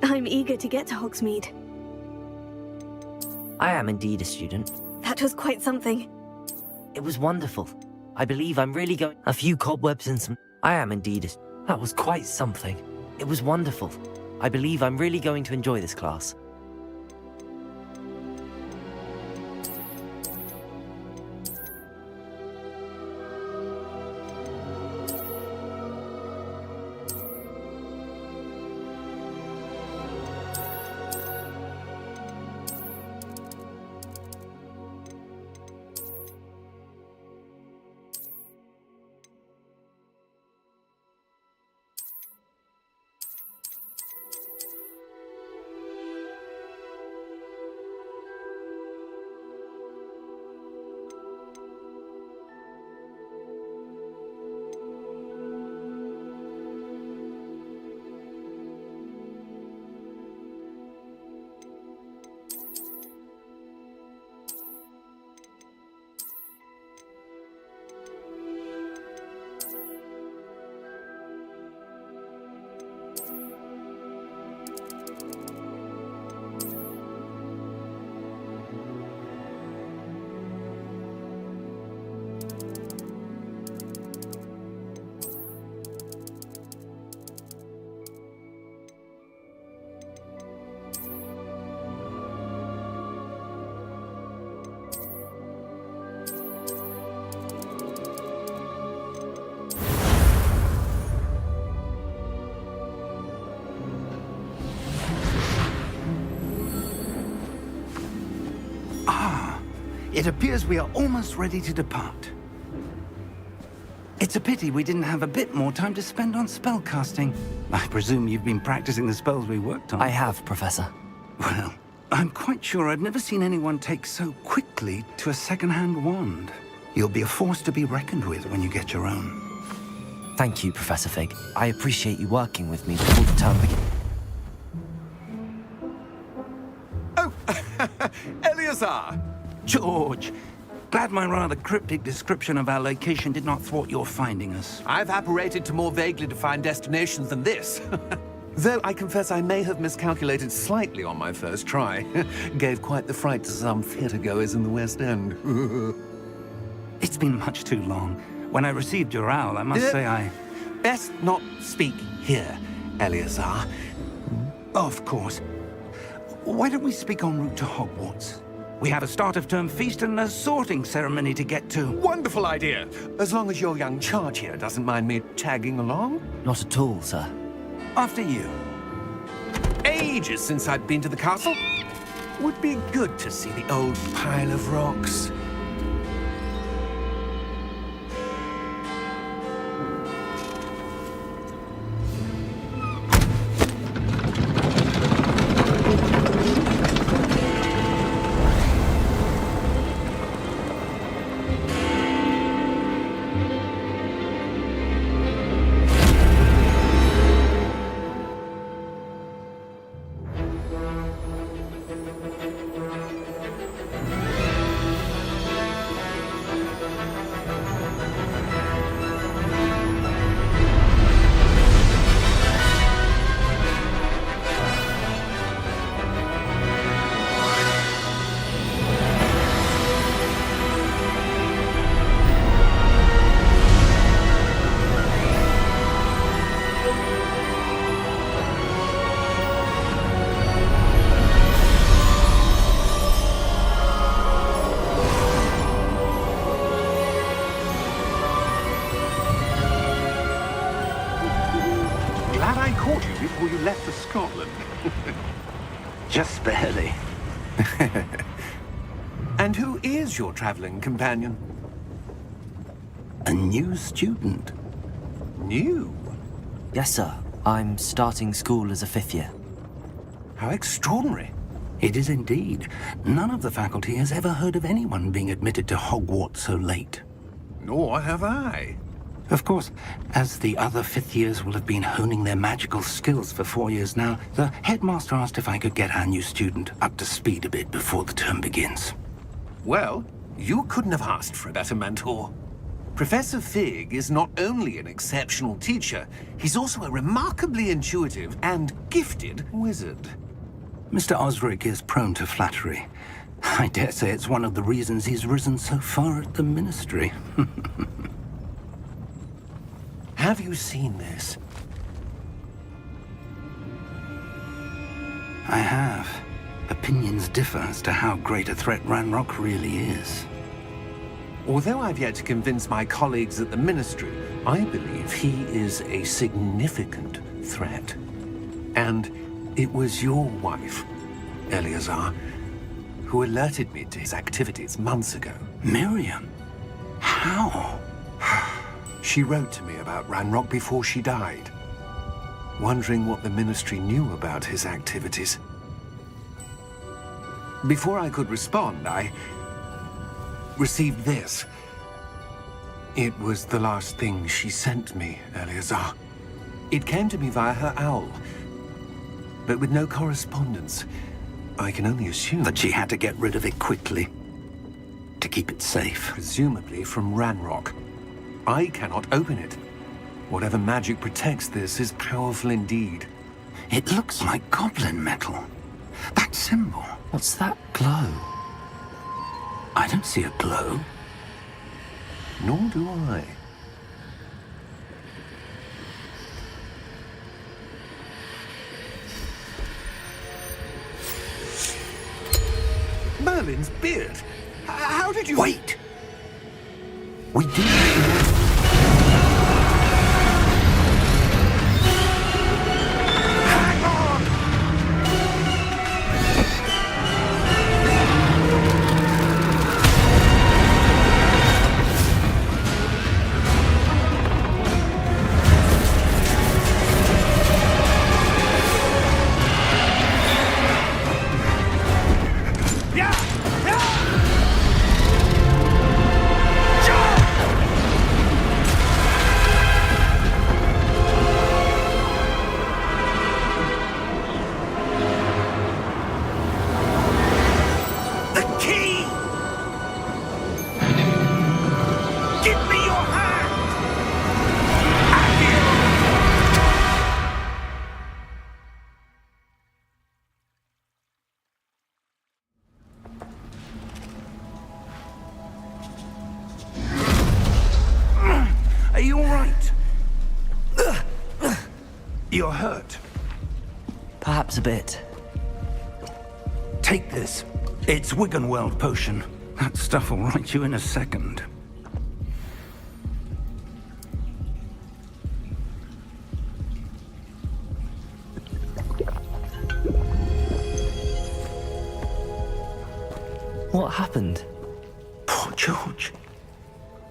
I'm eager to get to Hogsmeade. I am indeed a student. That was quite something. It was wonderful. I believe I'm really going... A few cobwebs and some... I am indeed a... That was quite something. It was wonderful. I believe I'm really going to enjoy this class. It appears we are almost ready to depart. It's a pity we didn't have a bit more time to spend on spellcasting. I presume you've been practicing the spells we worked on. I have, Professor. Well, I'm quite sure I've never seen anyone take so quickly to a second-hand wand. You'll be a force to be reckoned with when you get your own. Thank you, Professor Fig. I appreciate you working with me before the term begins. Oh, Eleazar! George, glad my rather cryptic description of our location did not thwart your finding us. I've apparated to more vaguely defined destinations than this. Though I confess I may have miscalculated slightly on my first try. Gave quite the fright to some theatre-goers in the West End. It's been much too long. When I received your owl, I must say I... Best not speak here, Eleazar. Of course. Why don't we speak en route to Hogwarts? We have a start-of-term feast and a sorting ceremony to get to. Wonderful idea! As long as your young charge here doesn't mind me tagging along. Not at all, sir. After you. Ages since I've been to the castle. Would be good to see the old pile of rocks. Before you left for Scotland. Just barely. And who is your traveling companion? A new student. New? Yes, sir. I'm starting school as a 5th year. How extraordinary. It is indeed. None of the faculty has ever heard of anyone being admitted to Hogwarts so late. Nor have I. Of course, as the other 5th years will have been honing their magical skills for 4 years now, the headmaster asked if I could get our new student up to speed a bit before the term begins. Well, you couldn't have asked for a better mentor. Professor Fig is not only an exceptional teacher, he's also a remarkably intuitive and gifted wizard. Mr. Osric is prone to flattery. I dare say it's one of the reasons he's risen so far at the Ministry. Have you seen this? I have. Opinions differ as to how great a threat Ranrock really is. Although I've yet to convince my colleagues at the Ministry, I believe he is a significant threat. And it was your wife, Eleazar, who alerted me to his activities months ago. Miriam? How? She wrote to me about Ranrock before she died, wondering what the Ministry knew about his activities. Before I could respond, I received this. It was the last thing she sent me, Eleazar. It came to me via her owl, but with no correspondence. I can only assume That she had to get rid of it quickly, to keep it safe. presumably from Ranrock. I cannot open it. Whatever magic protects this is powerful indeed. It looks like goblin metal. That symbol. What's that glow? I don't see a glow. Nor do I. Merlin's beard. How did you... Wait! We do... Hang on! Yeah! The key! Give me your hand! Are you all right? You're hurt. Perhaps a bit. Take this. It's Wiggenweld potion. That stuff will right you in a second. What happened? Poor George.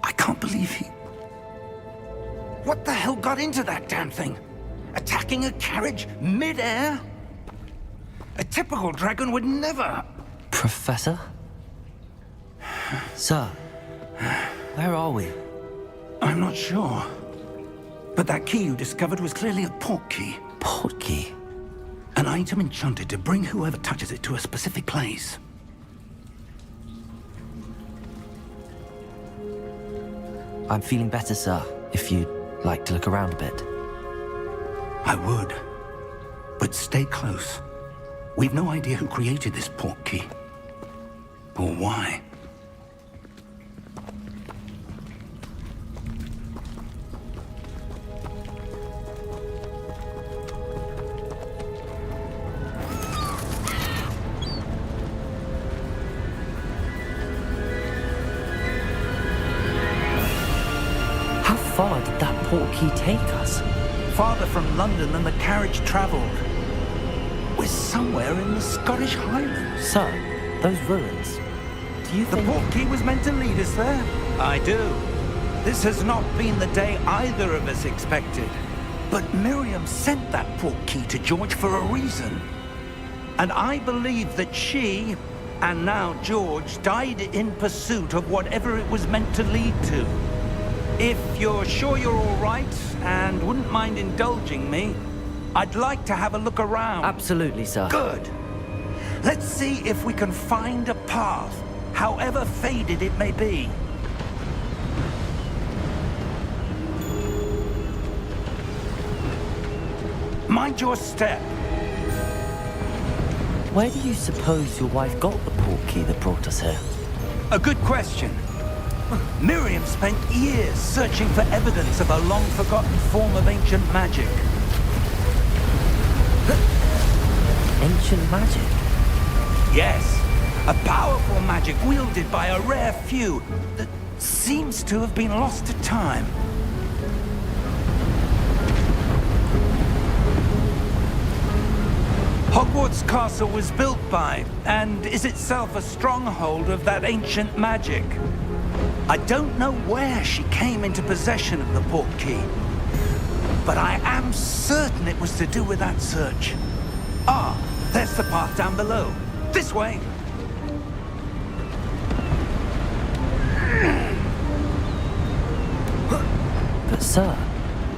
I can't believe he... What the hell got into that damn thing? Attacking a carriage mid-air? A typical dragon would never... Professor? Sir, where are we? I'm not sure. But that key you discovered was clearly a port key. Port key? An item enchanted to bring whoever touches it to a specific place. I'm feeling better, sir, if you'd like to look around a bit. I would. But stay close. We've no idea who created this port key. Or why. How far did that port key take us? Farther from London than the carriage traveled. We're somewhere in the Scottish Highlands. Sir, those ruins. Do you The think... port key was meant to lead us there? I do. This has not been the day either of us expected. But Miriam sent that port key to George for a reason. And I believe that she, and now George, died in pursuit of whatever it was meant to lead to. If you're sure you're all right and wouldn't mind indulging me, I'd like to have a look around. Absolutely, sir. Good. Let's see if we can find a path, however faded it may be. Mind your step. Where do you suppose your wife got the portkey that brought us here? A good question. Miriam spent years searching for evidence of a long-forgotten form of ancient magic. Ancient magic? Yes, a powerful magic wielded by a rare few that seems to have been lost to time. Hogwarts Castle was built by, and is itself a stronghold of that ancient magic. I don't know where she came into possession of the portkey, but I am certain it was to do with that search. Ah, there's the path down below. This way. But sir,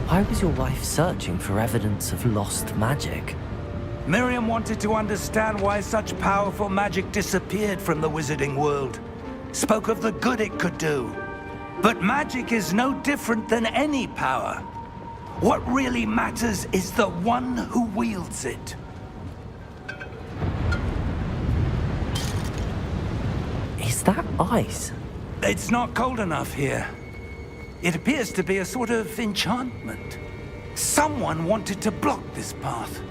why was your wife searching for evidence of lost magic? Miriam wanted to understand why such powerful magic disappeared from the wizarding world. Spoke of the good it could do. But magic is no different than any power. What really matters is the one who wields it. Is that ice? It's not cold enough here. It appears to be a sort of enchantment. Someone wanted to block this path.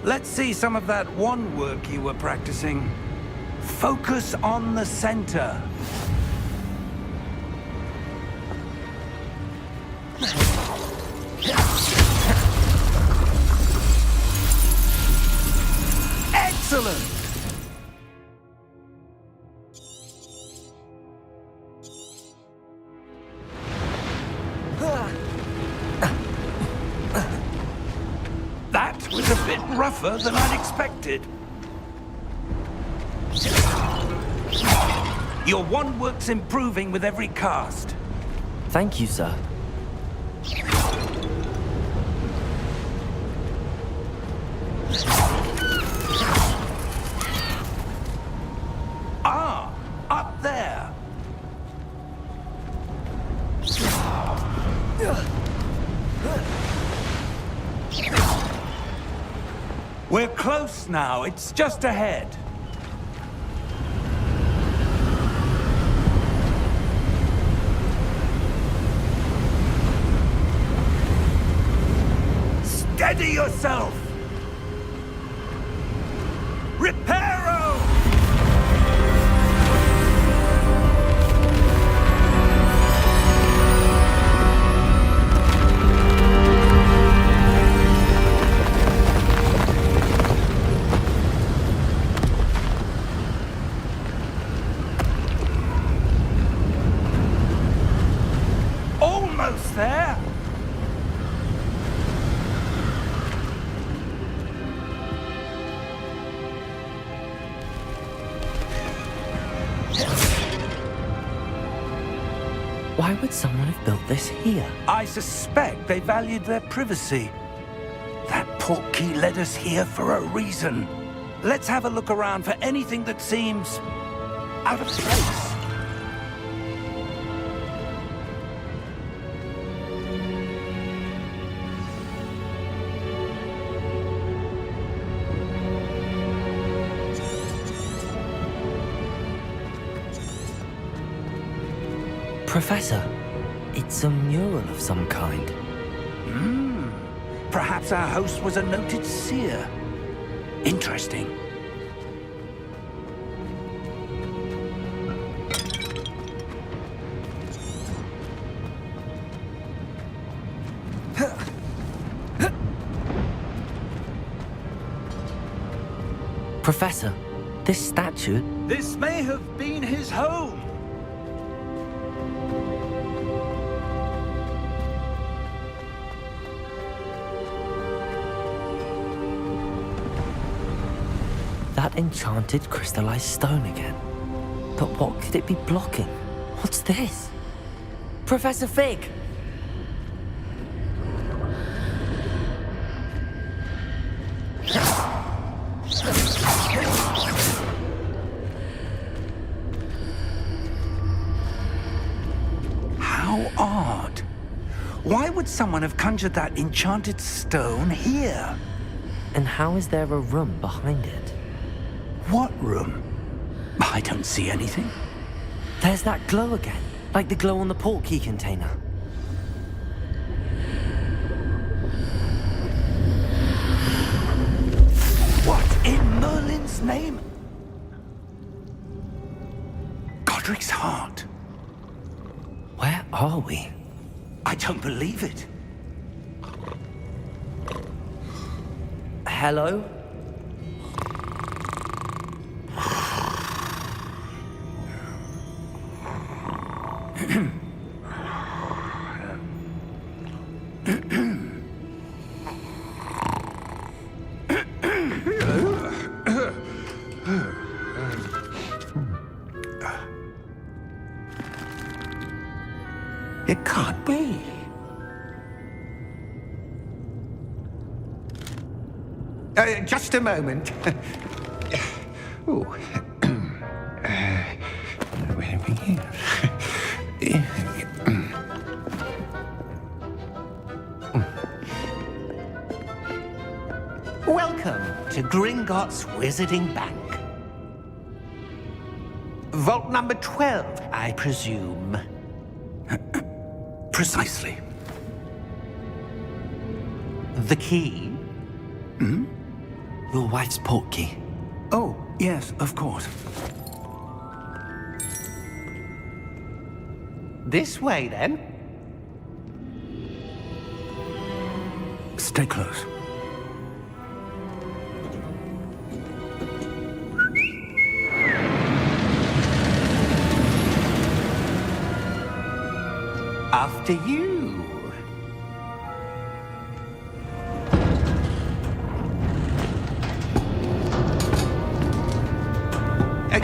Let's see some of that wand work you were practicing. Focus on the center. Excellent! That was a bit rougher than I'd expected. Your wand work's improving with every cast. Thank you, sir. Ah, up there. We're close now. It's just ahead. Steady yourself! Reparo! Almost there! Why would someone have built this here? I suspect they valued their privacy. That portkey led us here for a reason. Let's have a look around for anything that seems out of place. Professor, it's a mural of some kind. Perhaps our host was a noted seer. Interesting. Professor, this statue... This may have been his home. That enchanted crystallized stone again. But what could it be blocking? What's this? Professor Fig! How odd. Why would someone have conjured that enchanted stone here? And how is there a room behind it? What room? I don't see anything. There's that glow again, like the glow on the portkey container. What in Merlin's name? Godric's heart. Where are we? I don't believe it. Hello? It can't be. Just a moment. Ooh. Where are we here? Welcome to Gringotts Wizarding Bank. Vault number 12, I presume. Precisely. The key? Your wife's portkey. Oh, yes, of course. This way, then. Stay close. After you.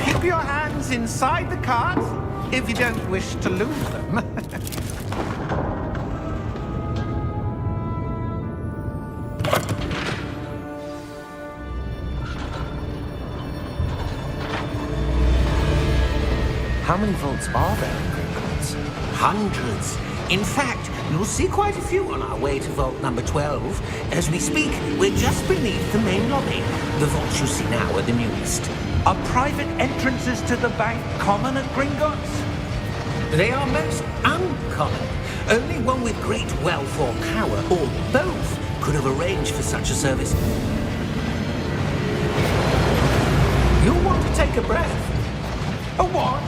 Keep your hands inside the cart if you don't wish to lose them. How many vaults are there in Gringotts? Hundreds. In fact, you'll see quite a few on our way to vault number 12. As we speak, we're just beneath the main lobby. The vaults you see now are the newest. Are private entrances to the bank common at Gringotts? They are most uncommon. Only one with great wealth or power, or both, could have arranged for such a service. You'll want to take a breath. A what?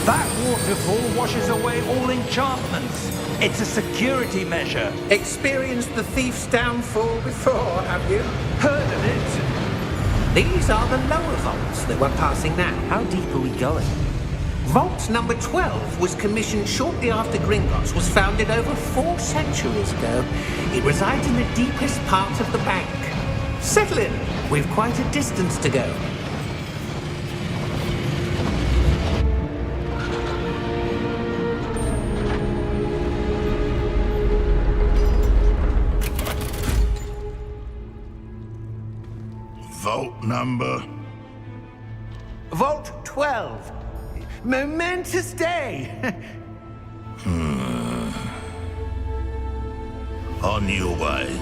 That waterfall washes away all enchantments. It's a security measure. Experienced the thief's downfall before, have you? Heard of it? These are the lower vaults that we're passing now. How deep are we going? Vault number 12 was commissioned shortly after Gringotts was founded over 4 centuries ago. It resides in the deepest part of the bank. Settle in. We've quite a distance to go. Vault number? Vault 12. Momentous day. On your way.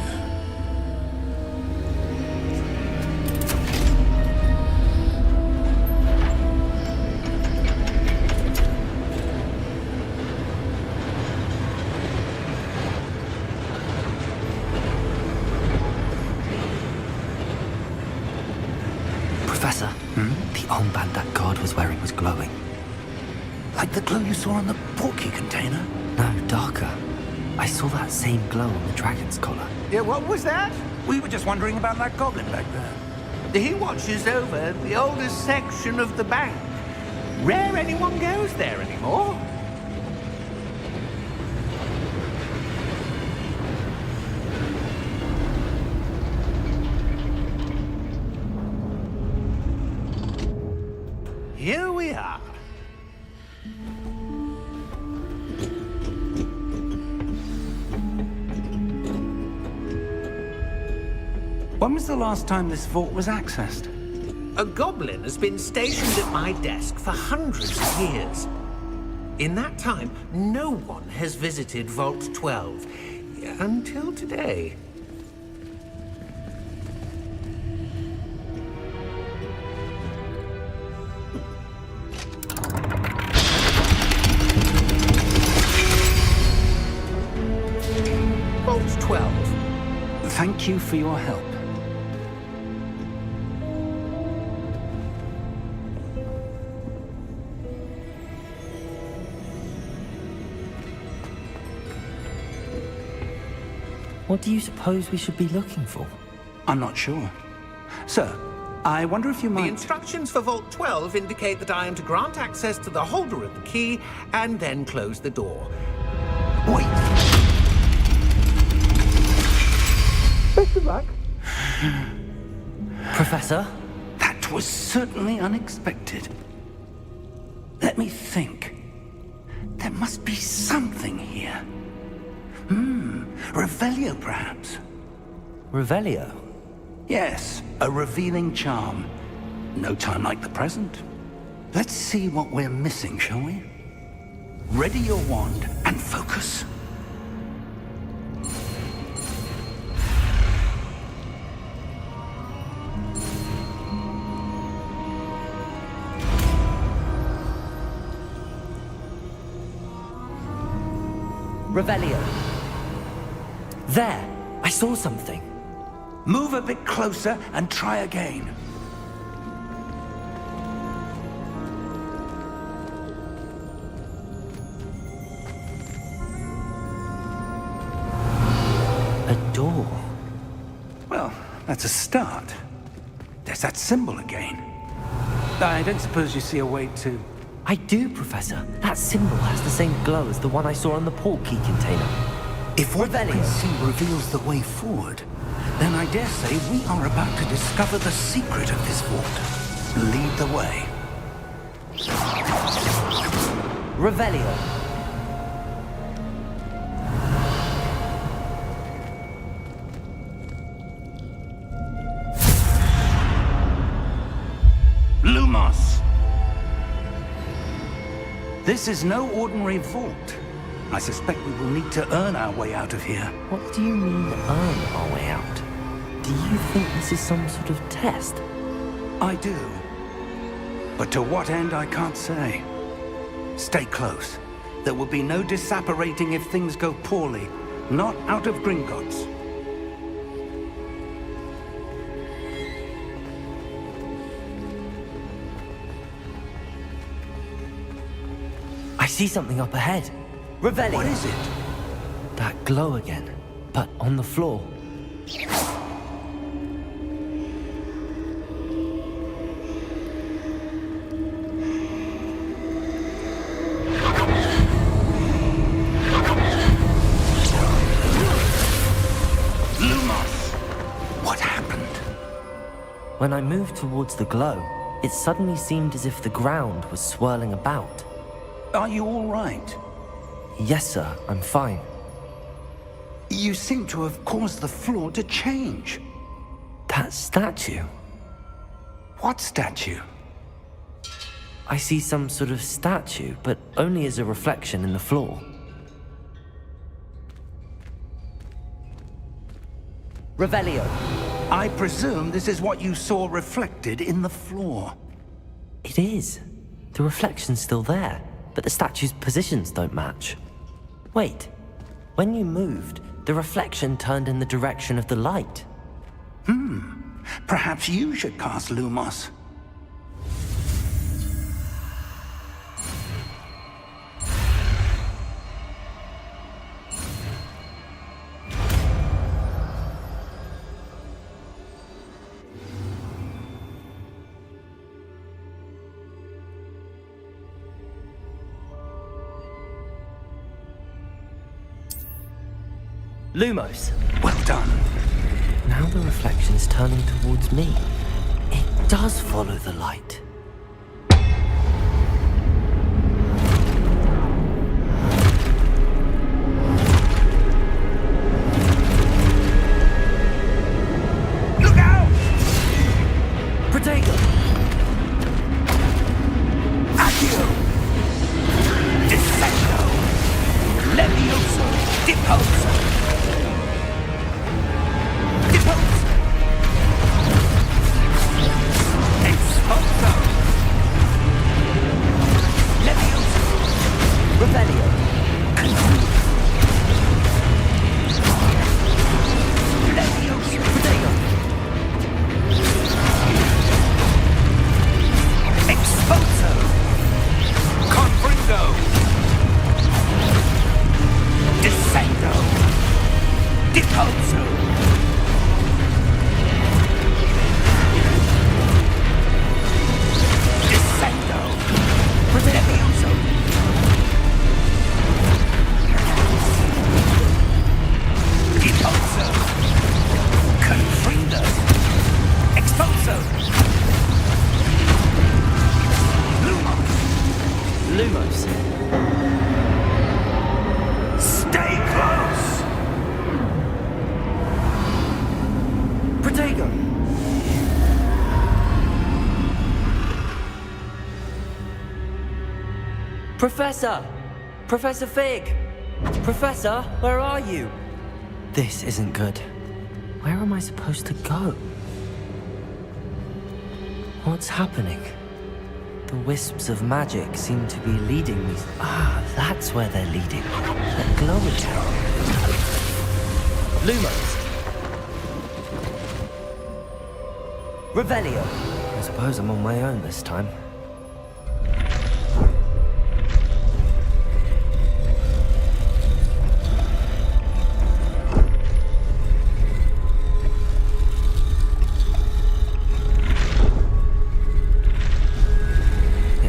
Professor, the armband that guard was wearing was glowing. Like the glow you saw on the portkey container? No, darker. I saw that same glow on the dragon's collar. Yeah, what was that? We were just wondering about that goblin back there. He watches over the oldest section of the bank. Rare anyone goes there anymore. Here we are. When was the last time this vault was accessed? A goblin has been stationed at my desk for hundreds of years. In that time, no one has visited Vault 12. Until today. Thank you for your help. What do you suppose we should be looking for? I'm not sure. Sir, I wonder if you The might... instructions for Vault 12 indicate that I am to grant access to the holder of the key and then close the door. Wait! Best of luck. Professor? That was certainly unexpected. Let me think. There must be something here. Revelio, perhaps? Revelio? Yes, a revealing charm. No time like the present. Let's see what we're missing, shall we? Ready your wand and focus. Revelio. There! I saw something. Move a bit closer and try again. A door. Well, that's a start. There's that symbol again. I don't suppose you see a way to... I do, Professor. That symbol has the same glow as the one I saw on the port key container. If what we Revelio. can see reveals the way forward, then I dare say we are about to discover the secret of this vault. Lead the way. Revelio. Lumos! This is no ordinary vault. I suspect we will need to earn our way out of here. What do you mean, earn our way out? Do you think this is some sort of test? I do. But to what end, I can't say. Stay close. There will be no disapparating if things go poorly. Not out of Gringotts. I see something up ahead. Revelio. What is it? That glow again, but on the floor. Lumos! What happened? When I moved towards the glow, it suddenly seemed as if the ground was swirling about. Are you all right? Yes, sir, I'm fine. You seem to have caused the floor to change. That statue? What statue? I see some sort of statue, but only as a reflection in the floor. Revelio. I presume this is what you saw reflected in the floor. It is. The reflection's still there, but the statue's positions don't match. Wait. When you moved, the reflection turned in the direction of the light. Perhaps you should cast Lumos. Lumos. Well done. Now the reflection's turning towards me. It does follow the light. Look out! Protego! Accio! Defendo! Levioso! Deposo! Deposo! Expulso! Protego! Professor! Professor Fig! Professor, where are you? This isn't good. Where am I supposed to go? What's happening? The wisps of magic seem to be leading me. Ah, that's where they're leading. That glowing tower. Lumos! Revelio! I suppose I'm on my own this time.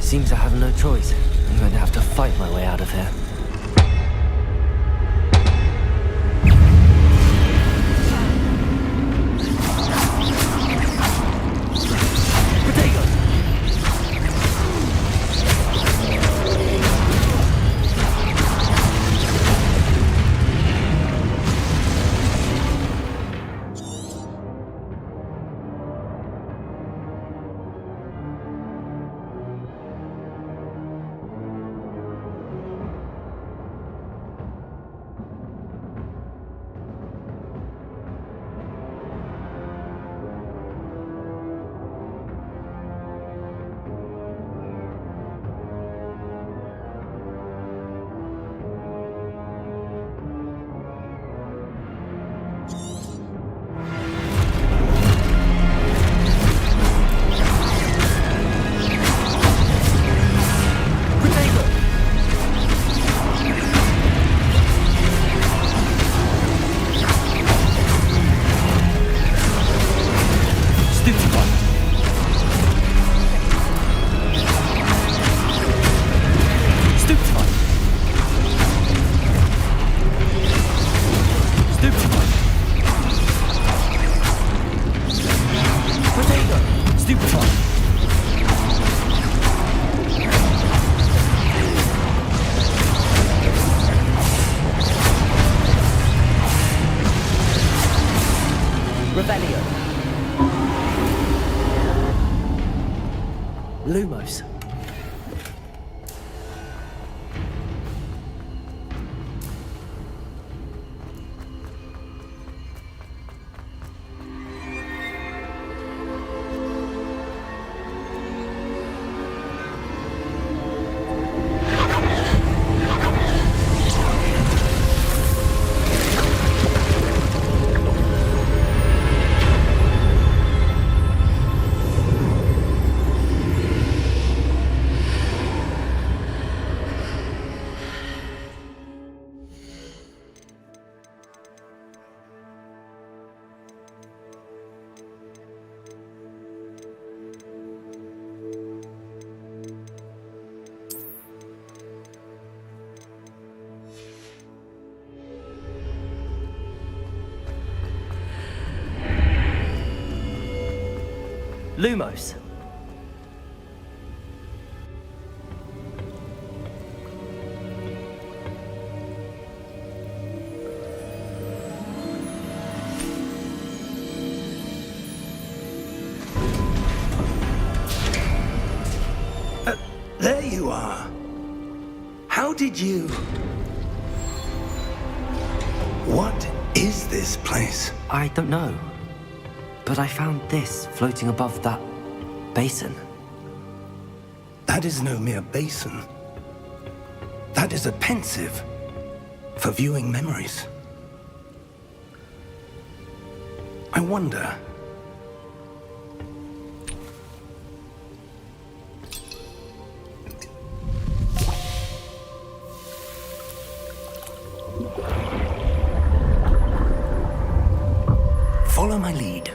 Seems I have no choice. I'm going to have to fight my way out of here. Lumos. Lumos. There you are. How did you... What is this place? I don't know. But I found this floating above that basin. That is no mere basin. That is a pensive for viewing memories. I wonder... Follow my lead.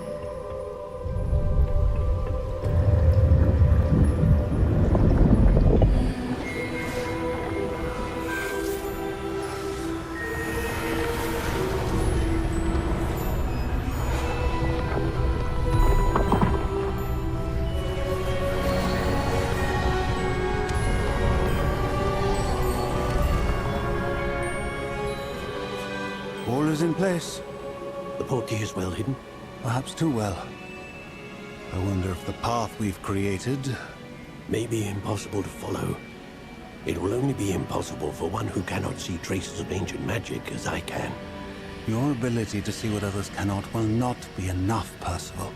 All is in place. The portkey is well hidden. Perhaps too well. I wonder if the path we've created... may be impossible to follow. It will only be impossible for one who cannot see traces of ancient magic as I can. Your ability to see what others cannot will not be enough, Percival.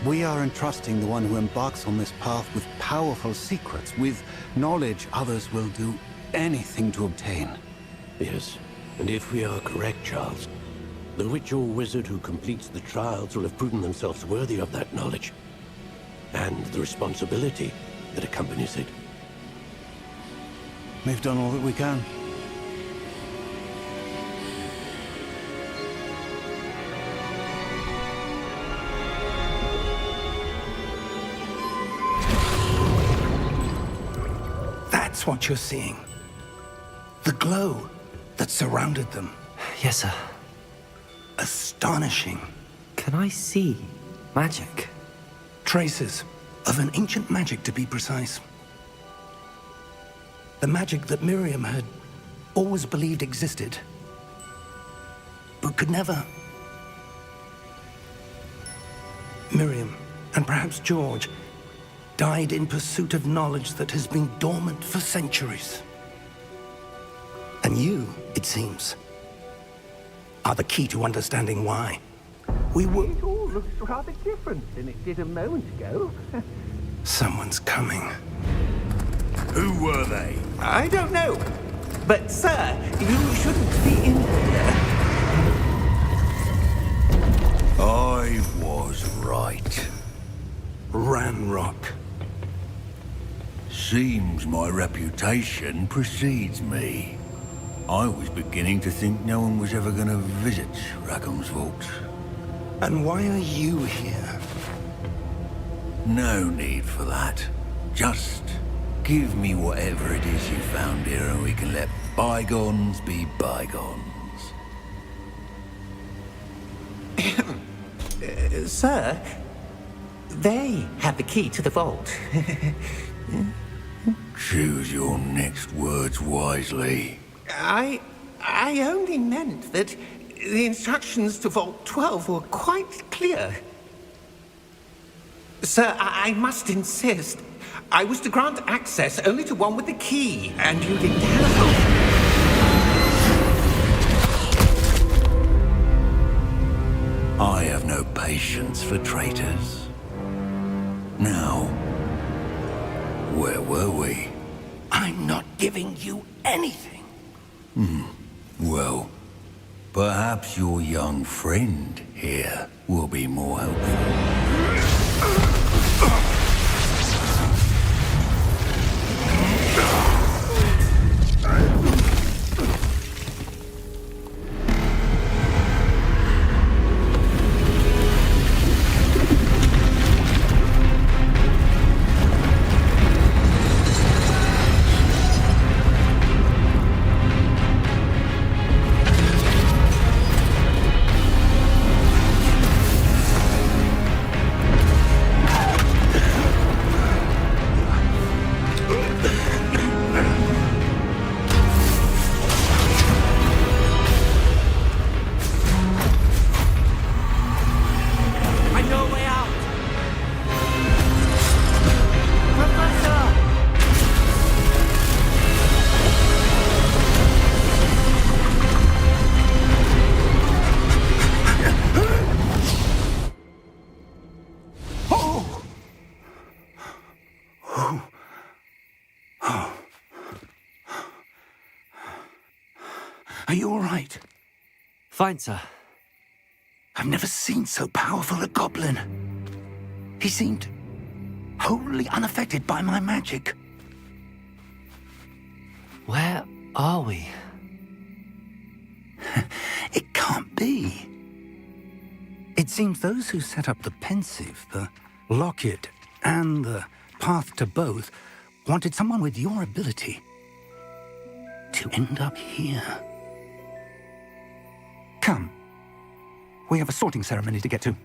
We are entrusting the one who embarks on this path with powerful secrets, with knowledge others will do anything to obtain. Yes, and if we are correct, Charles, the witch or wizard who completes the trials will have proven themselves worthy of that knowledge, and the responsibility that accompanies it. We've done all that we can. That's what you're seeing. The glow that surrounded them. Yes, sir. Astonishing. Can I see magic? Traces of an ancient magic, to be precise. The magic that Miriam had always believed existed, but could never. Miriam, and perhaps George, died in pursuit of knowledge that has been dormant for centuries. And you, it seems, are the key to understanding why. We were... It all looks rather different than it did a moment ago. Someone's coming. Who were they? I don't know. But, sir, you shouldn't be in here. I was right. Ranrock. Seems my reputation precedes me. I was beginning to think no one was ever going to visit Rackham's vault. And why are you here? No need for that. Just give me whatever it is you found here and we can let bygones be bygones. Sir, they have the key to the vault. Choose your next words wisely. I only meant that the instructions to Vault 12 were quite clear. Sir, I must insist. I was to grant access only to one with the key, and you didn't have. I have no patience for traitors. Now, where were we? I'm not giving you anything. Well, perhaps your young friend here will be more helpful. Are you all right? Fine, sir. I've never seen so powerful a goblin. He seemed wholly unaffected by my magic. Where are we? It can't be. It seems those who set up the pensive, the locket, and the path to both wanted someone with your ability to end up here. Come. We have a sorting ceremony to get to.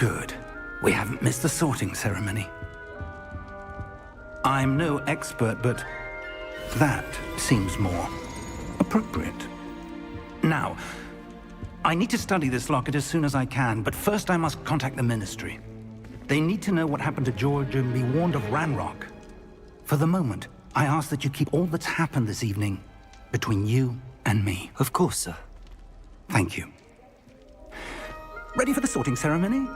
Good. We haven't missed the sorting ceremony. I'm no expert, but that seems more appropriate. Now, I need to study this locket as soon as I can, but first I must contact the Ministry. They need to know what happened to George and be warned of Ranrock. For the moment, I ask that you keep all that's happened this evening between you and me. Of course, sir. Thank you. Ready for the sorting ceremony?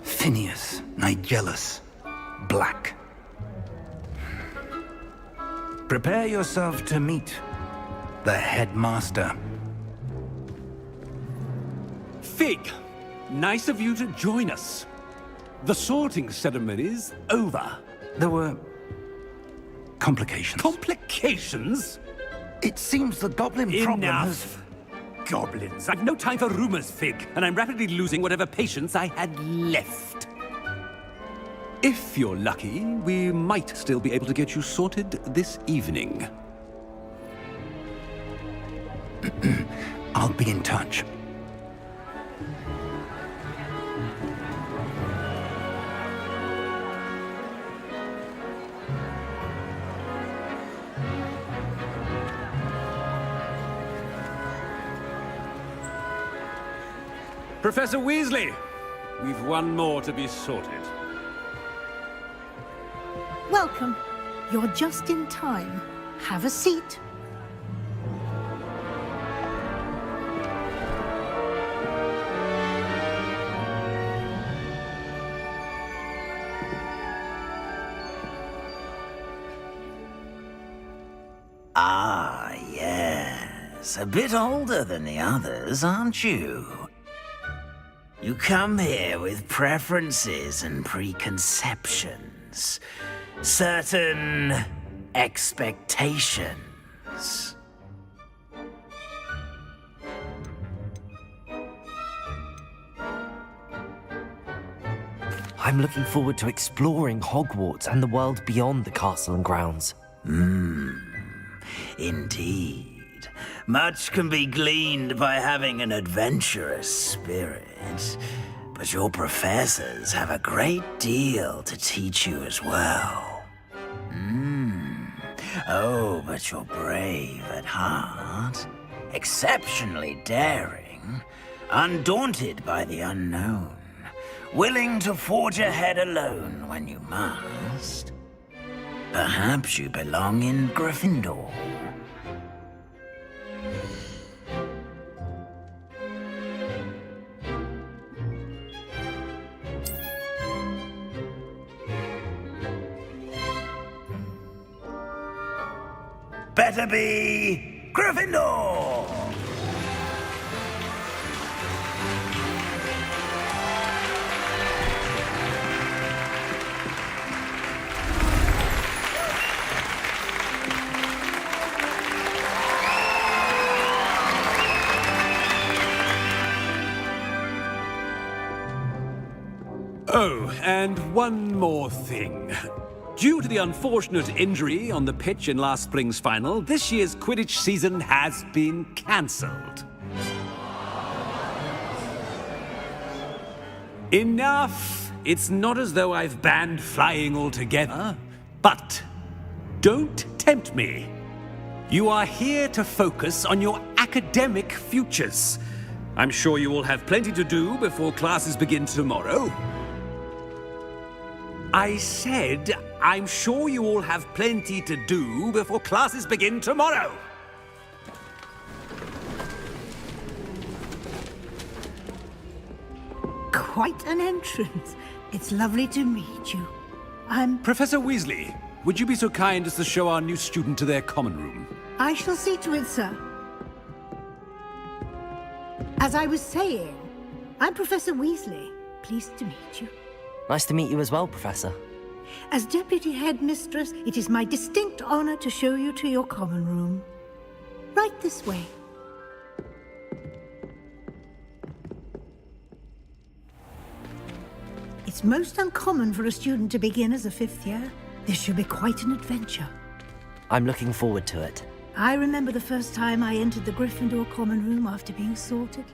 Phineas, Nigellus, Black. Prepare yourself to meet the headmaster. Fig, nice of you to join us. The sorting ceremony's over. There were complications. Complications? It seems the goblin problem has... Enough! Goblins. I've no time for rumors, Fig, and I'm rapidly losing whatever patience I had left. If you're lucky, we might still be able to get you sorted this evening. I'll be in touch. Professor Weasley, we've one more to be sorted. Welcome. You're just in time. Have a seat. Ah, yes. A bit older than the others, aren't you? You come here with preferences and preconceptions. Certain expectations. I'm looking forward to exploring Hogwarts and the world beyond the castle and grounds. Indeed. Much can be gleaned by having an adventurous spirit, but your professors have a great deal to teach you as well. Oh, but you're brave at heart, exceptionally daring, undaunted by the unknown, willing to forge ahead alone when you must. Perhaps you belong in Gryffindor. Better be Gryffindor! Oh, and one more thing. Due to the unfortunate injury on the pitch in last spring's final, this year's Quidditch season has been cancelled. Enough! It's not as though I've banned flying altogether, but don't tempt me. You are here to focus on your academic futures. I'm sure you will have plenty to do before classes begin tomorrow. I said, I'm sure you all have plenty to do before classes begin tomorrow. Quite an entrance. It's lovely to meet you. Professor Weasley, would you be so kind as to show our new student to their common room? I shall see to it, sir. As I was saying, I'm Professor Weasley. Pleased to meet you. Nice to meet you as well, Professor. As Deputy Headmistress, it is my distinct honor to show you to your common room. Right this way. It's most uncommon for a student to begin as a 5th year. This should be quite an adventure. I'm looking forward to it. I remember the first time I entered the Gryffindor common room after being sorted.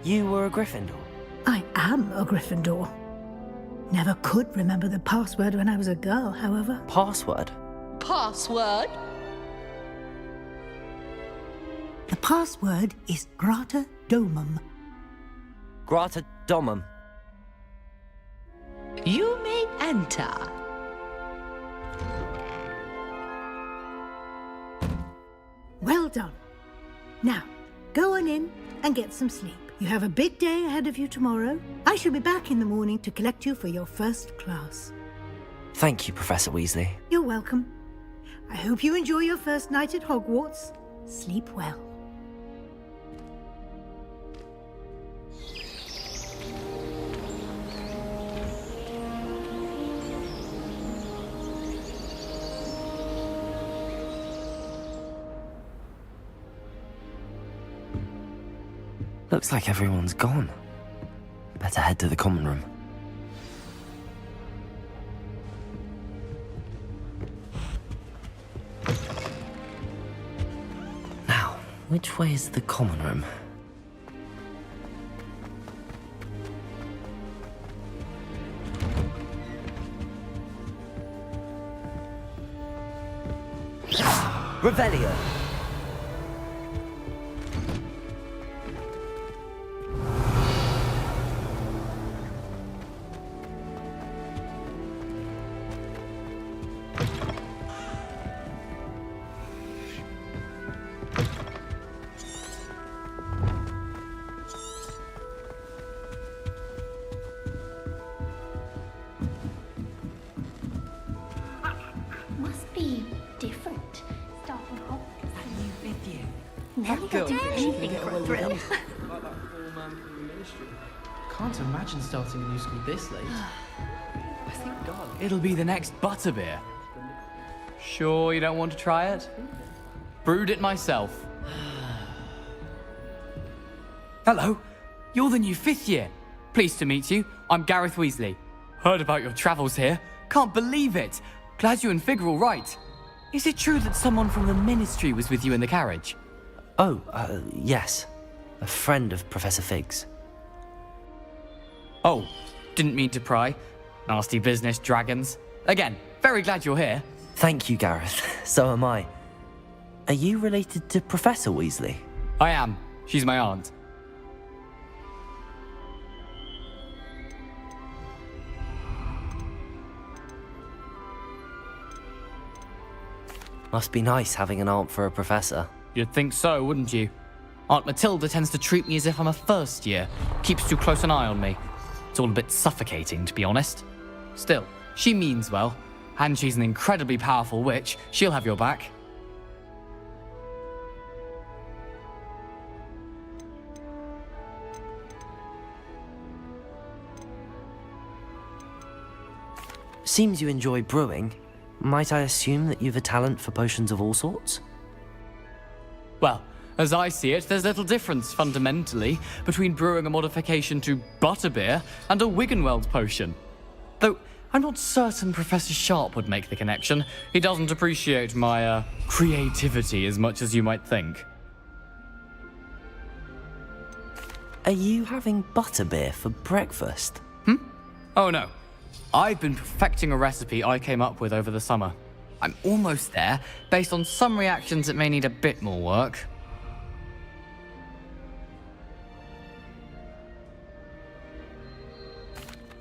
You were a Gryffindor? I am a Gryffindor. Never could remember the password when I was a girl, however. Password? Password? The password is Grata Domum. Grata Domum. You may enter. Well done. Now, go on in and get some sleep. You have a big day ahead of you tomorrow. I shall be back in the morning to collect you for your first class. Thank you, Professor Weasley. You're welcome. I hope you enjoy your first night at Hogwarts. Sleep well. Looks like everyone's gone. Better head to the common room. Now, which way is the common room? Revelio! Must be different. Starting off That new fifth year. never got to do anything for a thrill. Like that four-man from the ministry. Can't imagine starting a new school this late. I think God. It'll be the next butterbeer. Sure you don't want to try it? Brewed it myself. Hello, you're the new 5th year. Pleased to meet you. I'm Gareth Weasley. Heard about your travels here. Can't believe it. Glad you and Fig are all right. Is it true that someone from the ministry was with you in the carriage? Oh, yes. A friend of Professor Fig's. Oh, didn't mean to pry. Nasty business, dragons. Again, very glad you're here. Thank you, Gareth. So am I. Are you related to Professor Weasley? I am. She's my aunt. Must be nice having an aunt for a professor. You'd think so, wouldn't you? Aunt Matilda tends to treat me as if I'm a first year. Keeps too close an eye on me. It's all a bit suffocating, to be honest. Still, she means well. And she's an incredibly powerful witch. She'll have your back. Seems you enjoy brewing. Might I assume that you've a talent for potions of all sorts? Well, as I see it, there's little difference, fundamentally, between brewing a modification to butterbeer and a Wiggenweld potion. Though, I'm not certain Professor Sharp would make the connection. He doesn't appreciate my, creativity as much as you might think. Are you having butterbeer for breakfast? Oh no. I've been perfecting a recipe I came up with over the summer. I'm almost there, based on some reactions that may need a bit more work.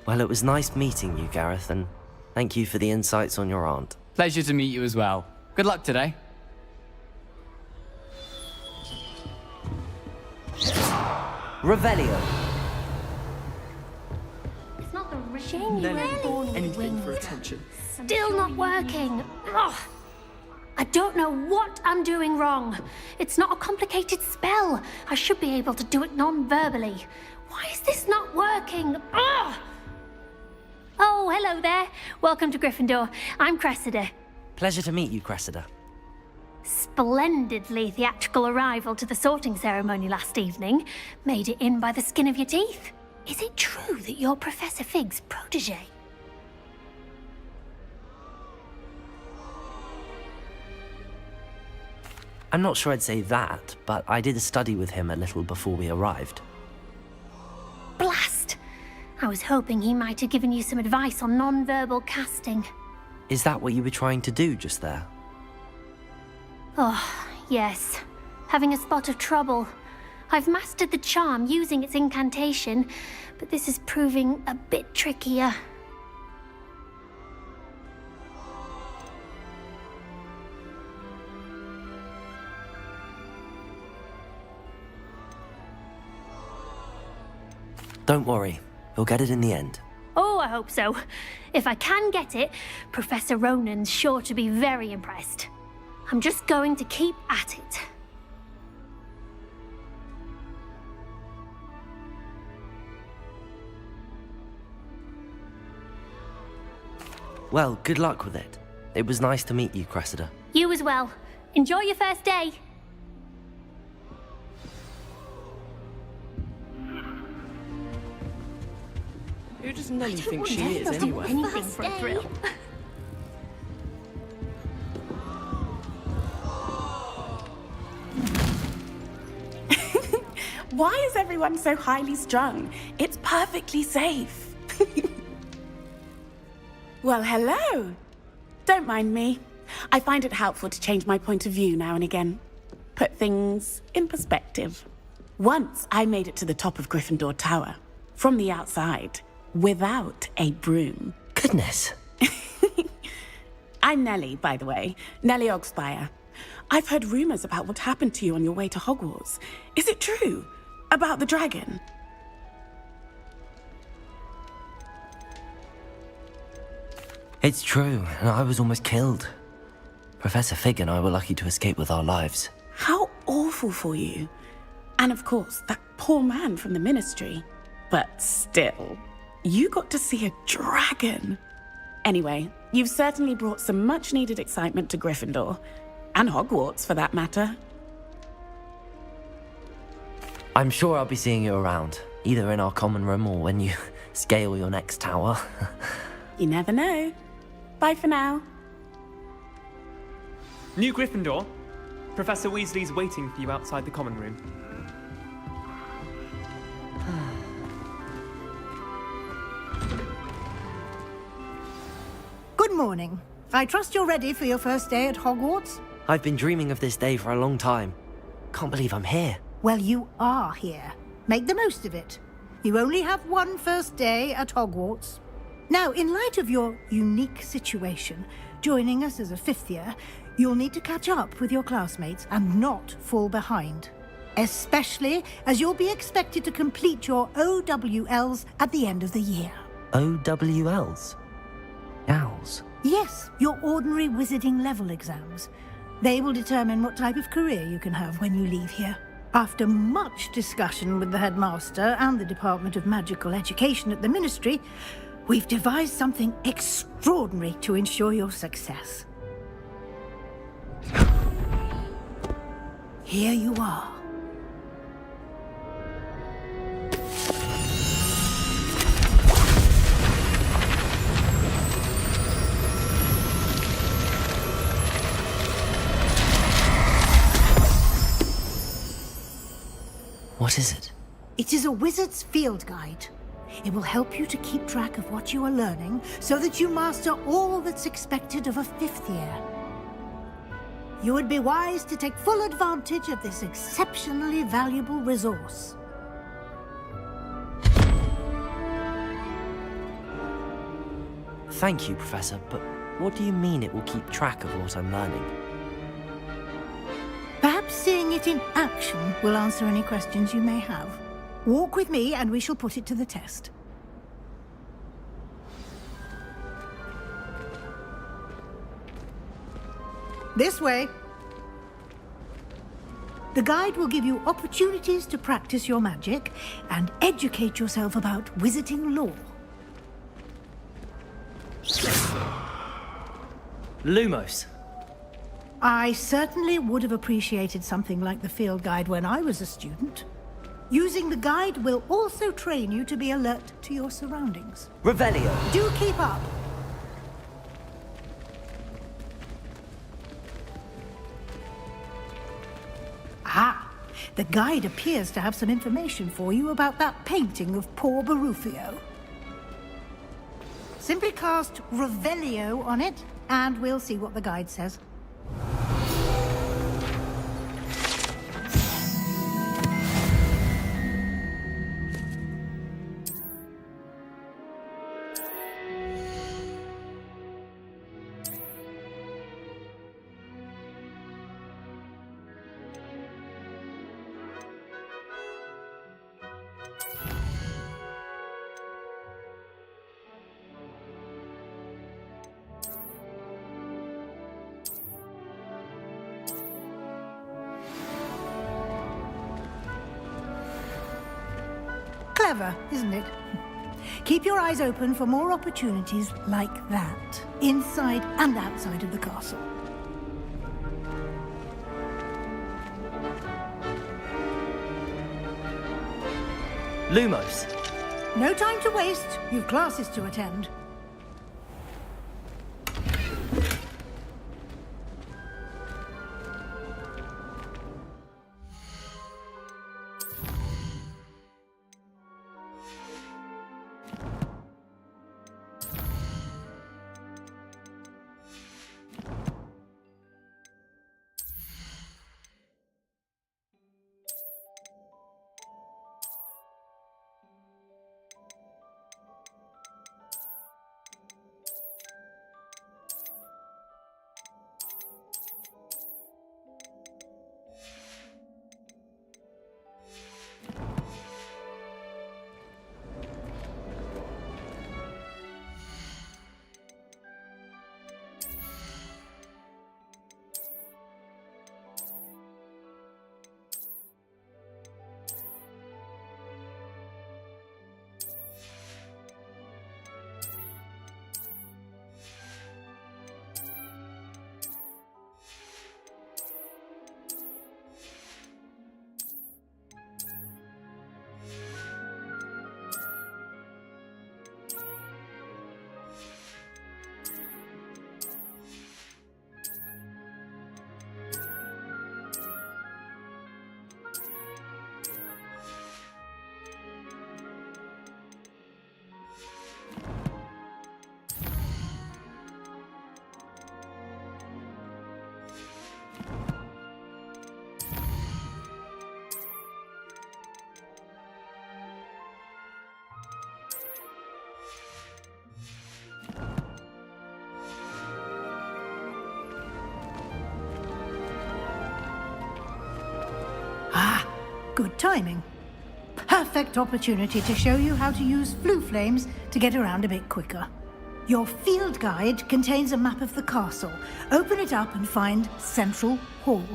Well, it was nice meeting you, Gareth, and thank you for the insights on your aunt. Pleasure to meet you as well. Good luck today. Revelio. It's not the Shane, you were born with Anything for wings. attention. Still not working. Ugh. I don't know what I'm doing wrong. It's not a complicated spell. I should be able to do it non-verbally. Why is this not working? Ugh. Oh, hello there. Welcome to Gryffindor. I'm Cressida. Pleasure to meet you, Cressida. Splendidly theatrical arrival to the sorting ceremony last evening. Made it in by the skin of your teeth. Is it true that you're Professor Fig's protege? I'm not sure I'd say that, but I did study with him a little before we arrived. Blast! I was hoping he might have given you some advice on non-verbal casting. Is that what you were trying to do just there? Oh, yes. Having a spot of trouble. I've mastered the charm using its incantation, but this is proving a bit trickier. Don't worry, you'll get it in the end. Oh, I hope so. If I can get it, Professor Ronan's sure to be very impressed. I'm just going to keep at it. Well, good luck with it. It was nice to meet you, Cressida. You as well. Enjoy your first day. Who does Nelly think she is, anyway? Anything for a thrill. Why is everyone so highly strung? It's perfectly safe. Well, hello. Don't mind me. I find it helpful to change my point of view now and again. Put things in perspective. Once I made it to the top of Gryffindor Tower, from the outside, without a broom. Goodness. I'm Nellie, by the way. Nellie Ogspire. I've heard rumors about what happened to you on your way to Hogwarts. Is it true? About the dragon? It's true, and I was almost killed. Professor Fig and I were lucky to escape with our lives. How awful for you. And of course, that poor man from the Ministry. But still, you got to see a dragon. Anyway, you've certainly brought some much-needed excitement to Gryffindor. And Hogwarts, for that matter. I'm sure I'll be seeing you around, either in our common room or when you scale your next tower. You never know. Bye for now. New Gryffindor. Professor Weasley's waiting for you outside the common room. Good morning. I trust you're ready for your first day at Hogwarts? I've been dreaming of this day for a long time. Can't believe I'm here. Well, you are here. Make the most of it. You only have one first day at Hogwarts. Now, in light of your unique situation, joining us as a fifth year, you'll need to catch up with your classmates and not fall behind. Especially as you'll be expected to complete your OWLs at the end of the year. OWLs? Owls? Yes, your ordinary wizarding level exams. They will determine what type of career you can have when you leave here. After much discussion with the headmaster and the Department of Magical Education at the Ministry, we've devised something extraordinary to ensure your success. Here you are. What is it? It is a wizard's field guide. It will help you to keep track of what you are learning so that you master all that's expected of a fifth year. You would be wise to take full advantage of this exceptionally valuable resource. Thank you, Professor, but what do you mean it will keep track of what I'm learning? Perhaps seeing it in action will answer any questions you may have. Walk with me and we shall put it to the test. This way. The guide will give you opportunities to practice your magic and educate yourself about wizarding lore. Lumos. I certainly would have appreciated something like the field guide when I was a student. Using the guide will also train you to be alert to your surroundings. Revelio. Do keep up. Ah, the guide appears to have some information for you about that painting of poor Barufio. Simply cast Revelio on it, and we'll see what the guide says. Clever, isn't it? Keep your eyes open for more opportunities like that, inside and outside of the castle. Lumos. No time to waste. You've classes to attend. Good timing. Perfect opportunity to show you how to use flue flames to get around a bit quicker. Your field guide contains a map of the castle. Open it up and find Central Hall.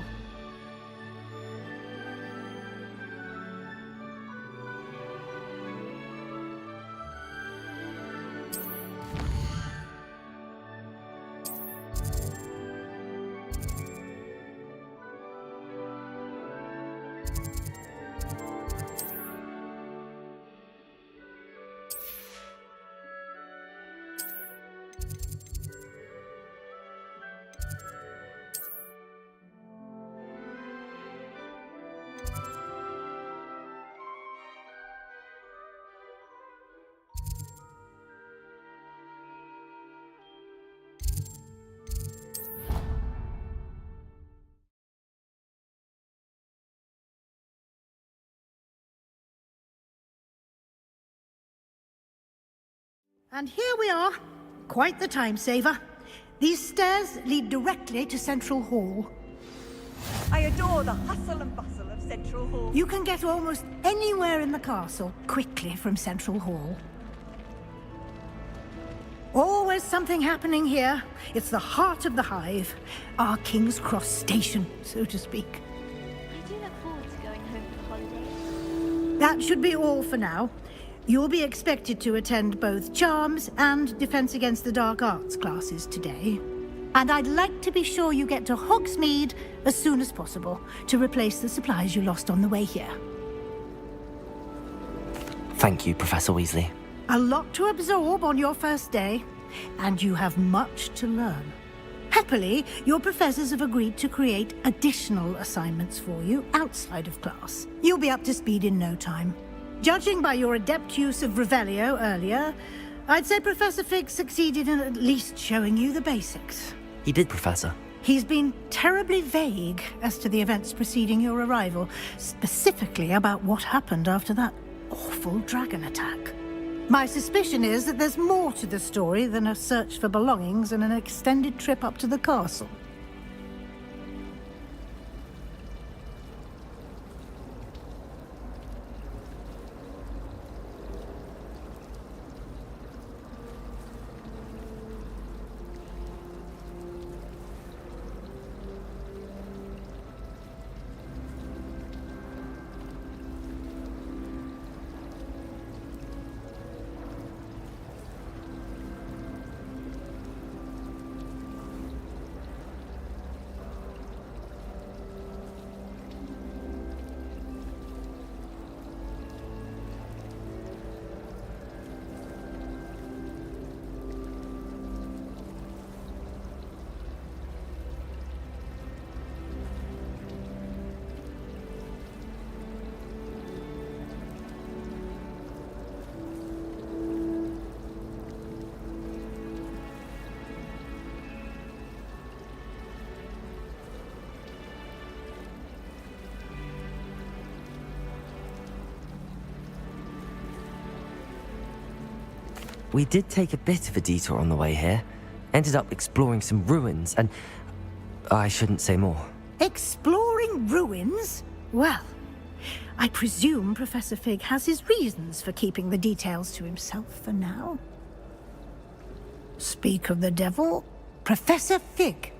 And here we are. Quite the time saver. These stairs lead directly to Central Hall. I adore the hustle and bustle of Central Hall. You can get almost anywhere in the castle quickly from Central Hall. Always something happening here. It's the heart of the hive. Our King's Cross station, so to speak. I do look forward to going home for holidays. That should be all for now. You'll be expected to attend both Charms and Defense Against the Dark Arts classes today. And I'd like to be sure you get to Hogsmeade as soon as possible to replace the supplies you lost on the way here. Thank you, Professor Weasley. A lot to absorb on your first day, and you have much to learn. Happily, your professors have agreed to create additional assignments for you outside of class. You'll be up to speed in no time. Judging by your adept use of Revelio earlier, I'd say Professor Fig succeeded in at least showing you the basics. He did, Professor. He's been terribly vague as to the events preceding your arrival, specifically about what happened after that awful dragon attack. My suspicion is that there's more to the story than a search for belongings and an extended trip up to the castle. We did take a bit of a detour on the way here. Ended up exploring some ruins and... I shouldn't say more. Exploring ruins? Well, I presume Professor Fig has his reasons for keeping the details to himself for now. Speak of the devil, Professor Fig.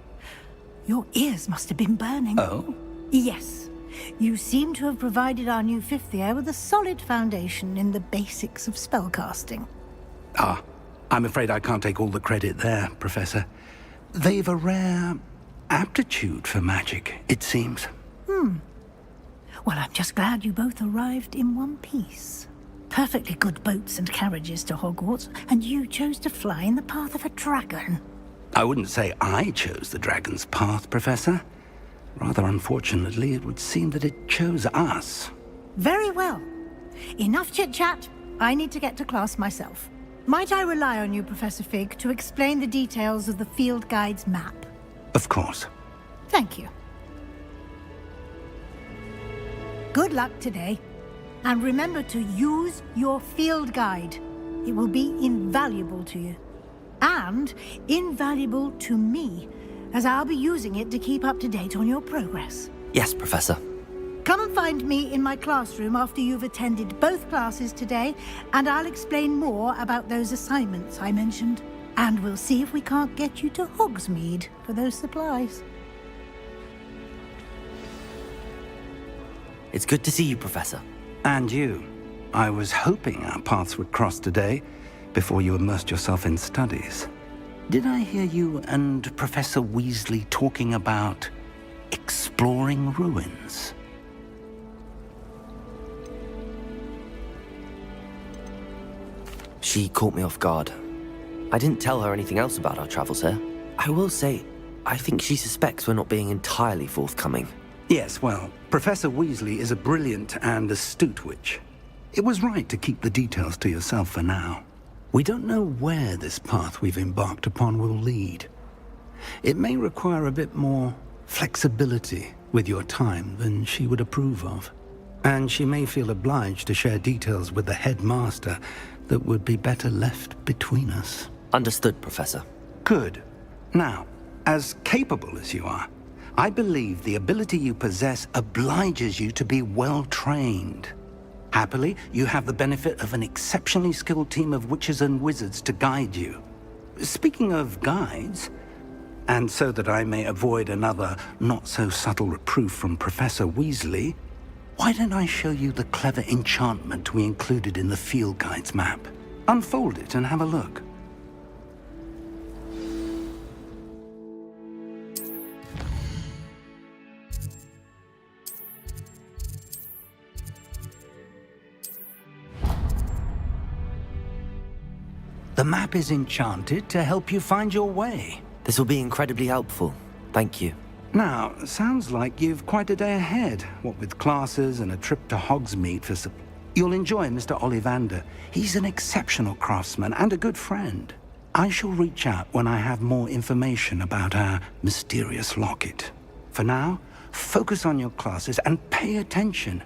Your ears must have been burning. Oh? Yes. You seem to have provided our new fifth year with a solid foundation in the basics of spellcasting. Ah, I'm afraid I can't take all the credit there, Professor. They've a rare aptitude for magic, it seems. Well, I'm just glad you both arrived in one piece. Perfectly good boats and carriages to Hogwarts, and you chose to fly in the path of a dragon. I wouldn't say I chose the dragon's path, Professor. Rather unfortunately, it would seem that it chose us. Very well. Enough chit-chat. I need to get to class myself. Might I rely on you, Professor Fig, to explain the details of the field guide's map? Of course. Thank you. Good luck today. And remember to use your field guide. It will be invaluable to you. And invaluable to me, as I'll be using it to keep up to date on your progress. Yes, Professor. Come and find me in my classroom after you've attended both classes today, and I'll explain more about those assignments I mentioned. And we'll see if we can't get you to Hogsmeade for those supplies. It's good to see you, Professor. And you. I was hoping our paths would cross today, before you immersed yourself in studies. Did I hear you and Professor Weasley talking about exploring ruins? She caught me off guard. I didn't tell her anything else about our travels here. I will say, I think she suspects we're not being entirely forthcoming. Yes, well, Professor Weasley is a brilliant and astute witch. It was right to keep the details to yourself for now. We don't know where this path we've embarked upon will lead. It may require a bit more flexibility with your time than she would approve of. And she may feel obliged to share details with the headmaster that would be better left between us. Understood, Professor. Good. Now, as capable as you are, I believe the ability you possess obliges you to be well trained. Happily, you have the benefit of an exceptionally skilled team of witches and wizards to guide you. Speaking of guides, and so that I may avoid another not-so-subtle reproof from Professor Weasley, why don't I show you the clever enchantment we included in the field guide's map? Unfold it and have a look. The map is enchanted to help you find your way. This will be incredibly helpful. Thank you. Now, sounds like you've quite a day ahead, what with classes and a trip to Hogsmeade for some... You'll enjoy Mr. Ollivander. He's an exceptional craftsman and a good friend. I shall reach out when I have more information about our mysterious locket. For now, focus on your classes and pay attention.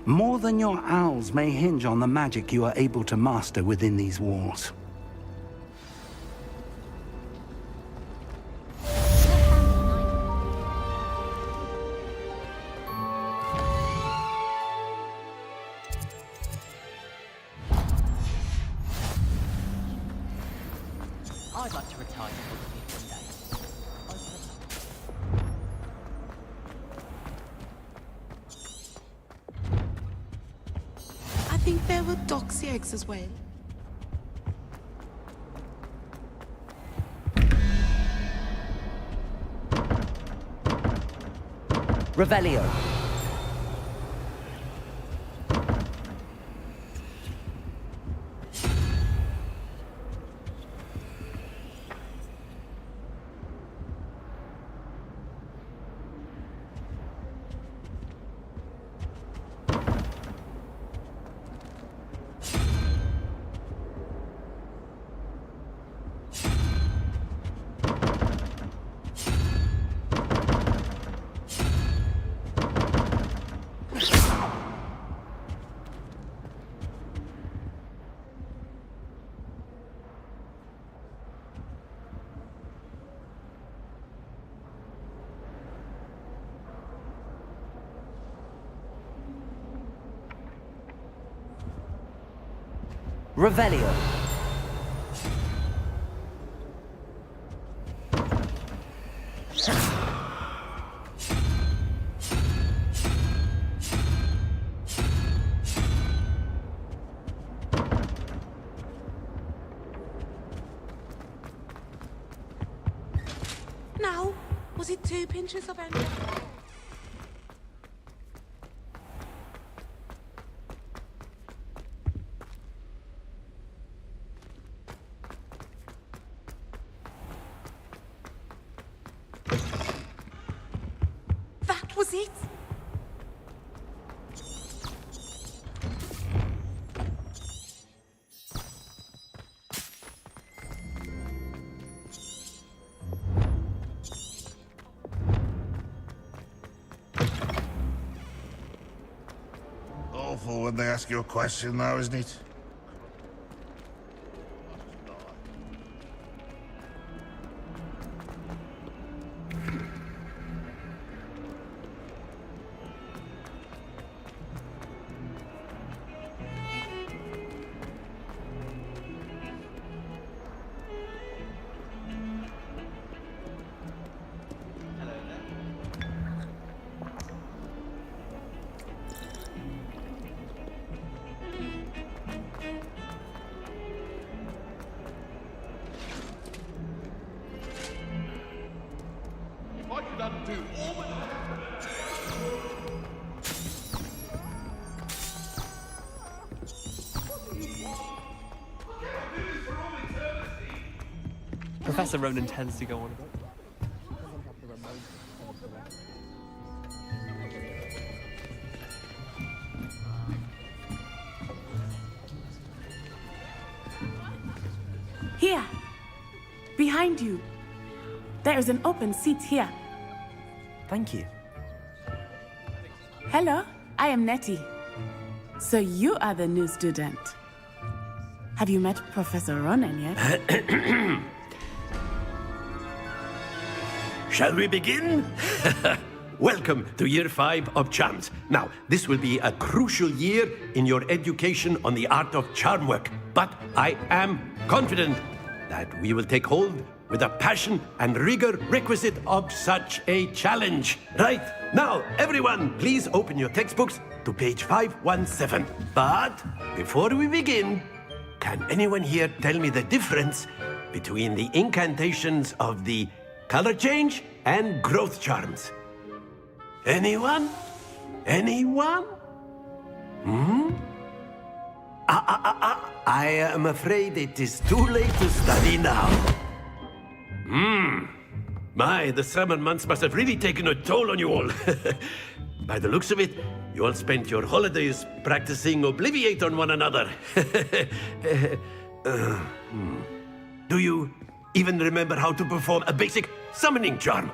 More than your owls may hinge on the magic you are able to master within these walls. I'd like to retire to Hogsmeade one day. I think there were doxy eggs as well. Revelio. Revelio. Now, was it 2 pinches of ender? That was it? Awful when they ask you a question, though, isn't it? I could undo all the... Professor Ronan tends to go on a bit. Here. Behind you. There is an open seat here. Thank you. Hello, I am Nettie. So you are the new student. Have you met Professor Ronan yet? Shall we begin? Welcome to Year 5 of Charms. Now, this will be a crucial year in your education on the art of charm work, but I am confident that we will take hold with the passion and rigor requisite of such a challenge. Right, now, everyone, please open your textbooks to page 517. But before we begin, can anyone here tell me the difference between the incantations of the color change and growth charms? Anyone? Anyone? I am afraid it is too late to study now. The summer months must have really taken a toll on you all. By the looks of it, you all spent your holidays practicing Obliviate on one another. Do you even remember how to perform a basic summoning charm?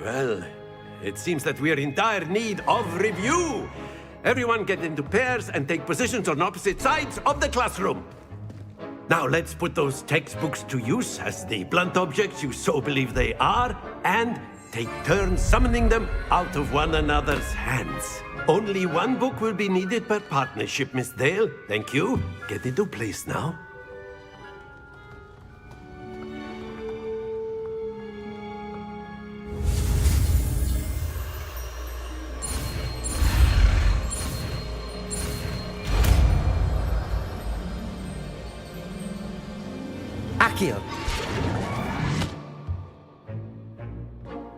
Well, it seems that we are in dire need of review. Everyone get into pairs and take positions on opposite sides of the classroom. Now let's put those textbooks to use as the blunt objects you so believe they are, and take turns summoning them out of one another's hands. Only one book will be needed per partnership, Miss Dale. Thank you. Get into place now. Accio.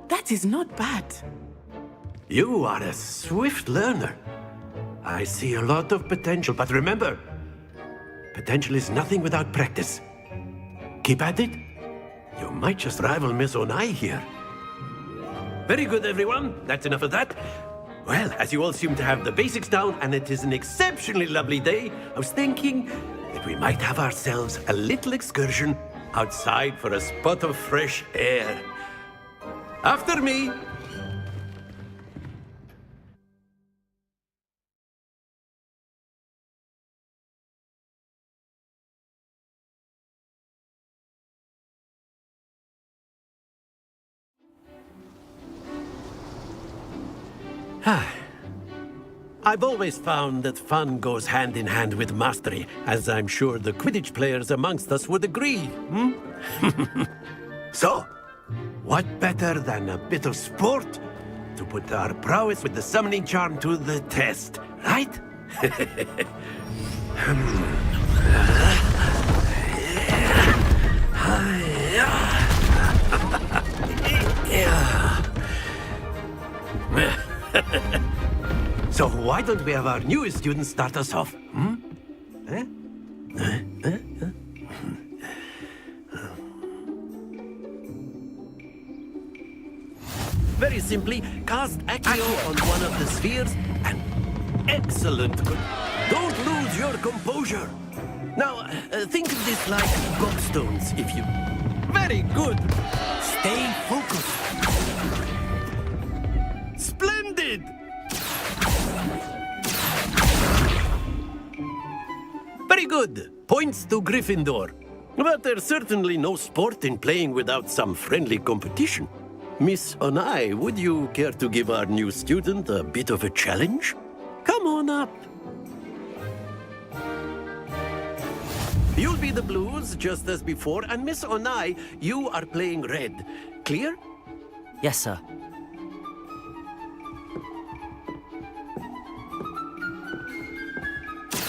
That is not bad. You are a swift learner. I see a lot of potential, but remember, potential is nothing without practice. Keep at it. You might just rival Miss Onai here. Very good, everyone. That's enough of that. Well, as you all seem to have the basics down, and it is an exceptionally lovely day, I was thinking that we might have ourselves a little excursion outside for a spot of fresh air. After me. I've always found that fun goes hand in hand with mastery, as I'm sure the Quidditch players amongst us would agree. So, what better than a bit of sport to put our prowess with the summoning charm to the test, right? So why don't we have our newest student start us off? Very simply, cast Accio on one of the spheres and... Excellent! Don't lose your composure! Now, think of this like gobstones, if you... Very good! Stay focused! Splendid! Very good! Points to Gryffindor. But there's certainly no sport in playing without some friendly competition. Miss Onai, would you care to give our new student a bit of a challenge? Come on up. You'll be the blues, just as before, and Miss Onai, you are playing red. Clear? Yes, sir.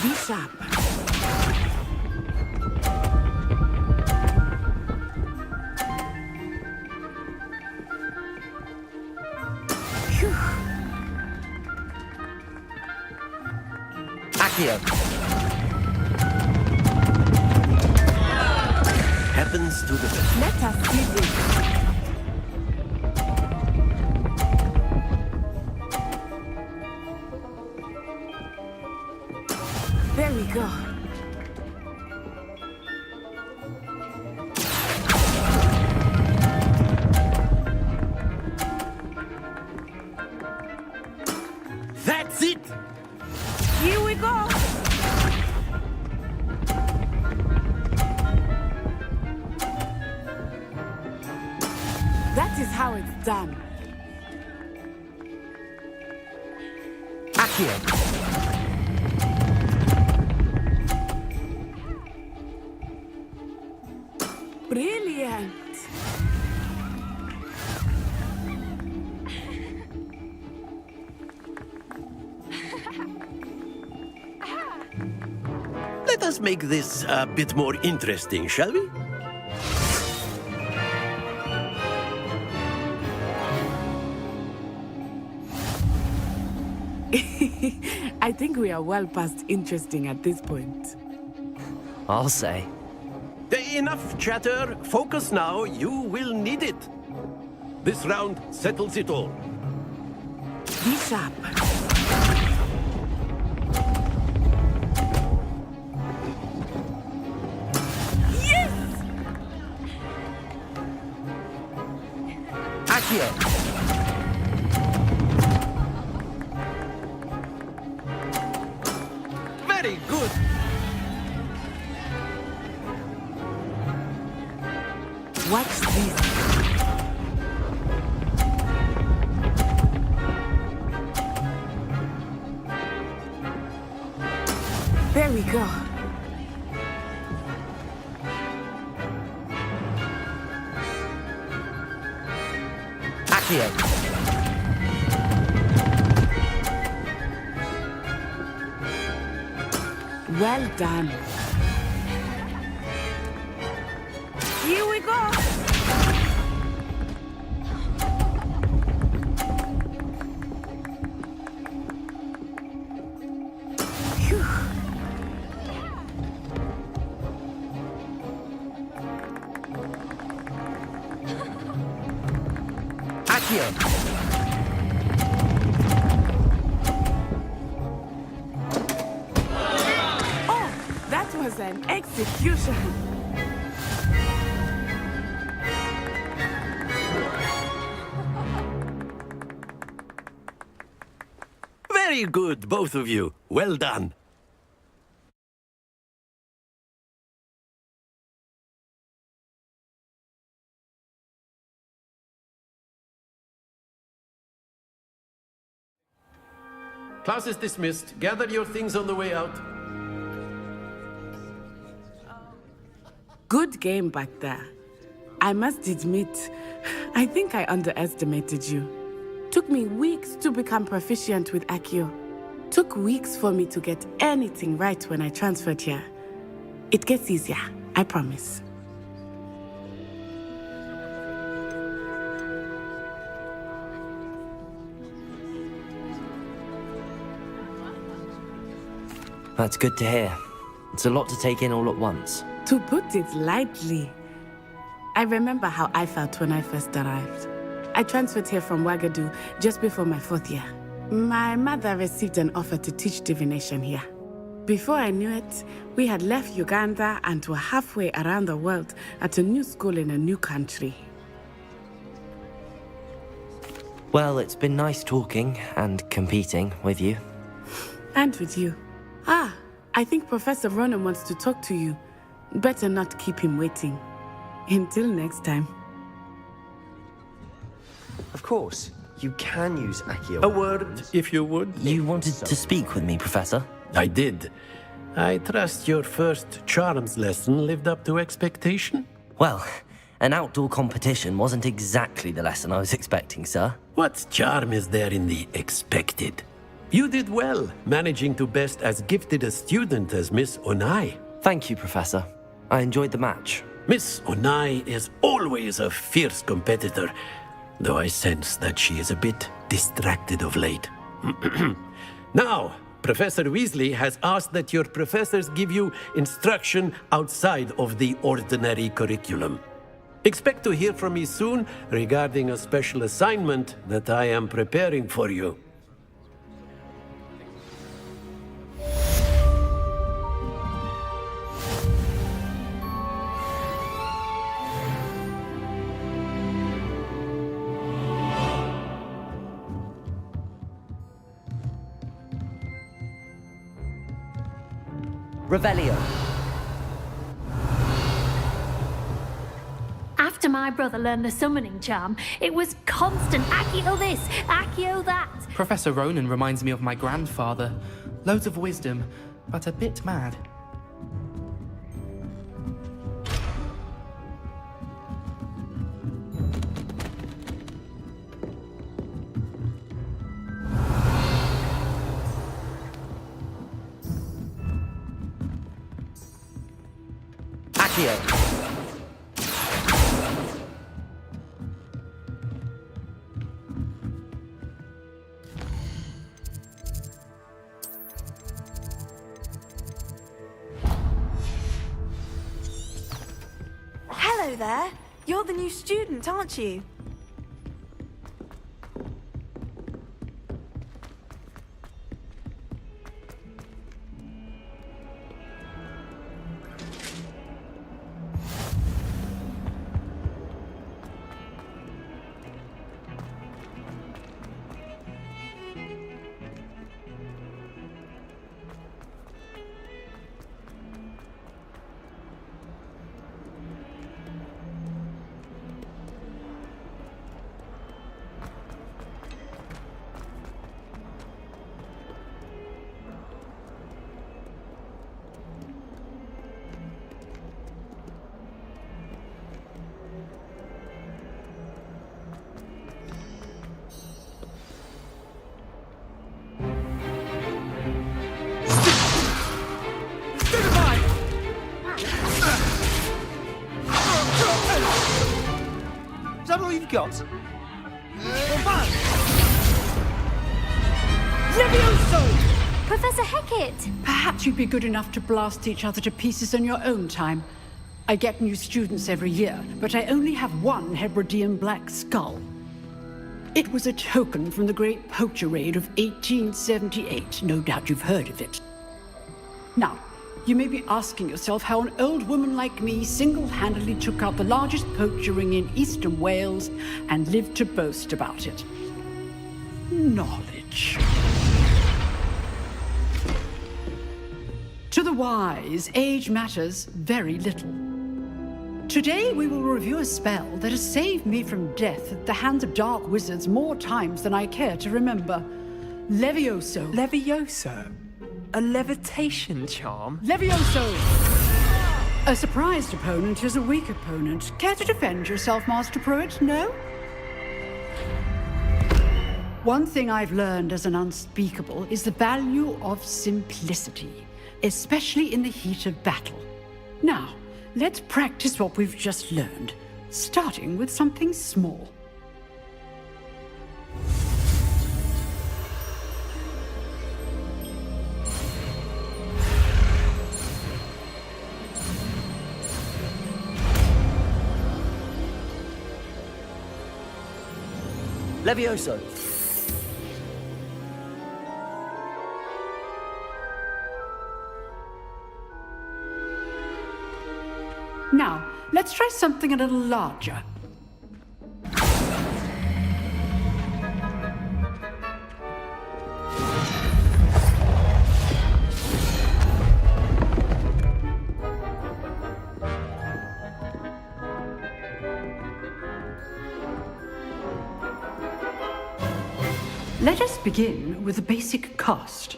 Be sharp. Accio. Happens to the best. Let us see this. There we go. That's it! Here we go. That is how it's done. Accio. Brilliant. Let us make this a bit more interesting, shall we? I think we are well past interesting at this point. I'll say. Enough chatter. Focus now. You will need it. This round settles it all. Be sharp. Yes! Accio! Very good. Watch this. There we go. Accio! Well done. Here we go. Phew. Accio! That was an execution. Very good, both of you. Well done. Class is dismissed. Gather your things on the way out. Good game back there. I must admit, I think I underestimated you. Took me weeks to become proficient with Accio. Took weeks for me to get anything right when I transferred here. It gets easier, I promise. That's good to hear. It's a lot to take in all at once. To put it lightly, I remember how I felt when I first arrived. I transferred here from Ouagadougou just before my 4th year. My mother received an offer to teach divination here. Before I knew it, we had left Uganda and were halfway around the world at a new school in a new country. Well, it's been nice talking and competing with you. And with you. Ah, I think Professor Ronan wants to talk to you. Better not keep him waiting. Until next time. Of course, you can use Accio. A word, if you would. You wanted to speak with me, Professor? I did. I trust your first charms lesson lived up to expectation? Well, an outdoor competition wasn't exactly the lesson I was expecting, sir. What charm is there in the expected? You did well, managing to best as gifted a student as Miss Onai. Thank you, Professor. I enjoyed the match. Miss Onai is always a fierce competitor, though I sense that she is a bit distracted of late. Now, Professor Weasley has asked that your professors give you instruction outside of the ordinary curriculum. Expect to hear from me soon regarding a special assignment that I am preparing for you. Revelio. After my brother learned the summoning charm, it was constant Accio this, Accio that. Professor Ronan reminds me of my grandfather. Loads of wisdom, but a bit mad. Accio. Hello there. You're the new student, aren't you? Is that all you've got? Levioso! Professor Hecat! Perhaps you'd be good enough to blast each other to pieces in your own time. I get new students every year, but I only have one Hebridean black skull. It was a token from the Great Poacher Raid of 1878. No doubt you've heard of it. Now, you may be asking yourself how an old woman like me single-handedly took out the largest poacher ring in eastern Wales and lived to boast about it. Knowledge. To the wise, age matters very little. Today we will review a spell that has saved me from death at the hands of dark wizards more times than I care to remember. Levioso. Levioso? A levitation charm? Levioso! A surprised opponent is a weak opponent. Care to defend yourself, Master Pruitt? No? One thing I've learned as an unspeakable is the value of simplicity, especially in the heat of battle. Now, let's practice what we've just learned, starting with something small. Levioso. Now, let's try something a little larger. Let us begin with the basic cast.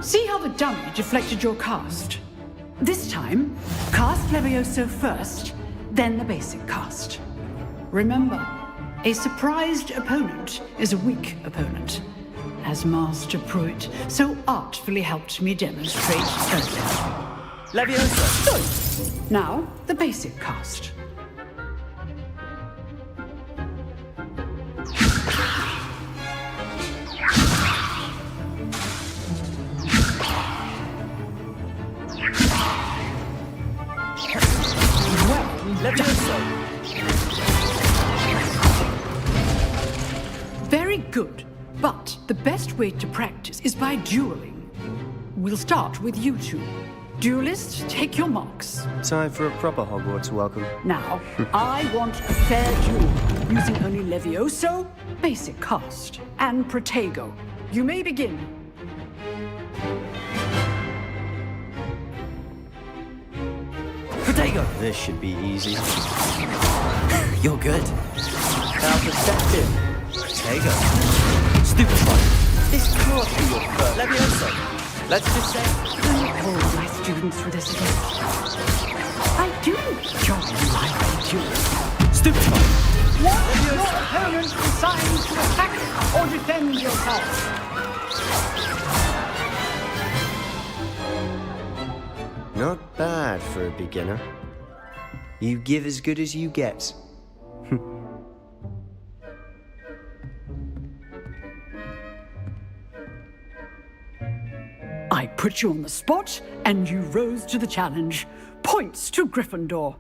See how the dummy deflected your cast? This time, cast Levioso first, then the basic cast. Remember, a surprised opponent is a weak opponent, as Master Pruitt so artfully helped me demonstrate earlier. Levioso! Good. Now, the basic cast. Very good. But the best way to practice is by dueling. We'll start with you two. Duelists, take your marks. Time for a proper Hogwarts welcome. Now, I want a fair duel, using only Levioso, basic cast, and Protego. You may begin. Protego! This should be easy. You're good. How perceptive. Protego. Stupefy. This can't be your first. Levioso. Let's just say... Don't hold my students for this again. I do enjoy lively duels. Stupefy. Want your opponent designed to attack or defend yourself? Not bad for a beginner. You give as good as you get. put you on the spot, and you rose to the challenge. Points to Gryffindor.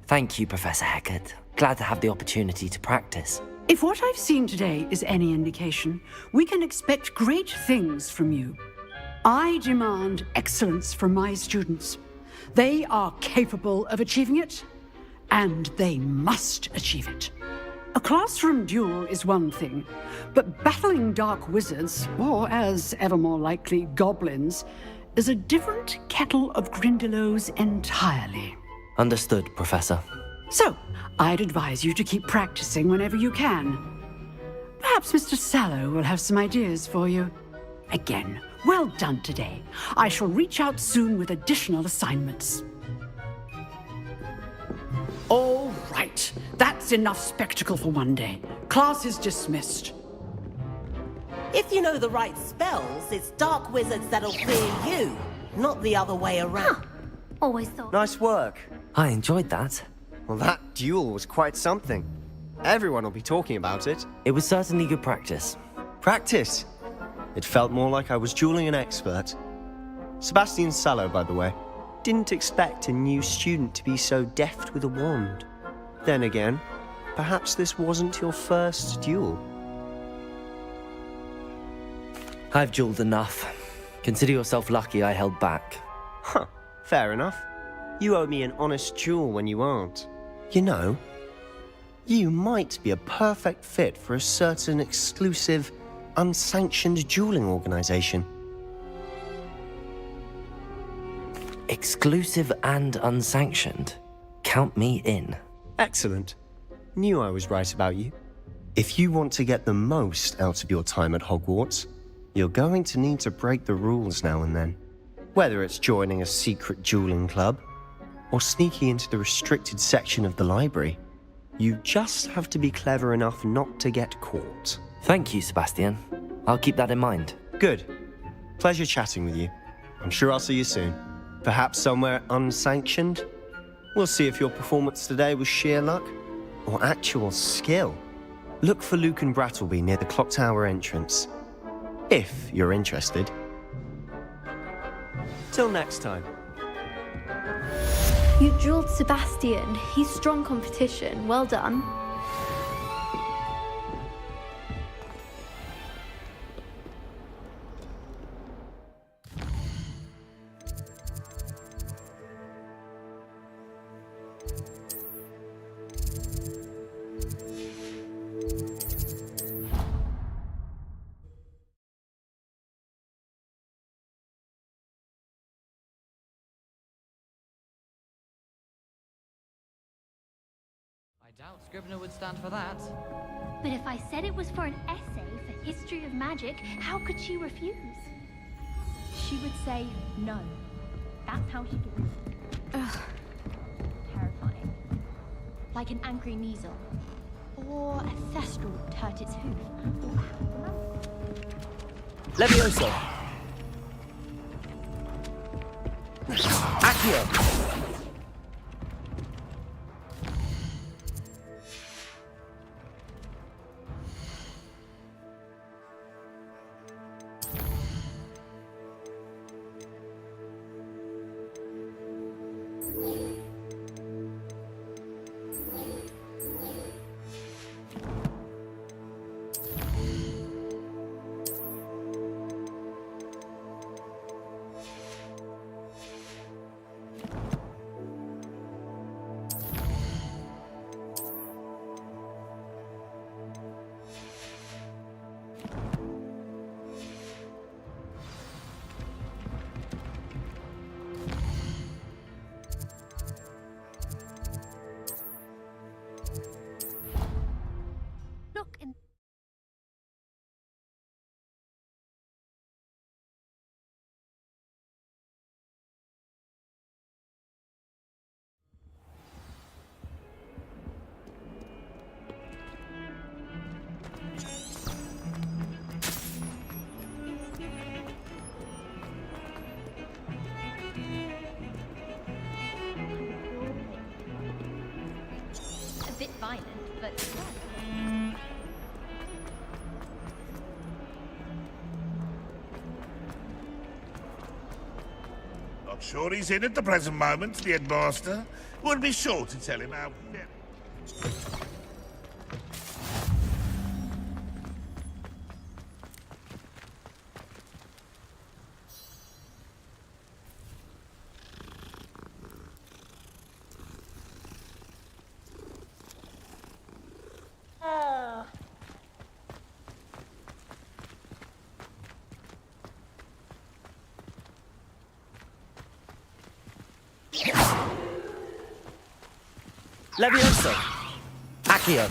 Thank you, Professor Hecat. Glad to have the opportunity to practice. If what I've seen today is any indication, we can expect great things from you. I demand excellence from my students. They are capable of achieving it, and they must achieve it. A classroom duel is one thing, but battling dark wizards, or as ever more likely, goblins, is a different kettle of Grindylows entirely. Understood, Professor. So, I'd advise you to keep practicing whenever you can. Perhaps Mr. Sallow will have some ideas for you. Again, well done today. I shall reach out soon with additional assignments. All right, that's enough spectacle for one day. Class is dismissed. If you know the right spells, it's dark wizards that'll clear you, not the other way around. Always thought. Nice work. I enjoyed that. Well, that duel was quite something. Everyone will be talking about it. It was certainly good practice. Practice? It felt more like I was dueling an expert. Sebastian Sallow, by the way. Didn't expect a new student to be so deft with a wand. Then again, perhaps this wasn't your first duel. I've dueled enough. Consider yourself lucky I held back. Huh, fair enough. You owe me an honest duel when you aren't. You know, you might be a perfect fit for a certain exclusive, unsanctioned dueling organization. Exclusive and unsanctioned? Count me in. Excellent. Knew I was right about you. If you want to get the most out of your time at Hogwarts, you're going to need to break the rules now and then. Whether it's joining a secret dueling club, or sneaking into the restricted section of the library, you just have to be clever enough not to get caught. Thank you, Sebastian. I'll keep that in mind. Good. Pleasure chatting with you. I'm sure I'll see you soon. Perhaps somewhere unsanctioned? We'll see if your performance today was sheer luck or actual skill. Look for Luke and Brattleby near the clock tower entrance, if you're interested. Till next time. You drilled Sebastian. He's strong competition. Well done. I doubt Scribner would stand for that. But if I said it was for an essay for history of magic, how could she refuse? She would say no. That's how she gets. Ugh. Terrifying. Like an angry measle. Or a thestral would hurt its hoof. Levioso. Accio. A bit violent, but Sure he's in at the present moment, the headmaster. We'll be sure to tell him how... Levioso! Accio!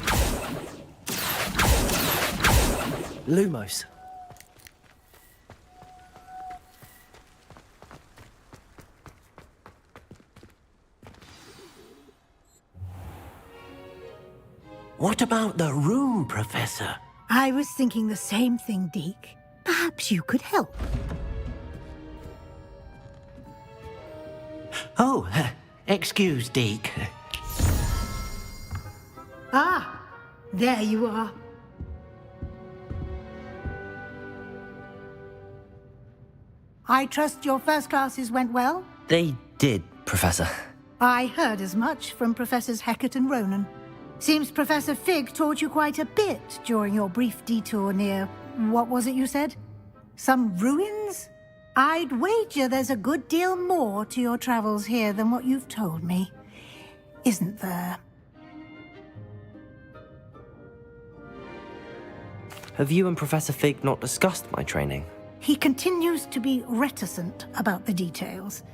Lumos! What about the room, Professor? I was thinking the same thing, Deke. Perhaps you could help. Oh, excuse, Deke. Ah, there you are. I trust your first classes went well? They did, Professor. I heard as much from Professors Hecat and Ronan. Seems Professor Fig taught you quite a bit during your brief detour near... what was it you said? Some ruins? I'd wager there's a good deal more to your travels here than what you've told me. Isn't there? Have you and Professor Fig not discussed my training? He continues to be reticent about the details,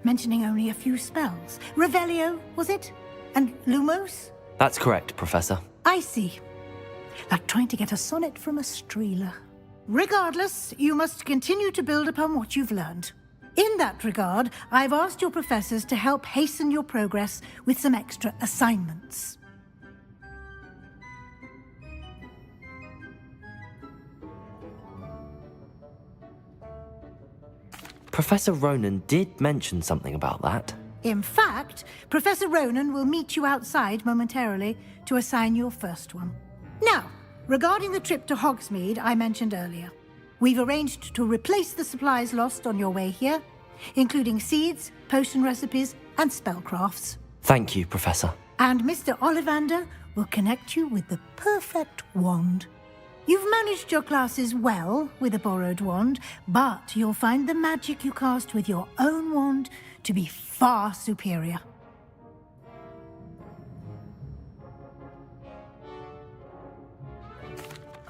mentioning only a few spells. Revelio, was it? And Lumos? That's correct, Professor. I see. Like trying to get a sonnet from a streeler. Regardless, you must continue to build upon what you've learned. In that regard, I've asked your professors to help hasten your progress with some extra assignments. Professor Ronan did mention something about that. In fact, Professor Ronan will meet you outside momentarily to assign your first one. Now, regarding the trip to Hogsmeade I mentioned earlier, we've arranged to replace the supplies lost on your way here, including seeds, potion recipes, and spellcrafts. Thank you, Professor. And Mr. Ollivander will connect you with the perfect wand. You've managed your classes well with a borrowed wand, but you'll find the magic you cast with your own wand to be far superior.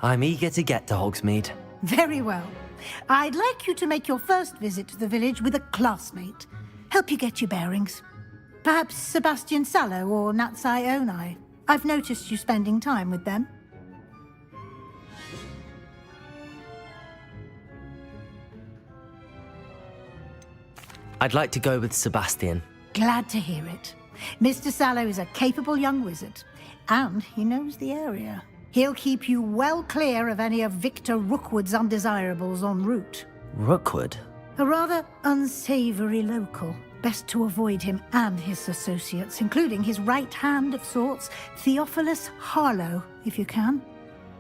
I'm eager to get to Hogsmeade. Very well. I'd like you to make your first visit to the village with a classmate. Help you get your bearings. Perhaps Sebastian Sallow or Natsai Onai. I've noticed you spending time with them. I'd like to go with Sebastian. Glad to hear it. Mr. Sallow is a capable young wizard, and he knows the area. He'll keep you well clear of any of Victor Rookwood's undesirables en route. Rookwood? A rather unsavory local. Best to avoid him and his associates, including his right hand of sorts, Theophilus Harlow, if you can.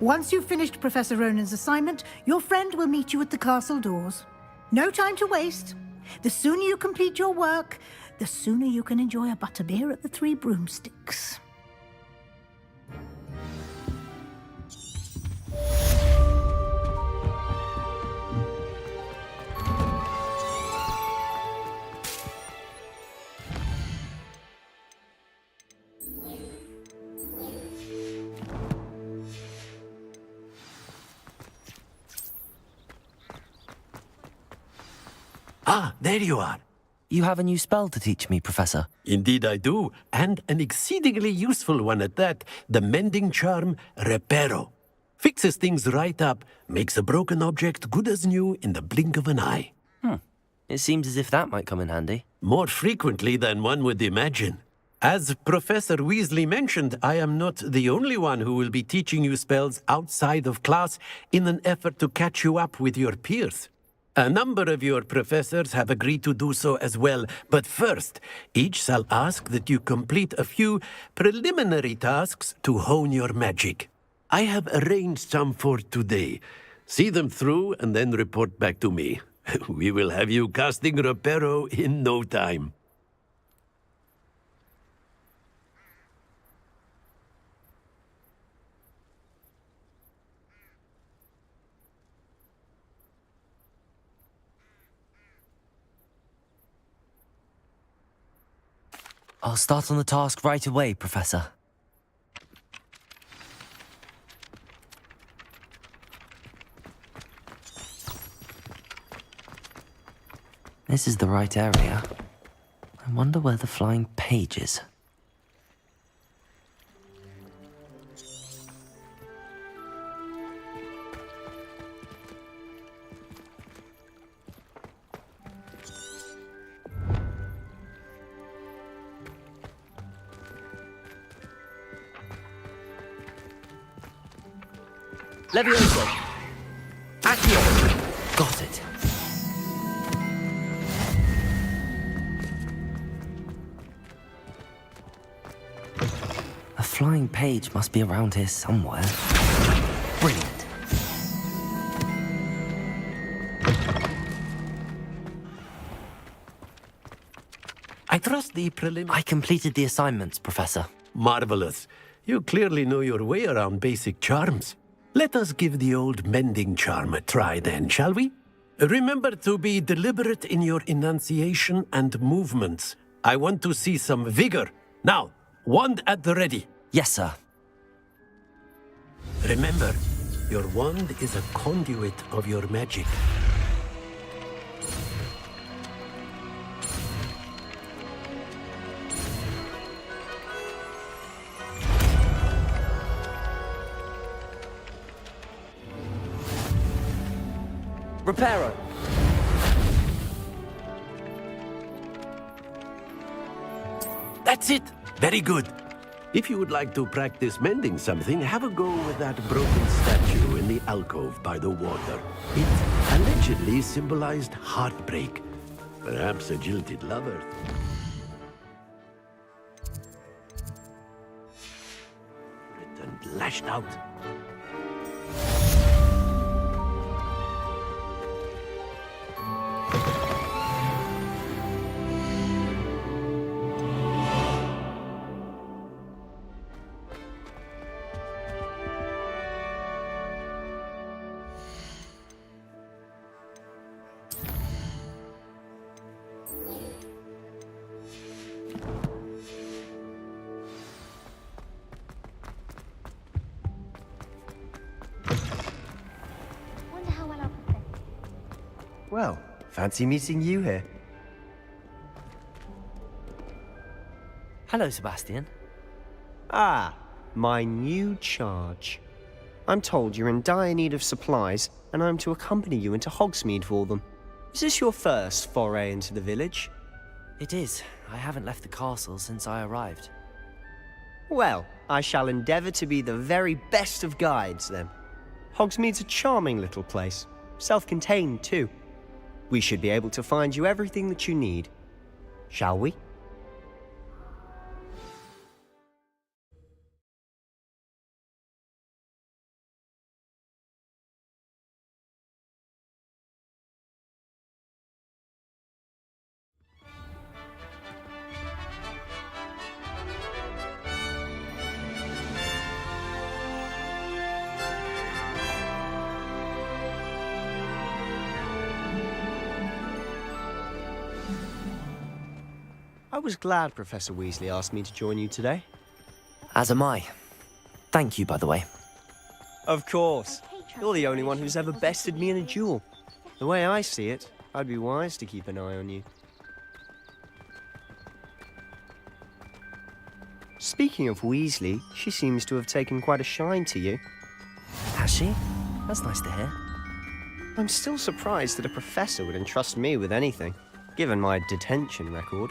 Once you've finished Professor Ronan's assignment, your friend will meet you at the castle doors. No time to waste. The sooner you complete your work, the sooner you can enjoy a butterbeer at the Three Broomsticks. Ah, there you are. You have a new spell to teach me, Professor. Indeed I do, and an exceedingly useful one at that. The mending charm, Reparo. Fixes things right up, makes a broken object good as new in the blink of an eye. It seems as if that might come in handy. More frequently than one would imagine. As Professor Weasley mentioned, I am not the only one who will be teaching you spells outside of class in an effort to catch you up with your peers. A number of your professors have agreed to do so as well, but first, each shall ask that you complete a few preliminary tasks to hone your magic. I have arranged some for today. See them through and then report back to me. We will have you casting Reparo in no time. I'll start on the task right away, Professor. This is the right area. I wonder where the flying page is. Levioso. Accio. Got it. A flying page must be around here somewhere. Brilliant. I trust the I completed the assignments, Professor. Marvelous. You clearly know your way around basic charms. Let us give the old mending charm a try then, shall we? Remember to be deliberate in your enunciation and movements. I want to see some vigor. Now, wand at the ready. Yes, sir. Remember, your wand is a conduit of your magic. Reparo. That's it. Very good. If you would like to practice mending something, have a go with that broken statue in the alcove by the water. It allegedly symbolized heartbreak. Perhaps a jilted lover. And lashed out. Well, fancy meeting you here. Hello, Sebastian. Ah, my new charge. I'm told you're in dire need of supplies, and I'm to accompany you into Hogsmeade for them. Is this your first foray into the village? It is. I haven't left the castle since I arrived. Well, I shall endeavour to be the very best of guides, then. Hogsmeade's a charming little place. Self-contained, too. We should be able to find you everything that you need. Shall we? I was glad Professor Weasley asked me to join you today. As am I. Thank you, by the way. Of course. You're the only one who's ever bested me in a duel. The way I see it, I'd be wise to keep an eye on you. Speaking of Weasley, she seems to have taken quite a shine to you. Has she? That's nice to hear. I'm still surprised that a professor would entrust me with anything, given my detention record.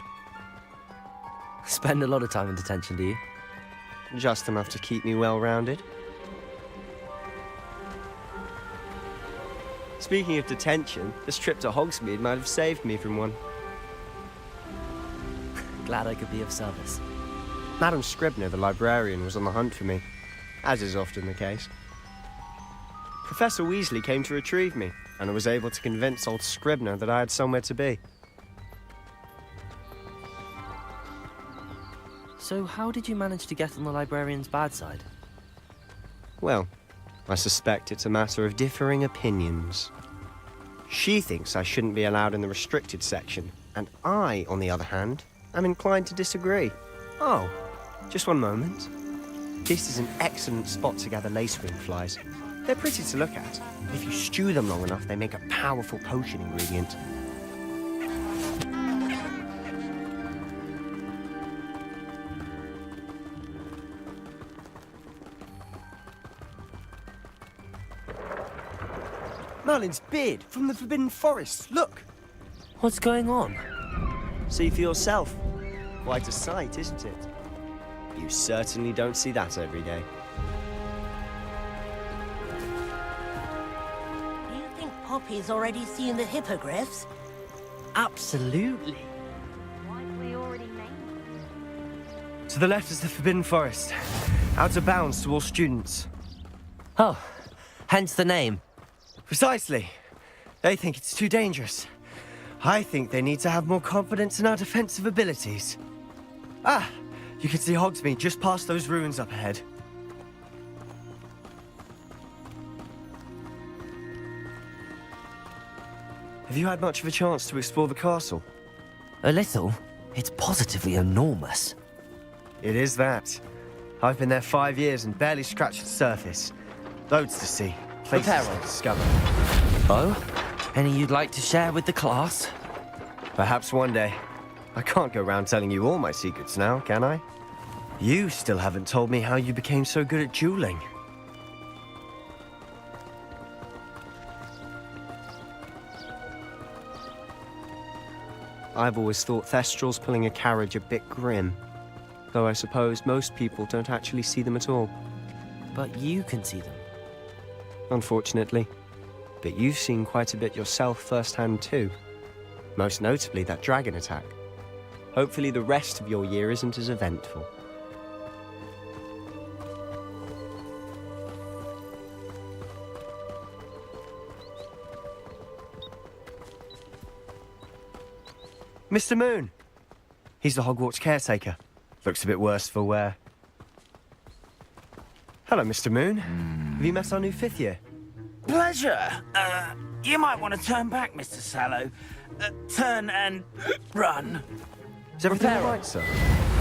Spend a lot of time in detention, do you? Just enough to keep me well-rounded. Speaking of detention, this trip to Hogsmeade might have saved me from one. Glad I could be of service. Madam Scribner, the librarian, was on the hunt for me, as is often the case. Professor Weasley came to retrieve me, and I was able to convince old Scribner that I had somewhere to be. So how did you manage to get on the librarian's bad side? Well, I suspect it's a matter of differing opinions. She thinks I shouldn't be allowed in the restricted section, and I, on the other hand, am inclined to disagree. Oh, just one moment. This is an excellent spot to gather lacewing flies. They're pretty to look at. If you stew them long enough, they make a powerful potion ingredient. Merlin's beard from the Forbidden Forest. Look! What's going on? See for yourself. Quite a sight, isn't it? You certainly don't see that every day. Do you think Poppy's already seen the hippogriffs? Absolutely. To the left is the Forbidden Forest. Out of bounds to all students. Oh, hence the name. Precisely. They think it's too dangerous. I think they need to have more confidence in our defensive abilities. Ah, you can see Hogsmeade just past those ruins up ahead. Have you had much of a chance to explore the castle? A little. It's positively enormous. It is that. I've been there 5 years and barely scratched the surface. Loads to see. Places to discover. Oh? Any you'd like to share with the class? Perhaps one day. I can't go around telling you all my secrets now, can I? You still haven't told me how you became so good at dueling. I've always thought Thestrals pulling a carriage a bit grim. Though I suppose most people don't actually see them at all. But you can see them. Unfortunately. But you've seen quite a bit yourself firsthand too. Most notably that dragon attack. Hopefully the rest of your year isn't as eventful. Mr. Moon! He's the Hogwarts caretaker. Looks a bit worse for wear. Hello, Mr. Moon. Have you met our new 5th year? Pleasure. You might want to turn back, Mr. Sallow. Turn and run. Is everything all right, sir?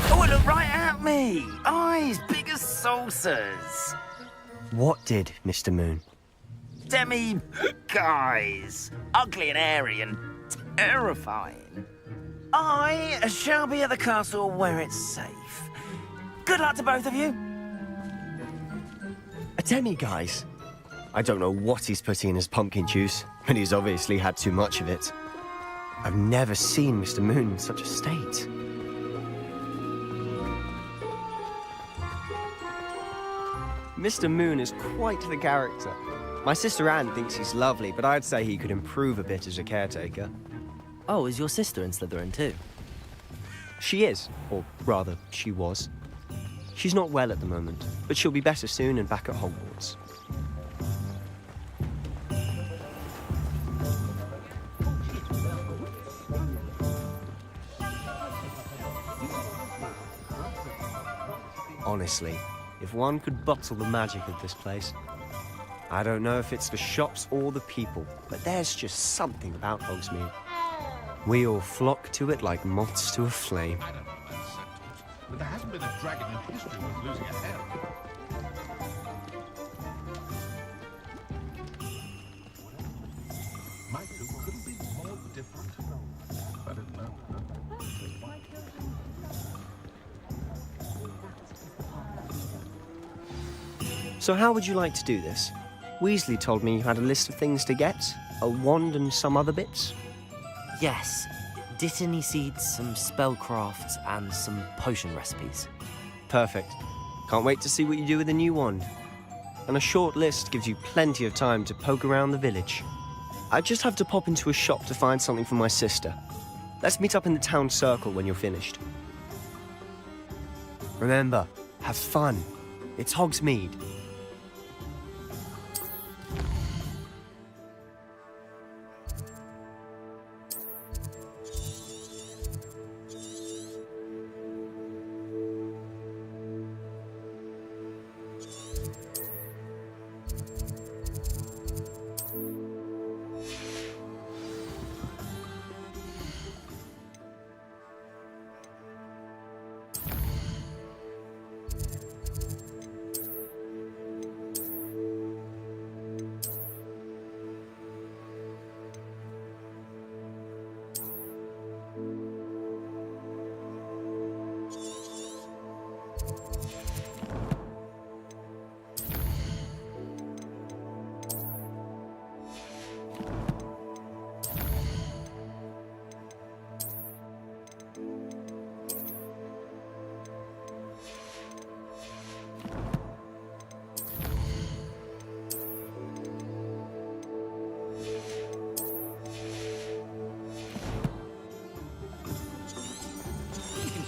Oh, look right at me. Eyes big as saucers. What did, Mr. Moon? Demi-guys. Ugly and airy and terrifying. I shall be at the castle where it's safe. Good luck to both of you. A demi-guise? I don't know what he's putting in his pumpkin juice, but he's obviously had too much of it. I've never seen Mr. Moon in such a state. Mr. Moon is quite the character. My sister Anne thinks he's lovely, but I'd say he could improve a bit as a caretaker. Oh, is your sister in Slytherin too? She is, or rather, she was. She's not well at the moment, but she'll be better soon and back at Hogwarts. Honestly, if one could bottle the magic of this place. I don't know if it's the shops or the people, but there's just something about Hogsmeade. We all flock to it like moths to a flame. But there hasn't been a dragon in history worth losing a head. Michael couldn't be more different. I don't know. So how would you like to do this? Weasley told me you had a list of things to get, a wand and some other bits. Yes. Dittany seeds, some spellcrafts, and some potion recipes. Perfect. Can't wait to see what you do with the new wand. And a short list gives you plenty of time to poke around the village. I just have to pop into a shop to find something for my sister. Let's meet up in the town circle when you're finished. Remember, have fun. It's Hogsmeade.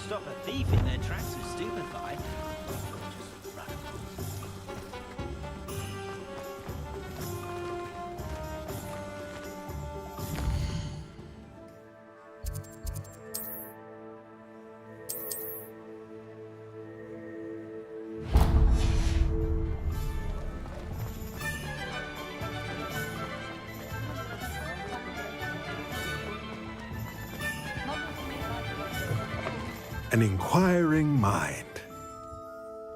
stop a thief in their tracks and stupefy. An inquiring mind.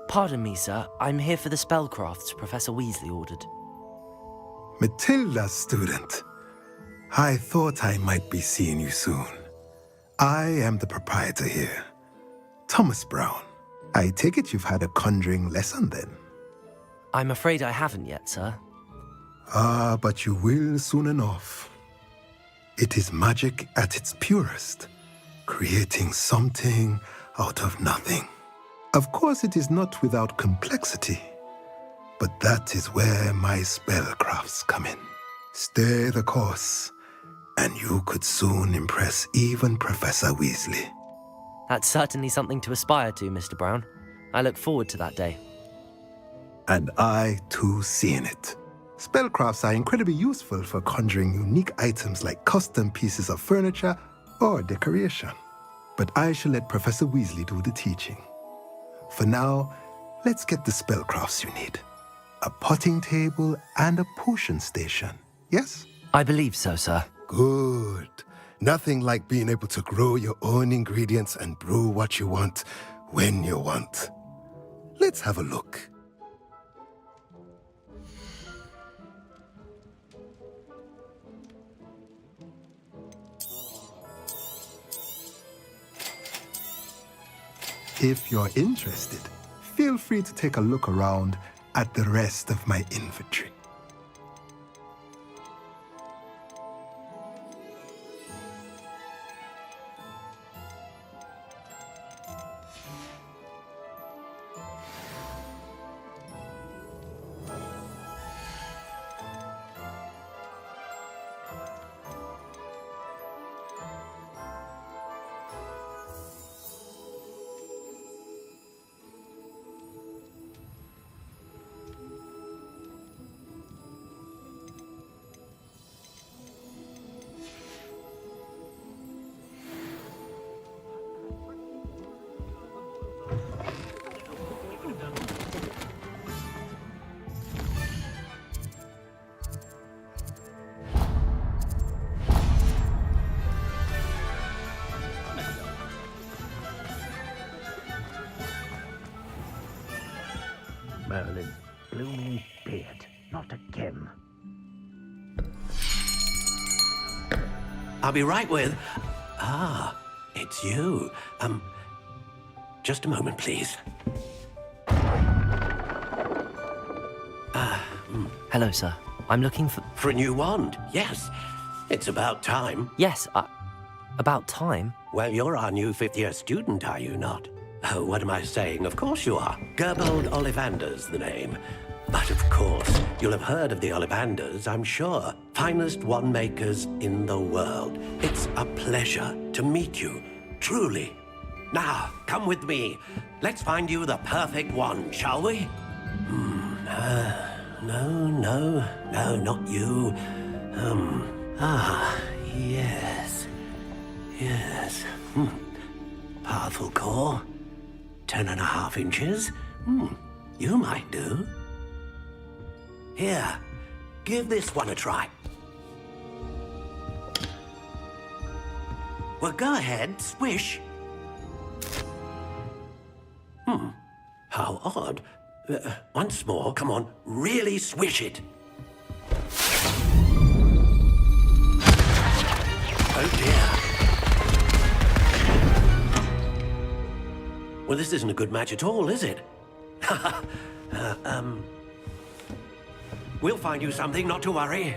Pardon me, sir. I'm here for the spellcrafts Professor Weasley ordered. Matilda's student. I thought I might be seeing you soon. I am the proprietor here, Thomas Brown. I take it you've had a conjuring lesson then? I'm afraid I haven't yet, sir. Ah, but you will soon enough. It is magic at its purest, creating something out of nothing. Of course, it is not without complexity, but that is where my spellcrafts come in. Stay the course, and you could soon impress even Professor Weasley. That's certainly something to aspire to, Mr. Brown. I look forward to that day. And I, too, seeing it. Spellcrafts are incredibly useful for conjuring unique items like custom pieces of furniture or decoration. But I shall let Professor Weasley do the teaching. For now, let's get the spellcrafts you need. A potting table and a potion station, yes? I believe so, sir. Good. Nothing like being able to grow your own ingredients and brew what you want when you want. Let's have a look. If you're interested, feel free to take a look around at the rest of my inventory. Merlin, blooming beard, not again. I'll be right with... Ah, it's you. Just a moment, please. Hello, sir. I'm looking for... For a new wand, yes. It's about time. Yes, about time? Well, you're our new fifth-year student, are you not? Oh, what am I saying? Of course you are. Gerbold Ollivander's the name. But of course, you'll have heard of the Ollivanders, I'm sure. Finest wand makers in the world. It's a pleasure to meet you, truly. Now, come with me. Let's find you the perfect wand, shall we? No, not you. Yes. Powerful core. 10.5 inches. You might do. Here, give this one a try. Well, go ahead, swish. How odd. Once more, come on, really swish it. Oh dear. Well, this isn't a good match at all, is it? We'll find you something, not to worry.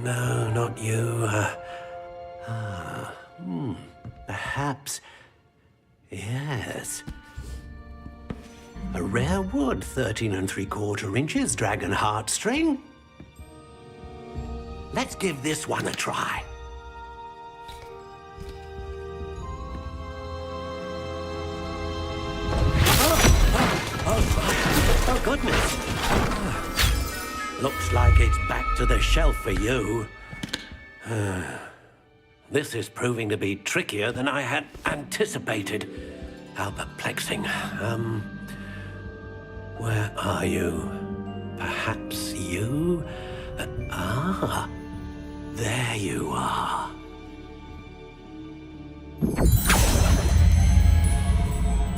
No, not you. Perhaps. Yes. A rare wood, 13 3/4 inches, dragon heartstring. Let's give this one a try. goodness. Looks like it's back to the shelf for you. This is proving to be trickier than I had anticipated. How perplexing. Where are you? Perhaps you? There you are.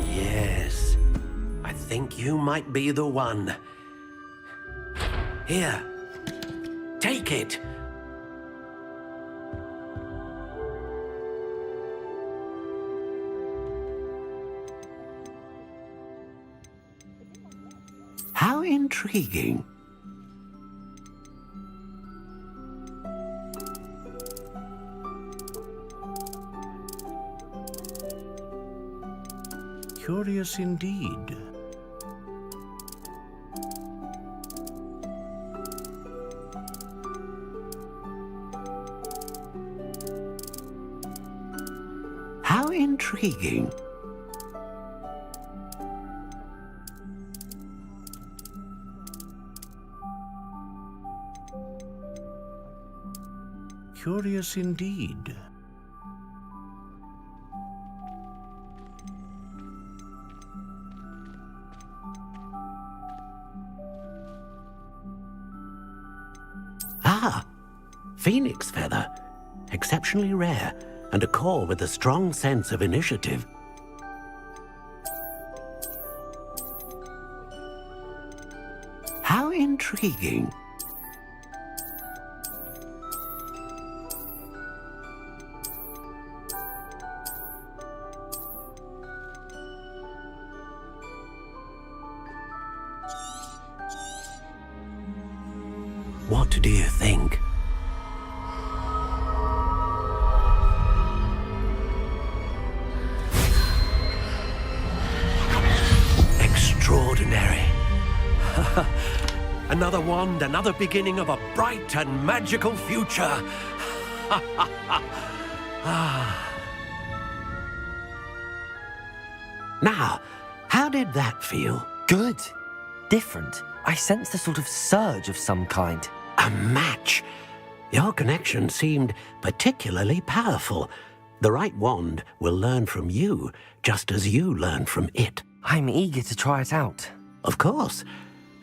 Yes, I think you might be the one. Here, take it. How intriguing. Curious indeed. How intriguing. Curious indeed. Ah, phoenix feather. Exceptionally rare, and a core with a strong sense of initiative. How intriguing. What do you think? Extraordinary. Another wand, another beginning of a bright and magical future. Now, how did that feel? Good. Different. I sensed a sort of surge of some kind. A match. Your connection seemed particularly powerful. The right wand will learn from you, just as you learn from it. I'm eager to try it out. Of course.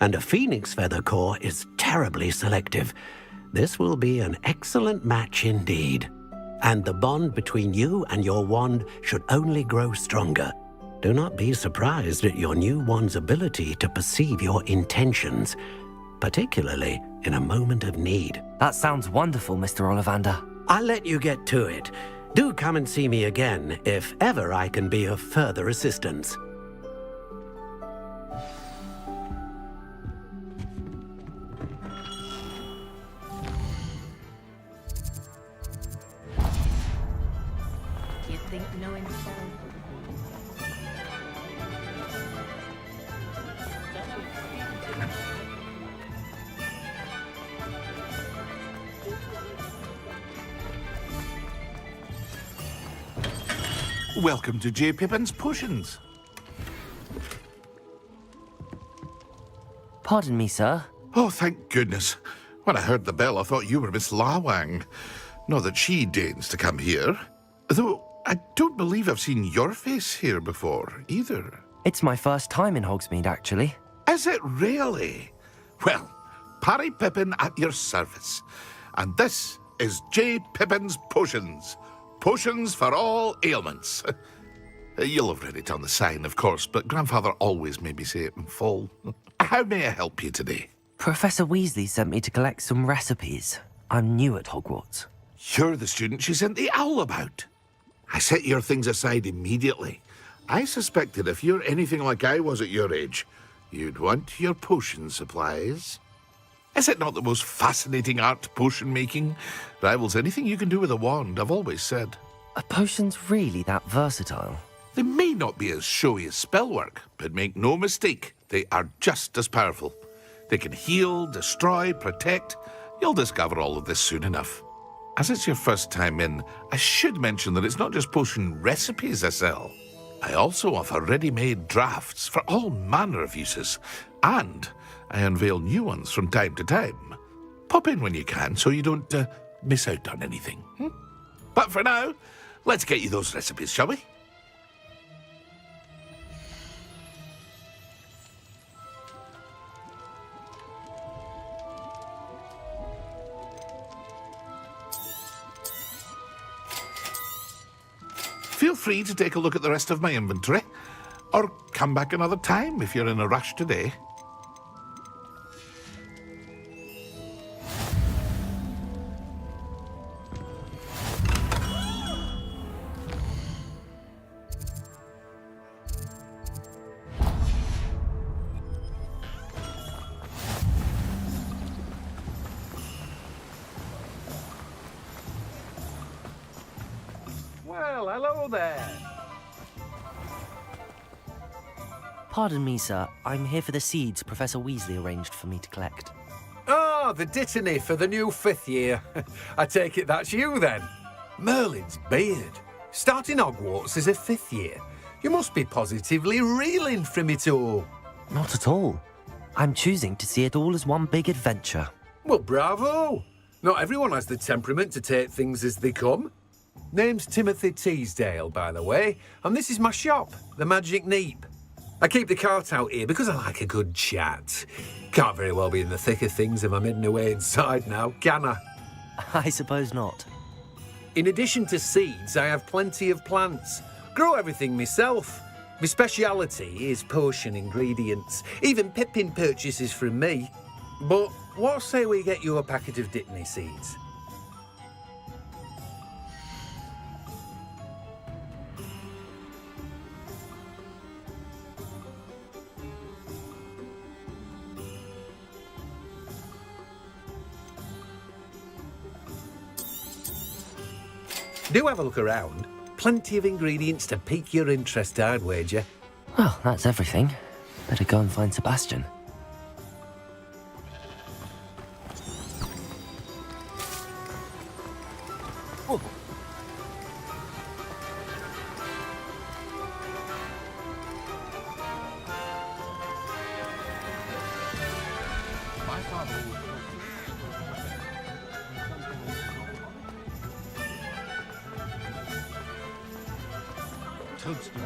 And a phoenix feather core is terribly selective. This will be an excellent match indeed. And the bond between you and your wand should only grow stronger. Do not be surprised at your new wand's ability to perceive your intentions, particularly in a moment of need. That sounds wonderful, Mr. Ollivander. I'll let you get to it. Do come and see me again if ever I can be of further assistance. You think knowing Welcome to J. Pippin's Potions. Pardon me, sir. Oh, thank goodness. When I heard the bell, I thought you were Miss Lawang. Not that she deigns to come here. Though I don't believe I've seen your face here before, either. It's my first time in Hogsmeade, actually. Is it really? Well, Parry Pippin at your service. And this is J. Pippin's Potions. Potions for all ailments. You'll have read it on the sign, of course, but Grandfather always made me say it in full. How may I help you today? Professor Weasley sent me to collect some recipes. I'm new at Hogwarts. You're the student she sent the owl about. I set your things aside immediately. I suspected if you're anything like I was at your age, you'd want your potion supplies. Is it not the most fascinating art, potion making? Rivals anything you can do with a wand, I've always said. Are potions really that versatile? They may not be as showy as spellwork, but make no mistake, they are just as powerful. They can heal, destroy, protect. You'll discover all of this soon enough. As it's your first time in, I should mention that it's not just potion recipes I sell. I also offer ready-made drafts for all manner of uses. And I unveil new ones from time to time. Pop in when you can so you don't miss out on anything. But for now, let's get you those recipes, shall we? Feel free to take a look at the rest of my inventory, or come back another time if you're in a rush today. Well, hello there. Pardon me, sir. I'm here for the seeds Professor Weasley arranged for me to collect. Oh, the dittany for the new 5th year. I take it that's you, then. Merlin's beard. Starting Hogwarts as a 5th year. You must be positively reeling from it all. Not at all. I'm choosing to see it all as one big adventure. Well, bravo. Not everyone has the temperament to take things as they come. Name's Timothy Teasdale, by the way, and this is my shop, the Magic Neep. I keep the cart out here because I like a good chat. Can't very well be in the thick of things if I'm hidden away inside now, can I? I suppose not. In addition to seeds, I have plenty of plants. Grow everything myself. My speciality is potion ingredients. Even Pippin purchases from me. But what say we get you a packet of Dittany seeds? Do have a look around. Plenty of ingredients to pique your interest, I'd wager. Well, that's everything. Better go and find Sebastian. Oh. My father would toadstool.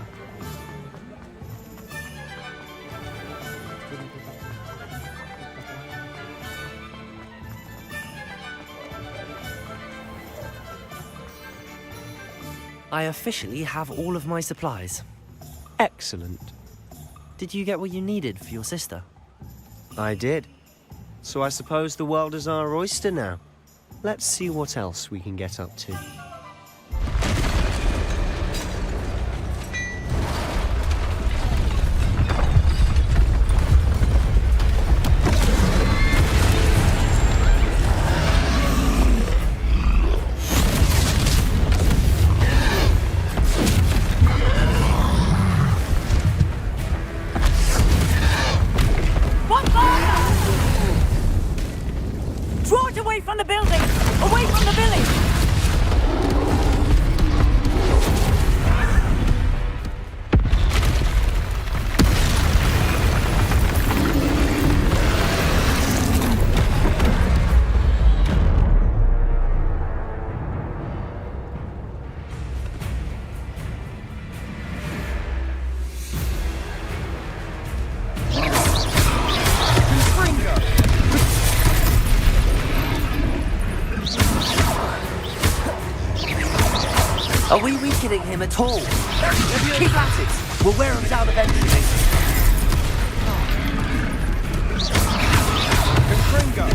I officially have all of my supplies. Excellent. Did you get what you needed for your sister? I did. So I suppose the world is our oyster now. Let's see what else we can get up to. Draw it away from the building! Away from the village! Are we weakening him at all? Keep at it! We'll wear him down eventually. Confringo!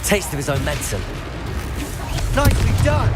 Taste of his own medicine. Nicely done!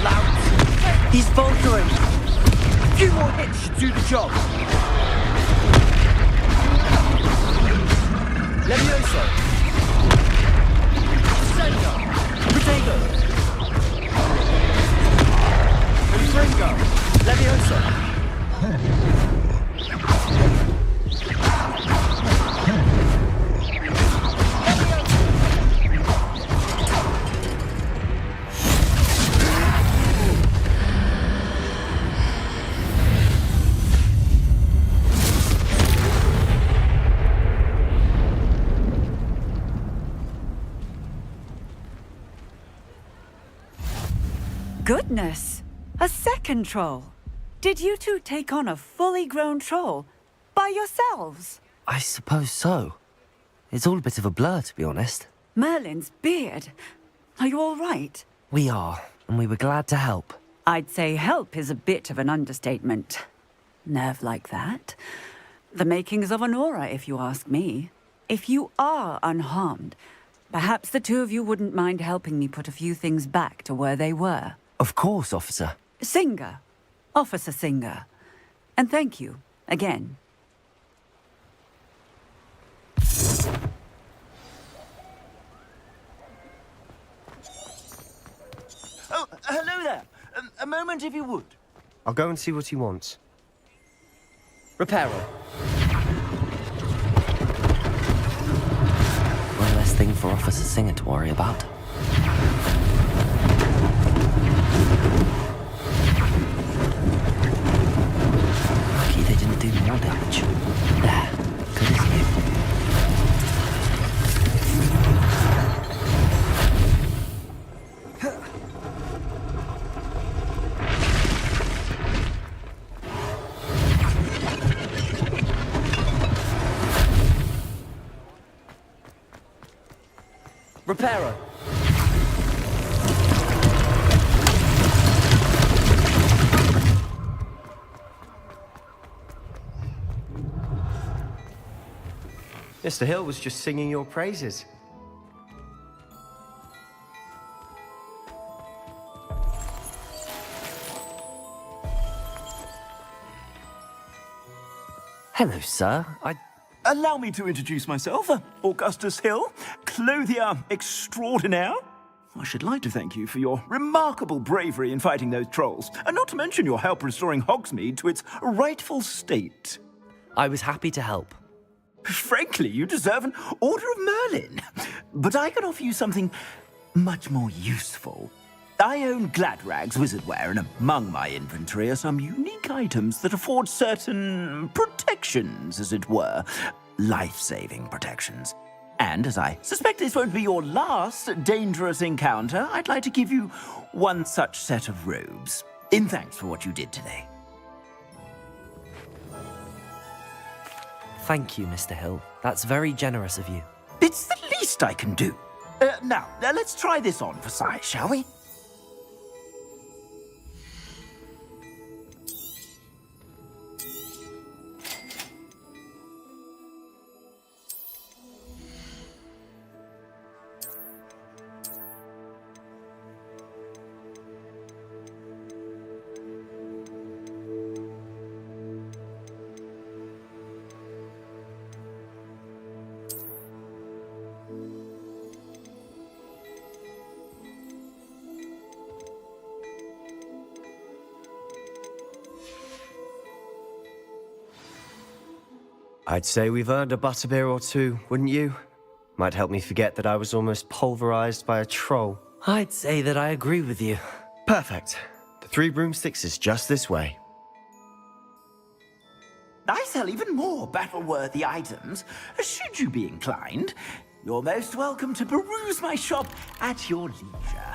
lout! He's faltering! A few more hits should do the job! Levioso! Senga! Protego! Infringo! Levioso! Goodness! A second troll! Did you two take on a fully grown troll? By yourselves? I suppose so. It's all a bit of a blur, to be honest. Merlin's beard. Are you all right? We are, and we were glad to help. I'd say help is a bit of an understatement. Nerve like that. The makings of an aura, if you ask me. If you are unharmed, perhaps the two of you wouldn't mind helping me put a few things back to where they were. Of course, officer. Singer. Officer Singer. And thank you, again. Oh, hello there. A moment if you would. I'll go and see what he wants. Reparo. One less thing for Officer Singer to worry about. Lucky they didn't do more damage. There. Good as new. Reparo. Mr. Hill was just singing your praises. Hello, sir. Allow me to introduce myself, Augustus Hill, clothier extraordinaire. I should like to thank you for your remarkable bravery in fighting those trolls, and not to mention your help restoring Hogsmeade to its rightful state. I was happy to help. Frankly, you deserve an Order of Merlin. But I can offer you something much more useful. I own Gladrag's wizardware, and among my inventory are some unique items that afford certain protections, as it were. Life-saving protections. And as I suspect this won't be your last dangerous encounter, I'd like to give you one such set of robes, in thanks for what you did today. Thank you, Mr. Hill. That's very generous of you. It's the least I can do. Now, let's try this on for size, shall we? I'd say we've earned a butterbeer or two, wouldn't you? Might help me forget that I was almost pulverized by a troll. I'd say that I agree with you. Perfect. The 3 broomsticks is just this way. I sell even more battle-worthy items. Should you be inclined, you're most welcome to peruse my shop at your leisure.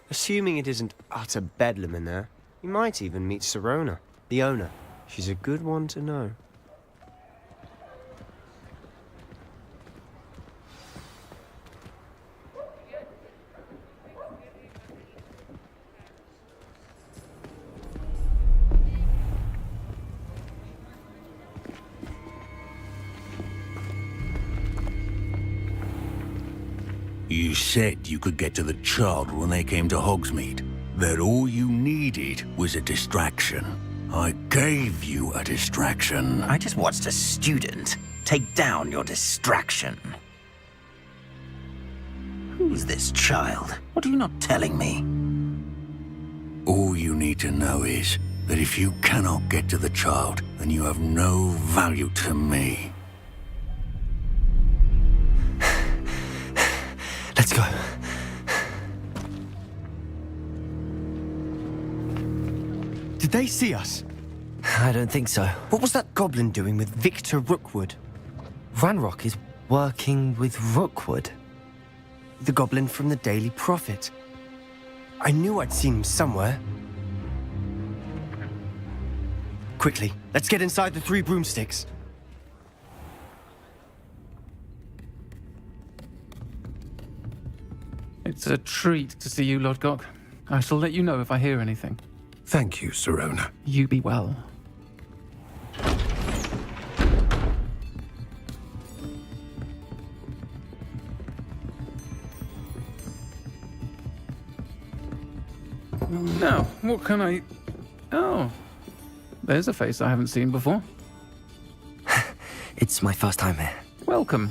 Assuming it isn't utter bedlam in there, you might even meet Sirona, the owner. She's a good one to know. You said you could get to the child when they came to Hogsmeade. That all you needed was a distraction. I gave you a distraction. I just watched a student take down your distraction. Who's this child? What are you not telling me? All you need to know is that if you cannot get to the child, then you have no value to me. Let's go. Did they see us? I don't think so. What was that goblin doing with Victor Rookwood? Ranrock is working with Rookwood. The goblin from the Daily Prophet. I knew I'd seen him somewhere. Quickly, let's get inside the 3 broomsticks. It's a treat to see you, Lodgok. I shall let you know if I hear anything. Thank you, Sirona. You be well. Now, what can I... Oh, there's a face I haven't seen before. It's my first time here. Welcome.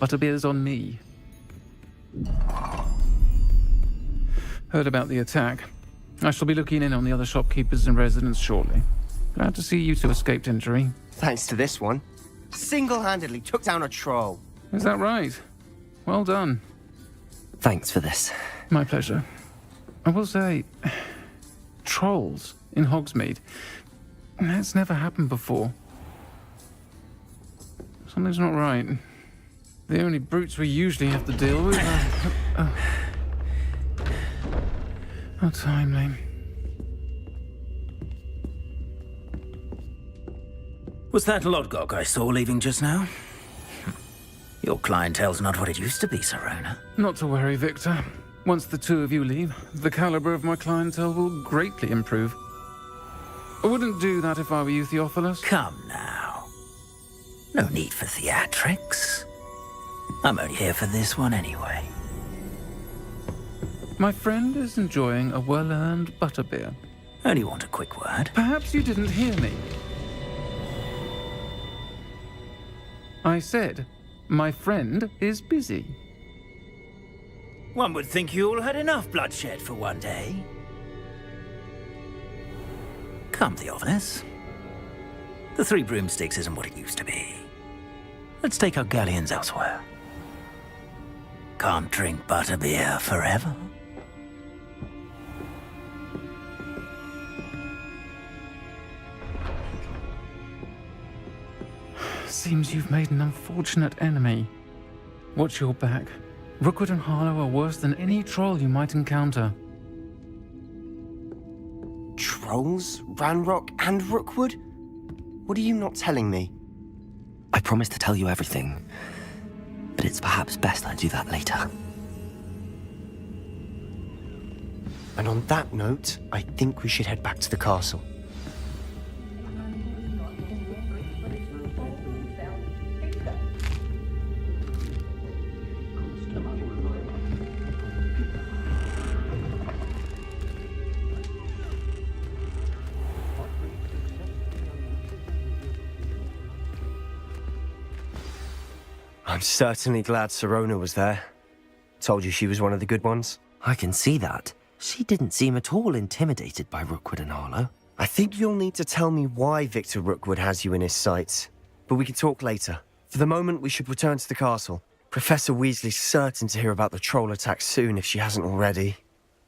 Butterbeer's on me. Heard about the attack. I shall be looking in on the other shopkeepers and residents shortly. Glad to see you two escaped injury. Thanks to this one. Single-handedly took down a troll. Is that right? Well done. Thanks for this. My pleasure. I will say, trolls in Hogsmeade. That's never happened before. Something's not right. The only brutes we usually have to deal with are... How timely. Was that Lodgok I saw leaving just now? Your clientele's not what it used to be, Sirona. Not to worry, Victor. Once the 2 of you leave, the caliber of my clientele will greatly improve. I wouldn't do that if I were you, Theophilus. Come now. No need for theatrics. I'm only here for this one anyway. My friend is enjoying a well-earned butterbeer. Only want a quick word. Perhaps you didn't hear me. I said, my friend is busy. One would think you all had enough bloodshed for one day. Come, Theophilus. The 3 broomsticks isn't what it used to be. Let's take our galleons elsewhere. Can't drink butterbeer forever. Seems you've made an unfortunate enemy. Watch your back. Rookwood and Harlow are worse than any troll you might encounter. Trolls? Ranrock and Rookwood? What are you not telling me? I promised to tell you everything, but it's perhaps best I do that later. And on that note, I think we should head back to the castle. I'm certainly glad Sirona was there. Told you she was one of the good ones. I can see that. She didn't seem at all intimidated by Rookwood and Harlow. I think you'll need to tell me why Victor Rookwood has you in his sights. But we can talk later. For the moment, we should return to the castle. Professor Weasley's certain to hear about the troll attack soon if she hasn't already.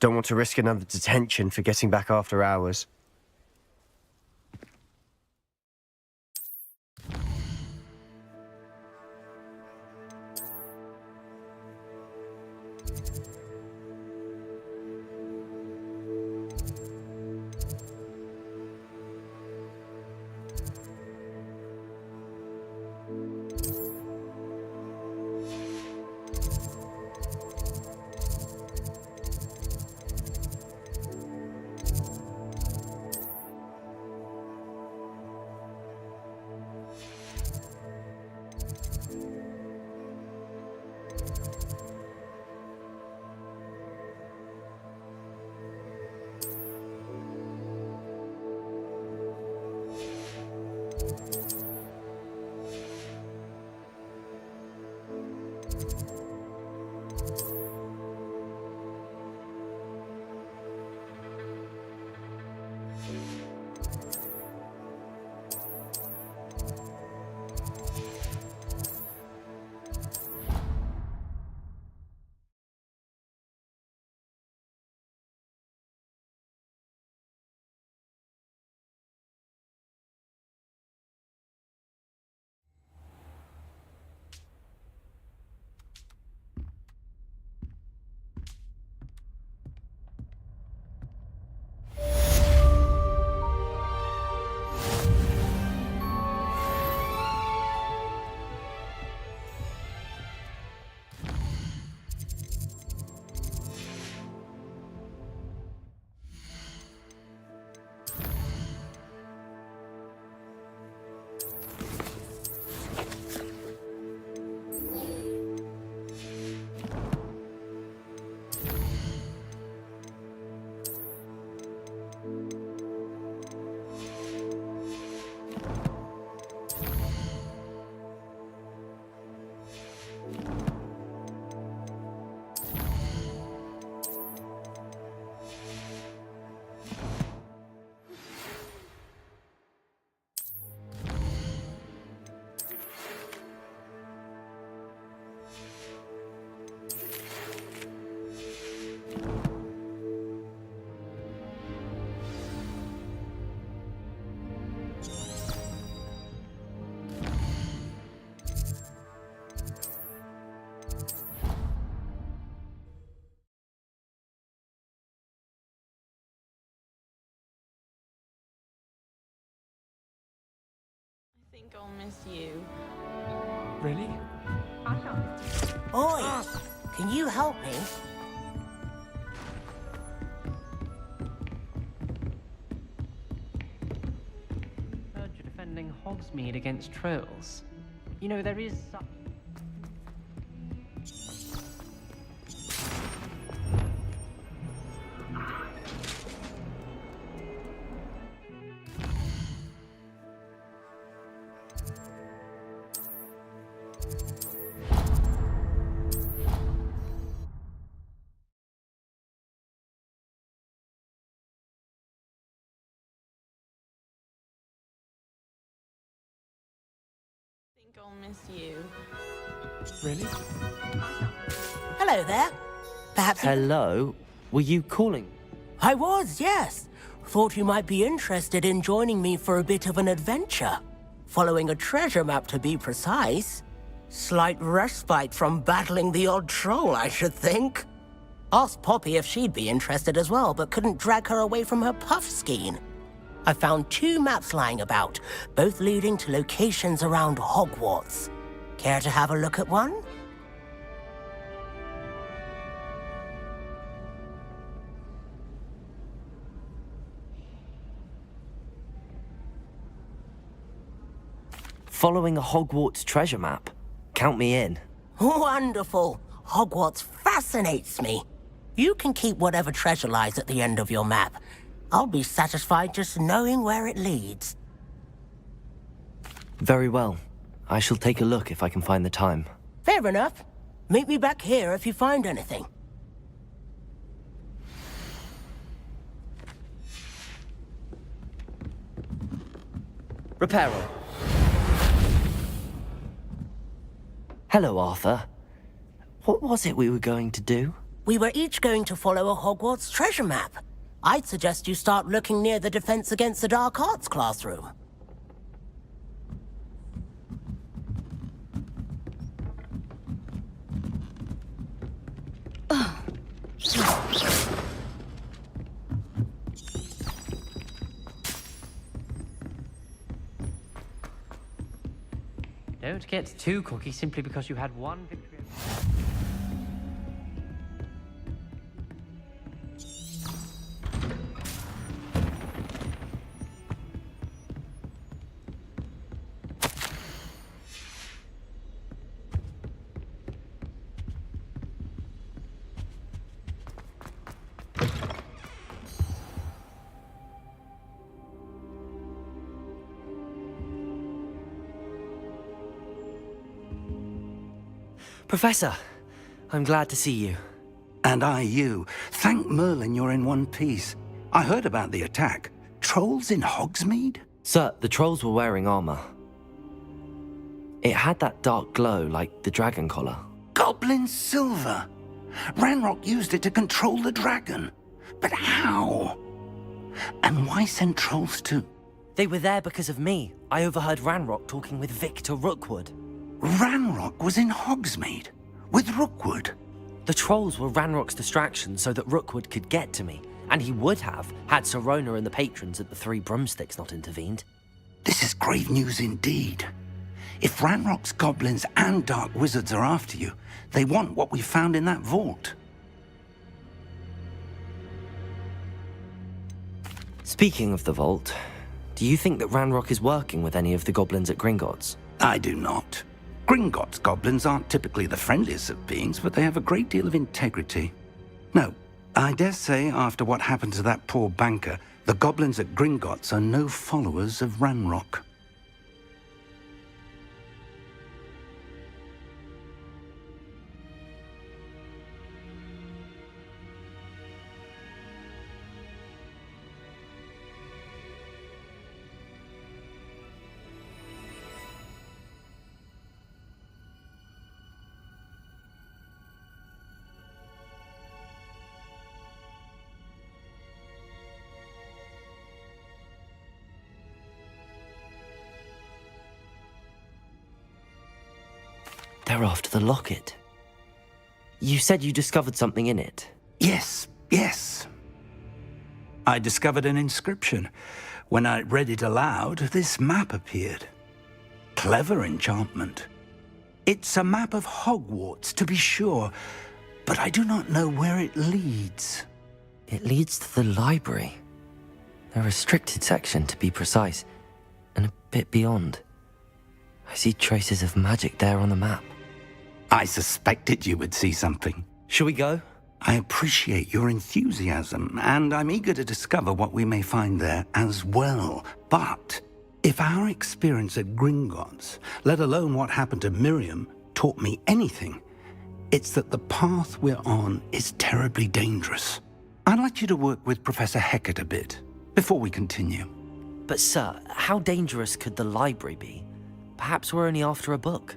Don't want to risk another detention for getting back after hours. think I'll miss you. Really? Oi! Can you help me? Heard you're defending Hogsmeade against trolls. You know, there is such... I think I'll miss you. Really? Hello there. Perhaps you... Hello? Were you calling? I was, yes. Thought you might be interested in joining me for a bit of an adventure. Following a treasure map, to be precise. Slight respite from battling the odd troll, I should think. Asked Poppy if she'd be interested as well, but couldn't drag her away from her puff skein. I found 2 maps lying about, both leading to locations around Hogwarts. Care to have a look at one? Following a Hogwarts treasure map? Count me in. Wonderful. Hogwarts fascinates me. You can keep whatever treasure lies at the end of your map. I'll be satisfied just knowing where it leads. Very well. I shall take a look if I can find the time. Fair enough. Meet me back here if you find anything. Reparo. Hello, Arthur. What was it we were going to do? We were each going to follow a Hogwarts treasure map. I'd suggest you start looking near the Defense Against the Dark Arts classroom. Don't get too cocky simply because you had one victory. Professor, I'm glad to see you. And I you. Thank Merlin you're in one piece. I heard about the attack. Trolls in Hogsmeade? Sir, the trolls were wearing armor. It had that dark glow like the dragon collar. Goblin silver! Ranrock used it to control the dragon. But how? And why send trolls to... They were there because of me. I overheard Ranrock talking with Victor Rookwood. Ranrock was in Hogsmeade? With Rookwood? The trolls were Ranrock's distraction so that Rookwood could get to me. And he would have, had Sirona and the patrons at the Three Broomsticks not intervened. This is grave news indeed. If Ranrock's goblins and dark wizards are after you, they want what we found in that vault. Speaking of the vault, do you think that Ranrock is working with any of the goblins at Gringotts? I do not. Gringotts goblins aren't typically the friendliest of beings, but they have a great deal of integrity. No, I dare say after what happened to that poor banker, the goblins at Gringotts are no followers of Ranrock. They're after the locket. You said you discovered something in it. Yes. I discovered an inscription. When I read it aloud, this map appeared. clever enchantment. It's a map of Hogwarts, to be sure, but I do not know where it leads. It leads to the library. A restricted section, to be precise, and a bit beyond. I see traces of magic there on the map. I suspected you would see something. Shall we go? I appreciate your enthusiasm, and I'm eager to discover what we may find there as well. But if our experience at Gringotts, let alone what happened to Miriam, taught me anything, it's that the path we're on is terribly dangerous. I'd like you to work with Professor Hecat a bit before we continue. But sir, how dangerous could the library be? Perhaps we're only after a book.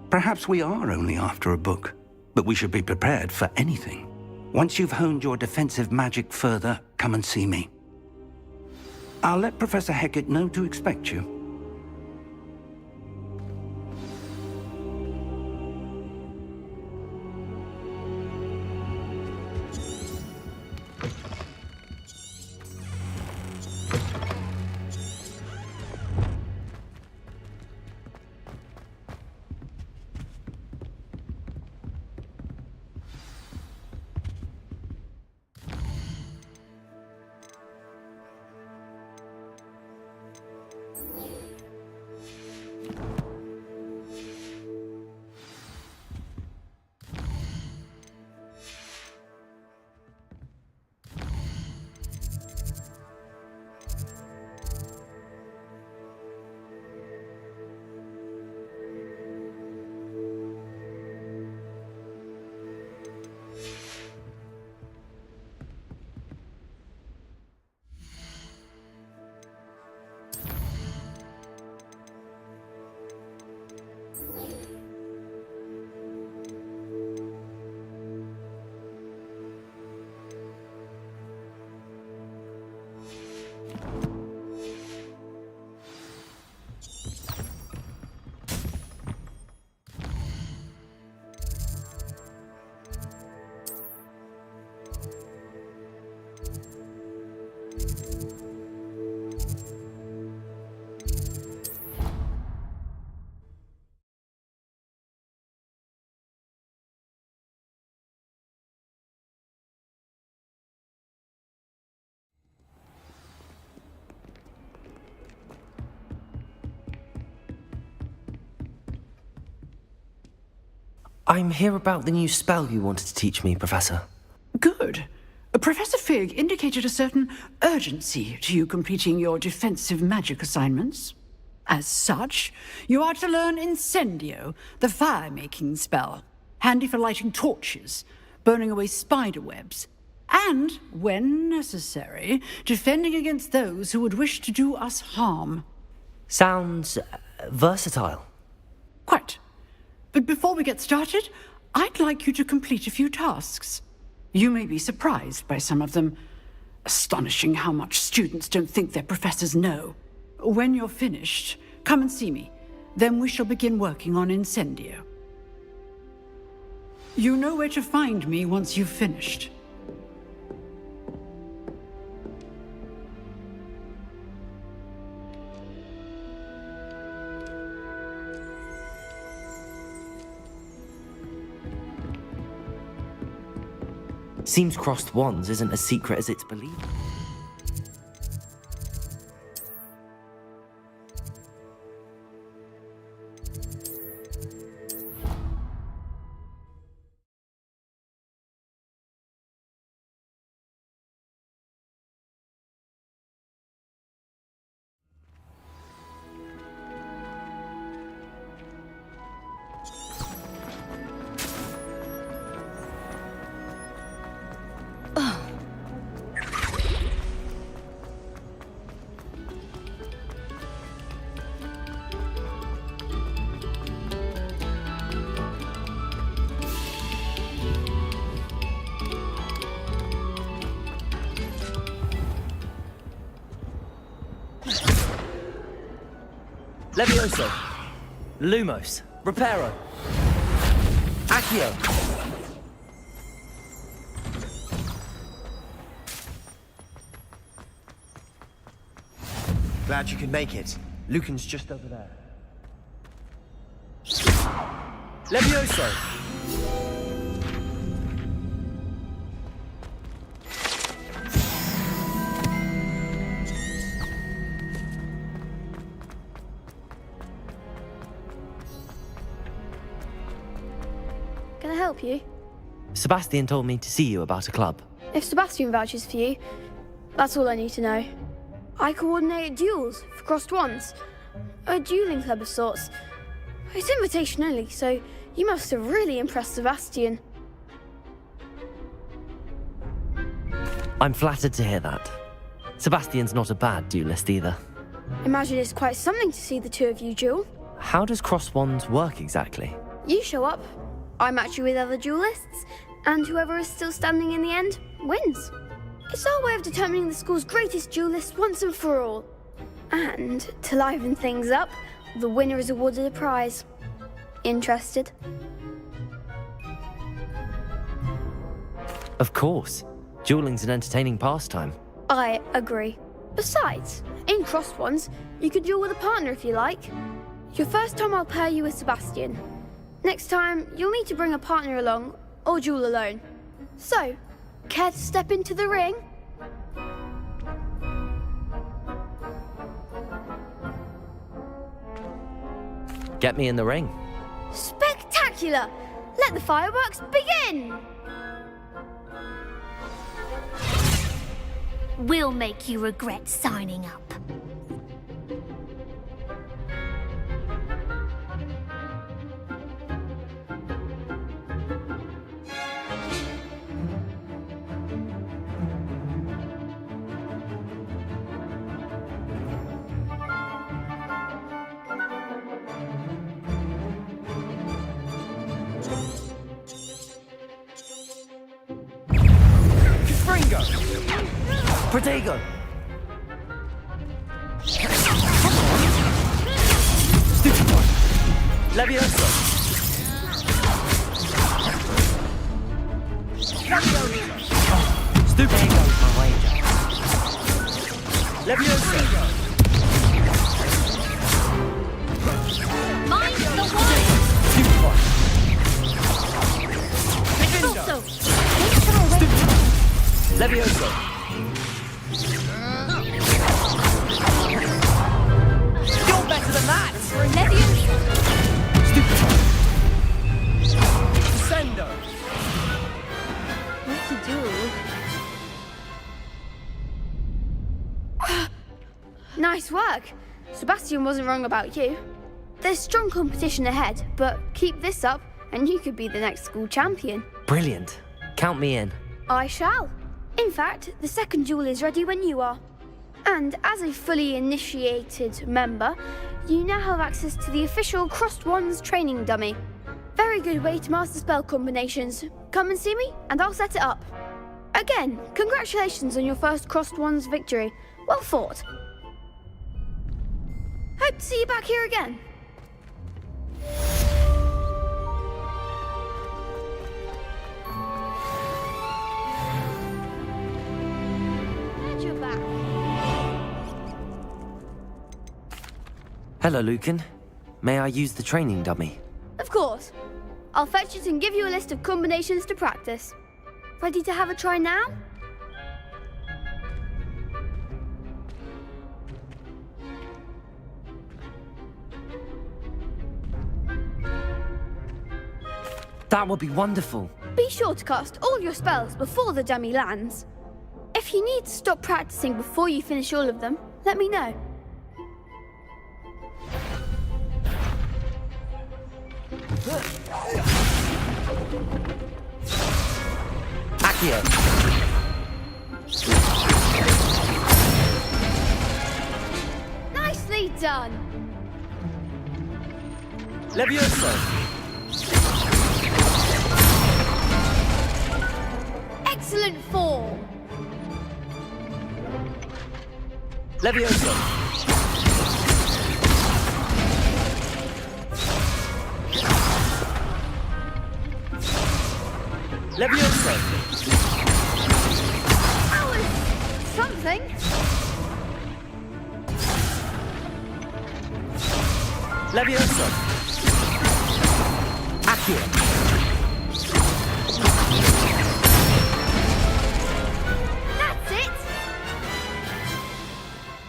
Perhaps we are only after a book, but we should be prepared for anything. Once you've honed your defensive magic further, come and see me. I'll let Professor Hecat know to expect you. I'm here about the new spell you wanted to teach me, Professor. Good. Professor Fig indicated a certain urgency to you completing your defensive magic assignments. As such, you are to learn Incendio, the fire-making spell, handy for lighting torches, burning away spider webs, and, when necessary, defending against those who would wish to do us harm. Sounds versatile. Quite. But before we get started, I'd like you to complete a few tasks. You may be surprised by some of them. Astonishing how much students don't think their professors know. When you're finished, come and see me. Then we shall begin working on Incendio. You know where to find me once you've finished. Seems crossed wands isn't as secret as it's believed. Levioso, Lumos, Reparo, Accio. Glad you could make it. Lucan's just over there. Levioso! Can I help you? Sebastian told me to see you about a club. If Sebastian vouches for you, that's all I need to know. I coordinate duels for crossed wands. A dueling club of sorts. It's invitation only, so you must have really impressed Sebastian. I'm flattered to hear that. Sebastian's not a bad duelist either. Imagine it's quite something to see the two of you duel. How does cross wands work exactly? You show up, I match you with other duelists, and whoever is still standing in the end wins. It's our way of determining the school's greatest duelist once and for all. And to liven things up, the winner is awarded a prize. Interested? Of course. Dueling's an entertaining pastime. I agree. Besides, in crossed ones, you can duel with a partner if you like. Your first time I'll pair you with Sebastian. Next time, you'll need to bring a partner along, or duel alone. So, care to step into the ring? Get me in the ring. Spectacular! Let the fireworks begin! We'll make you regret signing up. Protego! Stupid one! Levioso! Stupid goes my wager. Levioso! Mind the one! Stupid one! Also, Stupid one! Levioso! You're better than that! Levioso! Stupid one! Sendo! What to do? Nice work. Sebastian wasn't wrong about you. There's strong competition ahead, but keep this up and you could be the next school champion. Brilliant. Count me in. I shall. In fact, the second duel is ready when you are. And as a fully initiated member, you now have access to the official Crossed Wands training dummy. Very good way to master spell combinations. Come and see me, and I'll set it up. Again, congratulations on your first Crossed Wands victory. Well fought. Hope to see you back here again. Glad you're back. Hello, Lucan. May I use the training dummy? Of course. I'll fetch it and give you a list of combinations to practice. Ready to have a try now? That would be wonderful. Be sure to cast all your spells before the dummy lands. If you need to stop practicing before you finish all of them, let me know. Accio. Nicely done. Levioso. Excellent form. Levioso. Levioso. That was something. Levioso. Accio. That's it!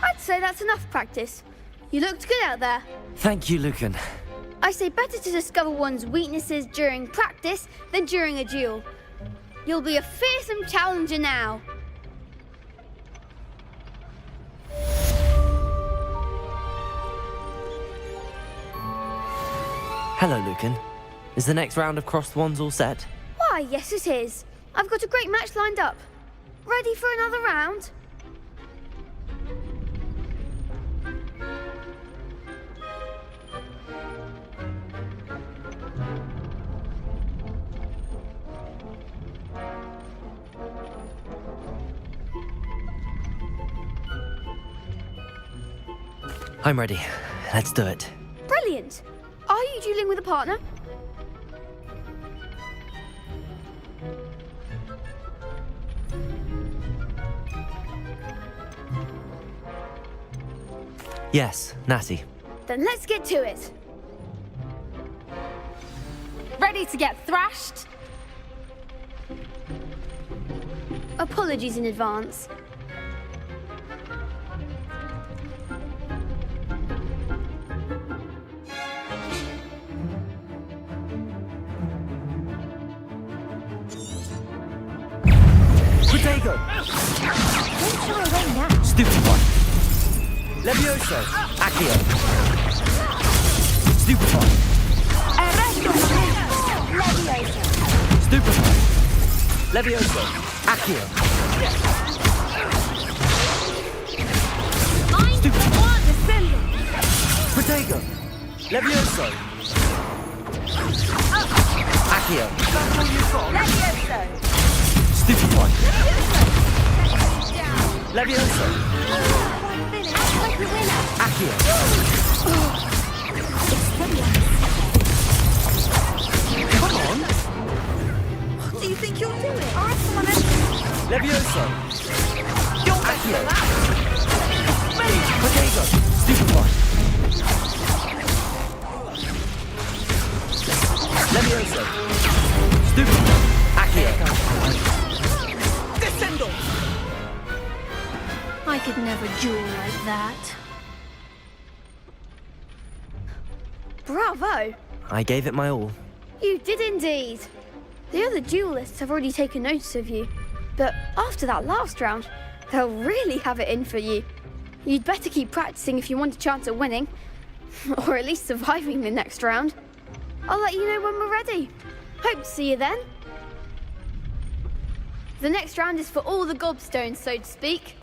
I'd say that's enough practice. You looked good out there. Thank you, Lucan. I say better to discover one's weaknesses during practice than during a duel. You'll be a fearsome challenger now. Hello, Lucan. Is the next round of Crossed Wands all set? Why, yes it is. I've got a great match lined up. Ready for another round? I'm ready. Let's do it. Brilliant. Are you dueling with a partner? Yes, Natty. Then let's get to it. Ready to get thrashed? Apologies in advance. Protego! Don't shy away now. Stupid one. Levioso! Accio! Stupid one. Stupid one. Levioso! Accio! Stupid one. Protego! Levioso! Accio! Stupid one. Levioso! Accio! Come on! What do you think you're doing? Levioso! Accio! Protego! Stupid one. Levioso! Stupid one. Accio! Descendo! I could never duel like that. Bravo! I gave it my all. You did indeed. The other duelists have already taken notice of you. But after that last round, they'll really have it in for you. You'd better keep practicing if you want a chance at winning. Or at least surviving the next round. I'll let you know when we're ready. Hope to see you then. The next round is for all the gobstones, so to speak.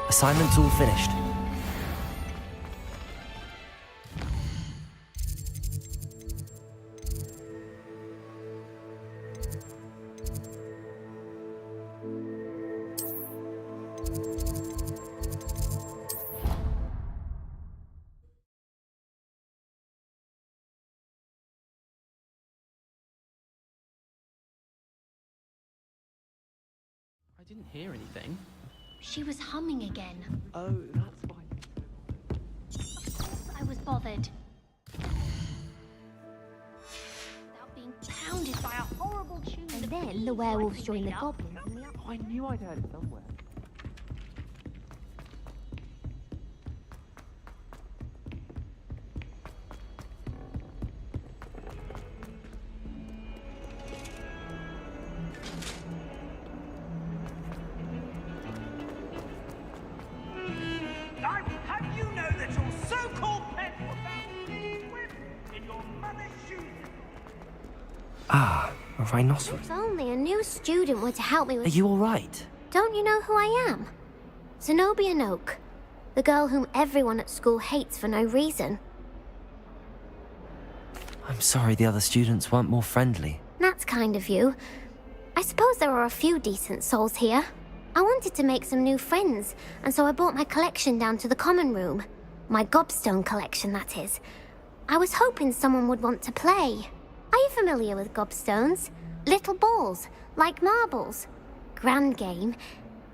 Assignment's all finished. I didn't hear anything. She was humming again. Oh, that's why. I was bothered. Without being pounded by a horrible tune. And then the werewolves joined the goblins. I knew I'd heard it somewhere. I will have you know that your so-called pet was found in your mother's shoes. Ah, a rhinoceros. If only a new student were to help me with... Are you alright? Don't you know who I am? Zenobia Noak. The girl whom everyone at school hates for no reason. I'm sorry the other students weren't more friendly. That's kind of you. I suppose there are a few decent souls here. I wanted to make some new friends, and so I brought my collection down to the common room. My gobstone collection, that is. I was hoping someone would want to play. Are you familiar with gobstones? Little balls, like marbles. Grand game.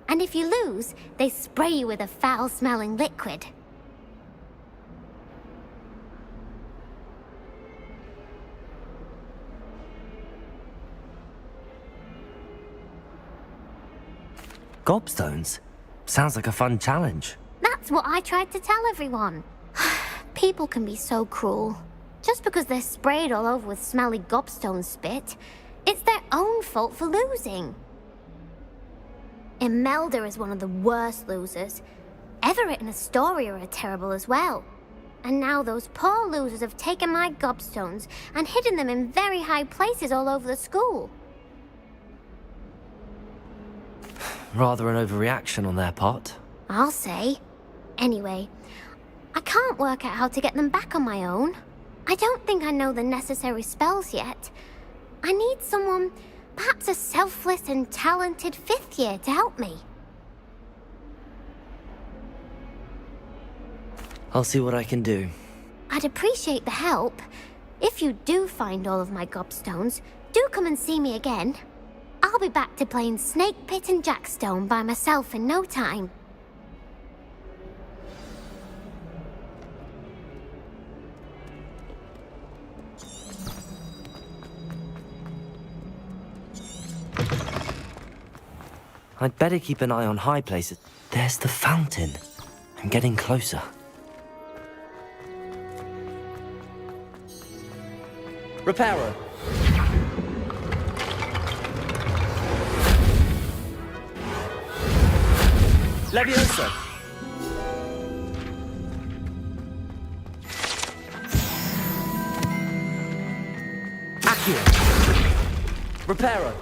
And if you lose, they spray you with a foul-smelling liquid. gobstones? Sounds like a fun challenge. That's what I tried to tell everyone. People can be so cruel. Just because they're sprayed all over with smelly gobstone spit, it's their own fault for losing. Imelda is one of the worst losers. Everett and Astoria are terrible as well. And now those poor losers have taken my gobstones and hidden them in very high places all over the school. Rather an overreaction on their part. I'll say. Anyway, I can't work out how to get them back on my own. I don't think I know the necessary spells yet. I need someone, perhaps a selfless and talented 5th year to help me. I'll see what I can do. I'd appreciate the help. If you do find all of my gobstones, do come and see me again. I'll be back to playing Snake Pit and Jackstone by myself in no time. I'd better keep an eye on high places. There's the fountain. I'm getting closer. Reparo. Leviosa. Accio. Reparo.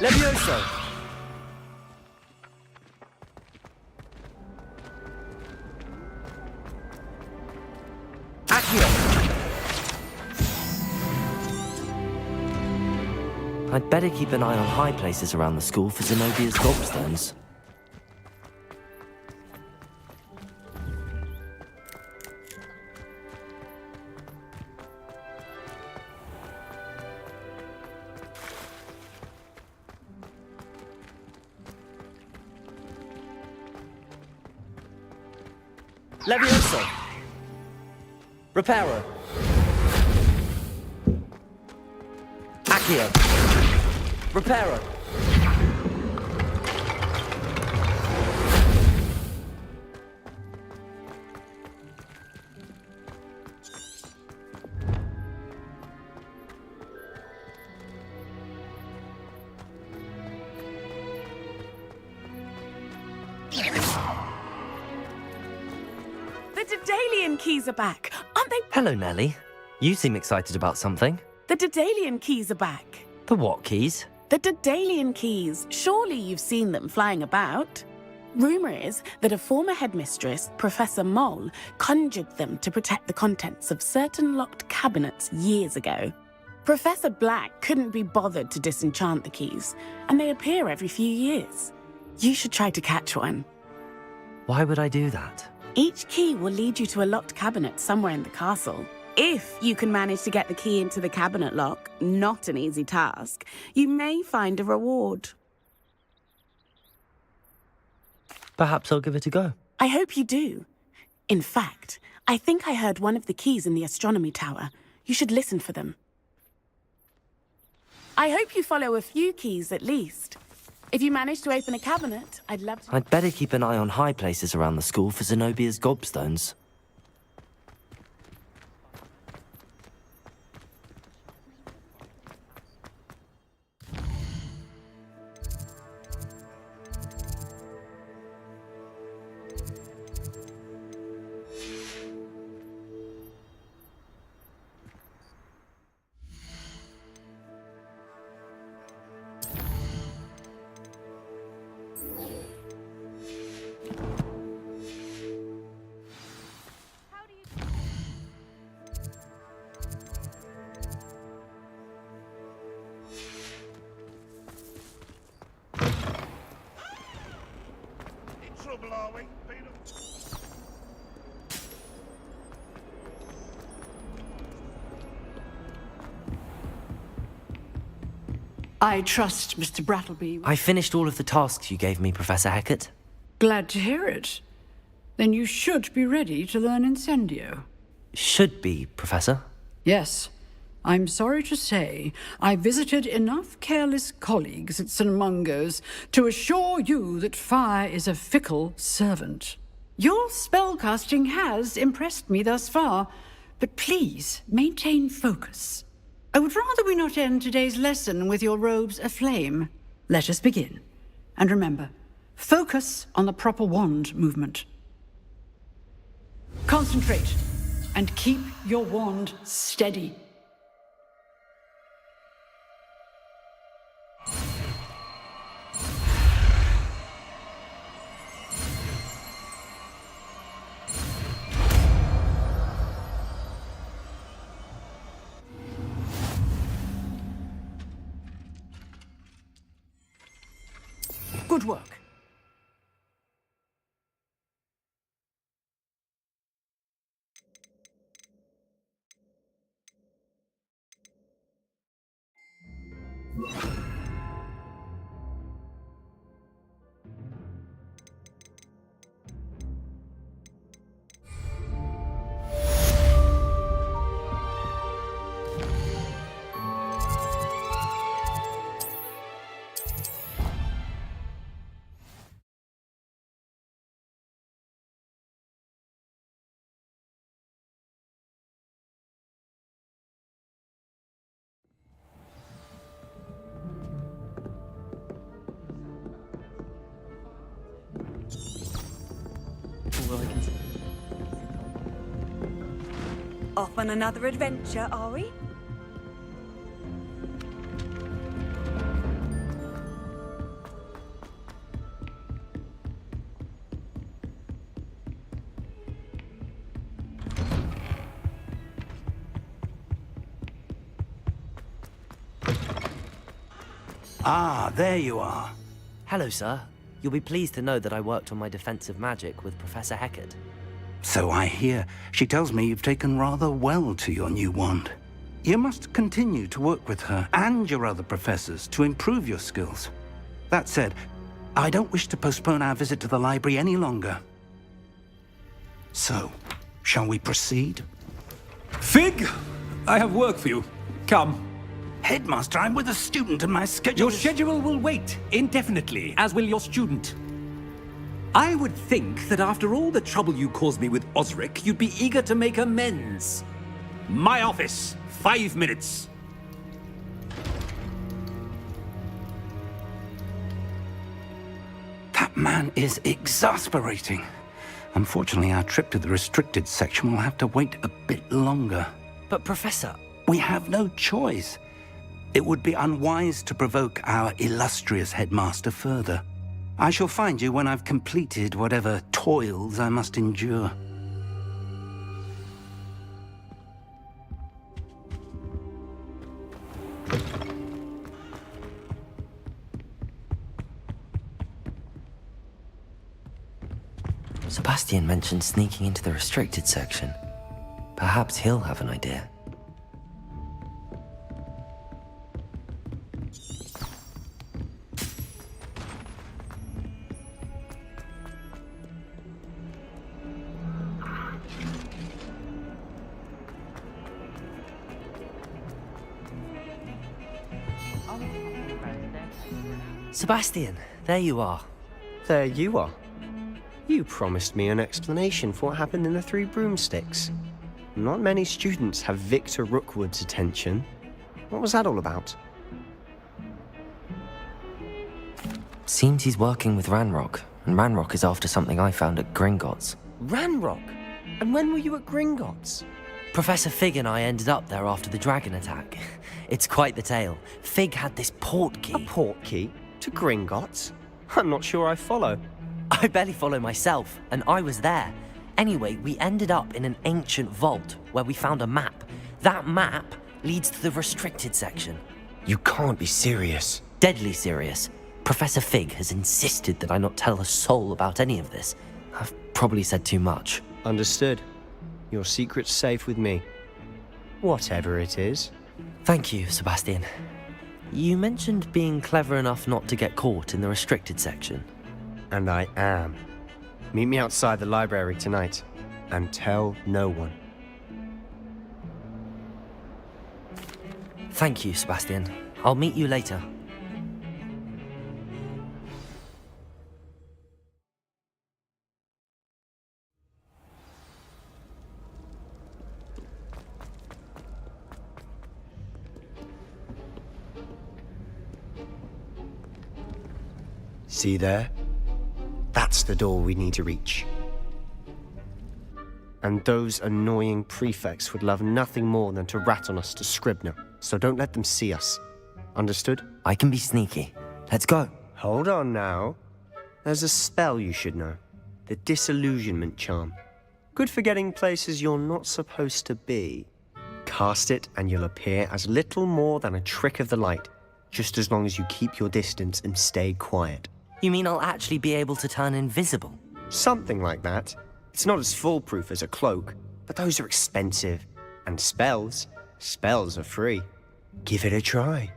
Levioso! Accio! I'd better keep an eye on high places around the school for Zenobia's gobstones. Levioso! Reparo! Accio! Reparo! The Daedalian keys are back, aren't they? Hello, Nellie. You seem excited about something. The Daedalian keys are back. The what keys? The Daedalian keys. Surely you've seen them flying about. Rumour is that a former headmistress, Professor Moll, conjured them to protect the contents of certain locked cabinets years ago. Professor Black couldn't be bothered to disenchant the keys, and they appear every few years. You should try to catch one. Why would I do that? Each key will lead you to a locked cabinet somewhere in the castle. If you can manage to get the key into the cabinet lock, not an easy task, you may find a reward. Perhaps I'll give it a go. I hope you do. In fact, I think I heard one of the keys in the astronomy tower. You should listen for them. I hope you follow a few keys at least. If you manage to open a cabinet, I'd love to... I'd better keep an eye on high places around the school for Zenobia's gobstones. I trust Mr. Brattleby. I finished all of the tasks you gave me, Professor Hecat. Glad to hear it. Then you should be ready to learn Incendio. Should be, Professor. Yes. I'm sorry to say, I visited enough careless colleagues at St. Mungo's to assure you that fire is a fickle servant. Your spellcasting has impressed me thus far, but please maintain focus. I would rather we not end today's lesson with your robes aflame. Let us begin. And remember, focus on the proper wand movement. Concentrate, and keep your wand steady. Good work. Off on another adventure, are we? Ah, there you are. Hello, sir. You'll be pleased to know that I worked on my defensive magic with Professor Hecat. So I hear. She tells me you've taken rather well to your new wand. You must continue to work with her and your other professors to improve your skills. That said, I don't wish to postpone our visit to the library any longer. So, shall we proceed? Fig! I have work for you. Come. Headmaster, I'm with a student and my schedule Your schedule will wait indefinitely, as will your student. I would think that after all the trouble you caused me with Osric, you'd be eager to make amends. My office, 5 minutes. That man is exasperating. Unfortunately, our trip to the restricted section will have to wait a bit longer. But, Professor... We have no choice. It would be unwise to provoke our illustrious headmaster further. I shall find you when I've completed whatever toils I must endure. Sebastian mentioned sneaking into the restricted section. Perhaps he'll have an idea. Sebastian, there you are. There you are. You promised me an explanation for what happened in the Three Broomsticks. Not many students have Victor Rookwood's attention. What was that all about? Seems he's working with Ranrock, and Ranrock is after something I found at Gringotts. Ranrock? And when were you at Gringotts? Professor Fig and I ended up there after the dragon attack. It's quite the tale. Fig had this port key. A port key? To Gringotts? I'm not sure I follow. I barely follow myself, and I was there. Anyway, we ended up in an ancient vault where we found a map. That map leads to the restricted section. You can't be serious. Deadly serious. Professor Fig has insisted that I not tell a soul about any of this. I've probably said too much. Understood. Your secret's safe with me. Whatever it is. Thank you, Sebastian. You mentioned being clever enough not to get caught in the restricted section. And I am. Meet me outside the library tonight, and tell no one. Thank you, Sebastian. I'll meet you later. See there? That's the door we need to reach. And those annoying prefects would love nothing more than to rat on us to Scribner, so don't let them see us. Understood? I can be sneaky. Let's go. Hold on now. There's a spell you should know. The Disillusionment Charm. Good for getting places you're not supposed to be. Cast it and you'll appear as little more than a trick of the light, just as long as you keep your distance and stay quiet. You mean I'll actually be able to turn invisible? Something like that. It's not as foolproof as a cloak, but those are expensive. And spells are free. Give it a try.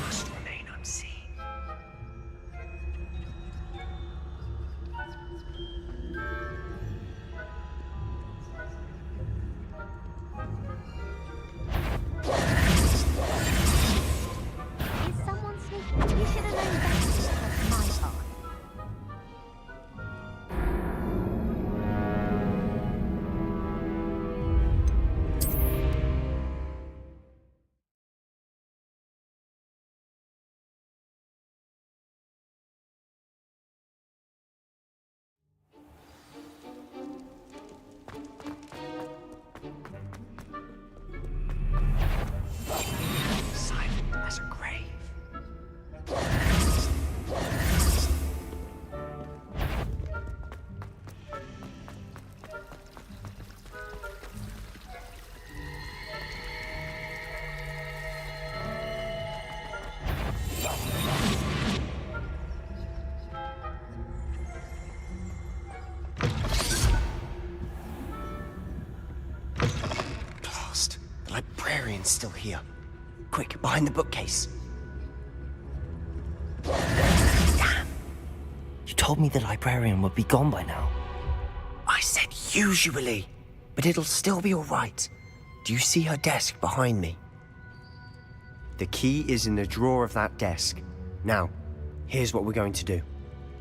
Must remain unseen. Is someone sneaking? You should have known better to trust my path. Silent as a grave. Blast. The librarian's still here. Quick, behind the bookcase. Damn! You told me the librarian would be gone by now. I said usually, but it'll still be all right. Do you see her desk behind me? The key is in the drawer of that desk. Now, here's what we're going to do.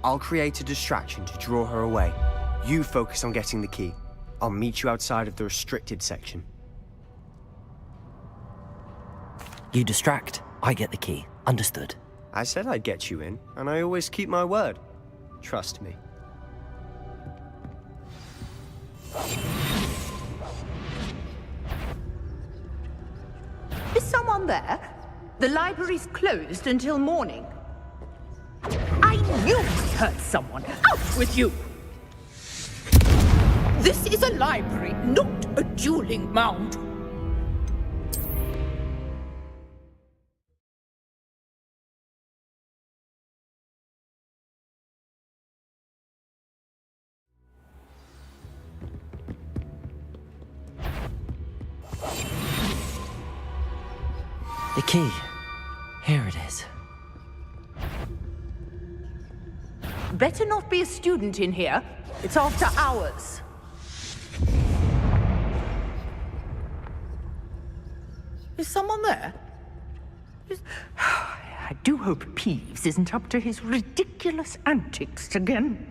I'll create a distraction to draw her away. You focus on getting the key. I'll meet you outside of the restricted section. You distract, I get the key. Understood. I said I'd get you in, and I always keep my word. Trust me. Is someone there? The library's closed until morning. I knew I heard someone. Out with you! This is a library, not a dueling mound. The key. Here it is. Better not be a student in here. It's after hours. Is someone there? I do hope Peeves isn't up to his ridiculous antics again.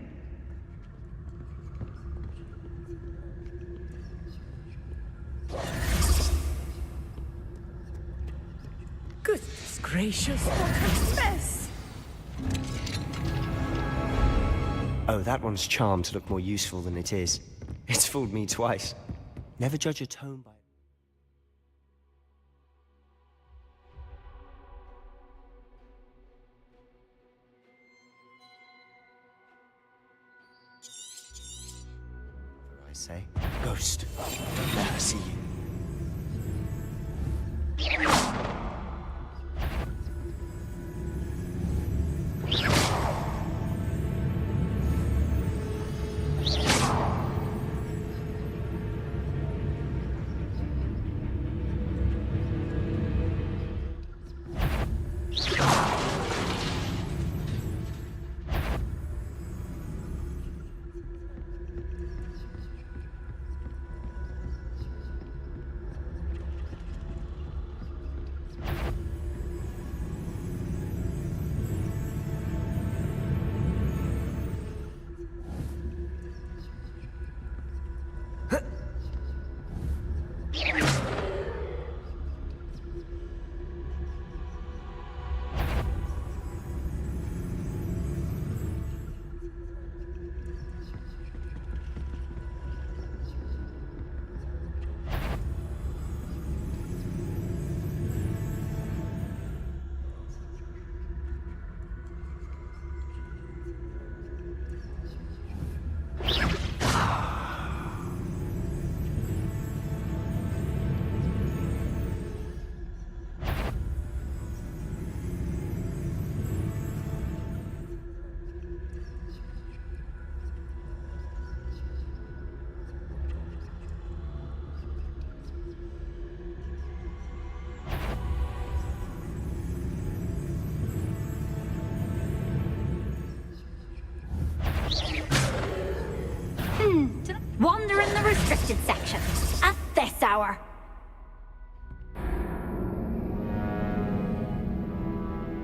Goodness gracious, what a mess! Oh, that one's charmed to look more useful than it is. It's fooled me twice. Never judge a tone by... I say, ghost, don't let her see you. Wander in the restricted section at this hour.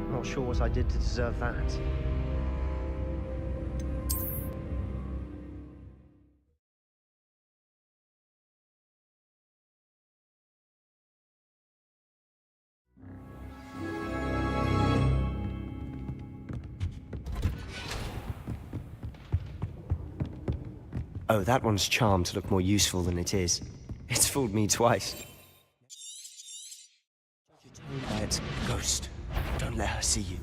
Not sure what I did to deserve that. Oh, that one's charmed to look more useful than it is. It's fooled me twice. By its ghost. Don't let her see you.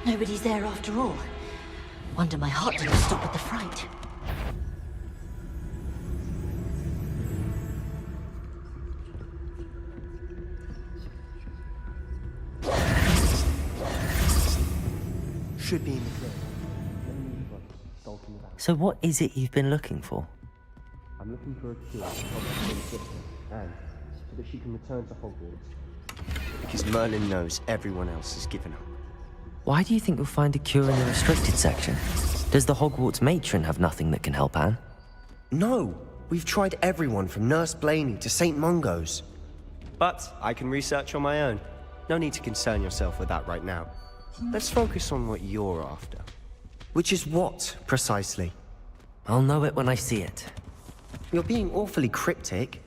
Nobody's there after all. Wonder my heart didn't stop at the fright. Should be in the clear. So what is it you've been looking for? I'm looking for a cure to Hogwarts' sister, and so that she can return to Hogwarts. Because Merlin knows everyone else has given up. Why do you think you'll find a cure in the restricted section? Does the Hogwarts matron have nothing that can help Anne? No! We've tried everyone from Nurse Blaney to St. Mungo's. But I can research on my own. No need to concern yourself with that right now. Let's focus on what you're after. Which is what, precisely? I'll know it when I see it. You're being awfully cryptic.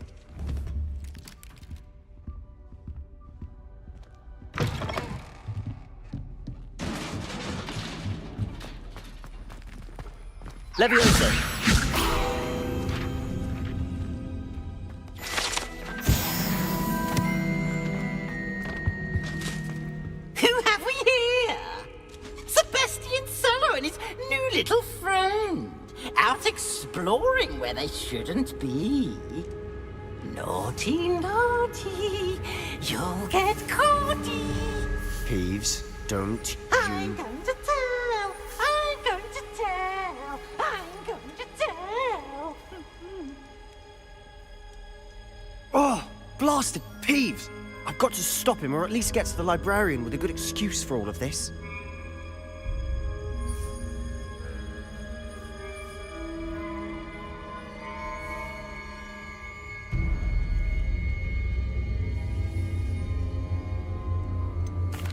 Leviosa! Who have we here? Sebastian Solo and his new little friend. Out exploring where they shouldn't be. Naughty, naughty. You'll get caughty. Peeves, don't I'm you... going to tell. I'm going to tell. I'm going to tell. blasted Peeves! I've got to stop him, or at least get to the librarian with a good excuse for all of this.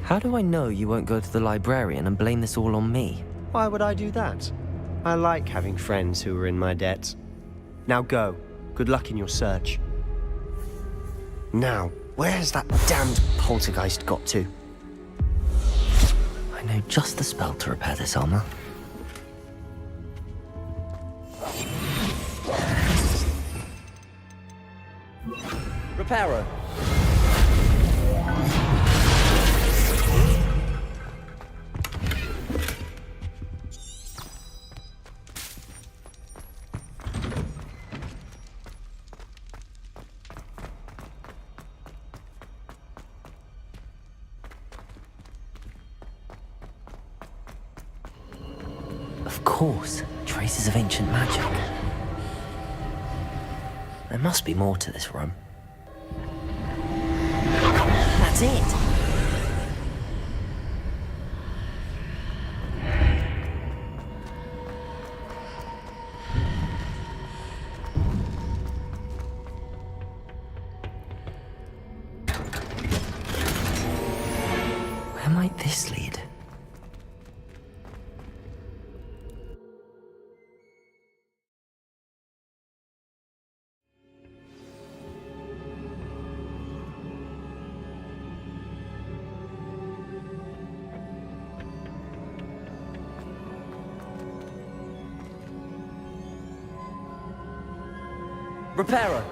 How do I know you won't go to the librarian and blame this all on me? Why would I do that? I like having friends who are in my debt. Now go. Good luck in your search. Now, where's that damned poltergeist got to? I know just the spell to repair this armor. Reparo. Of course, traces of ancient magic. There must be more to this room. That's it! Where might this lead? Reparo.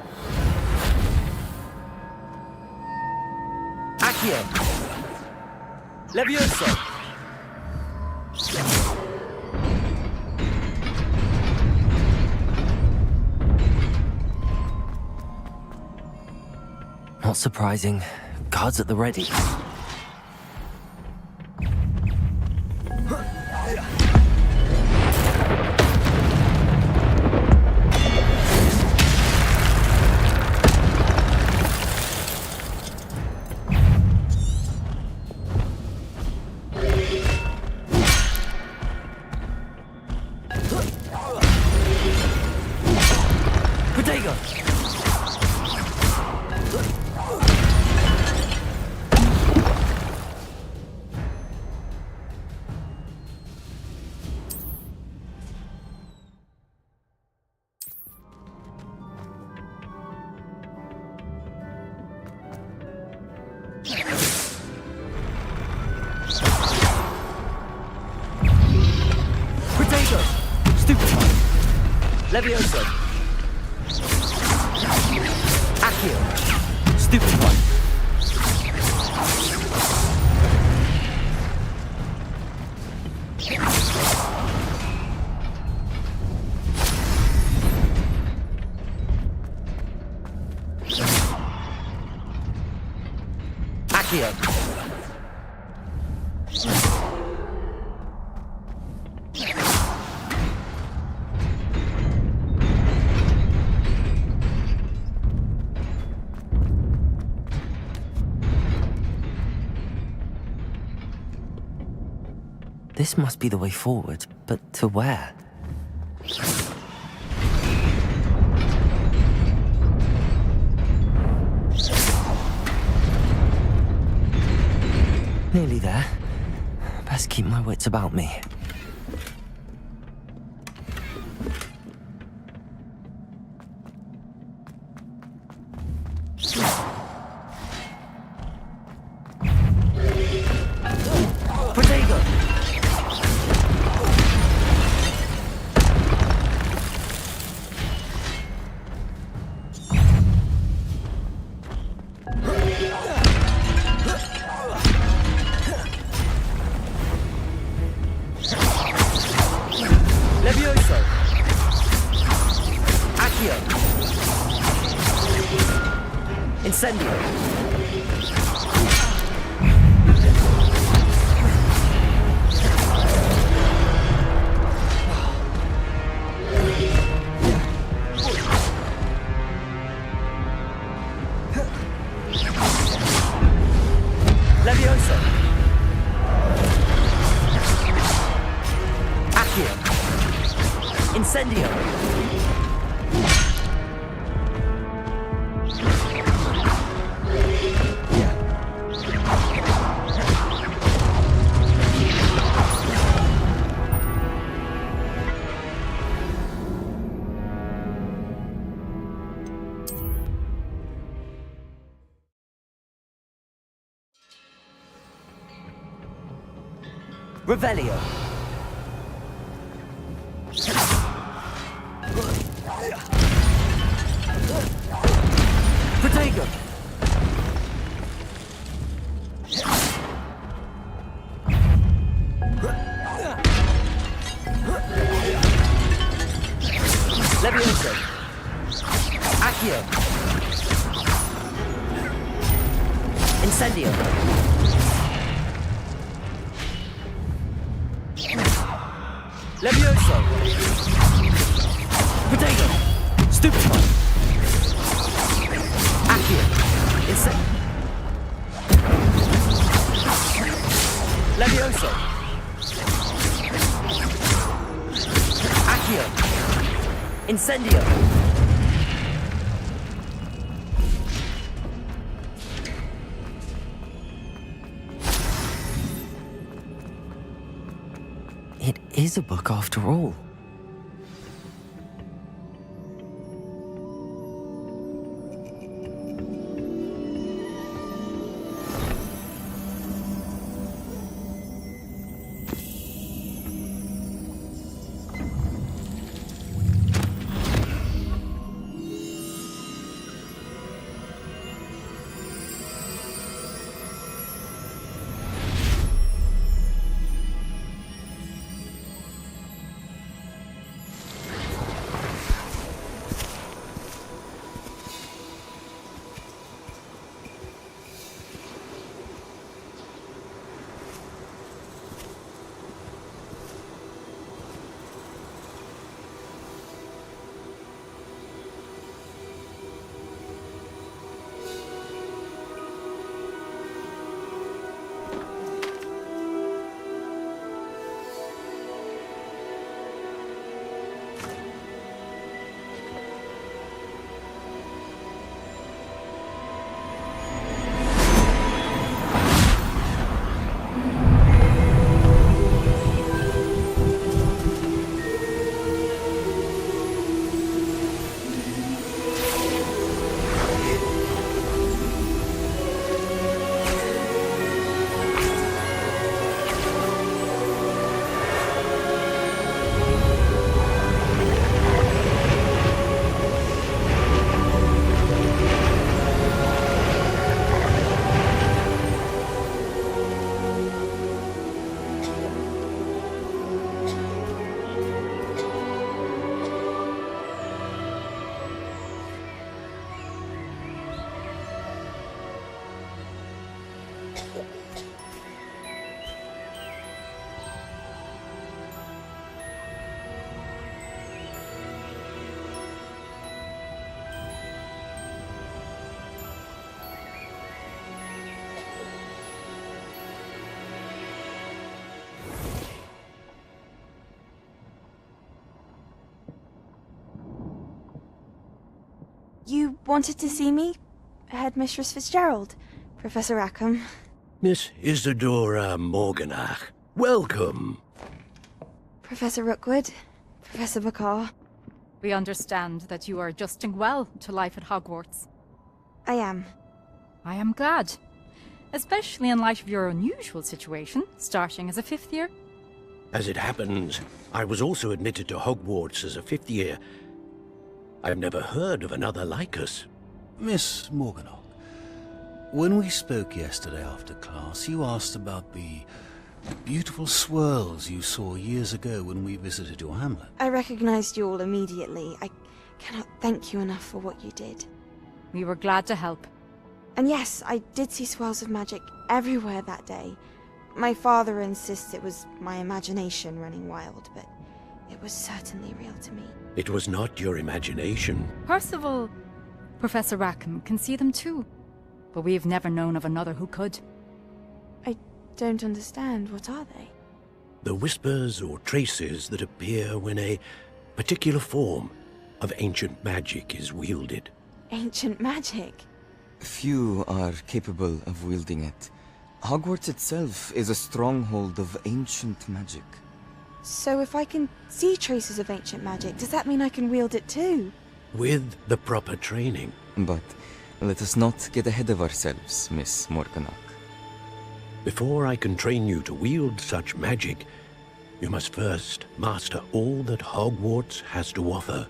Accio. Levioso. Not surprising. Guards at the ready. Levioso. Accio. Stupid one. Accio. This must be the way forward, but to where? Nearly there. Best keep my wits about me. Incendio! Revelio. Protego. Levioso. Accio. Incendio. Levioso! Protego! Stupefy! Accio! Levioso! Accio! Incendio! It is a book after all. You wanted to see me? Headmistress Fitzgerald, Professor Rackham. Miss Isadora Morganach, welcome. Professor Rookwood, Professor Bakar. We understand that you are adjusting well to life at Hogwarts. I am. I am glad. Especially in light of your unusual situation, starting as a 5th year. As it happens, I was also admitted to Hogwarts as a 5th year. I've never heard of another like us. Miss Morganach, when we spoke yesterday after class, you asked about the beautiful swirls you saw years ago when we visited your hamlet. I recognized you all immediately. I cannot thank you enough for what you did. We were glad to help. And yes, I did see swirls of magic everywhere that day. My father insists it was my imagination running wild, but it was certainly real to me. It was not your imagination. Percival, Professor Rackham can see them too. But we've never known of another who could. I don't understand. What are they? The whispers or traces that appear when a particular form of ancient magic is wielded. Ancient magic? Few are capable of wielding it. Hogwarts itself is a stronghold of ancient magic. So if I can see traces of ancient magic, does that mean I can wield it too? With the proper training. But let us not get ahead of ourselves, Miss Morganach. Before I can train you to wield such magic, you must first master all that Hogwarts has to offer.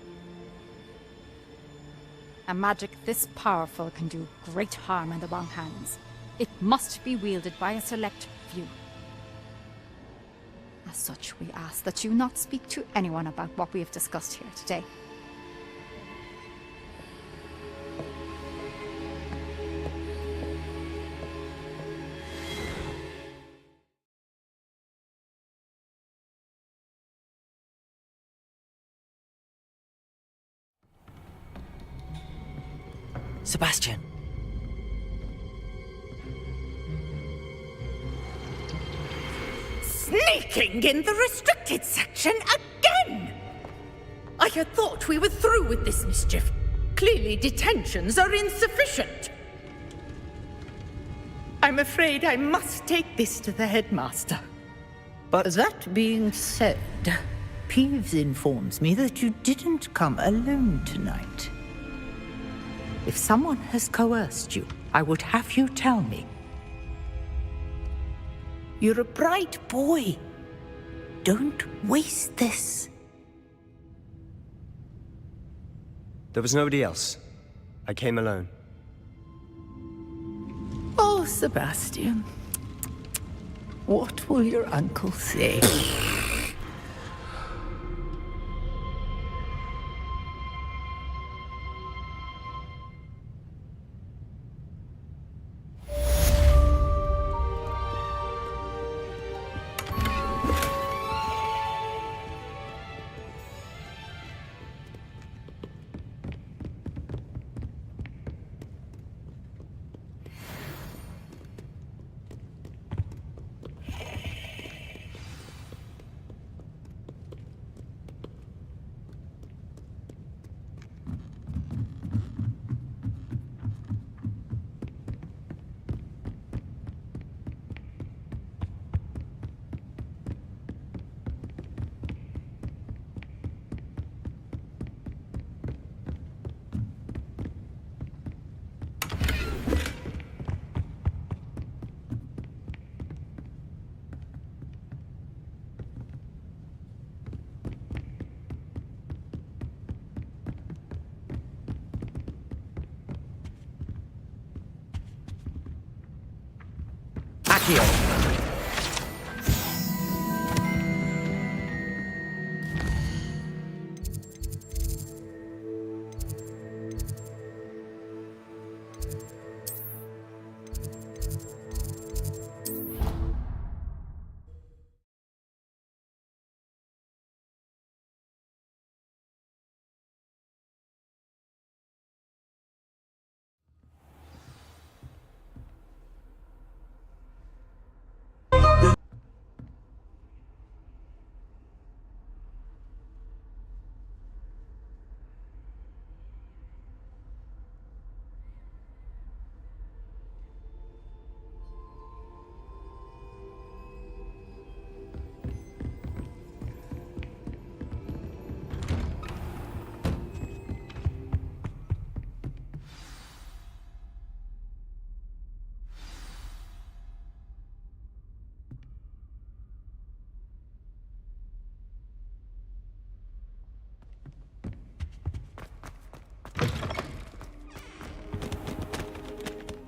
A magic this powerful can do great harm in the wrong hands. It must be wielded by a select few. As such, we ask that you not speak to anyone about what we have discussed here today. Sebastian. Sneaking in the restricted section again! I had thought we were through with this mischief. Clearly detentions are insufficient. I'm afraid I must take this to the headmaster. But that being said, Peeves informs me that you didn't come alone tonight. If someone has coerced you, I would have you tell me. You're a bright boy. Don't waste this. There was nobody else. I came alone. Oh, Sebastian. What will your uncle say?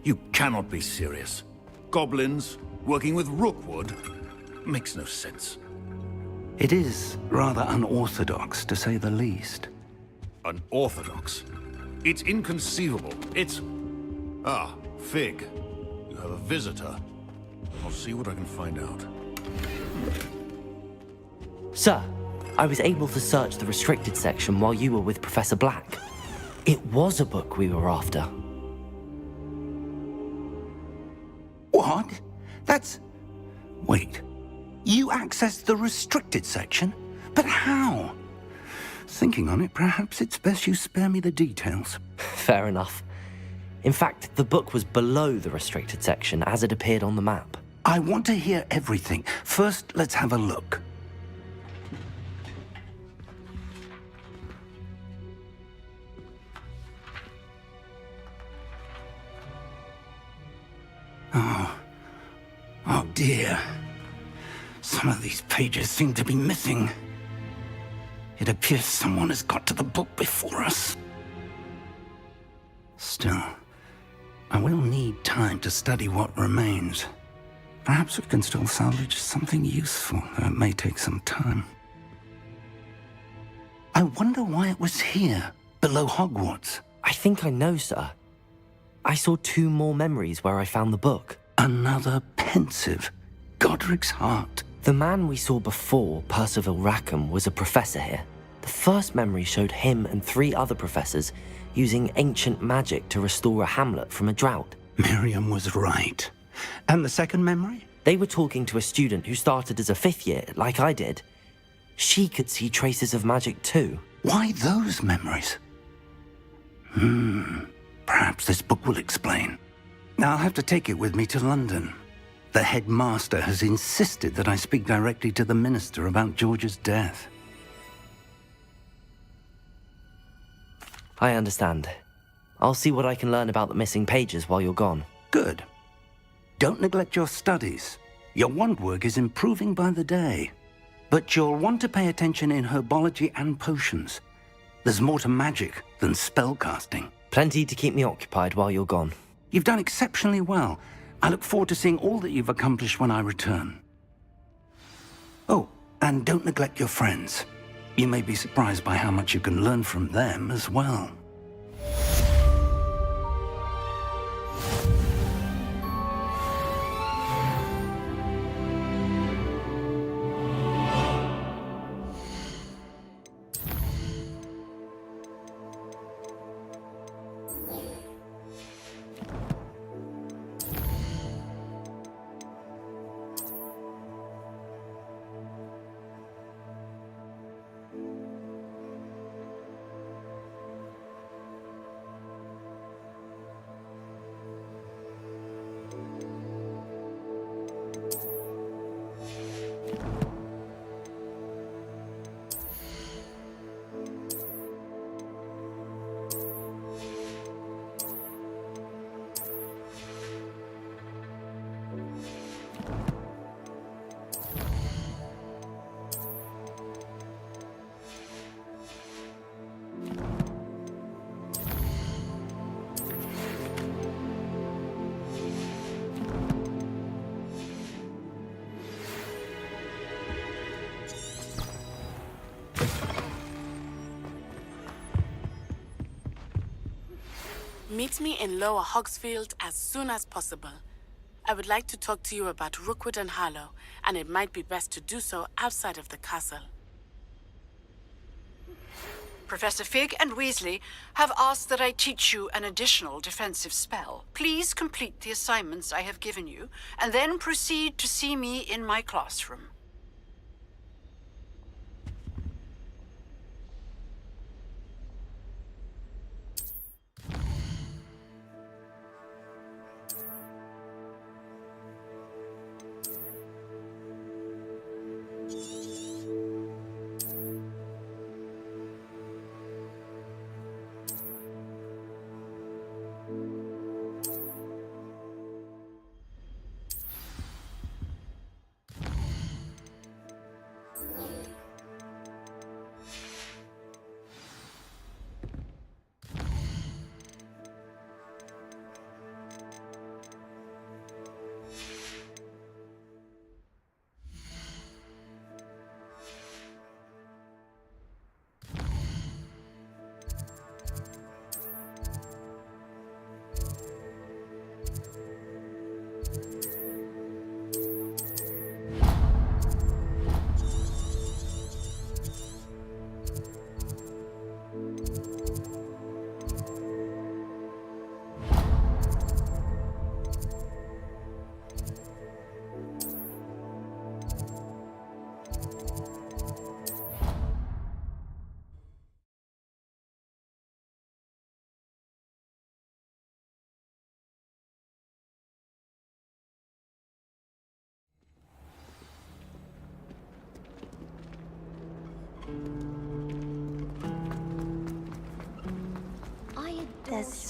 You cannot be serious. Goblins working with Rookwood makes no sense. It is rather unorthodox, to say the least. Unorthodox? It's inconceivable. It's... Ah, Fig. You have a visitor. I'll see what I can find out. Sir, I was able to search the restricted section while you were with Professor Black. It was a book we were after. What? That's... Wait. You accessed the restricted section? But how? Thinking on it, perhaps it's best you spare me the details. Fair enough. In fact, the book was below the restricted section as it appeared on the map. I want to hear everything. First, let's have a look. Oh dear. Some of these pages seem to be missing. It appears someone has got to the book before us. Still, I will need time to study what remains. Perhaps we can still salvage something useful, though it may take some time. I wonder why it was here, below Hogwarts. I think I know, sir. I saw 2 more memories where I found the book. Another pensive. Godric's heart. The man we saw before, Percival Rackham, was a professor here. The first memory showed him and 3 other professors using ancient magic to restore a hamlet from a drought. Miriam was right. And the second memory? They were talking to a student who started as a 5th year, like I did. She could see traces of magic too. Why those memories? Perhaps this book will explain. I'll have to take it with me to London. The headmaster has insisted that I speak directly to the minister about George's death. I understand. I'll see what I can learn about the missing pages while you're gone. Good. Don't neglect your studies. Your wand work is improving by the day. But you'll want to pay attention in herbology and potions. There's more to magic than spellcasting. Plenty to keep me occupied while you're gone. You've done exceptionally well. I look forward to seeing all that you've accomplished when I return. Oh, and don't neglect your friends. You may be surprised by how much you can learn from them as well. Meet me in Lower Hogsfield as soon as possible. I would like to talk to you about Rookwood and Harlow, and it might be best to do so outside of the castle. Professor Fig and Weasley have asked that I teach you an additional defensive spell. Please complete the assignments I have given you, and then proceed to see me in my classroom.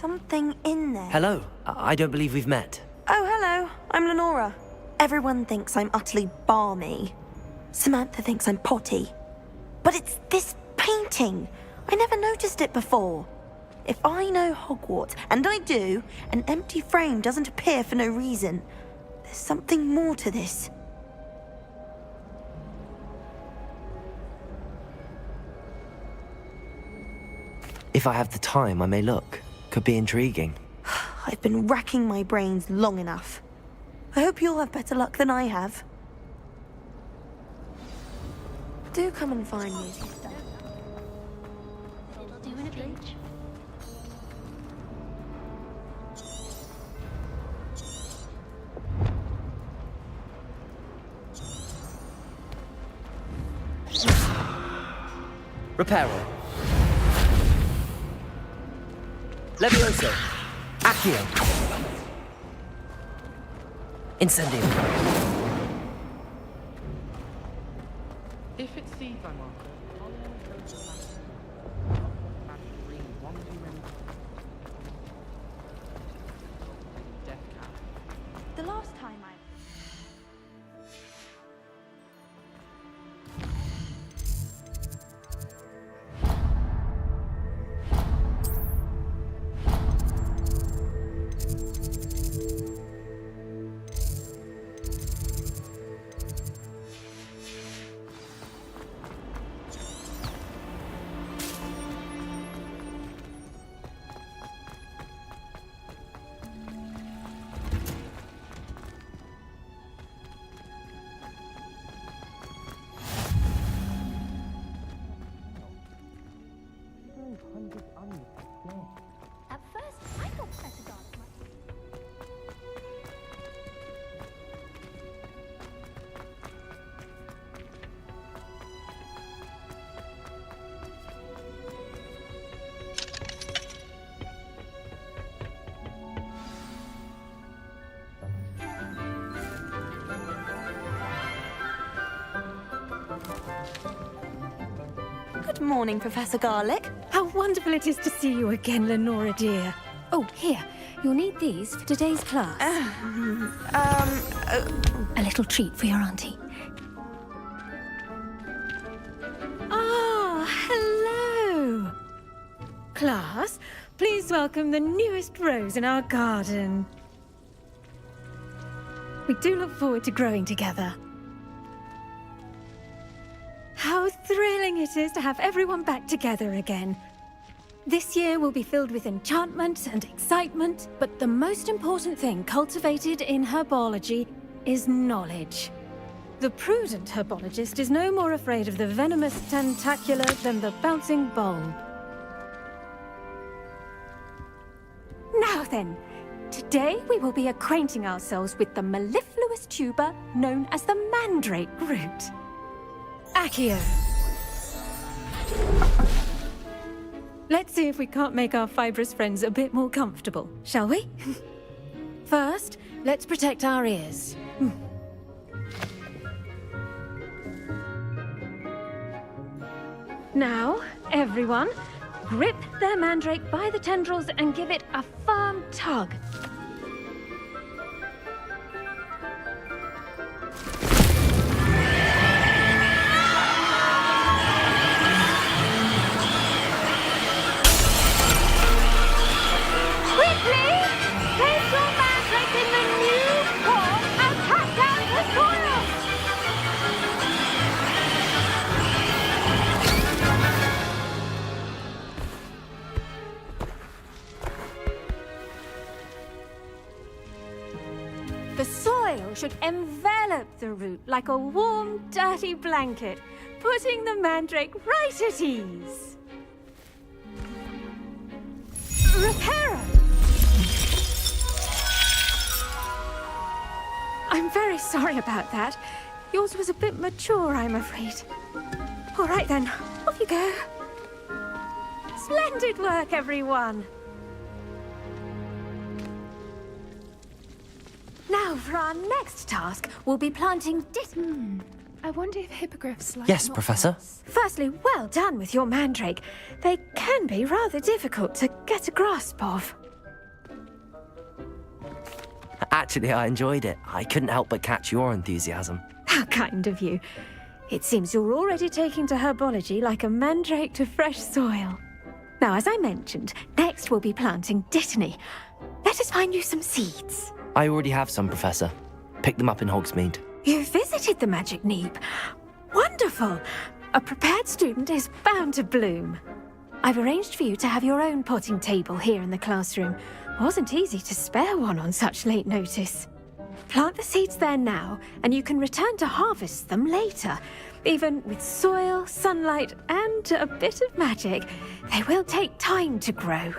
something in there. Hello. I don't believe we've met. Oh, hello. I'm Lenora. Everyone thinks I'm utterly balmy. Samantha thinks I'm potty. But it's this painting. I never noticed it before. If I know Hogwarts, and I do, an empty frame doesn't appear for no reason. There's something more to this. If I have the time, I may look. Could be intriguing. I've been racking my brains long enough. I hope you'll have better luck than I have. Do come and find me if you've done. It'll do in a pinch. Reparo. Levioso. Accio. Incendio. If it sees I'm after, The last time I... At first, I thought Professor Garlick might... Good morning, Professor Garlick. How wonderful it is to see you again, Lenora dear. Oh, here. You'll need these for today's class. A little treat for your auntie. Ah, hello. Class, please welcome the newest rose in our garden. We do look forward to growing together. How thrilling it is to have everyone back together again. This year will be filled with enchantment and excitement, but the most important thing cultivated in herbology is knowledge. The prudent herbologist is no more afraid of the venomous tentacula than the bouncing bulb. Now then, today we will be acquainting ourselves with the mellifluous tuber known as the mandrake root. Accio. Let's see if we can't make our fibrous friends a bit more comfortable, shall we? First, let's protect our ears. Now, everyone, grip their mandrake by the tendrils and give it a firm tug. The soil should envelop the root like a warm, dirty blanket, putting the mandrake right at ease. Reparo! I'm very sorry about that. Yours was a bit mature, I'm afraid. All right then, off you go. Splendid work, everyone. Now, for our next task, we'll be planting I wonder if hippogriffs like... Yes, Professor. Firstly, well done with your mandrake. They can be rather difficult to get a grasp of. Actually, I enjoyed it. I couldn't help but catch your enthusiasm. How kind of you. It seems you're already taking to herbology like a mandrake to fresh soil. Now, as I mentioned, next we'll be planting dittany. Let us find you some seeds. I already have some, Professor. Picked them up in Hogsmeade. You visited the Magic Neep. Wonderful! A prepared student is bound to bloom. I've arranged for you to have your own potting table here in the classroom. Wasn't easy to spare one on such late notice. Plant the seeds there now, and you can return to harvest them later. Even with soil, sunlight, and a bit of magic, they will take time to grow.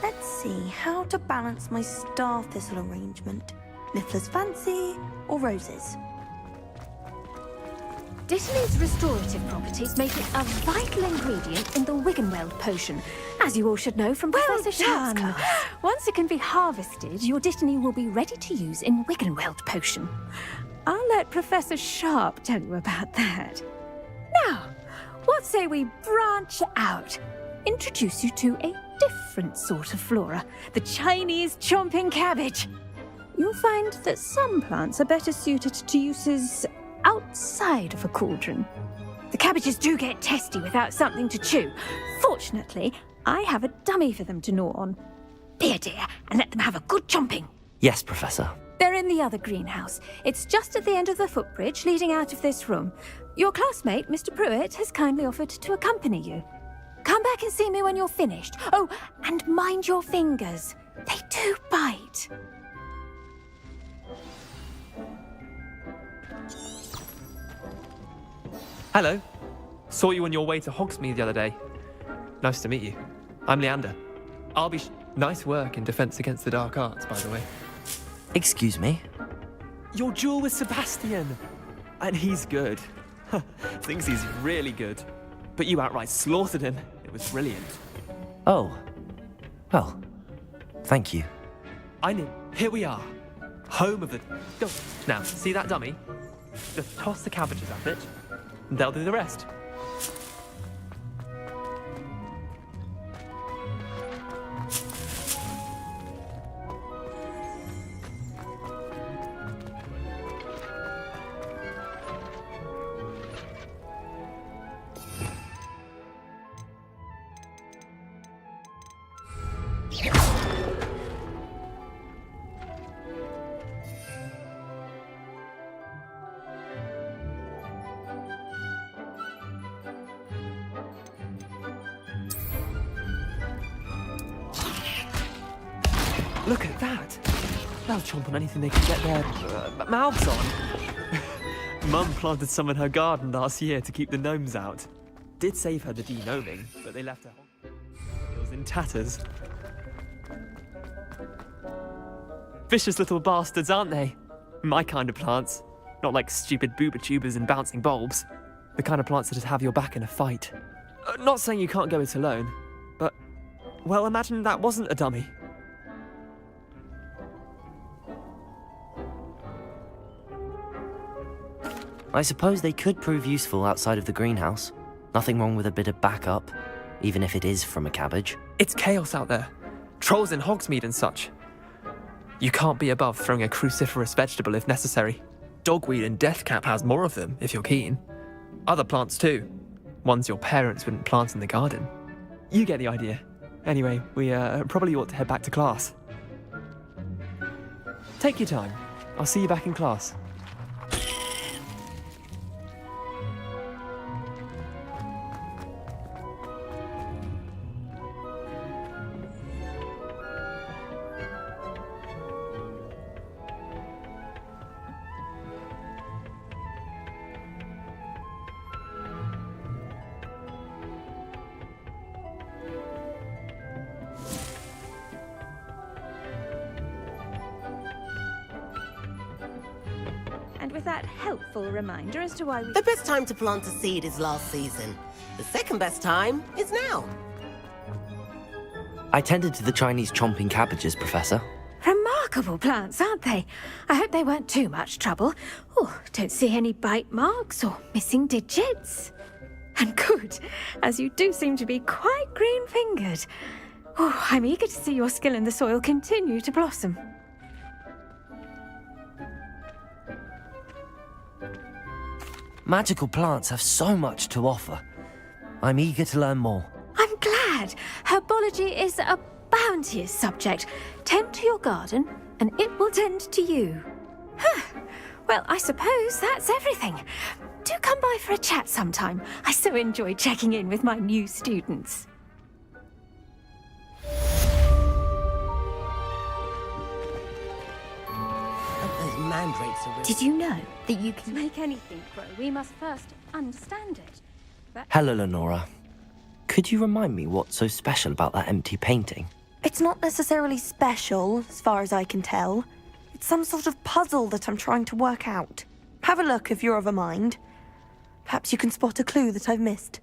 Let's see how to balance my star thistle arrangement. Niffler's fancy or roses? Dittany's restorative properties make it a vital ingredient in the Wiggenweld potion, as you all should know from Professor Sharp's class. Once it can be harvested, your Dittany will be ready to use in Wiggenweld potion. I'll let Professor Sharp tell you about that. Now, what say we branch out? Introduce you to a different sort of flora, the Chinese chomping cabbage. You'll find that some plants are better suited to uses outside of a cauldron. The cabbages do get testy without something to chew. Fortunately, I have a dummy for them to gnaw on. Be a dear and let them have a good chomping. Yes, Professor. They're in the other greenhouse. It's just at the end of the footbridge leading out of this room. Your classmate, Mr. Pruitt, has kindly offered to accompany you. Come back and see me when you're finished. Oh, and mind your fingers. They do bite. Hello. Saw you on your way to Hogsmeade the other day. Nice to meet you. I'm Leander. I'll be Nice work in Defense Against the Dark Arts, by the way. Excuse me? Your duel with Sebastian. And he's good. Thinks he's really good. But you outright slaughtered him. It was brilliant. Oh. Well, thank you. I knew. Here we are. Home of the... Go. Now, see that dummy? Just toss the cabbages at it. And they'll do the rest. Look at that! They'll chomp on anything they can get their mouths on. Mum planted some in her garden last year to keep the gnomes out. Did save her the de-gnoming, but they left her heels in tatters. Vicious little bastards, aren't they? My kind of plants. Not like stupid booba tubers and bouncing bulbs. The kind of plants that'd have your back in a fight. Not saying you can't go it alone, but... well, imagine that wasn't a dummy. I suppose they could prove useful outside of the greenhouse. Nothing wrong with a bit of backup, even if it is from a cabbage. It's chaos out there. Trolls in Hogsmeade and such. You can't be above throwing a cruciferous vegetable if necessary. Dogweed and deathcap has more of them, if you're keen. Other plants too. Ones your parents wouldn't plant in the garden. You get the idea. Anyway, we probably ought to head back to class. Take your time. I'll see you back in class. And with that helpful reminder as to why we... The best time to plant a seed is last season. The second best time is now. I tended to the Chinese chomping cabbages, Professor. Remarkable plants, aren't they? I hope they weren't too much trouble. Oh, don't see any bite marks or missing digits. And good, as you do seem to be quite green-fingered. Oh, I'm eager to see your skill in the soil continue to blossom. Magical plants have so much to offer. I'm eager to learn more. I'm glad. Herbology is a bounteous subject. Tend to your garden, and it will tend to you. Well, I suppose that's everything. Do come by for a chat sometime. I so enjoy checking in with my new students. Those mandrakes are really... Did you know that you can make anything grow? We must first understand it. Hello, Lenora. Could you remind me what's so special about that empty painting? It's not necessarily special, as far as I can tell. It's some sort of puzzle that I'm trying to work out. Have a look if you're of a mind. Perhaps you can spot a clue that I've missed.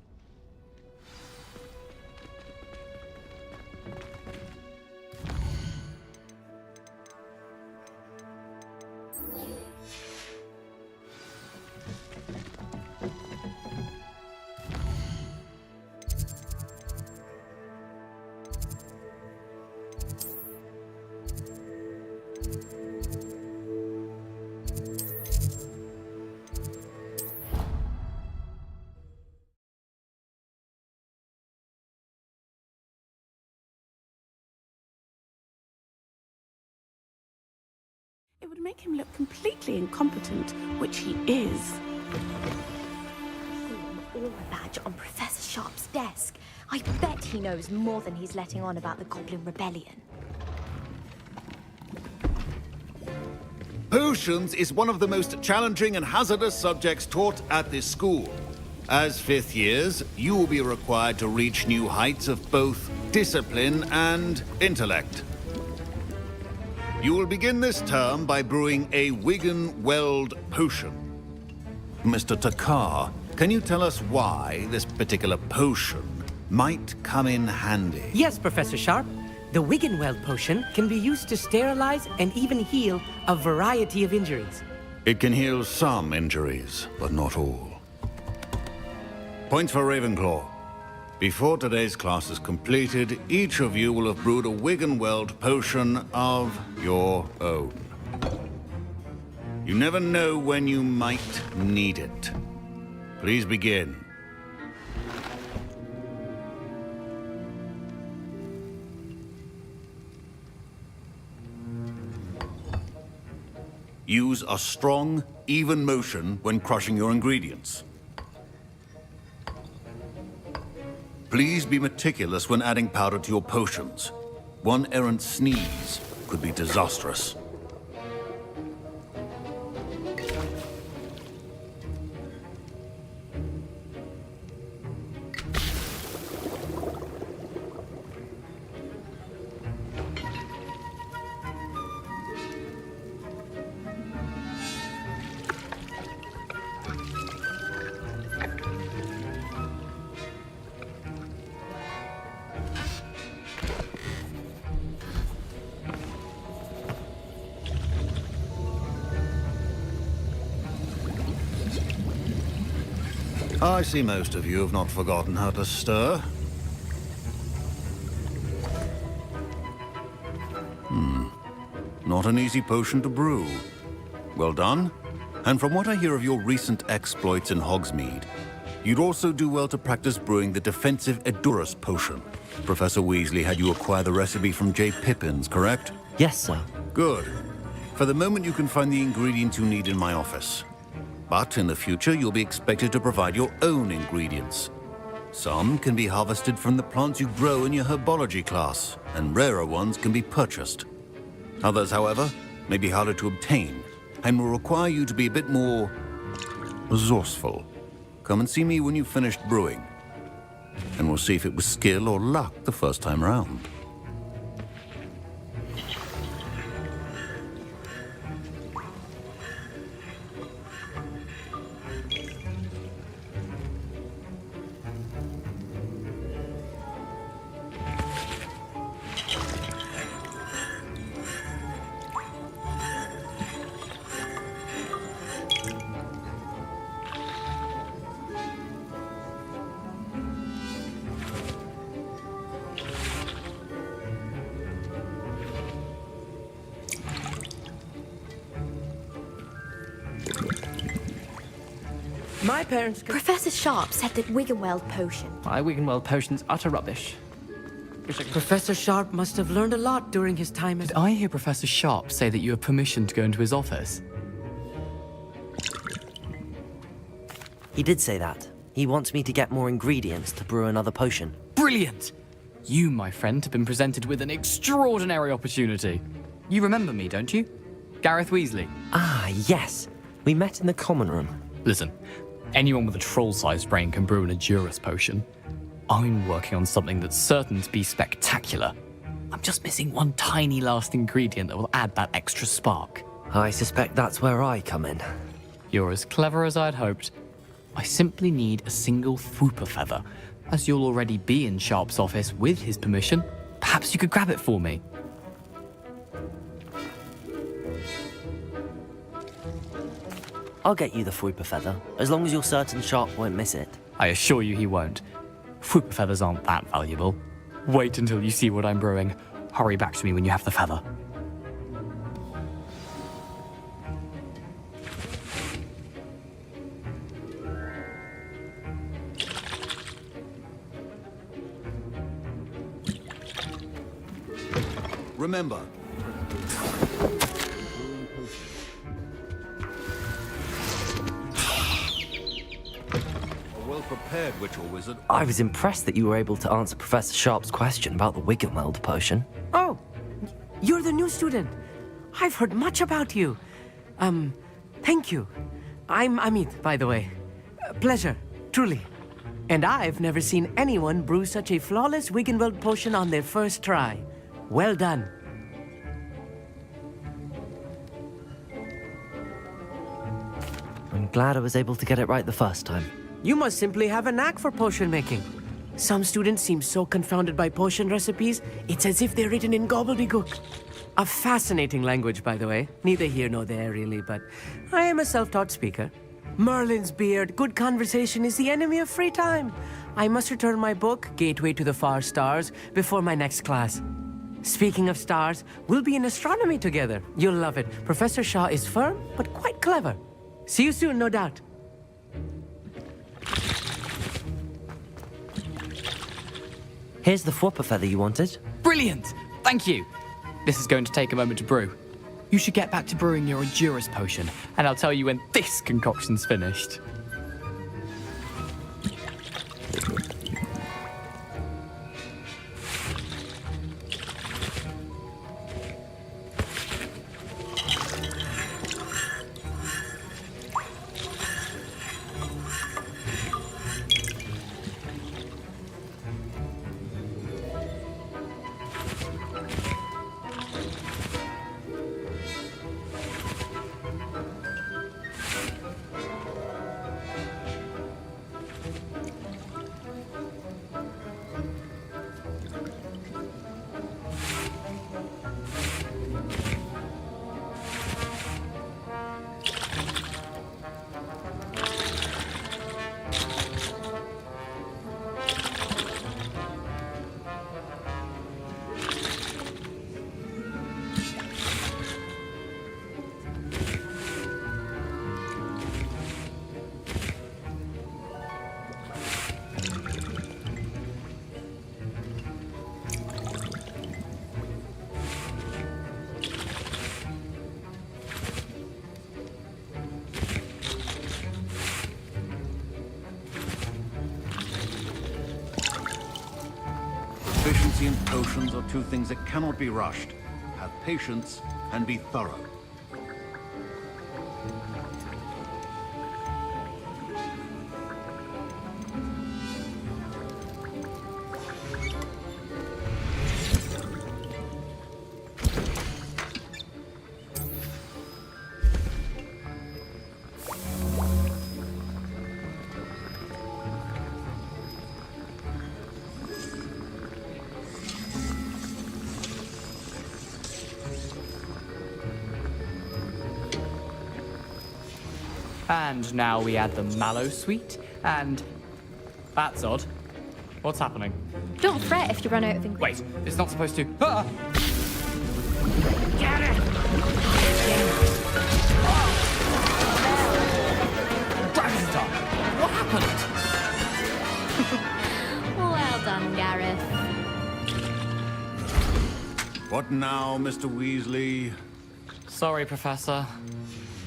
It would make him look completely incompetent, which he is. Aura badge on Professor Sharp's desk. I bet he knows more than he's letting on about the Goblin Rebellion. Potions is one of the most challenging and hazardous subjects taught at this school. As fifth years, you will be required to reach new heights of both discipline and intellect. You will begin this term by brewing a Wigan-Weld potion. Mr. Takar, can you tell us why this particular potion might come in handy? Yes, Professor Sharp. The Wigan-Weld potion can be used to sterilize and even heal a variety of injuries. It can heal some injuries, but not all. Points for Ravenclaw. Before today's class is completed, each of you will have brewed a Wigan-Weld potion of your own. You never know when you might need it. Please begin. Use a strong, even motion when crushing your ingredients. Please be meticulous when adding powder to your potions. One errant sneeze could be disastrous. I see most of you have not forgotten how to stir. Not an easy potion to brew. Well done. And from what I hear of your recent exploits in Hogsmeade, you'd also do well to practice brewing the defensive Edurus potion. Professor Weasley had you acquire the recipe from J. Pippins, correct? Yes, sir. Good. For the moment, you can find the ingredients you need in my office. But in the future, you'll be expected to provide your own ingredients. Some can be harvested from the plants you grow in your herbology class, and rarer ones can be purchased. Others, however, may be harder to obtain, and will require you to be a bit more resourceful. Come and see me when you've finished brewing, and we'll see if it was skill or luck the first time round. My parents... Professor Sharp said that Wiggenweld potion. My Wiggenweld potion's utter rubbish. Professor Sharp must have learned a lot during his time as... Did I hear Professor Sharp say that you have permission to go into his office? He did say that. He wants me to get more ingredients to brew another potion. Brilliant! You, my friend, have been presented with an extraordinary opportunity. You remember me, don't you? Gareth Weasley. Ah, yes. We met in the common room. Listen, anyone with a troll-sized brain can brew an Adurus potion. I'm working on something that's certain to be spectacular. I'm just missing one tiny last ingredient that will add that extra spark. I suspect that's where I come in. You're as clever as I'd hoped. I simply need a single Thwooper feather. As you'll already be in Sharp's office with his permission, perhaps you could grab it for me. I'll get you the Thwooper feather, as long as you're certain Sharp won't miss it. I assure you he won't. Thwooper feathers aren't that valuable. Wait until you see what I'm brewing. Hurry back to me when you have the feather. Remember, a well-prepared witch or wizard. I was impressed that you were able to answer Professor Sharp's question about the Wiggenweld potion. Oh, you're the new student. I've heard much about you. Thank you. I'm Amit, by the way. Pleasure, truly. And I've never seen anyone brew such a flawless Wiggenweld potion on their first try. Well done. I'm glad I was able to get it right the first time. You must simply have a knack for potion making. Some students seem so confounded by potion recipes, it's as if they're written in gobbledygook. A fascinating language, by the way. Neither here nor there, really, but I am a self-taught speaker. Merlin's beard, good conversation is the enemy of free time. I must return my book, Gateway to the Far Stars, before my next class. Speaking of stars, we'll be in astronomy together. You'll love it. Professor Shaw is firm, but quite clever. See you soon, no doubt. Here's the Thwooper feather you wanted. Brilliant! Thank you! This is going to take a moment to brew. You should get back to brewing your Adurus potion, and I'll tell you when this concoction's finished. Proficiency and potions are two things that cannot be rushed. Have patience and be thorough. And now we add the mallow sweet, and... That's odd. What's happening? Don't fret if you run out of ingredients. Wait, it's not supposed to... Ah! Get it! Dragon's Dark! What now, Mr. Weasley? Sorry, Professor.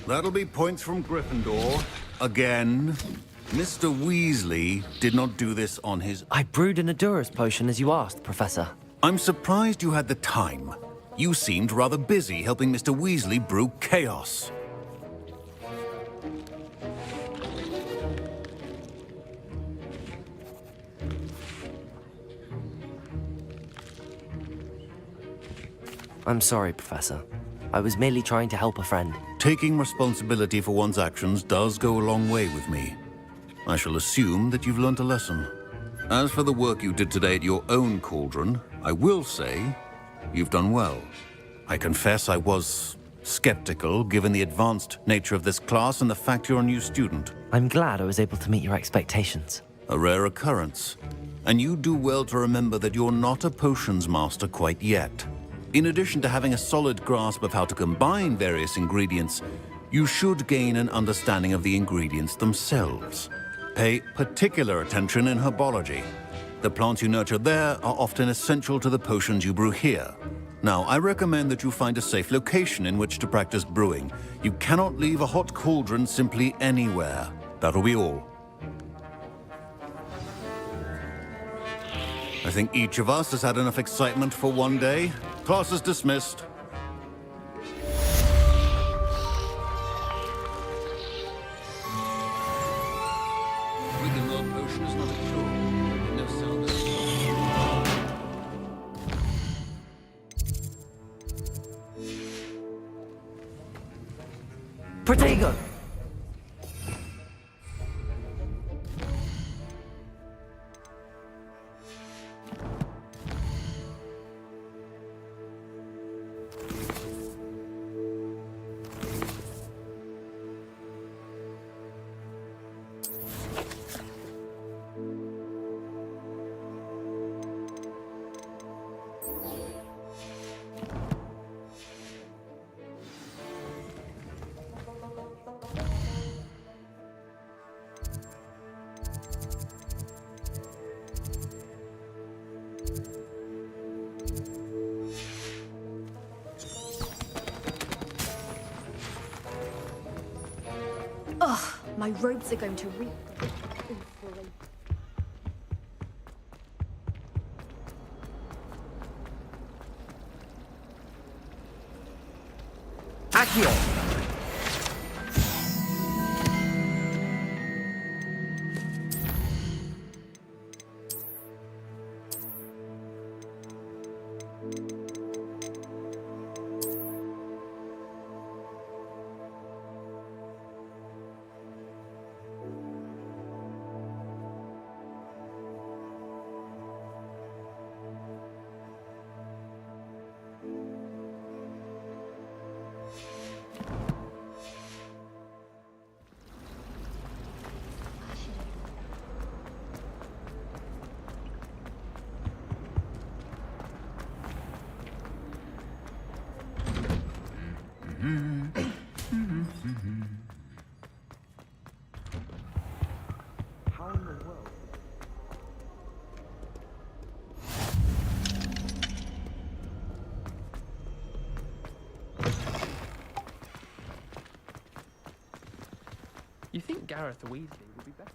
That'll be points from Gryffindor. Again. Mr. Weasley did not do this on his... I brewed an Adurus potion as you asked, Professor. I'm surprised you had the time. You seemed rather busy helping Mr. Weasley brew chaos. I'm sorry, Professor. I was merely trying to help a friend. Taking responsibility for one's actions does go a long way with me. I shall assume that you've learnt a lesson. As for the work you did today at your own cauldron, I will say you've done well. I confess I was skeptical, given the advanced nature of this class and the fact you're a new student. I'm glad I was able to meet your expectations. A rare occurrence. And you do well to remember that you're not a potions master quite yet. In addition to having a solid grasp of how to combine various ingredients, you should gain an understanding of the ingredients themselves. Pay particular attention in herbology. The plants you nurture there are often essential to the potions you brew here. Now, I recommend that you find a safe location in which to practice brewing. You cannot leave a hot cauldron simply anywhere. That'll be all. I think each of us has had enough excitement for one day. Class is dismissed. Wiggenweld potion is not a cure. No sound is Protego! Ugh, my robes are going to reek. Accio! You think Gareth Weasley would be better?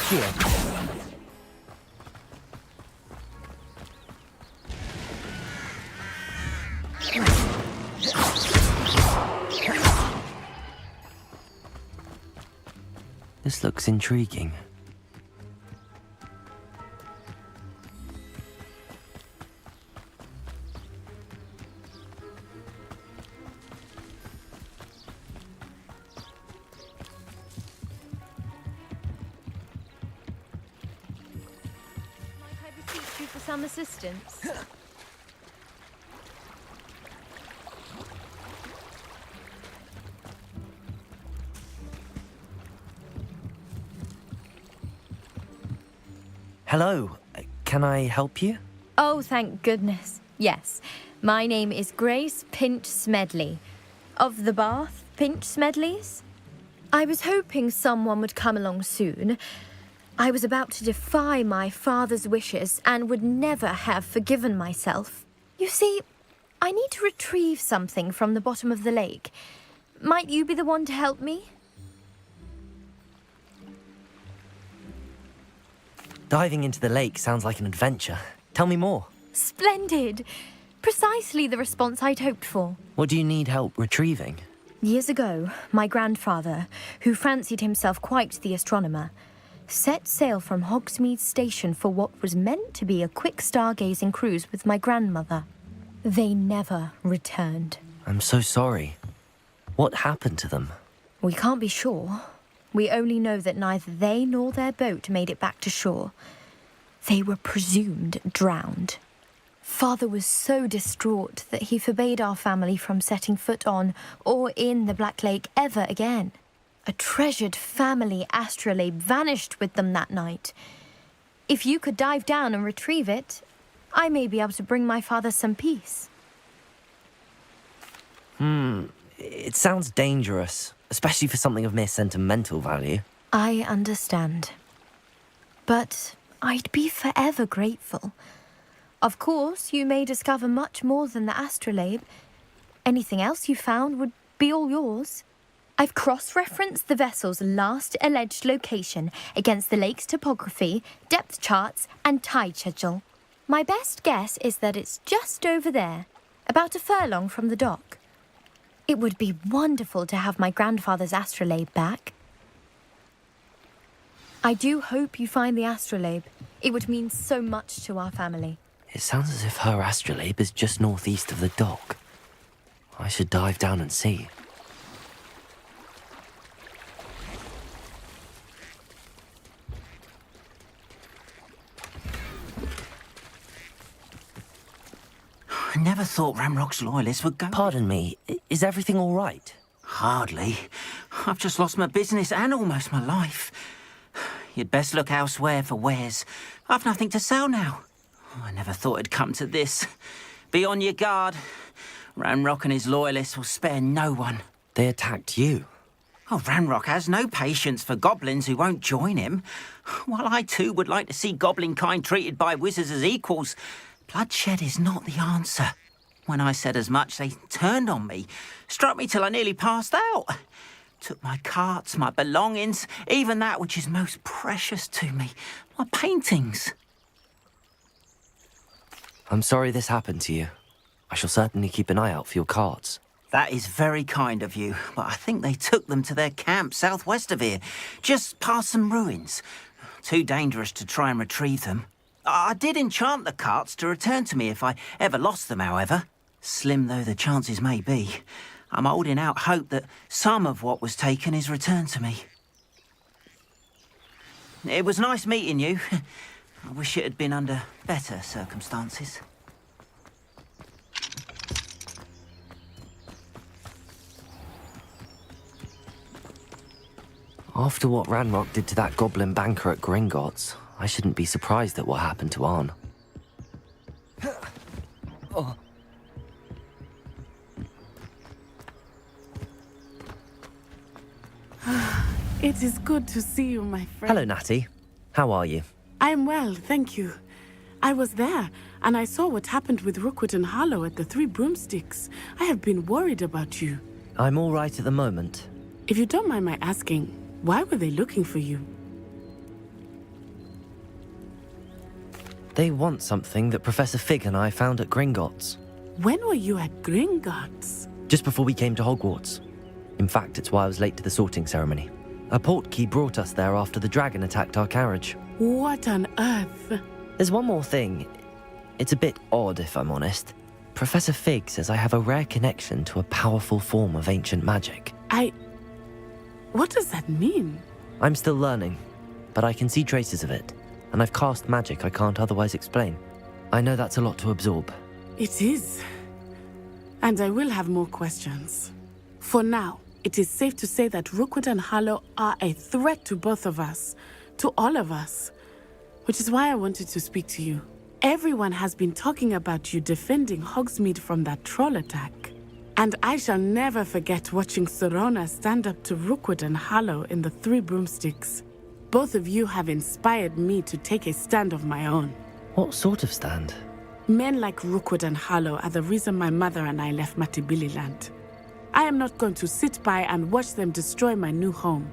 Here. This looks intriguing. Might I beseech you for some assistance? Hello, can I help you? Oh, thank goodness. Yes. My name is Grace Pinch Smedley. Of the Bath Pinch Smedleys? I was hoping someone would come along soon. I was about to defy my father's wishes and would never have forgiven myself. You see, I need to retrieve something from the bottom of the lake. Might you be the one to help me? Diving into the lake sounds like an adventure. Tell me more. Splendid! Precisely the response I'd hoped for. What do you need help retrieving? Years ago, my grandfather, who fancied himself quite the astronomer, set sail from Hogsmeade Station for what was meant to be a quick stargazing cruise with my grandmother. They never returned. I'm so sorry. What happened to them? We can't be sure. We only know that neither they nor their boat made it back to shore. They were presumed drowned. Father was so distraught that he forbade our family from setting foot on or in the Black Lake ever again. A treasured family astrolabe vanished with them that night. If you could dive down and retrieve it, I may be able to bring my father some peace. It sounds dangerous, especially for something of mere sentimental value. I understand. But I'd be forever grateful. Of course, you may discover much more than the astrolabe. Anything else you found would be all yours. I've cross-referenced the vessel's last alleged location against the lake's topography, depth charts, and tide schedule. My best guess is that it's just over there, about a furlong from the dock. It would be wonderful to have my grandfather's astrolabe back. I do hope you find the astrolabe. It would mean so much to our family. It sounds as if her astrolabe is just northeast of the dock. I should dive down and see. I never thought Ramrock's loyalists would go... Pardon me, is everything all right? Hardly. I've just lost my business and almost my life. You'd best look elsewhere for wares. I've nothing to sell now. I never thought it'd come to this. Be on your guard. Ramrock and his loyalists will spare no one. They attacked you? Oh, Ramrock has no patience for goblins who won't join him. While I too would like to see goblin kind treated by wizards as equals, bloodshed is not the answer. When I said as much, they turned on me, struck me till I nearly passed out. Took my carts, my belongings, even that which is most precious to me, my paintings. I'm sorry this happened to you. I shall certainly keep an eye out for your carts. That is very kind of you, but I think they took them to their camp southwest of here, just past some ruins. Too dangerous to try and retrieve them. I did enchant the carts to return to me if I ever lost them, however. Slim though the chances may be, I'm holding out hope that some of what was taken is returned to me. It was nice meeting you. I wish it had been under better circumstances. After what Ranrock did to that goblin banker at Gringotts, I shouldn't be surprised at what happened to Arn. Oh. It is good to see you, my friend. Hello, Natty. How are you? I am well, thank you. I was there, and I saw what happened with Rookwood and Harlow at the Three Broomsticks. I have been worried about you. I'm all right at the moment. If you don't mind my asking, why were they looking for you? They want something that Professor Fig and I found at Gringotts. When were you at Gringotts? Just before we came to Hogwarts. In fact, it's why I was late to the sorting ceremony. A portkey brought us there after the dragon attacked our carriage. What on earth? There's one more thing. It's a bit odd, if I'm honest. Professor Fig says I have a rare connection to a powerful form of ancient magic. What does that mean? I'm still learning, but I can see traces of it, and I've cast magic I can't otherwise explain. I know that's a lot to absorb. It is. And I will have more questions. For now, it is safe to say that Rookwood and Harlow are a threat to both of us, to all of us, which is why I wanted to speak to you. Everyone has been talking about you defending Hogsmeade from that troll attack. And I shall never forget watching Serona stand up to Rookwood and Harlow in the Three Broomsticks. Both of you have inspired me to take a stand of my own. What sort of stand? Men like Rookwood and Harlow are the reason my mother and I left Matibililand. I am not going to sit by and watch them destroy my new home.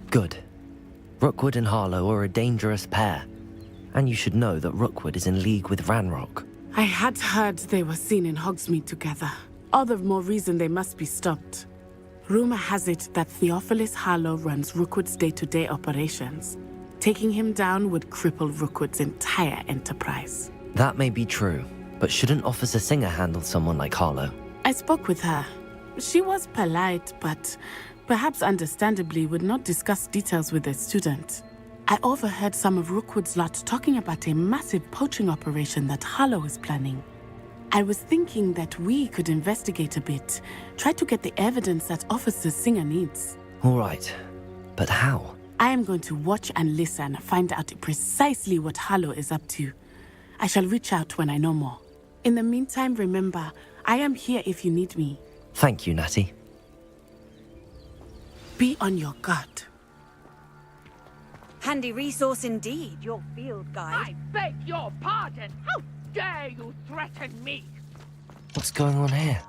Good. Rookwood and Harlow are a dangerous pair. And you should know that Rookwood is in league with Ranrock. I had heard they were seen in Hogsmeade together. All the more reason they must be stopped. Rumor has it that Theophilus Harlow runs Rookwood's day-to-day operations. Taking him down would cripple Rookwood's entire enterprise. That may be true, but shouldn't Officer Singer handle someone like Harlow? I spoke with her. She was polite, but perhaps understandably would not discuss details with a student. I overheard some of Rookwood's lot talking about a massive poaching operation that Harlow is planning. I was thinking that we could investigate a bit, try to get the evidence that Officer Singer needs. All right, but how? I am going to watch and listen, find out precisely what Harlow is up to. I shall reach out when I know more. In the meantime, remember, I am here if you need me. Thank you, Natty. Be on your guard. Handy resource indeed, your field guide. I beg your pardon. How dare you threaten me? What's going on here?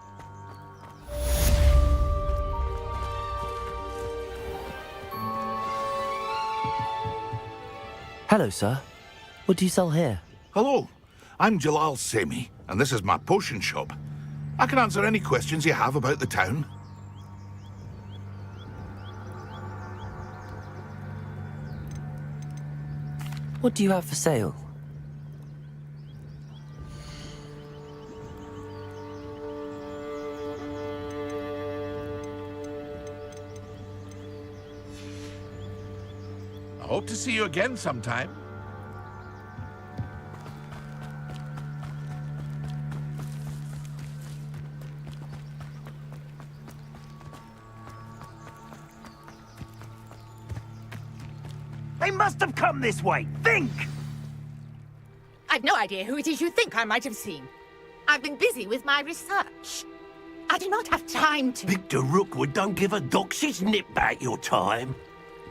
Hello, sir. What do you sell here? Hello, I'm Jalal Semi, and this is my potion shop. I can answer any questions you have about the town. What do you have for sale? I hope to see you again sometime. They must have come this way. Think! I've no idea who it is you think I might have seen. I've been busy with my research. I do not have time to... Victor Rookwood don't give a doxy's nip back your time.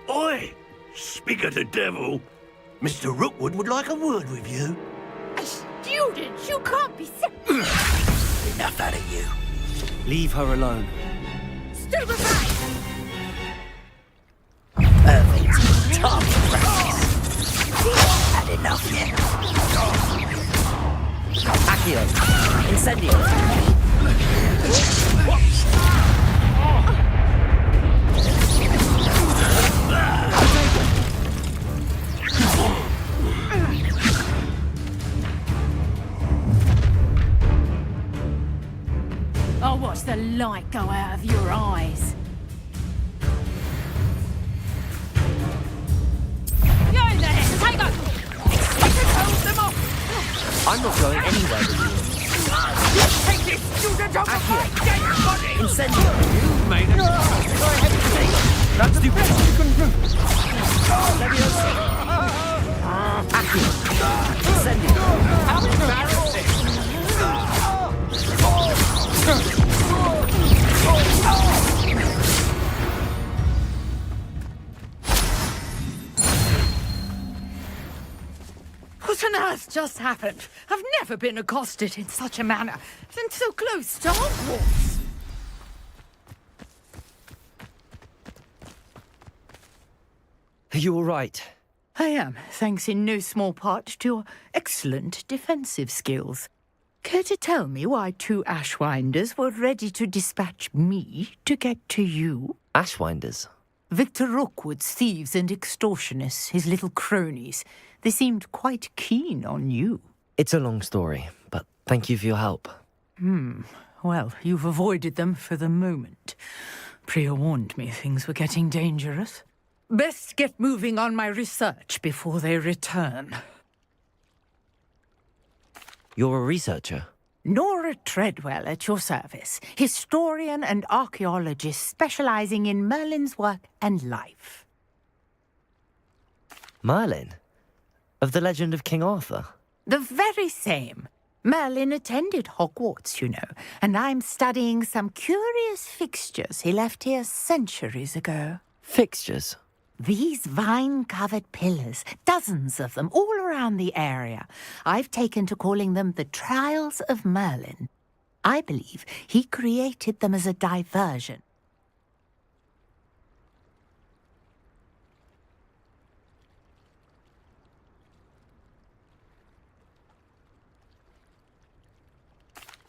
Oi! Speak of the devil. Mr. Rookwood would like a word with you. A student? You can't be... Enough out of you. Leave her alone. Still aside! Tough practice. Had enough yet. Accio! Incendio! I'll watch the light go out of your eyes. You're in there! Take us! Hold them off! I'm not going anywhere with you. Take this student off of my dead body! Incendio! You made it! Go ahead and take it! That's the best you can do! Accio! Incendio! How embarrassing! What on earth just happened? I've never been accosted in such a manner, and so close to Hogwarts. Are you all right? I am, thanks in no small part to your excellent defensive skills. Care to tell me why 2 Ashwinders were ready to dispatch me to get to you? Ashwinders? Victor Rookwood's thieves and extortionists, his little cronies. They seemed quite keen on you. It's a long story, but thank you for your help. Well, you've avoided them for the moment. Priya warned me things were getting dangerous. Best get moving on my research before they return. You're a researcher? Nora Treadwell at your service, historian and archaeologist specializing in Merlin's work and life. Merlin? Of the legend of King Arthur? The very same. Merlin attended Hogwarts, you know, and I'm studying some curious fixtures he left here centuries ago. Fixtures? These vine-covered pillars, dozens of them, all around the area. I've taken to calling them the Trials of Merlin. I believe he created them as a diversion.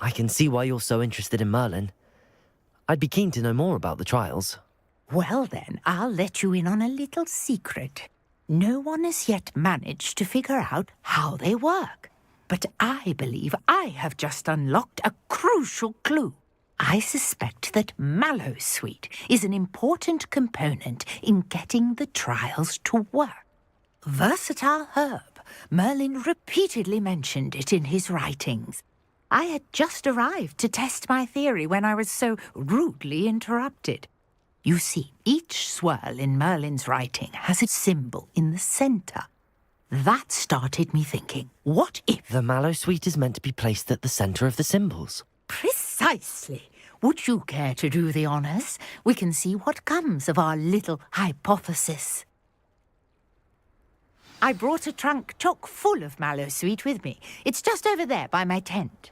I can see why you're so interested in Merlin. I'd be keen to know more about the trials. Well then, I'll let you in on a little secret. No one has yet managed to figure out how they work. But I believe I have just unlocked a crucial clue. I suspect that mallowsweet is an important component in getting the trials to work. Versatile herb. Merlin repeatedly mentioned it in his writings. I had just arrived to test my theory when I was so rudely interrupted. You see, each swirl in Merlin's writing has a symbol in the center. That started me thinking, what if... The mallowsweet is meant to be placed at the center of the symbols. Precisely. Would you care to do the honors? We can see what comes of our little hypothesis. I brought a trunk chock full of mallowsweet with me. It's just over there by my tent.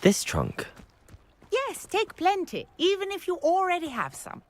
This trunk? Yes, take plenty, even if you already have some.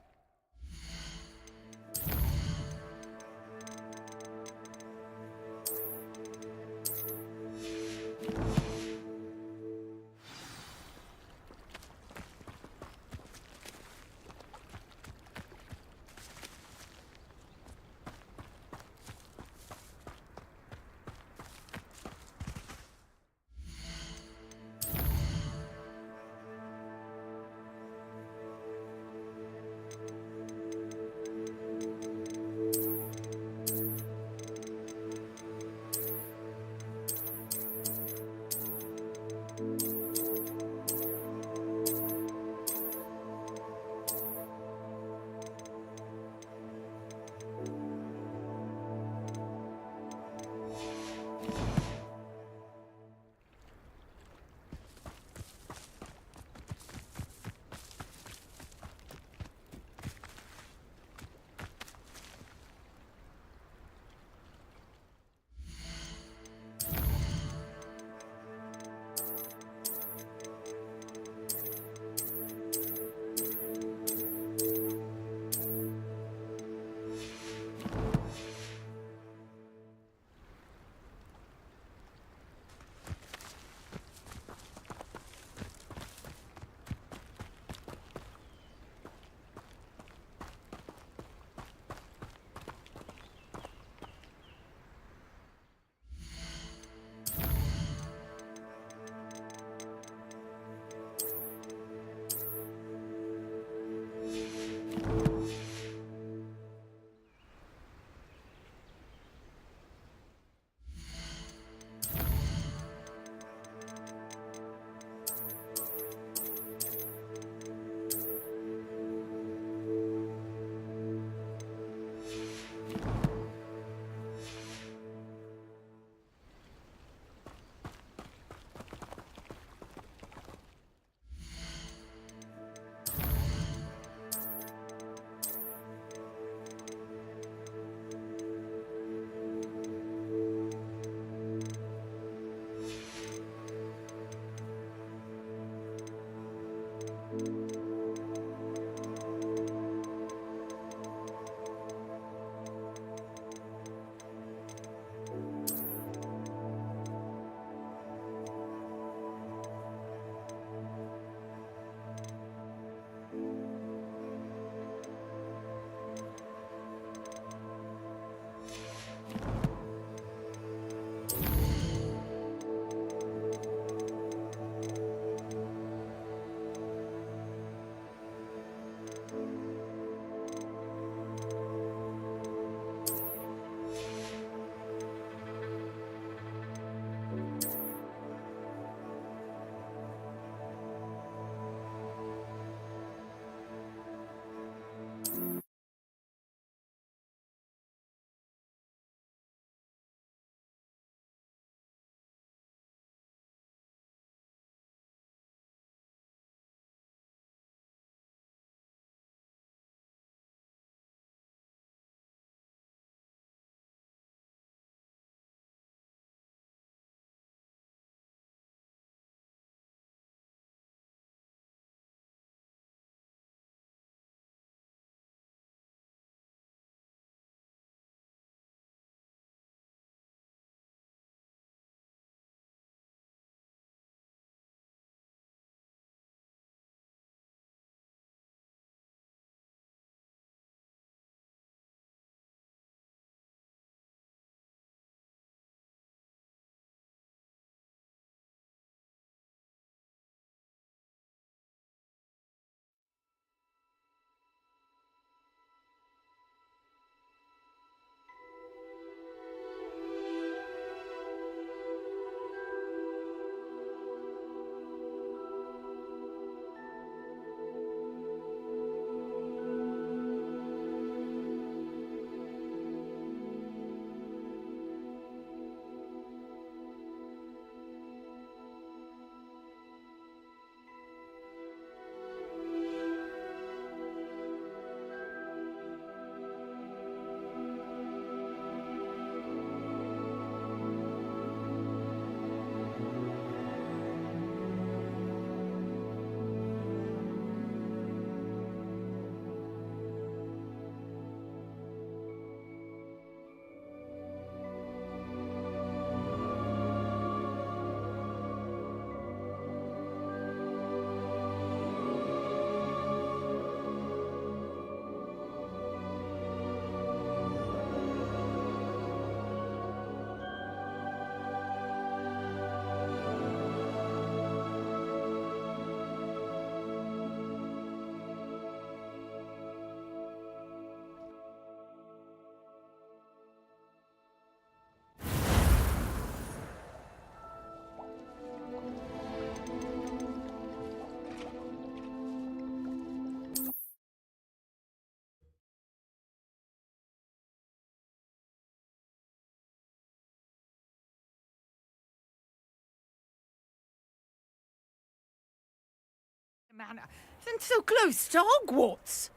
Manor, and so close to Hogwarts.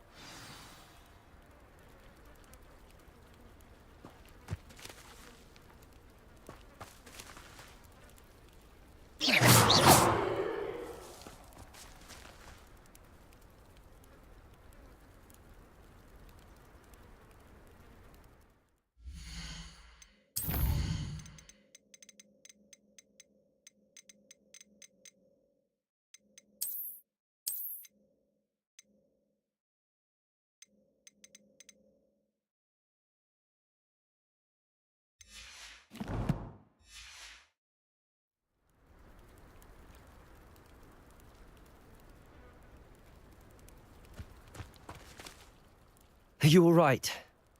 Are you all right?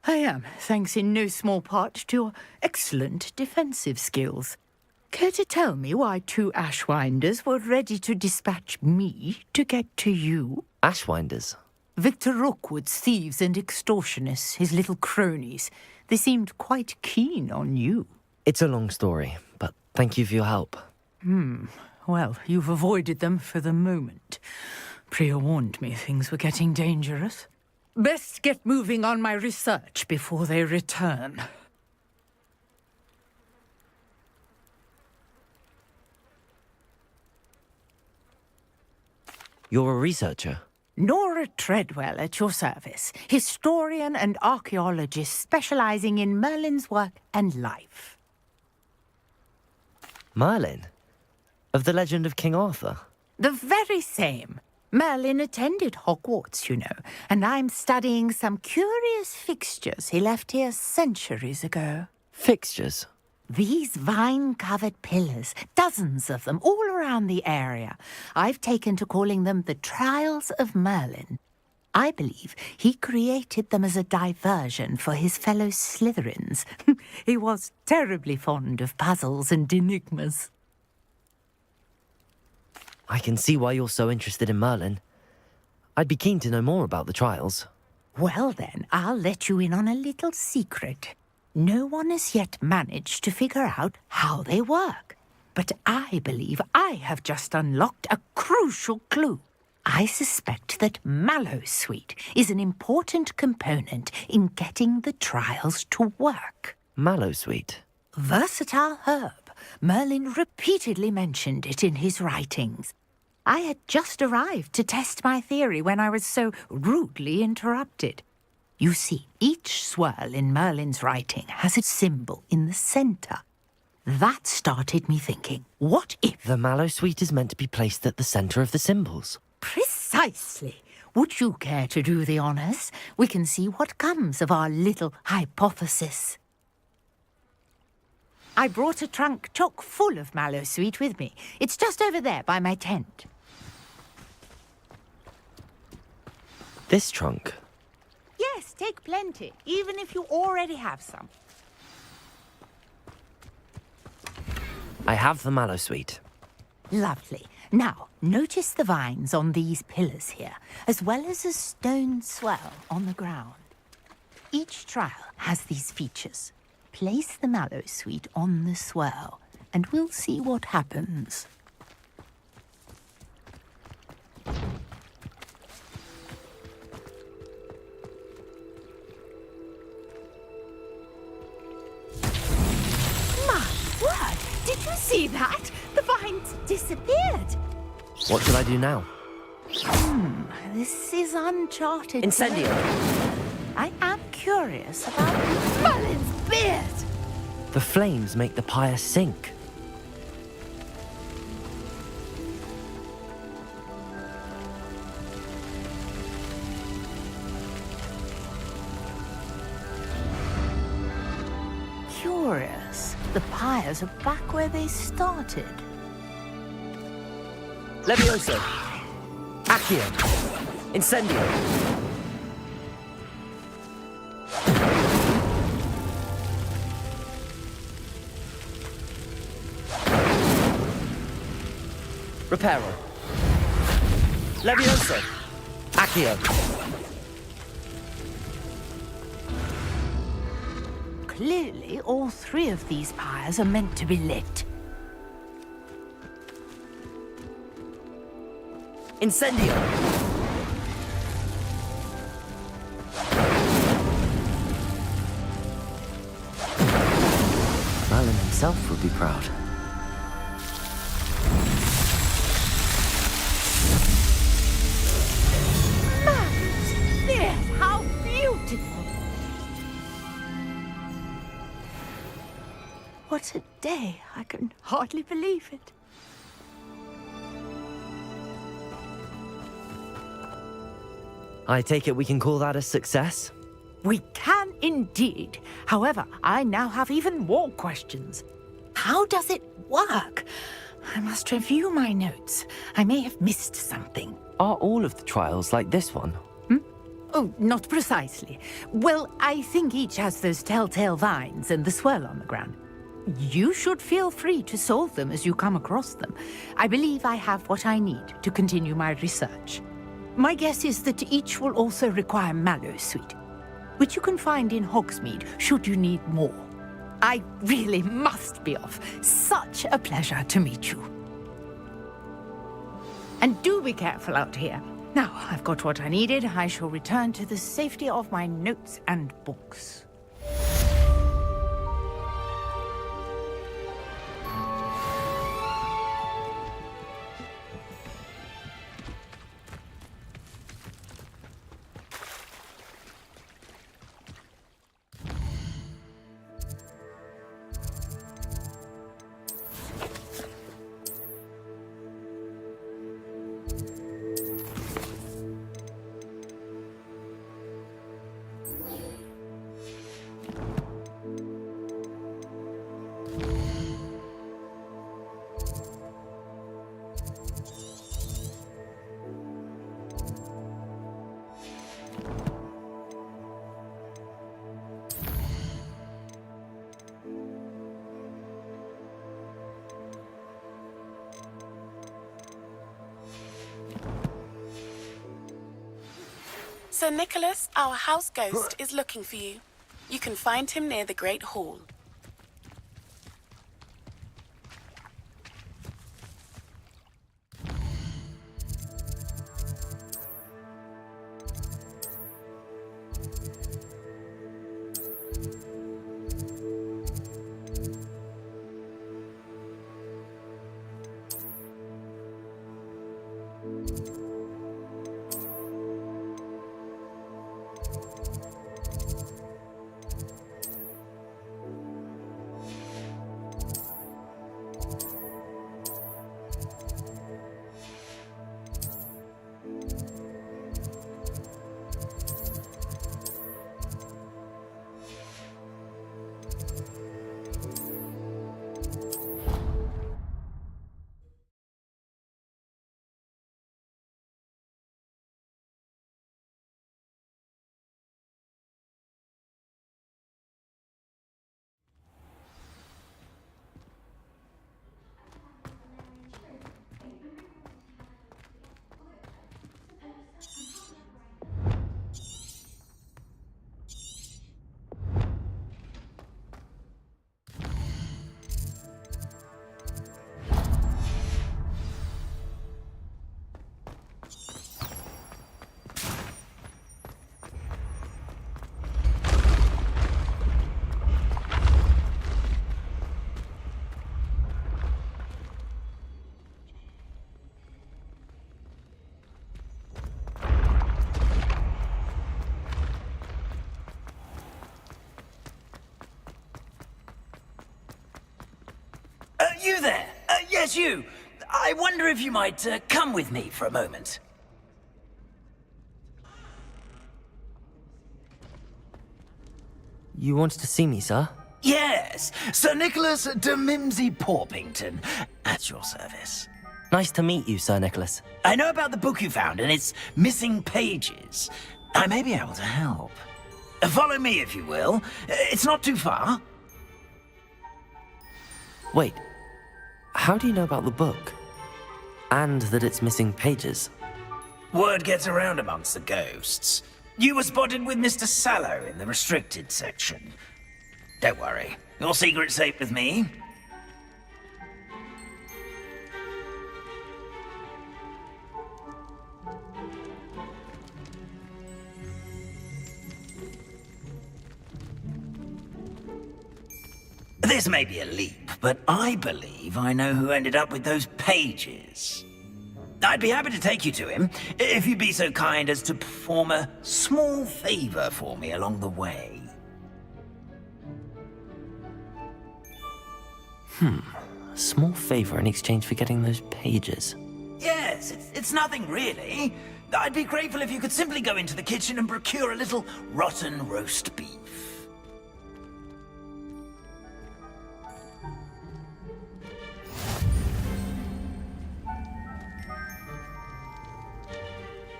I am, thanks in no small part to your excellent defensive skills. Care to tell me why two Ashwinders were ready to dispatch me to get to you? Ashwinders? Victor Rookwood's thieves and extortionists, his little cronies. They seemed quite keen on you. It's a long story, but thank you for your help. Well, you've avoided them for the moment. Priya warned me things were getting dangerous. Best get moving on my research before they return. You're a researcher. Nora Treadwell at your service, historian and archaeologist specializing in Merlin's work and life. Merlin? Of the legend of King Arthur? The very same. Merlin attended Hogwarts, you know, and I'm studying some curious fixtures he left here centuries ago. Fixtures? These vine-covered pillars, dozens of them, all around the area. I've taken to calling them the Trials of Merlin. I believe he created them as a diversion for his fellow Slytherins. He was terribly fond of puzzles and enigmas. I can see why you're so interested in Merlin. I'd be keen to know more about the trials. Well then, I'll let you in on a little secret. No one has yet managed to figure out how they work. But I believe I have just unlocked a crucial clue. I suspect that mallowsweet is an important component in getting the trials to work. Mallowsweet? Versatile herb. Merlin repeatedly mentioned it in his writings. I had just arrived to test my theory when I was so rudely interrupted. You see, each swirl in Merlin's writing has a symbol in the center. That started me thinking, what if... The mallowsweet is meant to be placed at the center of the symbols. Precisely. Would you care to do the honors? We can see what comes of our little hypothesis. I brought a trunk chock full of mallowsweet with me. It's just over there by my tent. This trunk? Yes, take plenty, even if you already have some. I have the mallowsweet. Lovely. Now, notice the vines on these pillars here, as well as a stone swell on the ground. Each trial has these features. Place the mallowsweet on the swell, and we'll see what happens. My word! Did you see that? The vines disappeared. What should I do now? This is uncharted. Incendio! I am curious about Merlin's beard. The flames make the pyre sink. Curious. The pyres are back where they started. Levioso! Accio! Incendio! Reparo! Levioso! Accio! Clearly, all three of these pyres are meant to be lit. Incendio! Merlin himself would be proud. Merlin's beard! How beautiful! What a day! I can hardly believe it. I take it we can call that a success? We can indeed. However, I now have even more questions. How does it work? I must review my notes. I may have missed something. Are all of the trials like this one? Oh, not precisely. Well, I think each has those telltale vines and the swirl on the ground. You should feel free to solve them as you come across them. I believe I have what I need to continue my research. My guess is that each will also require mallowsweet, which you can find in Hogsmeade should you need more. I really must be off. Such a pleasure to meet you. And do be careful out here. Now, I've got what I needed. I shall return to the safety of my notes and books. Sir Nicholas, our house ghost, is looking for you. You can find him near the Great Hall. You there? Yes, you. I wonder if you might come with me for a moment. You wanted to see me, sir? Yes, Sir Nicholas de Mimsy Porpington, at your service. Nice to meet you, Sir Nicholas. I know about the book you found and its missing pages. I may be able to help. Follow me, if you will. It's not too far. Wait, how do you know about the book? And that it's missing pages? Word gets around amongst the ghosts. You were spotted with Mr. Sallow in the restricted section. Don't worry, your secret's safe with me. This may be a leap, but I believe I know who ended up with those pages. I'd be happy to take you to him, if you'd be so kind as to perform a small favor for me along the way. A small favor in exchange for getting those pages. Yes, it's nothing really. I'd be grateful if you could simply go into the kitchen and procure a little rotten roast beef.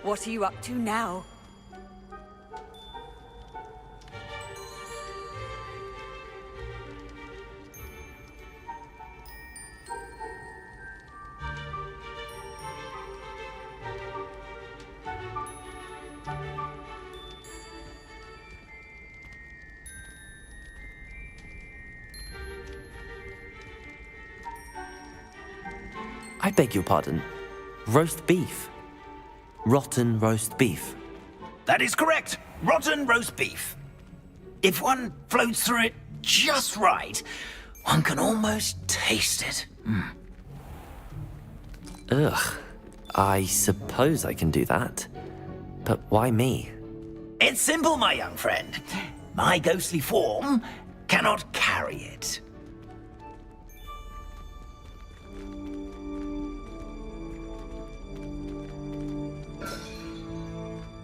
What are you up to now? I beg your pardon. Roast beef. Rotten roast beef. That is correct. Rotten roast beef. If one floats through it just right, one can almost taste it. Ugh. I suppose I can do that. But why me? It's simple, my young friend. My ghostly form cannot carry it.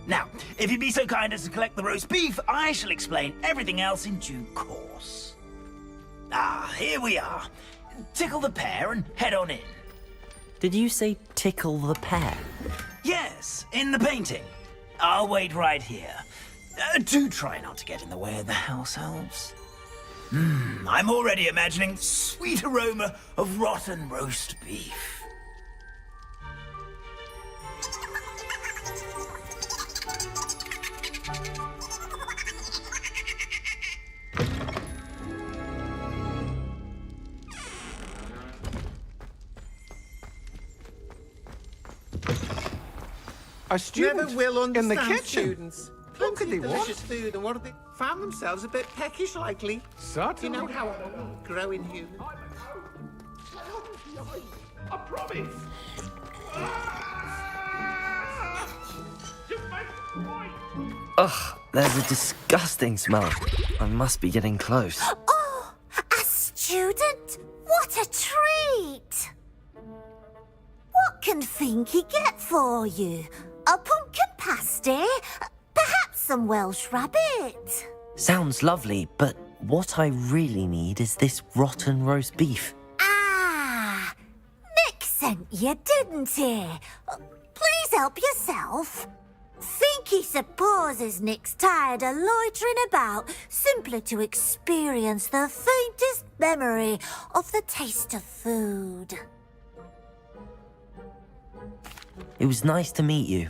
Now, if you'd be so kind as to collect the roast beef, I shall explain everything else in due course. Ah, here we are. Tickle the pear and head on in. Did you say tickle the pear? Yes, in the painting. I'll wait right here. Do try not to get in the way of the house elves. I'm already imagining the sweet aroma of rotten roast beef. A student Never will in the understand kitchen. students. What could they Delicious want? food, and what have they found themselves a bit peckish likely? Certainly. You know how growing human. I promise. Ugh, there's a disgusting smell. I must be getting close. Oh, a student? What a treat! What can Finky get for you? A pumpkin pasty? Perhaps some Welsh rabbit? Sounds lovely, but what I really need is this rotten roast beef. Ah, Nick sent you, didn't he? Please help yourself. Finky supposes Nick's tired of loitering about simply to experience the faintest memory of the taste of food. It was nice to meet you.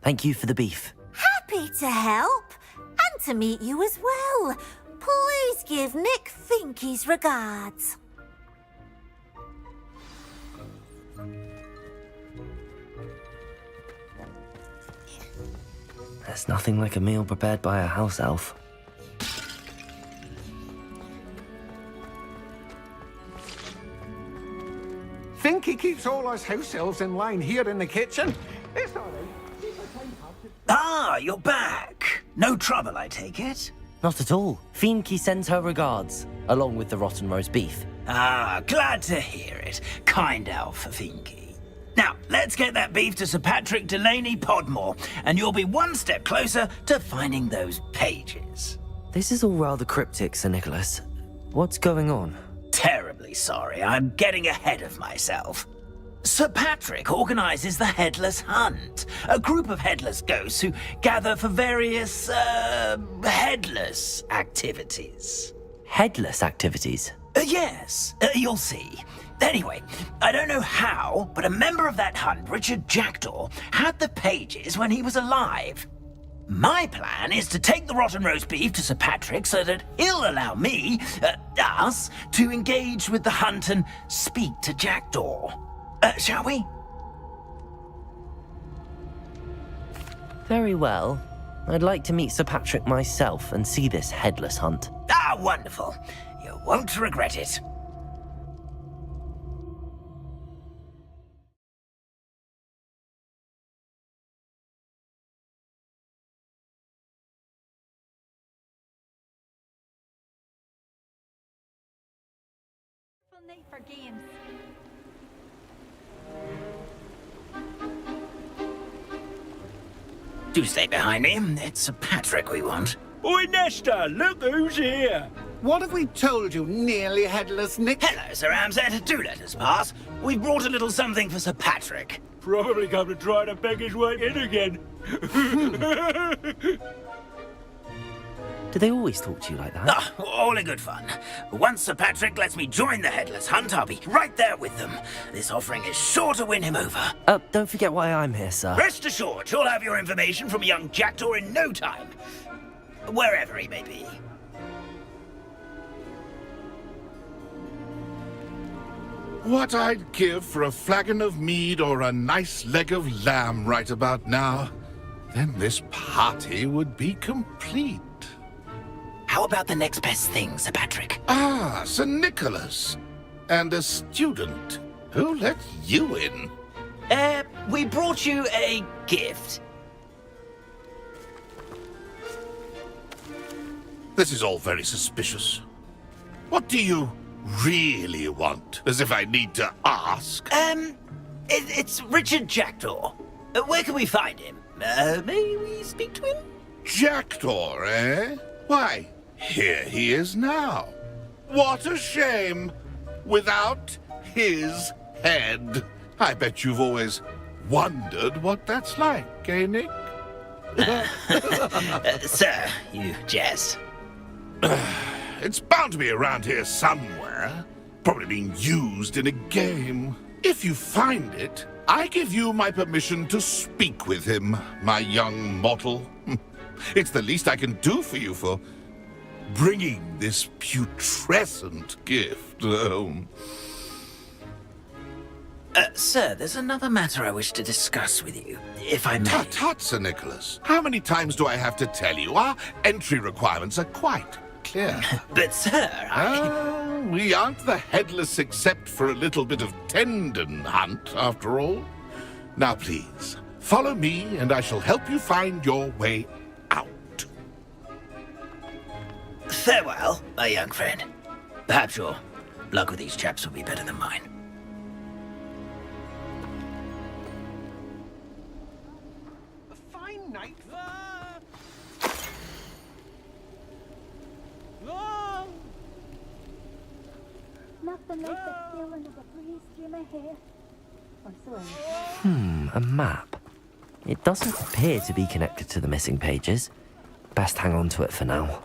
Thank you for the beef. Happy to help, and to meet you as well. Please give Nick Finky's regards. There's nothing like a meal prepared by a house elf. Finky keeps all us house elves in line here in the kitchen. It's all right. Ah, you're back. No trouble, I take it? Not at all. Finky sends her regards, along with the rotten roast beef. Ah, glad to hear it. Kind elf, Finky. Now, let's get that beef to Sir Patrick Delaney Podmore, and you'll be one step closer to finding those pages. This is all rather cryptic, Sir Nicholas. What's going on? Terribly sorry, I'm getting ahead of myself. Sir Patrick organises the Headless Hunt, a group of headless ghosts who gather for various, headless activities. Headless activities? Yes, you'll see. Anyway, I don't know how, but a member of that hunt, Richard Jackdaw, had the pages when he was alive. My plan is to take the rotten roast beef to Sir Patrick so that he'll allow me, us, to engage with the hunt and speak to Jackdaw. Shall we? Very well. I'd like to meet Sir Patrick myself and see this headless hunt. Ah, wonderful. You won't regret it. Night for games. Do stay behind me. It's Sir Patrick we want. Oi, Nesta, look who's here. What have we told you, nearly headless Nick? Hello, Sir Ramsed. Do let us pass. We've brought a little something for Sir Patrick. Probably come to try to beg his way in again. Do they always talk to you like that? Ah, all in good fun. Once Sir Patrick lets me join the Headless Hunt, I'll be right there with them. This offering is sure to win him over. Don't forget why I'm here, sir. Rest assured, you'll have your information from young Jackdaw in no time. Wherever he may be. What I'd give for a flagon of mead or a nice leg of lamb right about now. Then this party would be complete. How about the next best thing, Sir Patrick? Ah, Sir Nicholas. And a student. Who let you in? We brought you a gift. This is all very suspicious. What do you really want? As if I need to ask. It's Richard Jackdaw. Where can we find him? May we speak to him? Jackdaw, eh? Why, here he is now. What a shame. Without his head. I bet you've always wondered what that's like, eh, Nick? Sir, you jest. It's bound to be around here somewhere. Probably being used in a game. If you find it, I give you my permission to speak with him, my young mortal. It's the least I can do for you for bringing this putrescent gift home. Sir, there's another matter I wish to discuss with you, if I may. Tut, tut, Sir Nicholas. How many times do I have to tell you? Our entry requirements are quite clear. But, sir, we aren't the headless except for a little bit of tendon hunt, after all. Now, please, follow me, and I shall help you find your way out. Farewell, my young friend. Perhaps your luck with these chaps will be better than mine. Nothing like the feeling of a breeze through my hair. Or so. A map. It doesn't appear to be connected to the missing pages. Best hang on to it for now.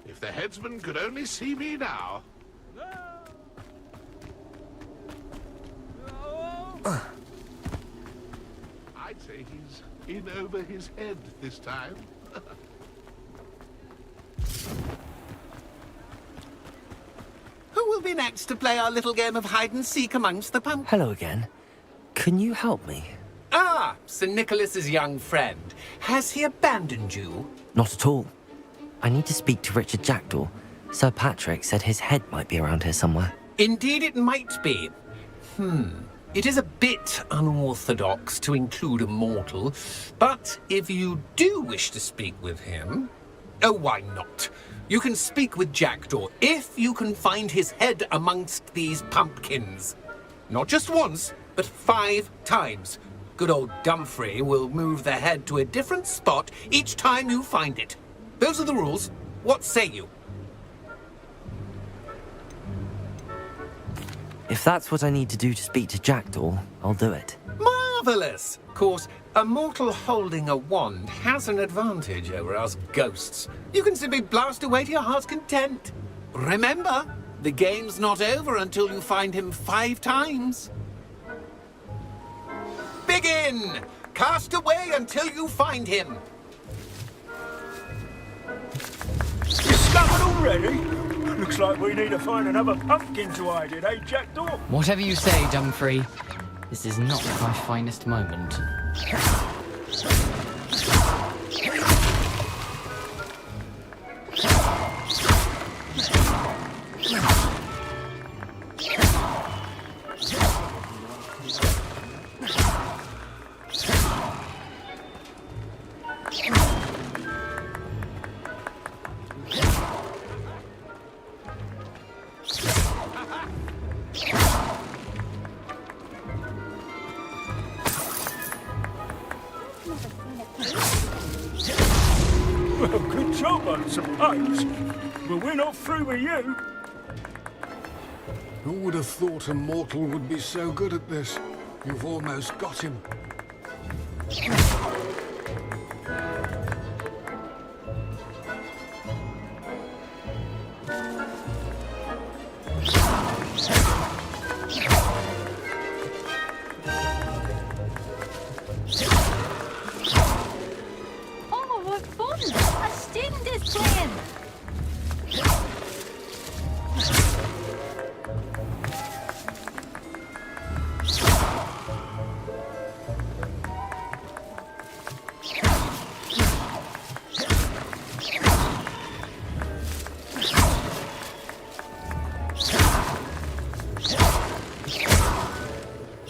If the headsman could only see me now. I'd say he's in over his head this time. Who will be next to play our little game of hide-and-seek amongst the pumpkins? Hello again. Can you help me? Ah, Sir Nicholas's young friend. Has he abandoned you? Not at all. I need to speak to Richard Jackdaw. Sir Patrick said his head might be around here somewhere. Indeed it might be. It is a bit unorthodox to include a mortal, but if you do wish to speak with him... Oh, why not? You can speak with Jackdaw if you can find his head amongst these pumpkins. Not just once, but 5 times. Good old Dumfrey will move the head to a different spot each time you find it. Those are the rules. What say you? If that's what I need to do to speak to Jackdaw, I'll do it. Marvellous! Of course, a mortal holding a wand has an advantage over us ghosts. You can simply blast away to your heart's content. Remember, the game's not over until you find him 5 times. Begin! Cast away until you find him. Discovered already? Looks like we need to find another pumpkin to hide in, eh, Jackdaw? Whatever you say, Dumfrey. This is not my finest moment. Well, good job, I suppose. But we're not through with you. Who would have thought a mortal would be so good at this? You've almost got him. Oh, what fun! A student is playing!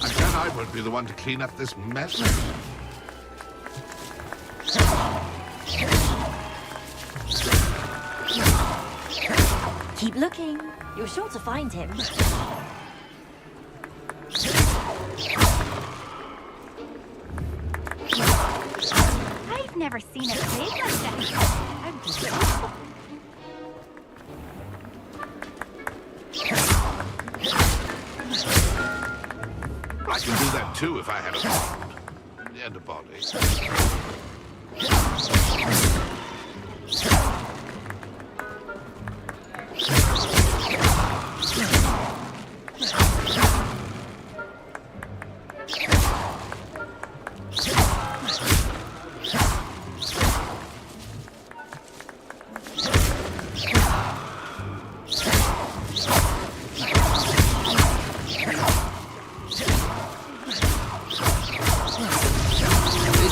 Again, I won't be the one to clean up this mess. Keep looking. You're sure to find him. I've never seen a place like that. I'm just... I can do that too if I had a wand and a body.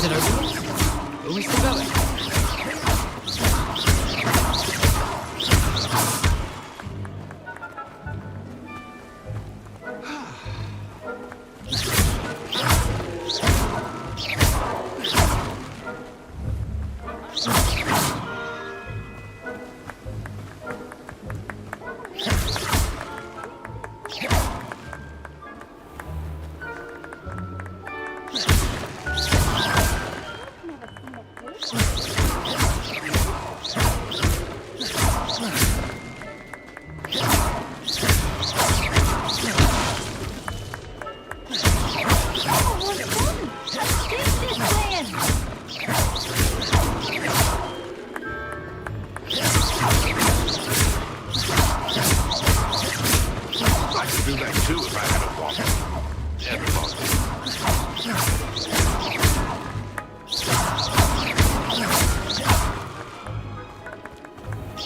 mission over. Are we still going?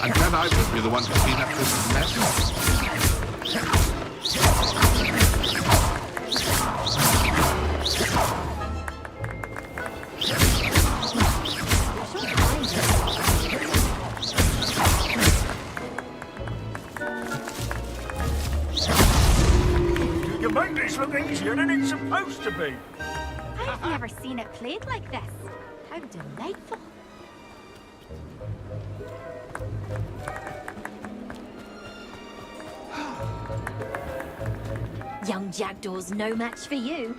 I'm glad I won't be the one to clean up this mess. You can make this look easier than it's supposed to be. I've never seen it played like this. How delightful. Young Jackdaw's no match for you.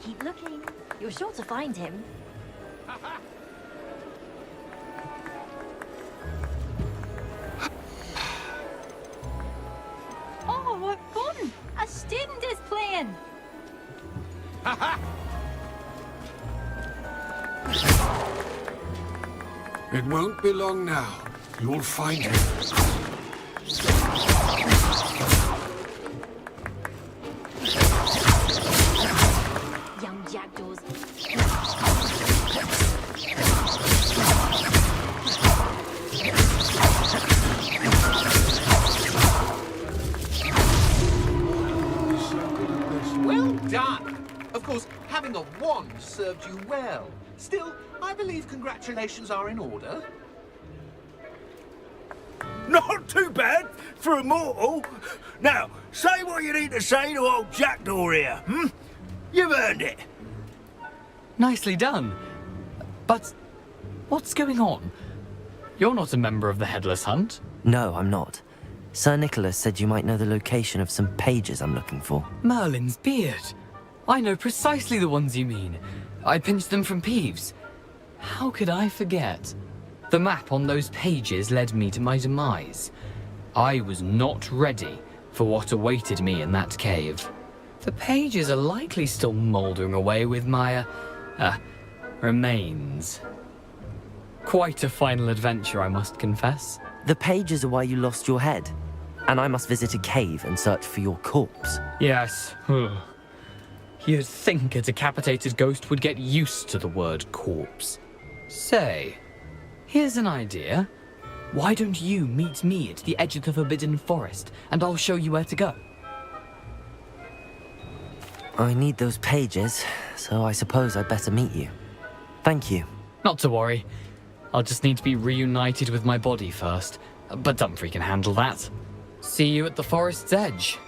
Keep looking. You're sure to find him. Oh, what fun! A student is playing! It won't be long now. You'll find him. Young Jackdaws. Well done! Of course, having a wand served you well. Still, I believe congratulations are in order. Not too bad for a mortal. Now, say what you need to say to old Jackdaw here, hmm? You've earned it. Nicely done. But what's going on? You're not a member of the Headless Hunt. No, I'm not. Sir Nicholas said you might know the location of some pages I'm looking for. Merlin's beard. I know precisely the ones you mean. I pinched them from Peeves. How could I forget? The map on those pages led me to my demise. I was not ready for what awaited me in that cave. The pages are likely still mouldering away with my, remains. Quite a final adventure, I must confess. The pages are why you lost your head, and I must visit a cave and search for your corpse. Yes. You'd think a decapitated ghost would get used to the word corpse. Say, here's an idea. Why don't you meet me at the edge of the Forbidden Forest, and I'll show you where to go? I need those pages, so I suppose I'd better meet you. Thank you. Not to worry. I'll just need to be reunited with my body first. But Dumfries can handle that. See you at the forest's edge.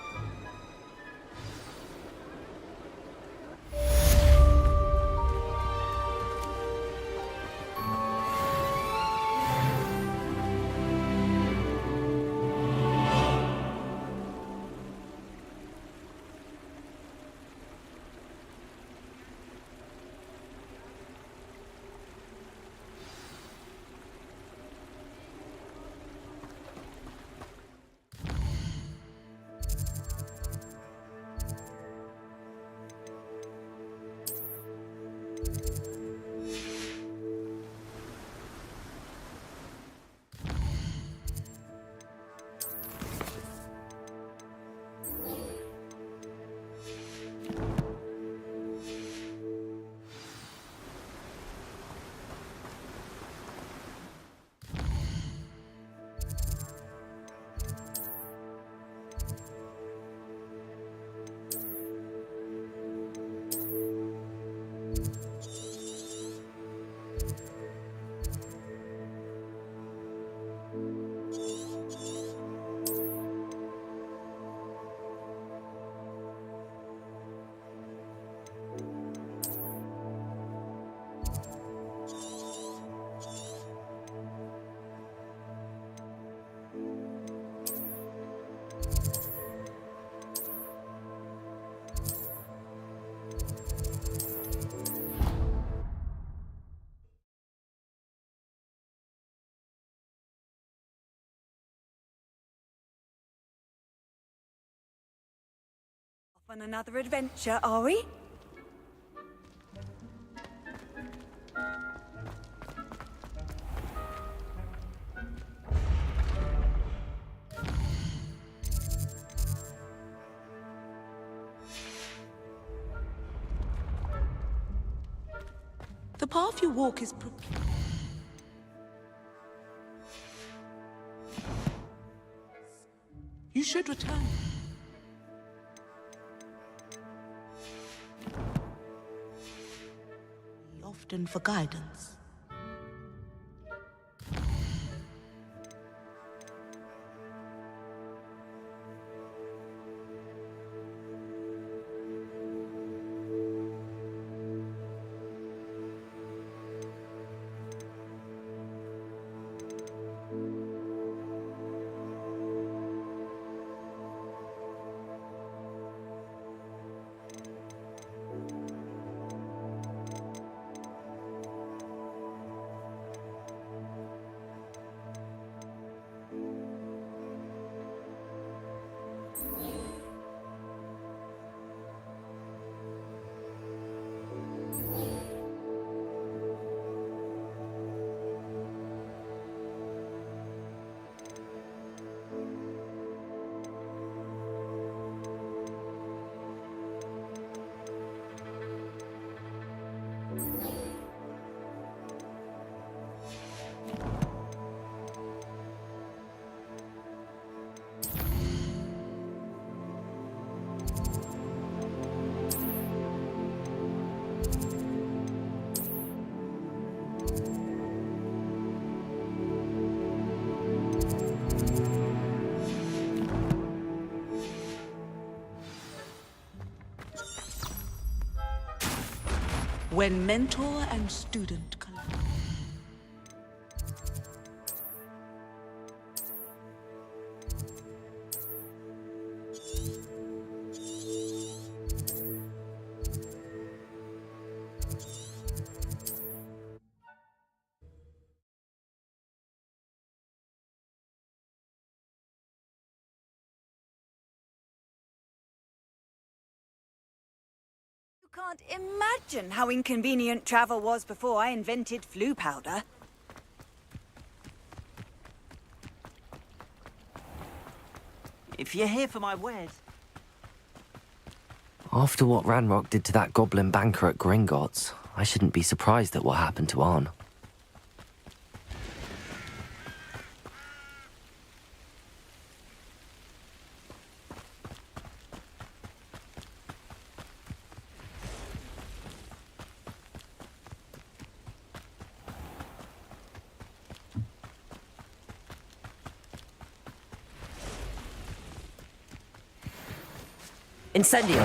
On another adventure, are we? The path you walk is You should return. Often for guidance. When mentor and student collide. You can't imagine how inconvenient travel was before I invented flu powder. If you're here for my wares... After what Ranrock did to that goblin banker at Gringotts, I shouldn't be surprised at what happened to Arn. Incendio!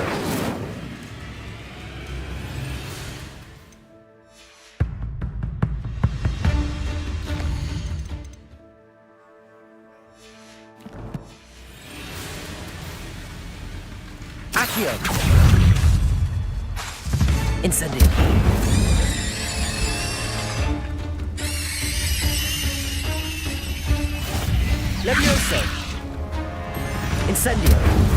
Accio! Incendio! Levioso! Incendio!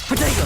Potato!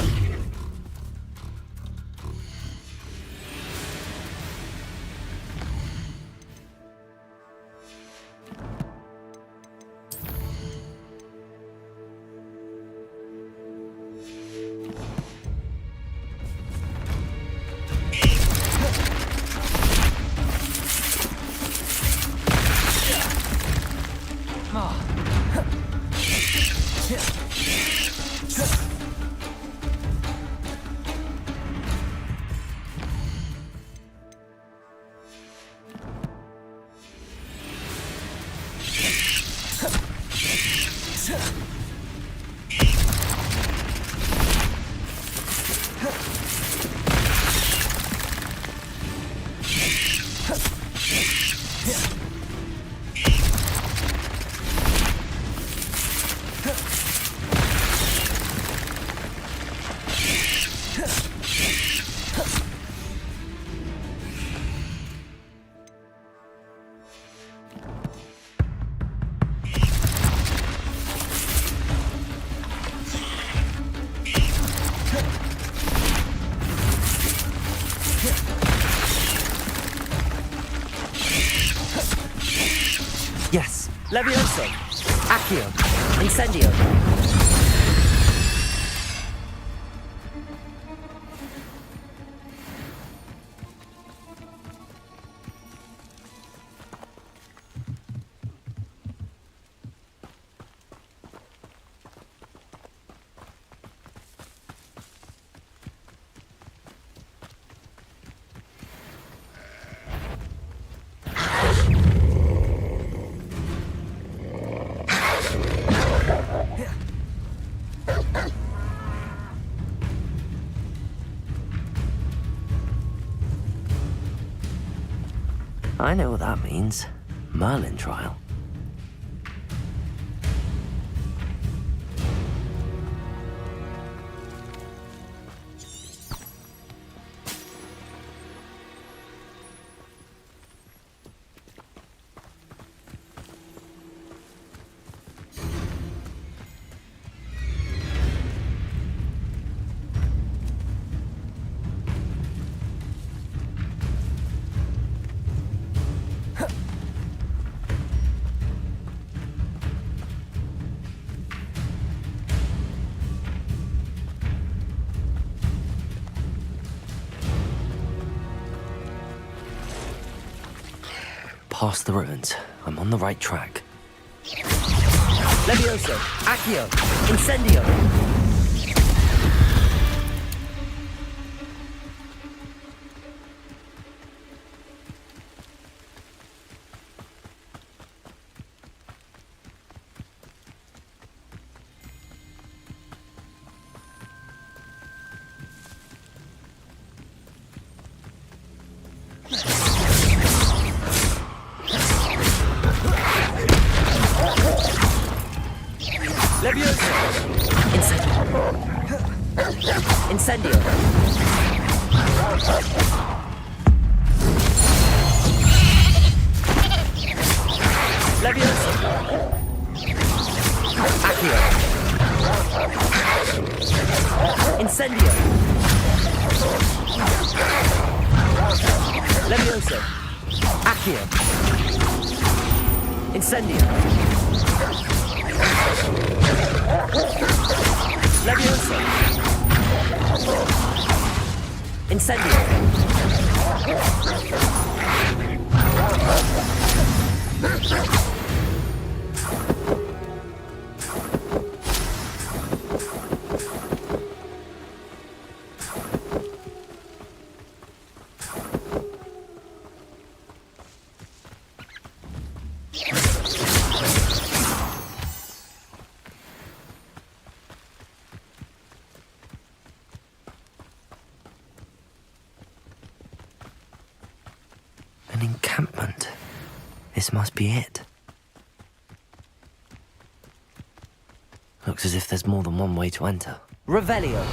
Levioso! Accio! Incendio! I know what that means. Merlin trial. Past the ruins. I'm on the right track. Levioso! Accio! Incendio! Levioso! Incendio! Levioso! Accio! Incendio! Levioso! Accio! Incendio! Levioso! Incendio! An encampment. This must be it. Looks as if there's more than one way to enter. Revelio!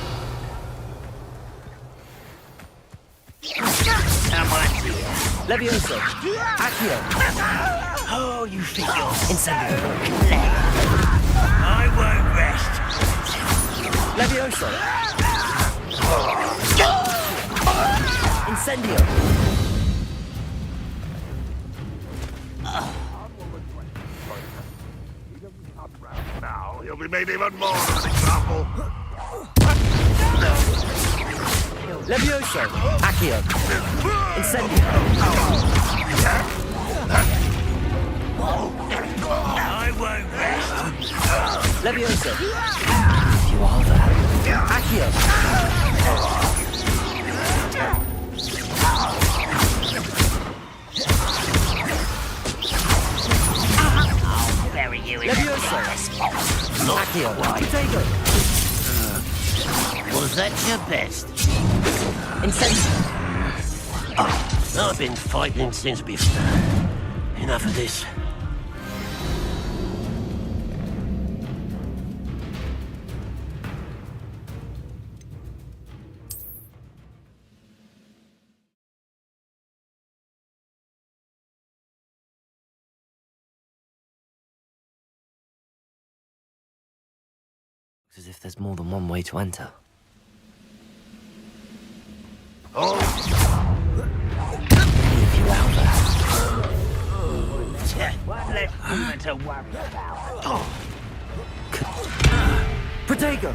Levioso! Accio! Oh, you think you're Incendio! I won't rest. Levioso! Incendio! Now he'll be made even more of an example. Levioso! Accio! Incendio! I won't rest. Levioso! You are there. Accio! I'll bury you in Levioso! Accio! Potato! Was that your best? Incendio! I've been fighting since before. Enough of this. As if there's more than one way to enter. Oh! Any of you out there? One less woman to worry about. Protego!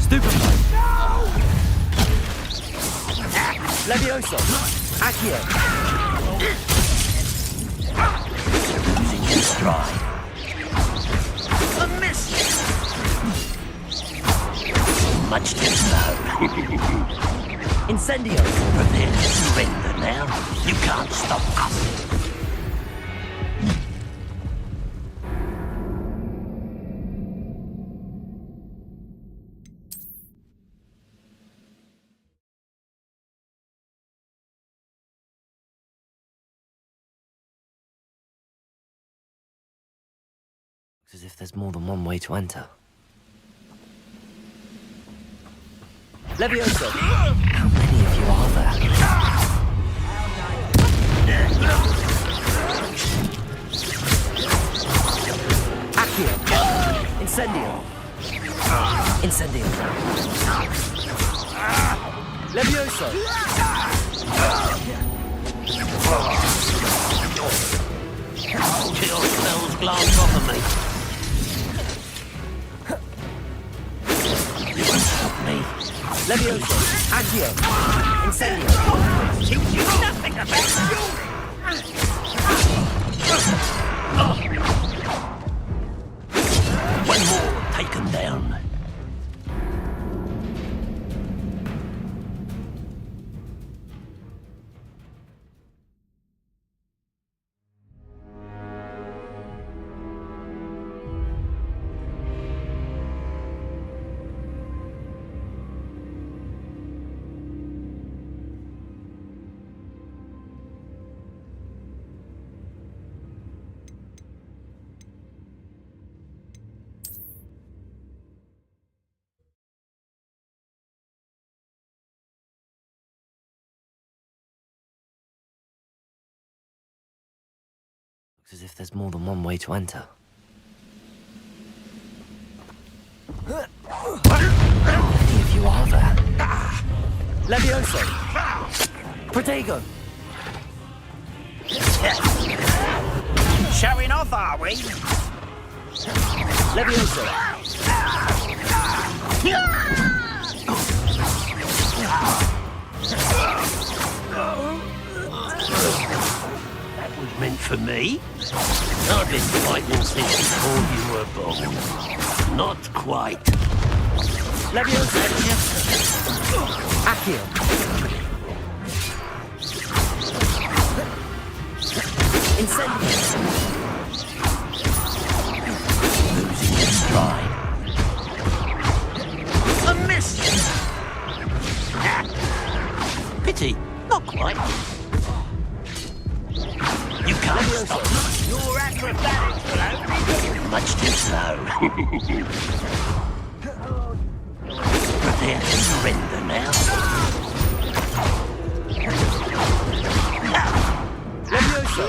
Stupefy! Levioso! Accio! Losing your stride. A miss! Much too slow. Incendio! Prepare to surrender now. You can't stop us. Looks as if there's more than one way to enter. Levioso! How many of you are there? Accio! Incendio! Incendio! Levioso! Chill spells glance off of me. You won't stop me. Levioso! Accio! Incendio! Teach you nothing about One more taken down. Looks as if there's more than one way to enter. How many of you are there? Levioso! Protego! Showing off, are we? Levioso! That was meant for me. I've been fighting since before you were born. Not quite. Levioso! Accio! Incendio! Losing your stride. A miss! Pity, not quite. You can't stop. Your acrobatics will only much too slow. Prepare to surrender now. Levioso!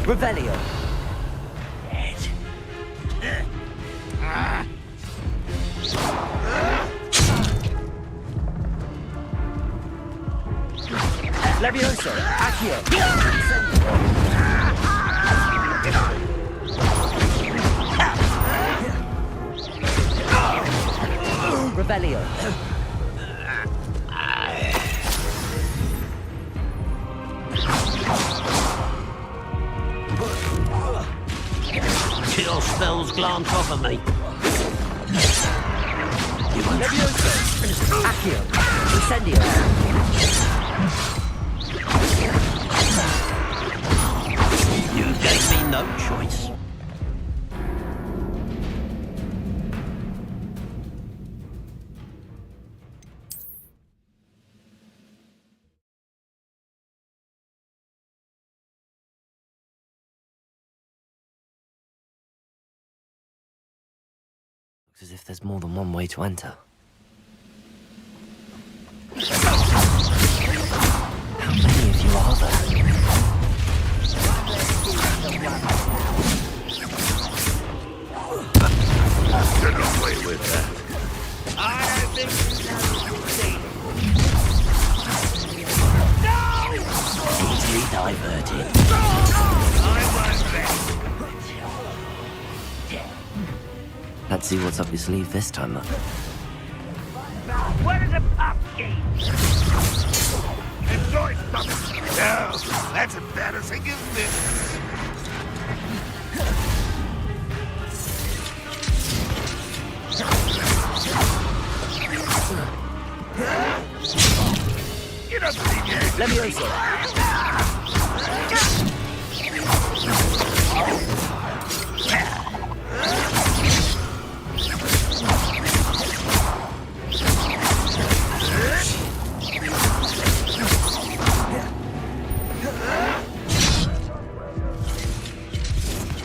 Revelio! Levioso! Accio! Revelio! Chill spells glance off of me. Levioso! Accio! Incendio! You gave me no choice. Looks as if there's more than one way to enter. How many of you are there? Let's see what's up your sleeve this time, though. Where are the pumpkins? Enjoy something. No, that's embarrassing, isn't it? You don't believe it. Let me also.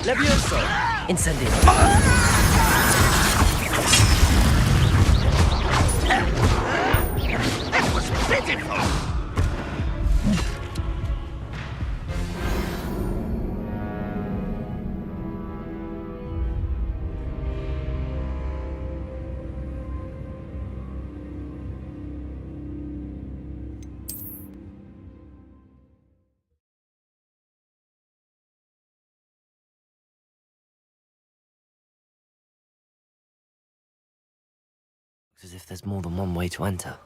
Levioso! Incendio. That was pitiful. As if there's more than one way to enter.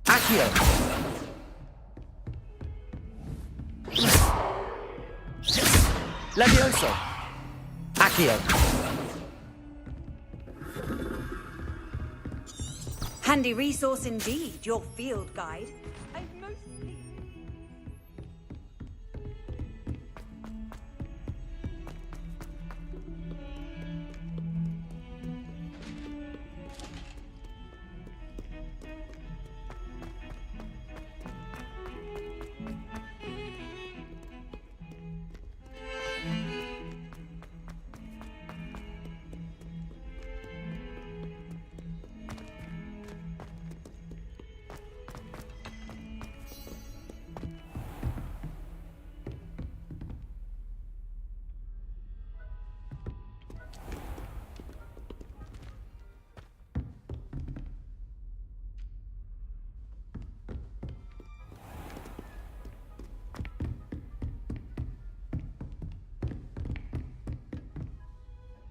Accio! Levioso! Accio! Handy resource indeed, your field guide. I mostly...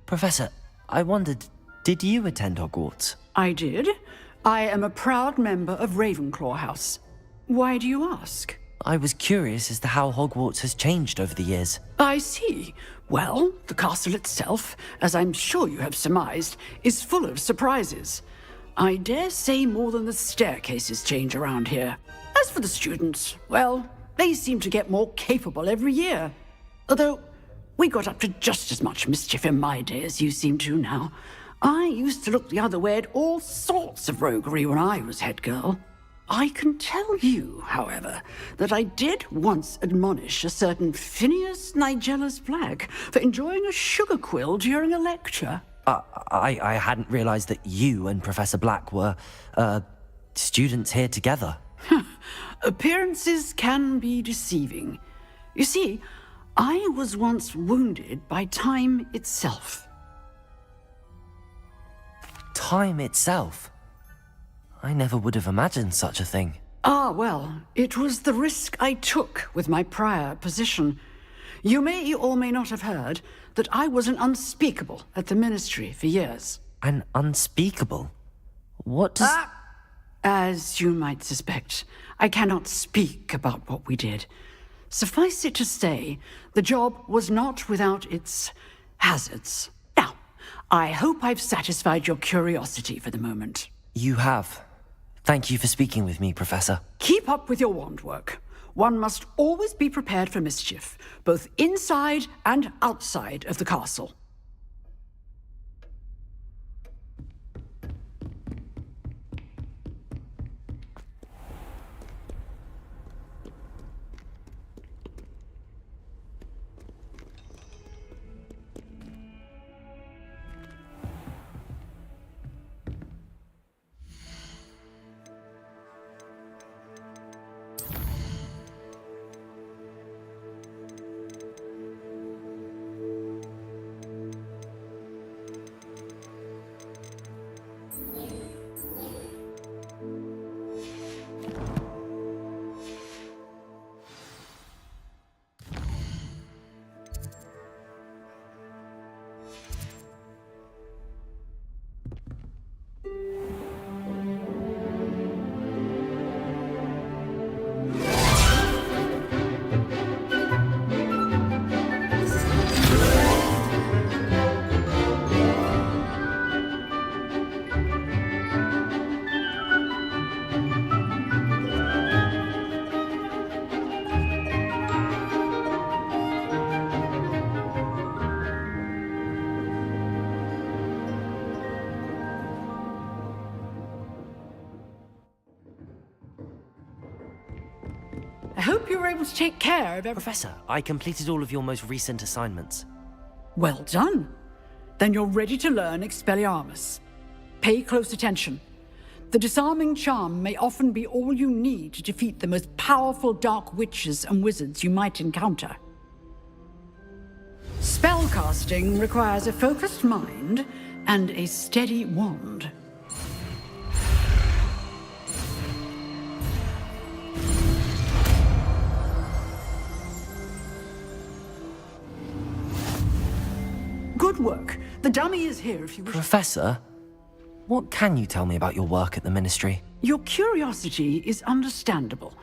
Professor, I wondered, did you attend Hogwarts? I did. I am a proud member of Ravenclaw House. Why do you ask? I was curious as to how Hogwarts has changed over the years. I see. Well, the castle itself, as I'm sure you have surmised, is full of surprises. I dare say more than the staircases change around here. As for the students, well, they seem to get more capable every year. Although, we got up to just as much mischief in my day as you seem to now. I used to look the other way at all sorts of roguery when I was head girl. I can tell you, however, that I did once admonish a certain Phineas Nigella's Black for enjoying a sugar quill during a lecture. I hadn't realized that you and Professor Black were, students here together. Appearances can be deceiving. You see, I was once wounded by time itself. Time itself? I never would have imagined such a thing. Ah, well, it was the risk I took with my prior position. You may or may not have heard that I was an unspeakable at the Ministry for years. An unspeakable? What does... As you might suspect, I cannot speak about what we did. Suffice it to say, the job was not without its hazards. Now, I hope I've satisfied your curiosity for the moment. You have. Thank you for speaking with me, Professor. Keep up with your wand work. One must always be prepared for mischief, both inside and outside of the castle. I hope you were able to take care of everything. Professor, I completed all of your most recent assignments. Well done. Then you're ready to learn Expelliarmus. Pay close attention. The disarming charm may often be all you need to defeat the most powerful dark witches and wizards you might encounter. Spellcasting requires a focused mind and a steady wand. Good work. The dummy is here if you wish. Professor, what can you tell me about your work at the Ministry? Your curiosity is understandable.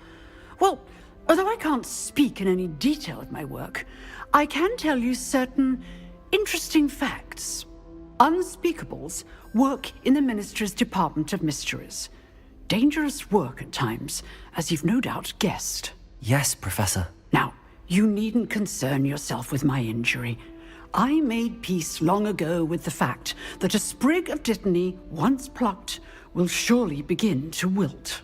Well, although I can't speak in any detail of my work, I can tell you certain interesting facts. Unspeakables work in the Ministry's Department of Mysteries. Dangerous work at times, as you've no doubt guessed. Yes, Professor. Now, you needn't concern yourself with my injury. I made peace long ago with the fact that a sprig of dittany, once plucked, will surely begin to wilt.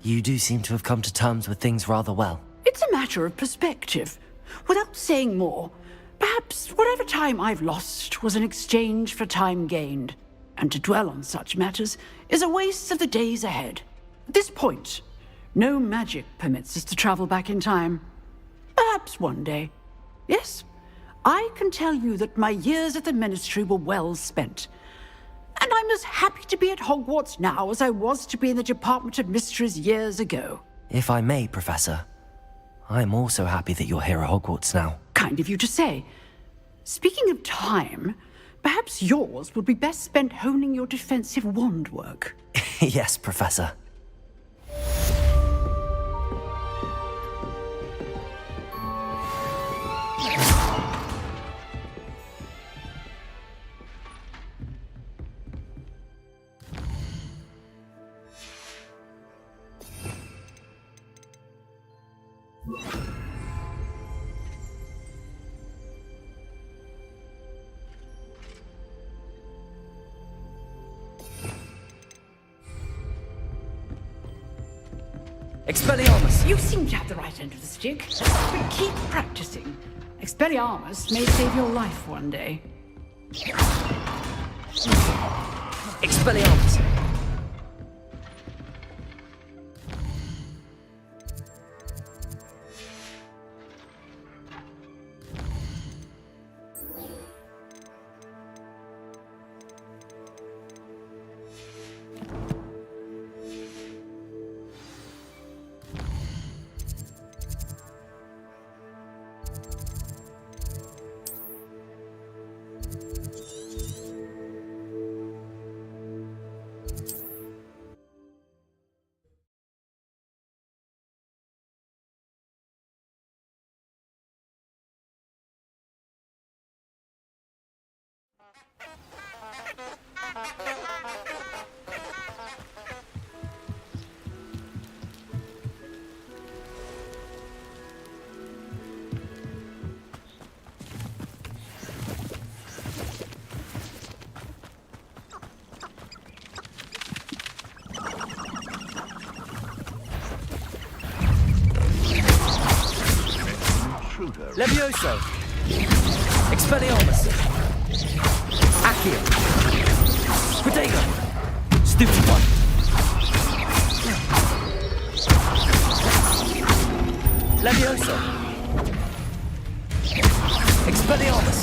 You do seem to have come to terms with things rather well. It's a matter of perspective. Without saying more, perhaps whatever time I've lost was an exchange for time gained, and to dwell on such matters is a waste of the days ahead. At this point, no magic permits us to travel back in time. Perhaps one day. Yes, I can tell you that my years at the Ministry were well spent. And I'm as happy to be at Hogwarts now as I was to be in the Department of Mysteries years ago. If I may, Professor, I'm also happy that you're here at Hogwarts now. Kind of you to say. Speaking of time, perhaps yours would be best spent honing your defensive wand work. Yes, Professor. Expelliarmus! You seem to have the right end of the stick, but keep practicing. Expelliarmus may save your life one day. Expelliarmus! Levioso! Expelliarmus! Accio! Protego! Stupid one! Levioso! Expelliarmus!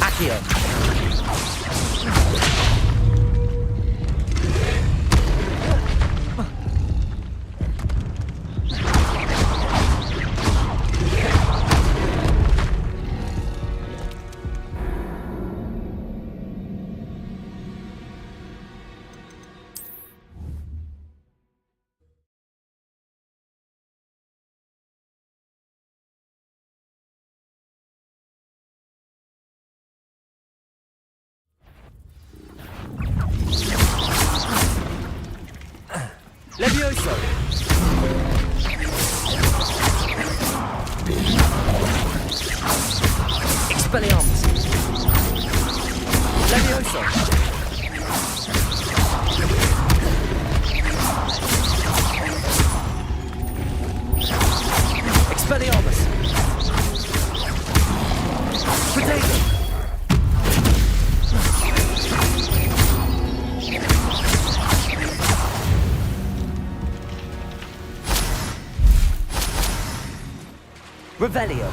Accio! Levioso! Expelliarmus! Levioso! Expelliarmus! Protego! Revelio.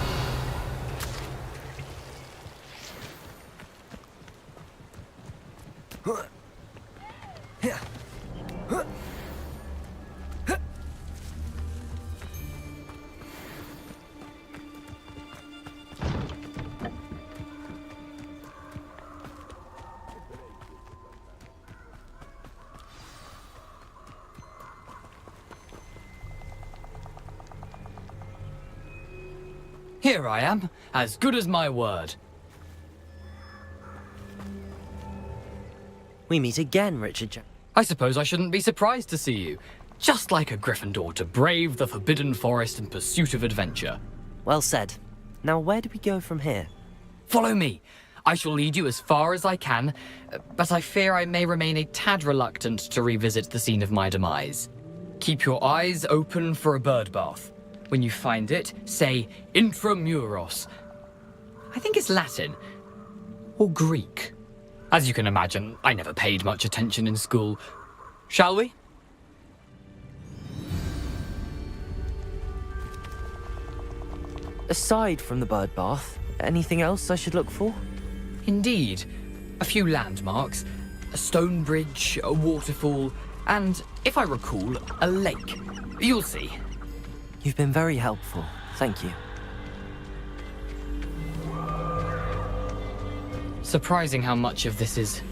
Here I am, as good as my word. We meet again, Richard. I suppose I shouldn't be surprised to see you. Just like a Gryffindor to brave the Forbidden Forest in pursuit of adventure. Well said. Now where do we go from here? Follow me. I shall lead you as far as I can, but I fear I may remain a tad reluctant to revisit the scene of my demise. Keep your eyes open for a bird bath. When you find it, say intramuros. I think it's Latin. Or Greek. As you can imagine, I never paid much attention in school. Shall we? Aside from the bird bath, anything else I should look for? Indeed. A few landmarks, a stone bridge, a waterfall, and, if I recall, a lake. You'll see. You've been very helpful. Thank you. Surprising how much of this is,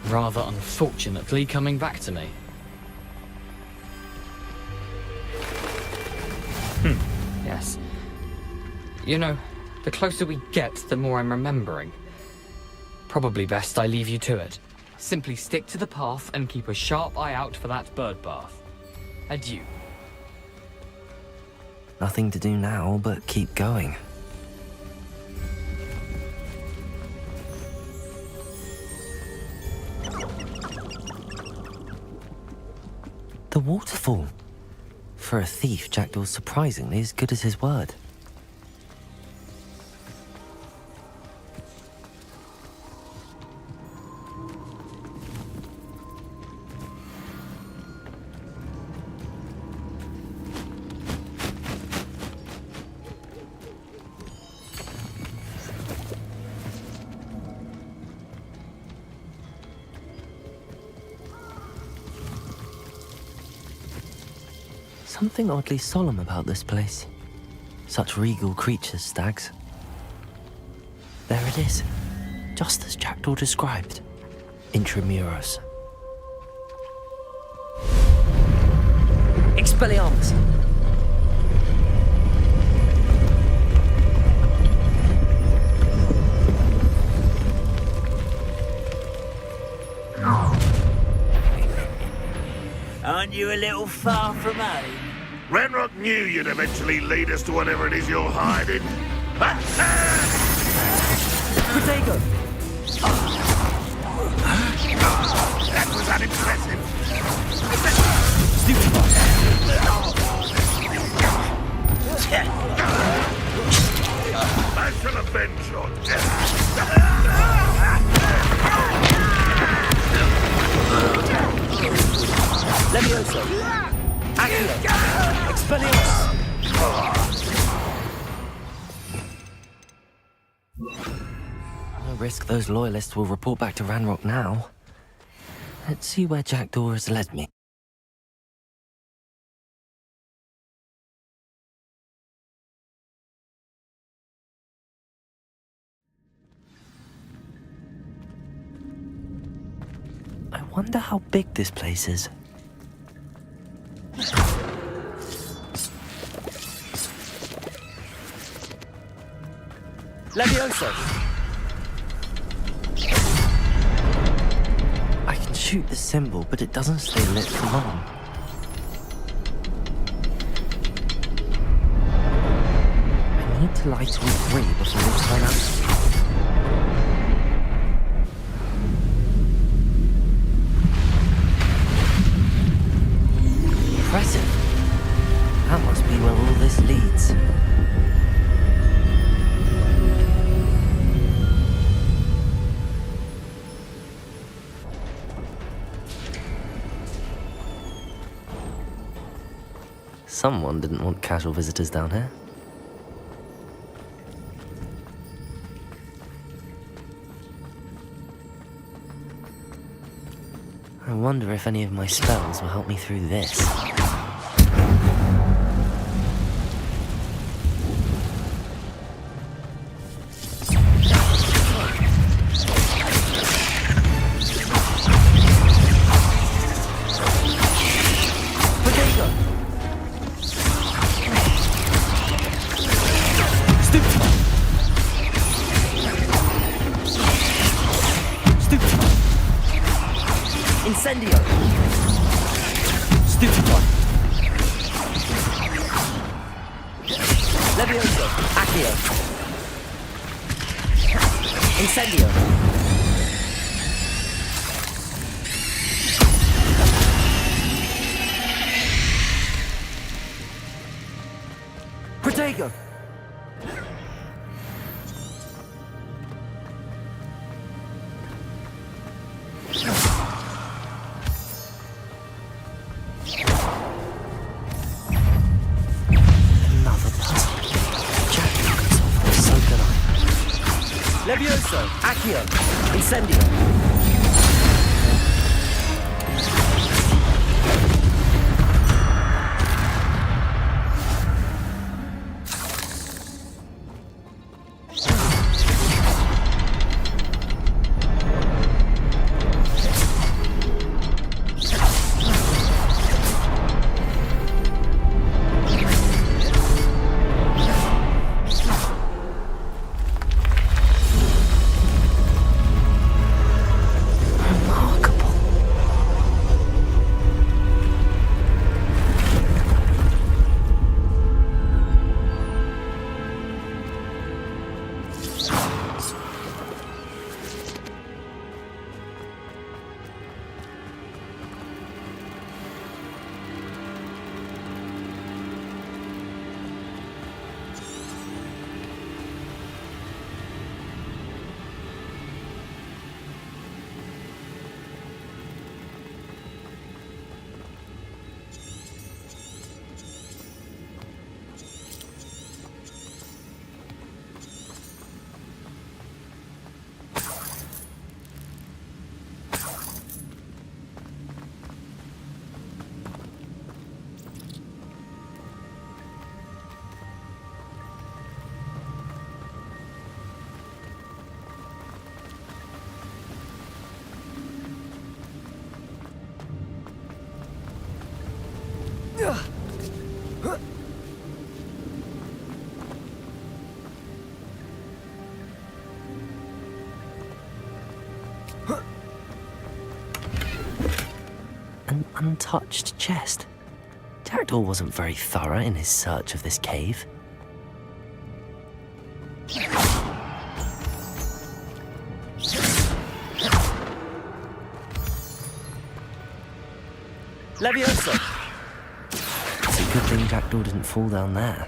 rather unfortunately, coming back to me. Yes. You know, the closer we get, the more I'm remembering. Probably best I leave you to it. Simply stick to the path and keep a sharp eye out for that bird bath. Adieu. Nothing to do now but keep going. The waterfall. For a thief, Jackdaw's surprisingly as good as his word. Something oddly solemn about this place. Such regal creatures, stags. There it is, just as Jackdaw described. Intramuros. Expelliarmus! Aren't you a little far from home? Renrock knew you'd eventually lead us to whatever it is you're hiding. Protego! That was unimpressive. I shall avenge your Levioso! Accio! Expelliarmus! No risk those loyalists will report back to Ranrock now. Let's see where Jackdaw has led me. I wonder how big this place is. Levioso! I can shoot the symbol, but it doesn't stay lit for long. I need to light all three before they turn out. Impressive. That must be where all this leads. Someone didn't want casual visitors down here. I wonder if any of my spells will help me through this. Incendio! Stupefy! Levioso! Accio! Incendio! Protego! Levioso! Accio! Incendio! untouched chest. Jackdaw wasn't very thorough in his search of this cave. Levioso! It's a good thing Jackdaw didn't fall down there.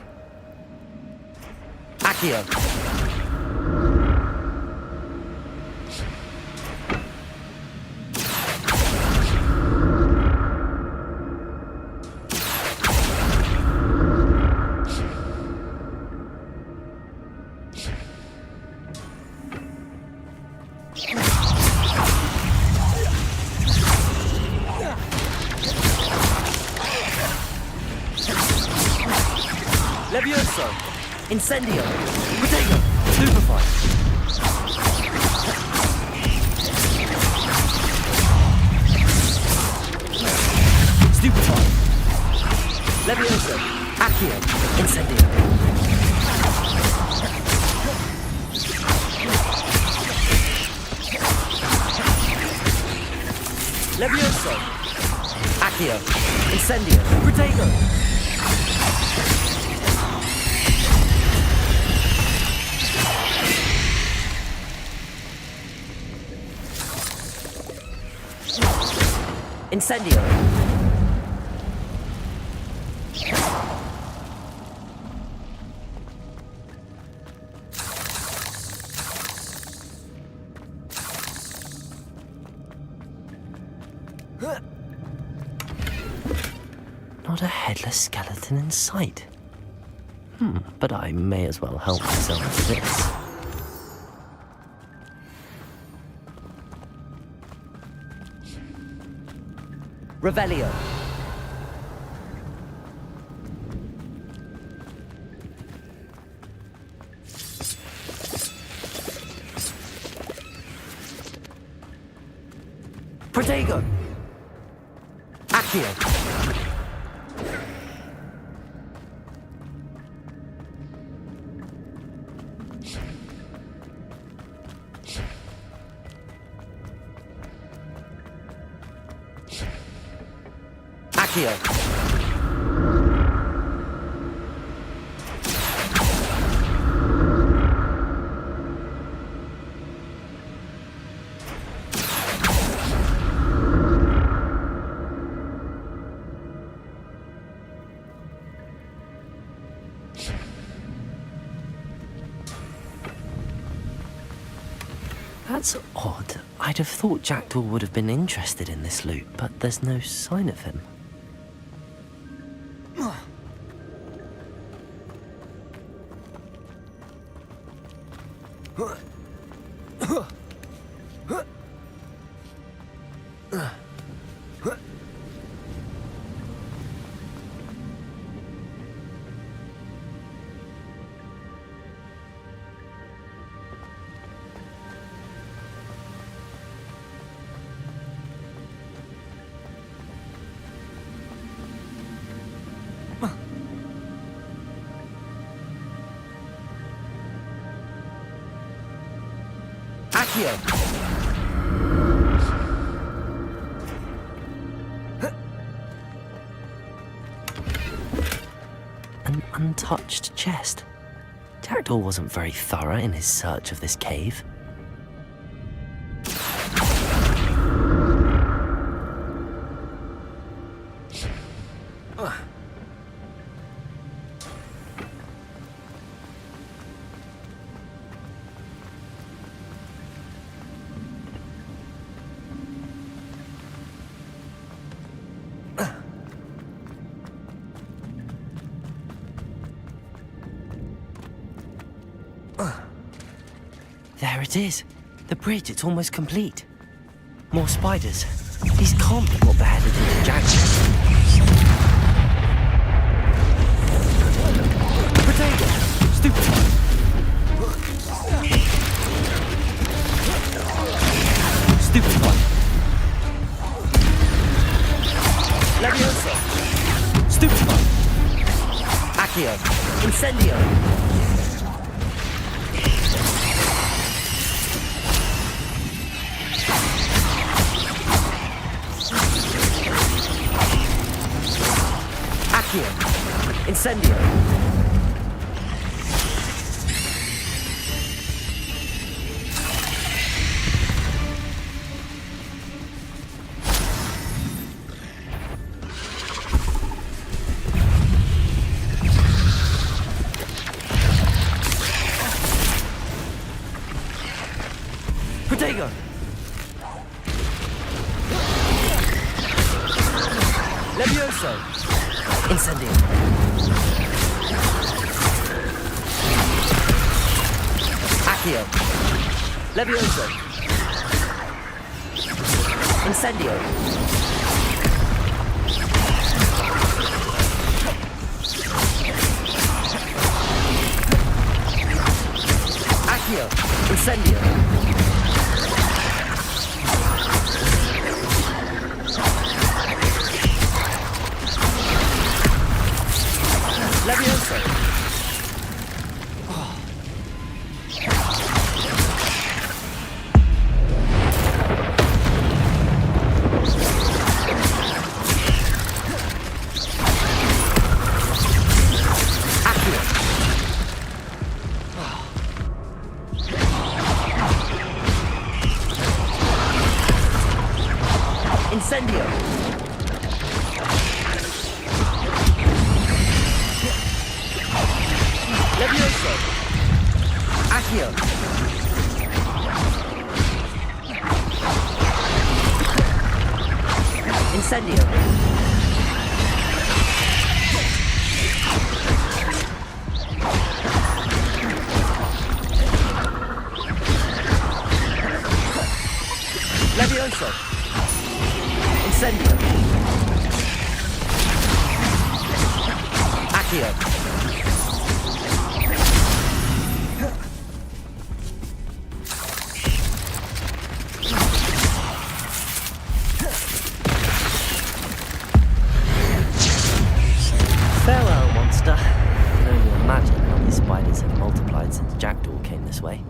Accio! Levioso! Incendio! Protego! Stupefy! Stupefy! Levioso! Accio! Incendio! Levioso! Accio! Incendio! Protego! Incendio! Not a headless skeleton in sight. But I may as well help myself to this. Revelio! Protego! Accio! Accio! That's odd. I'd have thought Jackdaw would have been interested in this loot, but there's no sign of him. Accio! An untouched chest. Jackdaw wasn't very thorough in his search of this cave. There it is. The bridge, it's almost complete. More spiders. These can't be what beheaded into Jackdaw. Protego! Stupefy! Stupefy! Levioso! Stupefy! Accio! Incendio! Incendio. Protego. Levioso. Incendio. Accio. Levioso. Incendio. Accio. Incendio. Levioso. Incendio. Levioso. Accio. Incendio. Levioso. Incendio. Accio. Farewell, monster. I can only imagine how these spiders have multiplied since Jackdaw came this way.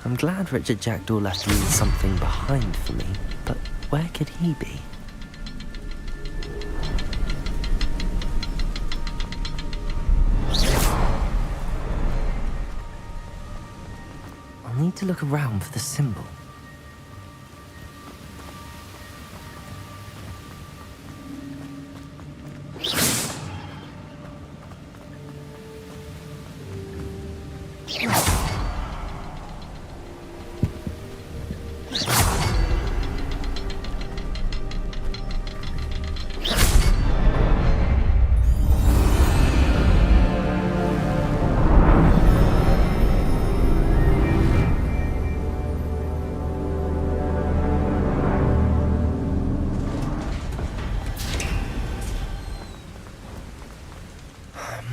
I'm glad Richard Jackdaw left me something behind for me, but where could he be? I'll need to look around for the symbol.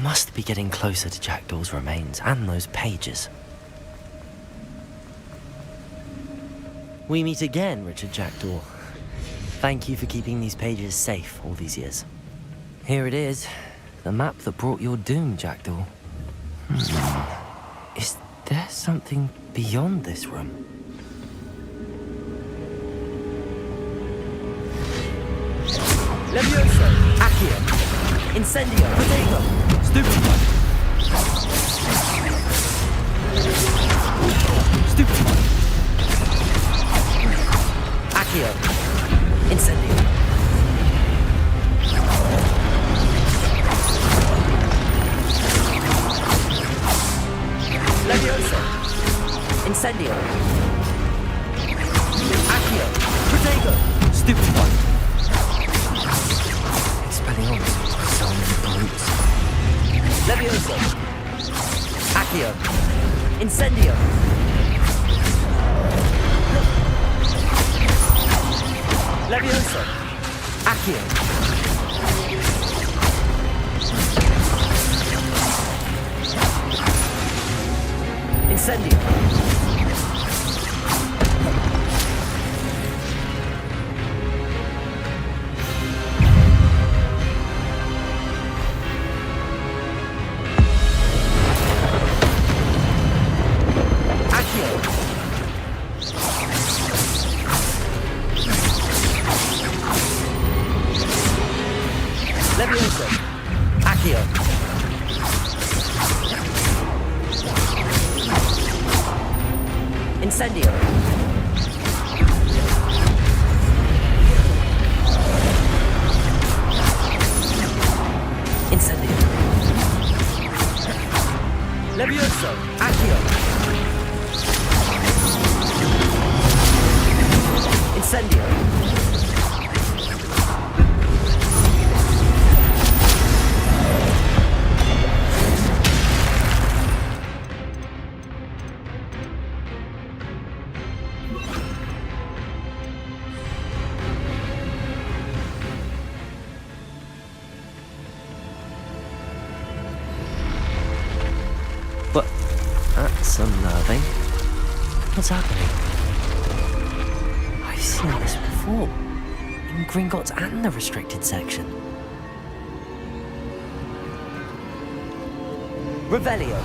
Must be getting closer to Jackdaw's remains and those pages. We meet again, Richard Jackdaw. Thank you for keeping these pages safe all these years. Here it is, the map that brought your doom, Jackdaw. Is there something beyond this room? Levioso. Accio. Incendio. Protego. Stupefy. Stupefy. Accio. Incendio. Levioso. Incendio. Accio. Protego. Stupefy. Expelliarmus, so many brutes. Levioso. Accio. Incendio. Levioso. Accio. Incendio. Incendio. Incendio. Levioso. Accio. Incendio. But that's unnerving. What's happening? I've seen this before. In Gringotts and the restricted section. Revelio.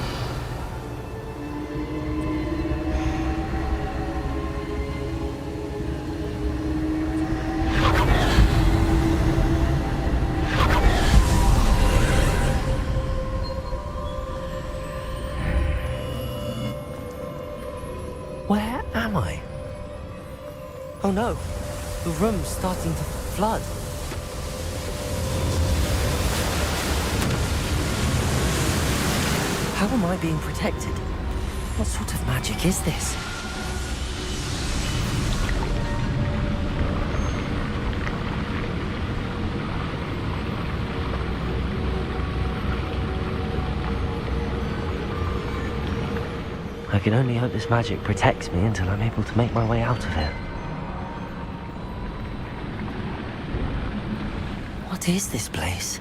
Where am I? Oh no, the room's starting to flood. How am I being protected? What sort of magic is this? I can only hope this magic protects me until I'm able to make my way out of here. What is this place?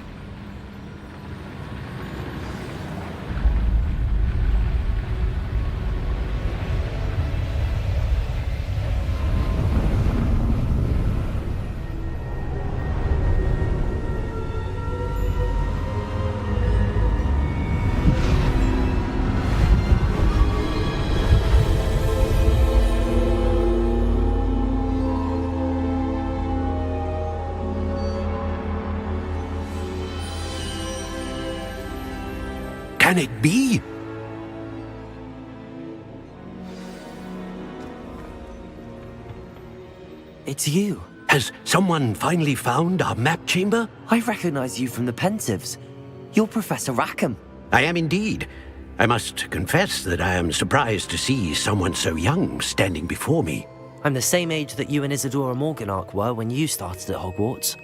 Can it be? It's you. Has someone finally found our map chamber? I recognize you from the Pensives. You're Professor Rackham. I am indeed. I must confess that I am surprised to see someone so young standing before me. I'm the same age that you and Isadora Morganark were when you started at Hogwarts.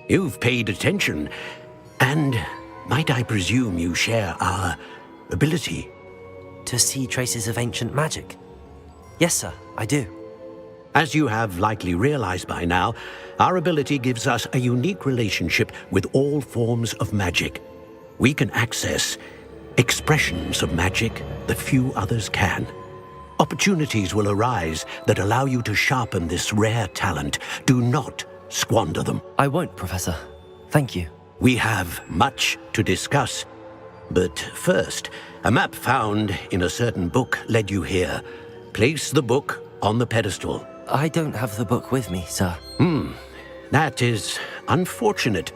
You've paid attention, and might I presume you share our ability? To see traces of ancient magic? Yes, sir, I do. As you have likely realized by now, our ability gives us a unique relationship with all forms of magic. We can access expressions of magic that few others can. Opportunities will arise that allow you to sharpen this rare talent. Do not squander them. I won't, Professor. Thank you. We have much to discuss. But first, a map found in a certain book led you here. Place the book on the pedestal. I don't have the book with me, sir. That is unfortunate.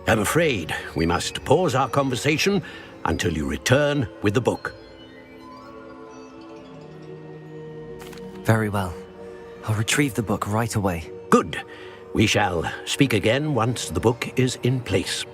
I'm afraid we must pause our conversation until you return with the book. Very well. I'll retrieve the book right away. Good. We shall speak again once the book is in place.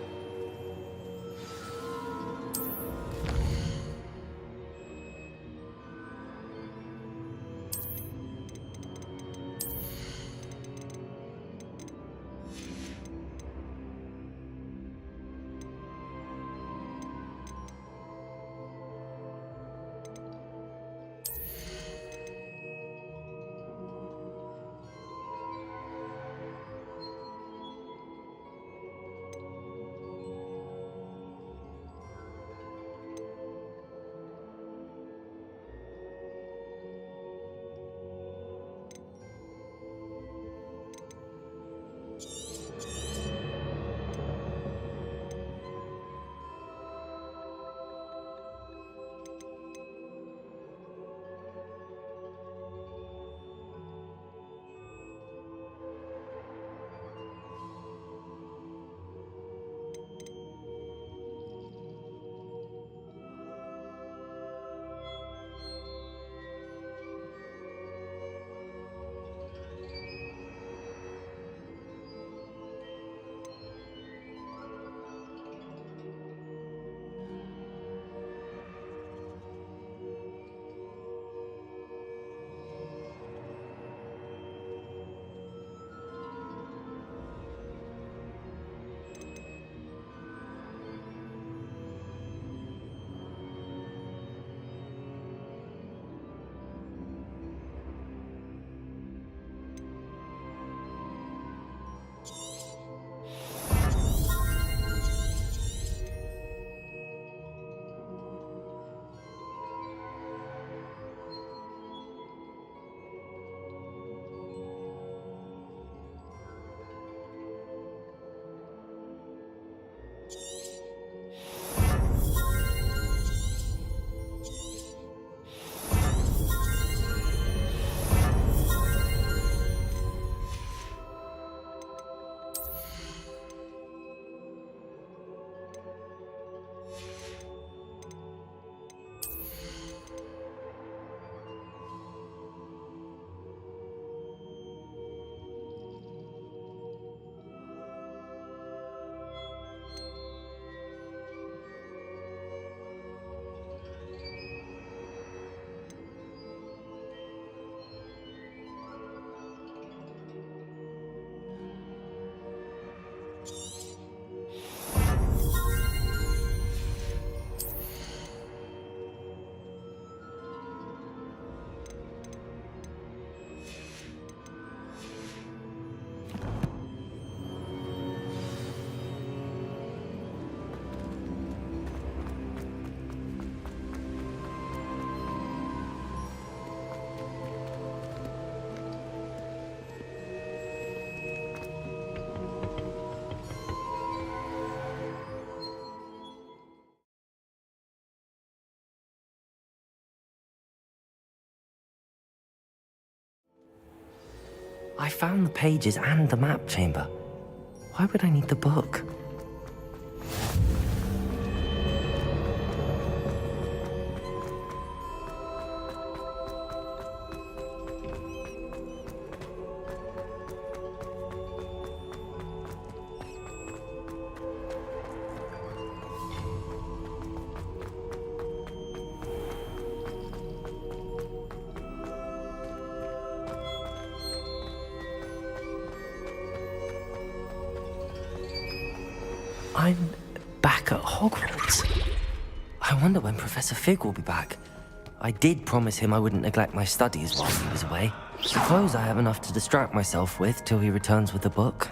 I found the pages and the map chamber. Why would I need the book? I'm back at Hogwarts. I wonder when Professor Fig will be back. I did promise him I wouldn't neglect my studies while he was away. Suppose I have enough to distract myself with till he returns with the book.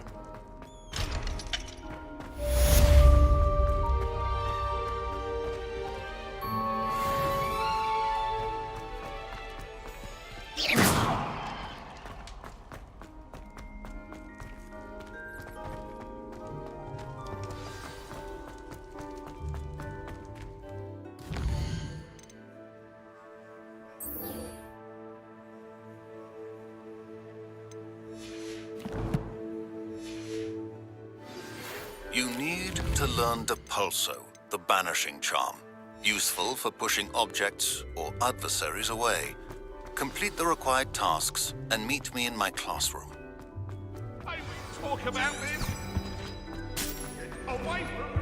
You need to learn Depulso, the banishing charm. Useful for pushing objects or adversaries away. Complete the required tasks and meet me in my classroom. I will talk about this. Away from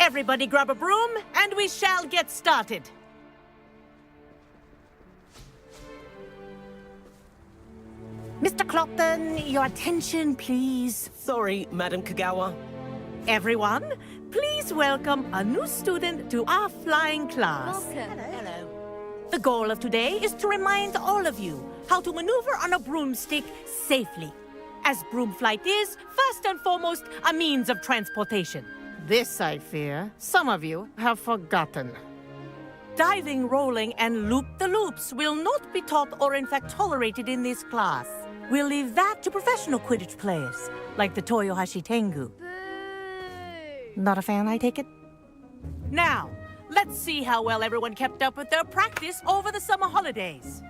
Everybody grab a broom, and we shall get started. Mr. Clopton, your attention, please. Sorry, Madam Kagawa. Everyone, please welcome a new student to our flying class. Welcome. Hello. The goal of today is to remind all of you how to maneuver on a broomstick safely, as broom flight is, first and foremost, a means of transportation. This, I fear, some of you have forgotten. Diving, rolling, and loop-the-loops will not be taught or in fact tolerated in this class. We'll leave that to professional Quidditch players, like the Toyohashi Tengu. Not a fan, I take it? Now, let's see how well everyone kept up with their practice over the summer holidays.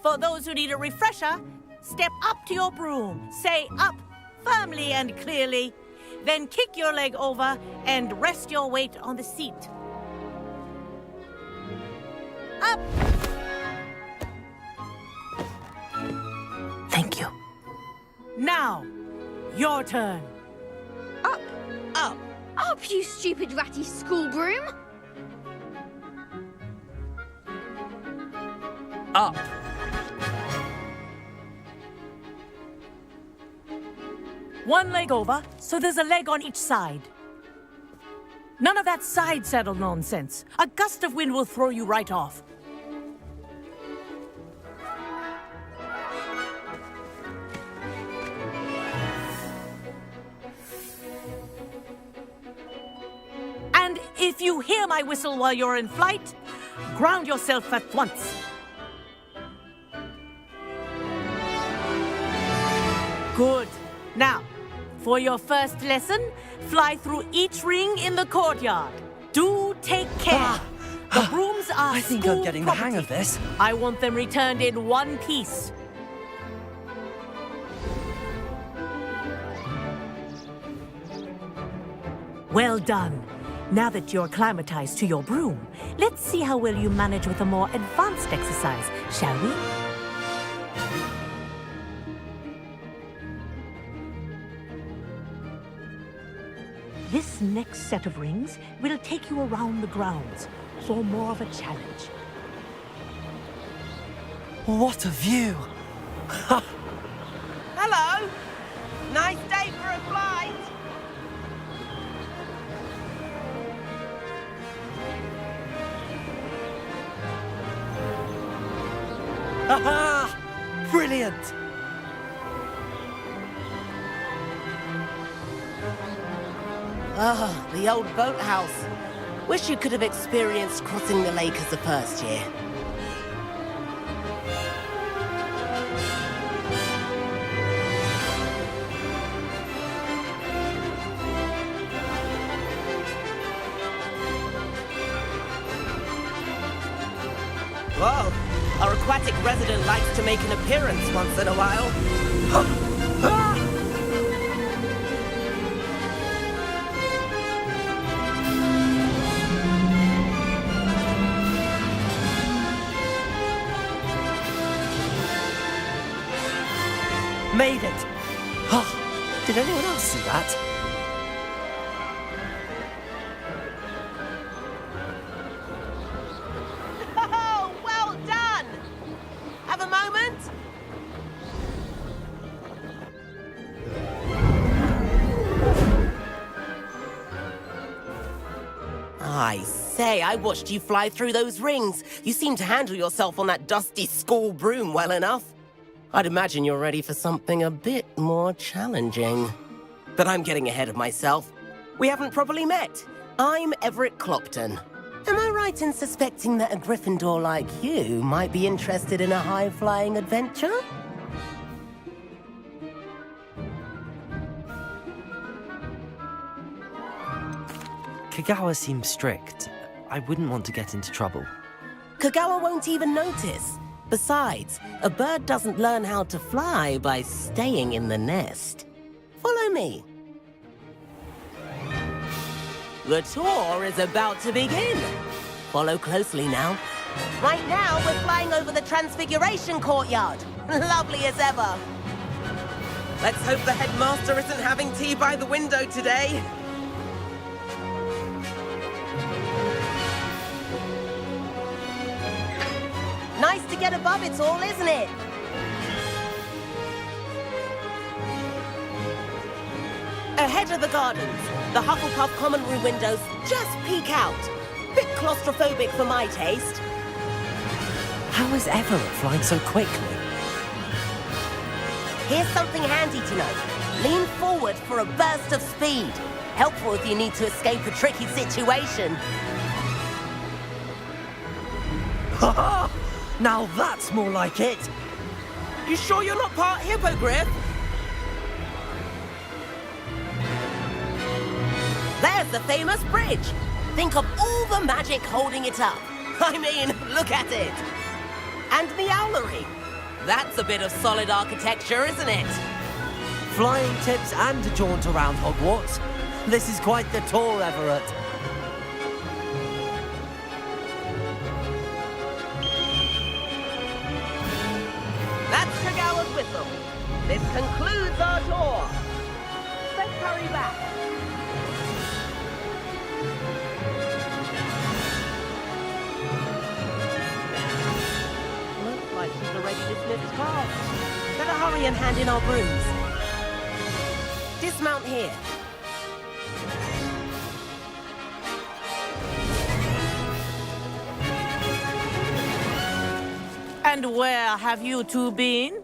For those who need a refresher, step up to your broom, say up firmly and clearly, then kick your leg over and rest your weight on the seat. Up! Thank you. Now, your turn. Up! Up! Up, you stupid ratty school broom! Up! One leg over, so there's a leg on each side. None of that side saddle nonsense. A gust of wind will throw you right off. And if you hear my whistle while you're in flight, ground yourself at once. Good. Now, for your first lesson, fly through each ring in the courtyard. Do take care. The brooms are I think school I'm getting property. the hang of this. I want them returned in one piece. Well done. Now that you're acclimatized to your broom, let's see how well you manage with a more advanced exercise, shall we? This next set of rings will take you around the grounds for more of a challenge. What a view! Hello! Nice day for a flight! Haha! Brilliant! Ah, the old boathouse. Wish you could have experienced crossing the lake as a first year. Whoa! Our aquatic resident likes to make an appearance once in a while. Made it! Oh, did anyone else see that? Oh, well done! Have a moment? I say, I watched you fly through those rings. You seem to handle yourself on that dusty school broom well enough. I'd imagine you're ready for something a bit more challenging. But I'm getting ahead of myself. We haven't properly met. I'm Everett Clopton. Am I right in suspecting that a Gryffindor like you might be interested in a high-flying adventure? Kagawa seems strict. I wouldn't want to get into trouble. Kagawa won't even notice. Besides, a bird doesn't learn how to fly by staying in the nest. Follow me. The tour is about to begin. Follow closely now. Right now, we're flying over the Transfiguration Courtyard. Lovely as ever. Let's hope the headmaster isn't having tea by the window today. Nice to get above it all, isn't it? Ahead of the gardens, the Hufflepuff common room windows just peek out. Bit claustrophobic for my taste. How is Everett flying so quickly? Here's something handy to know. Lean forward for a burst of speed. Helpful if you need to escape a tricky situation. Ha! Now that's more like it! You sure you're not part hippogriff? There's the famous bridge. Think of all the magic holding it up. I mean, look at it. And the owlery. That's a bit of solid architecture, isn't it? Flying tips and a jaunt around Hogwarts. This is quite the tour, Everett. That's Kagawa's whistle. This concludes our tour. Let's hurry back. Looks like she's already dismissed class. Better hurry and hand in our brooms. Dismount here. And where have you two been?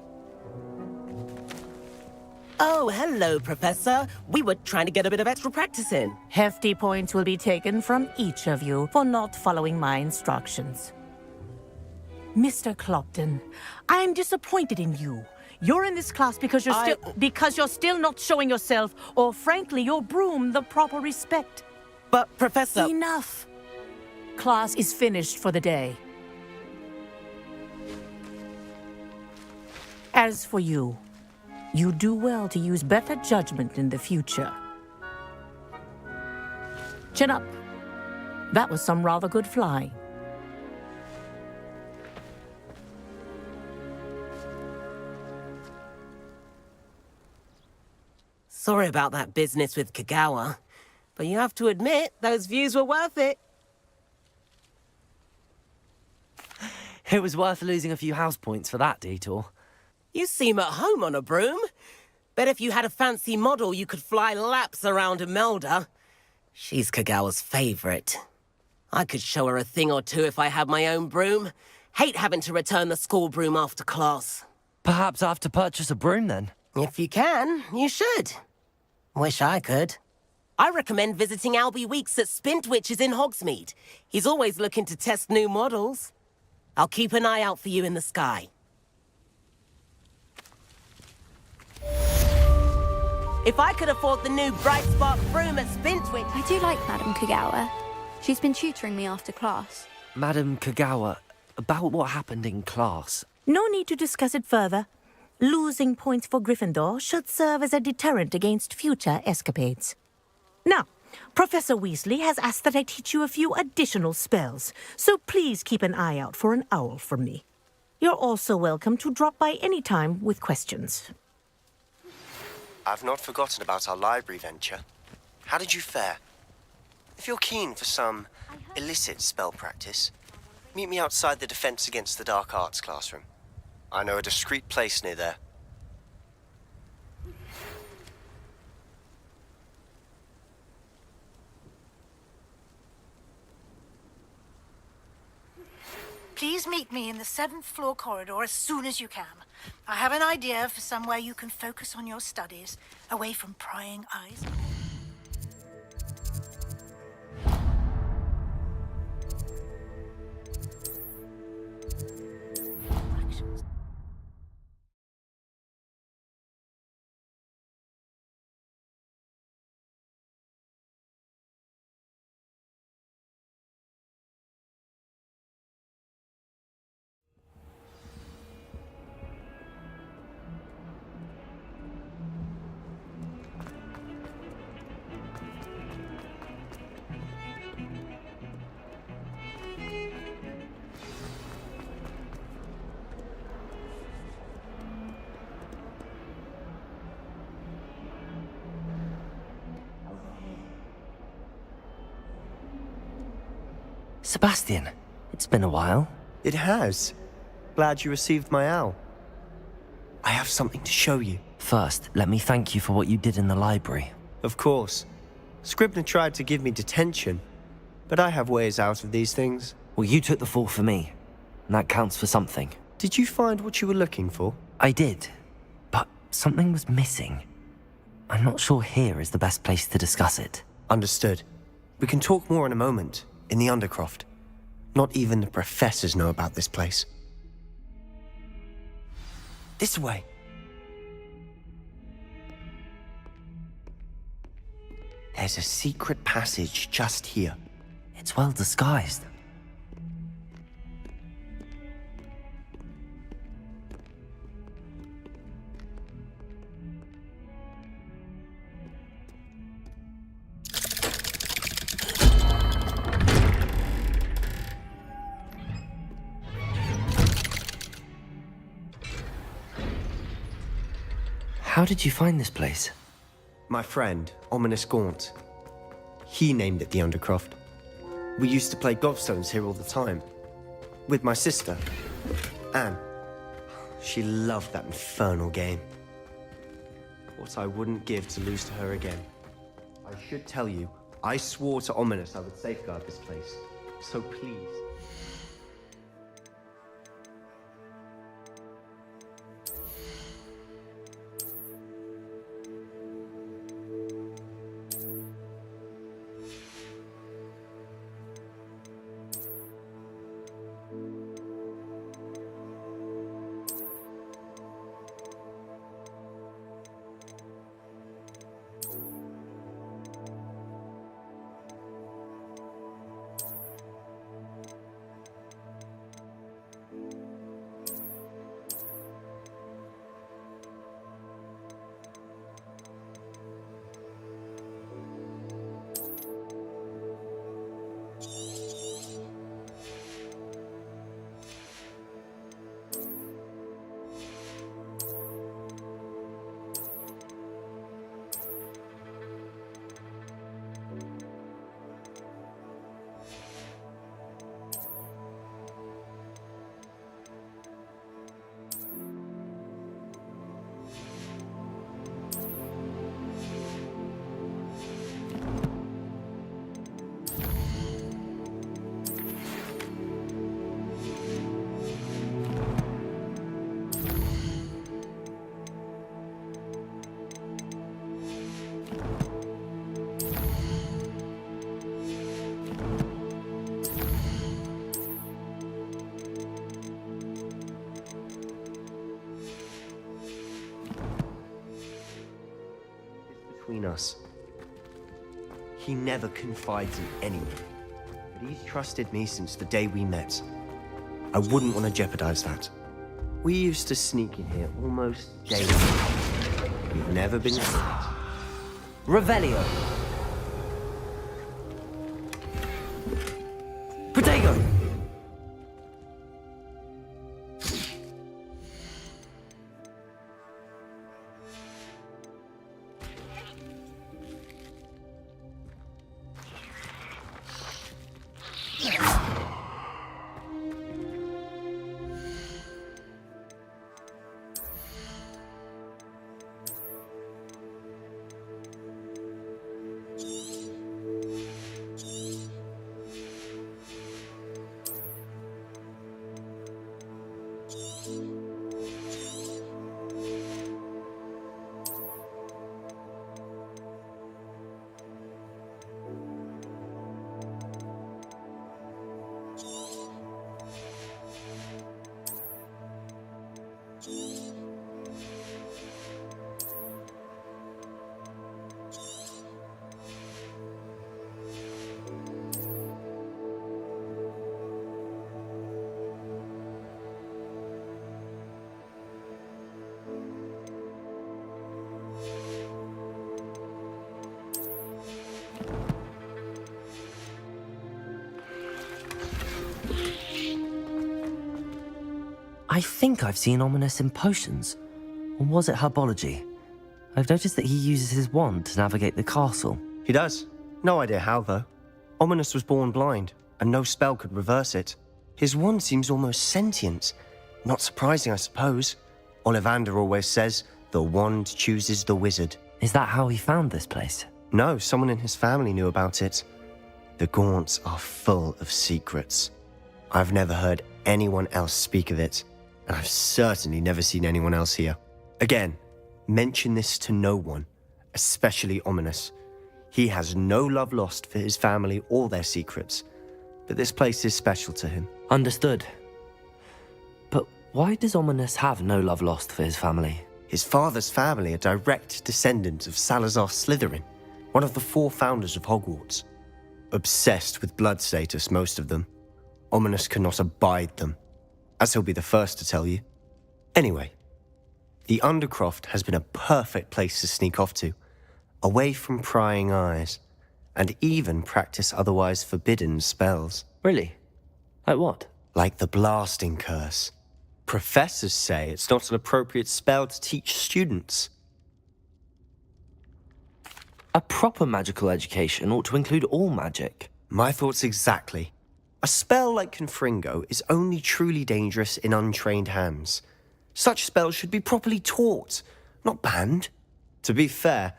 Oh, hello, Professor. We were trying to get a bit of extra practice in. Hefty points will be taken from each of you for not following my instructions. Mr. Clopton, I'm disappointed in you. You're in this class because you're still not showing yourself, or frankly, your broom the proper respect. But, Professor... Enough. Class is finished for the day. As for you, you do well to use better judgment in the future. Chin up. That was some rather good flying. Sorry about that business with Kagawa. But you have to admit, those views were worth it. It was worth losing a few house points for that detour. You seem at home on a broom. Bet if you had a fancy model, you could fly laps around Imelda. She's Kagawa's favorite. I could show her a thing or two if I had my own broom. Hate having to return the school broom after class. Perhaps I have to purchase a broom then? If you can, you should. Wish I could. I recommend visiting Albie Weeks at Spintwitches in Hogsmeade. He's always looking to test new models. I'll keep an eye out for you in the sky. If I could afford the new Bright Spark broom at Spintwitch... I do like Madame Kagawa. She's been tutoring me after class. Madam Kagawa, about what happened in class. No need to discuss it further. Losing points for Gryffindor should serve as a deterrent against future escapades. Now, Professor Weasley has asked that I teach you a few additional spells, so please keep an eye out for an owl from me. You're also welcome to drop by any time with questions. I've not forgotten about our library venture. How did you fare? If you're keen for some illicit spell practice, meet me outside the Defense Against the Dark Arts classroom. I know a discreet place near there. Please meet me in the 7th floor corridor as soon as you can. I have an idea for somewhere you can focus on your studies, away from prying eyes. Sebastian, it's been a while. It has. Glad you received my owl. I have something to show you. First, let me thank you for what you did in the library. Of course. Scribner tried to give me detention, but I have ways out of these things. Well, you took the fall for me, and that counts for something. Did you find what you were looking for? I did, but something was missing. I'm not sure here is the best place to discuss it. Understood. We can talk more in a moment, in the Undercroft. Not even the professors know about this place. This way. There's a secret passage just here. It's well disguised. How did you find this place? My friend, Ominous Gaunt. He named it the Undercroft. We used to play gobstones here all the time. With my sister, Anne. She loved that infernal game. What I wouldn't give to lose to her again. I should tell you, I swore to Ominous I would safeguard this place. So please. between us. He never confides in anyone, but he's trusted me since the day we met. I wouldn't want to jeopardize that. We used to sneak in here almost daily. We've never been caught. Revelio. Protego. I think I've seen Ominous in potions. Or was it herbology? I've noticed that he uses his wand to navigate the castle. He does. No idea how, though. Ominous was born blind, and no spell could reverse it. His wand seems almost sentient. Not surprising, I suppose. Ollivander always says, the wand chooses the wizard. Is that how he found this place? No, someone in his family knew about it. The Gaunts are full of secrets. I've never heard anyone else speak of it, and I've certainly never seen anyone else here. Again, mention this to no one, especially Ominous. He has no love lost for his family or their secrets, but this place is special to him. Understood. But why does Ominous have no love lost for his family? His father's family are direct descendants of Salazar Slytherin, one of the 4 founders of Hogwarts. Obsessed with blood status, most of them. Ominous cannot abide them, as he'll be the first to tell you. Anyway, the Undercroft has been a perfect place to sneak off to, away from prying eyes, and even practice otherwise forbidden spells. Really? Like what? Like the blasting curse. Professors say it's not an appropriate spell to teach students. A proper magical education ought to include all magic. My thoughts exactly. A spell like Confringo is only truly dangerous in untrained hands. Such spells should be properly taught, not banned. To be fair,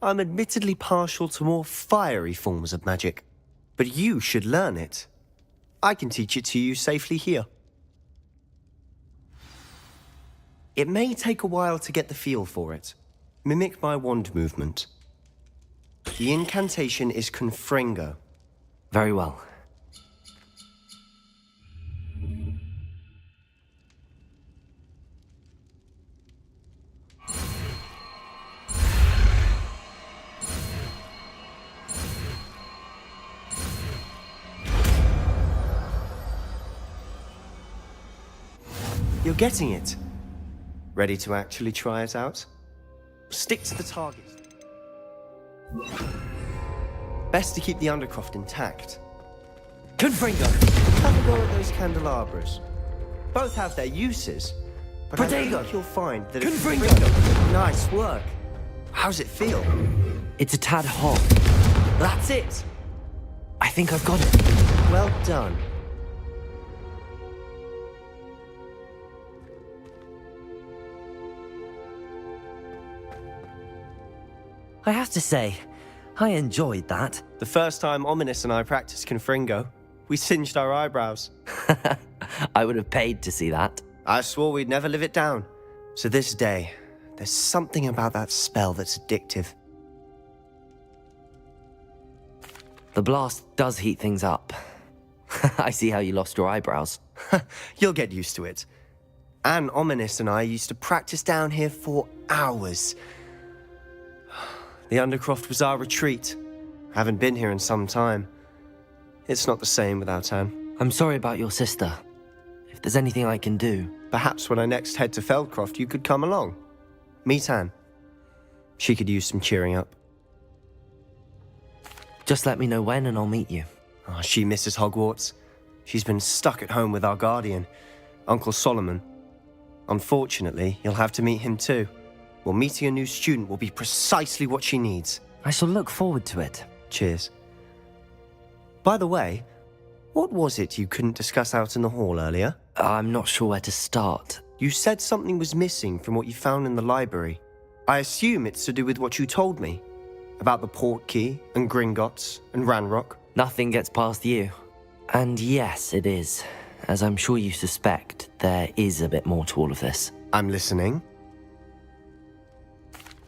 I'm admittedly partial to more fiery forms of magic. But you should learn it. I can teach it to you safely here. It may take a while to get the feel for it. Mimic my wand movement. The incantation is Confringo. Very well. You're getting it. Ready to actually try it out? Stick to the target. Best to keep the Undercroft intact. Confringo! Have a go at those candelabras. Both have their uses, but I think you'll find that Confringo! Nice work. How's it feel? It's a tad hot. That's it. I think I've got it. Well done. I have to say, I enjoyed that. The first time Ominous and I practiced Confringo, we singed our eyebrows. I would have paid to see that. I swore we'd never live it down. To this day, there's something about that spell that's addictive. The blast does heat things up. I see how you lost your eyebrows. You'll get used to it. Anne, Ominous and I used to practice down here for hours. The Undercroft was our retreat. Haven't been here in some time. It's not the same without Anne. I'm sorry about your sister. If there's anything I can do... Perhaps when I next head to Feldcroft, you could come along. Meet Anne. She could use some cheering up. Just let me know when and I'll meet you. Oh, she misses Hogwarts. She's been stuck at home with our guardian, Uncle Solomon. Unfortunately, you'll have to meet him too. Well, meeting a new student will be precisely what she needs. I shall look forward to it. Cheers. By the way, what was it you couldn't discuss out in the hall earlier? I'm not sure where to start. You said something was missing from what you found in the library. I assume it's to do with what you told me. About the Portkey, and Gringotts, and Ranrock. Nothing gets past you. And yes, it is. As I'm sure you suspect, there is a bit more to all of this. I'm listening.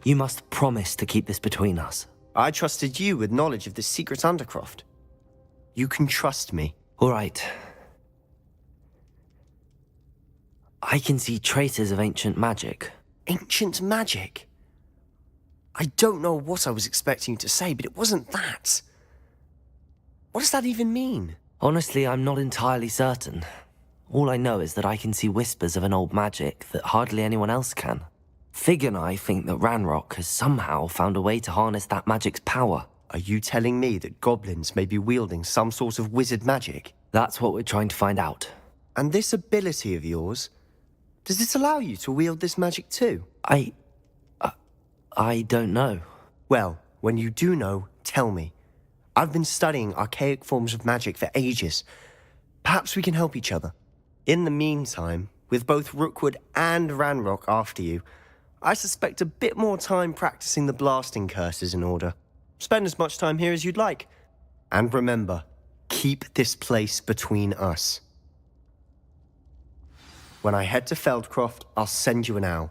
You must promise to keep this between us. I trusted you with knowledge of the secret Undercroft. You can trust me. All right. I can see traces of ancient magic. Ancient magic? I don't know what I was expecting you to say, but it wasn't that. What does that even mean? Honestly, I'm not entirely certain. All I know is that I can see whispers of an old magic that hardly anyone else can. Fig and I think that Ranrock has somehow found a way to harness that magic's power. Are you telling me that goblins may be wielding some sort of wizard magic? That's what we're trying to find out. And this ability of yours, does it allow you to wield this magic too? I don't know. Well, when you do know, tell me. I've been studying archaic forms of magic for ages. Perhaps we can help each other. In the meantime, with both Rookwood and Ranrock after you, I suspect a bit more time practicing the blasting curse is in order. Spend as much time here as you'd like. And remember, keep this place between us. When I head to Feldcroft, I'll send you an owl.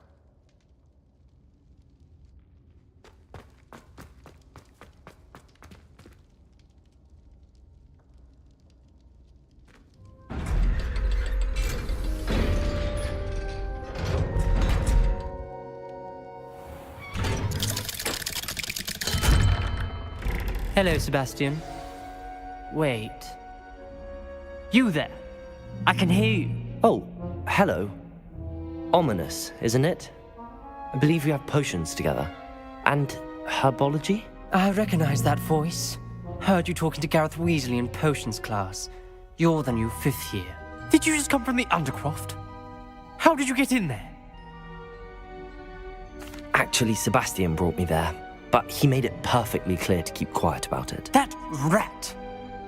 Hello, Sebastian. Wait. You there? I can hear you. Oh, hello. Ominous, isn't it? I believe we have potions together. And herbology? I recognize that voice. Heard you talking to Gareth Weasley in potions class. You're the new 5th year. Did you just come from the Undercroft? How did you get in there? Actually, Sebastian brought me there. But he made it perfectly clear to keep quiet about it. That rat!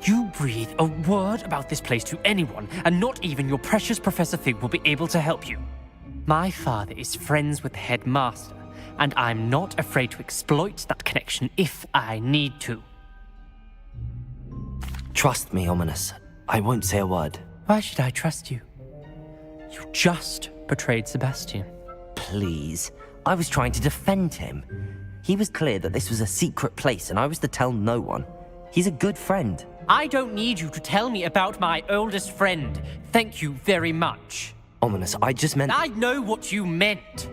You breathe a word about this place to anyone, and not even your precious Professor Fig will be able to help you. My father is friends with the headmaster, and I'm not afraid to exploit that connection if I need to. Trust me, Ominous. I won't say a word. Why should I trust you? You just betrayed Sebastian. Please. I was trying to defend him. He was clear that this was a secret place and I was to tell no one. He's a good friend. I don't need you to tell me about my oldest friend. Thank you very much. Ominous, I just meant... I know what you meant.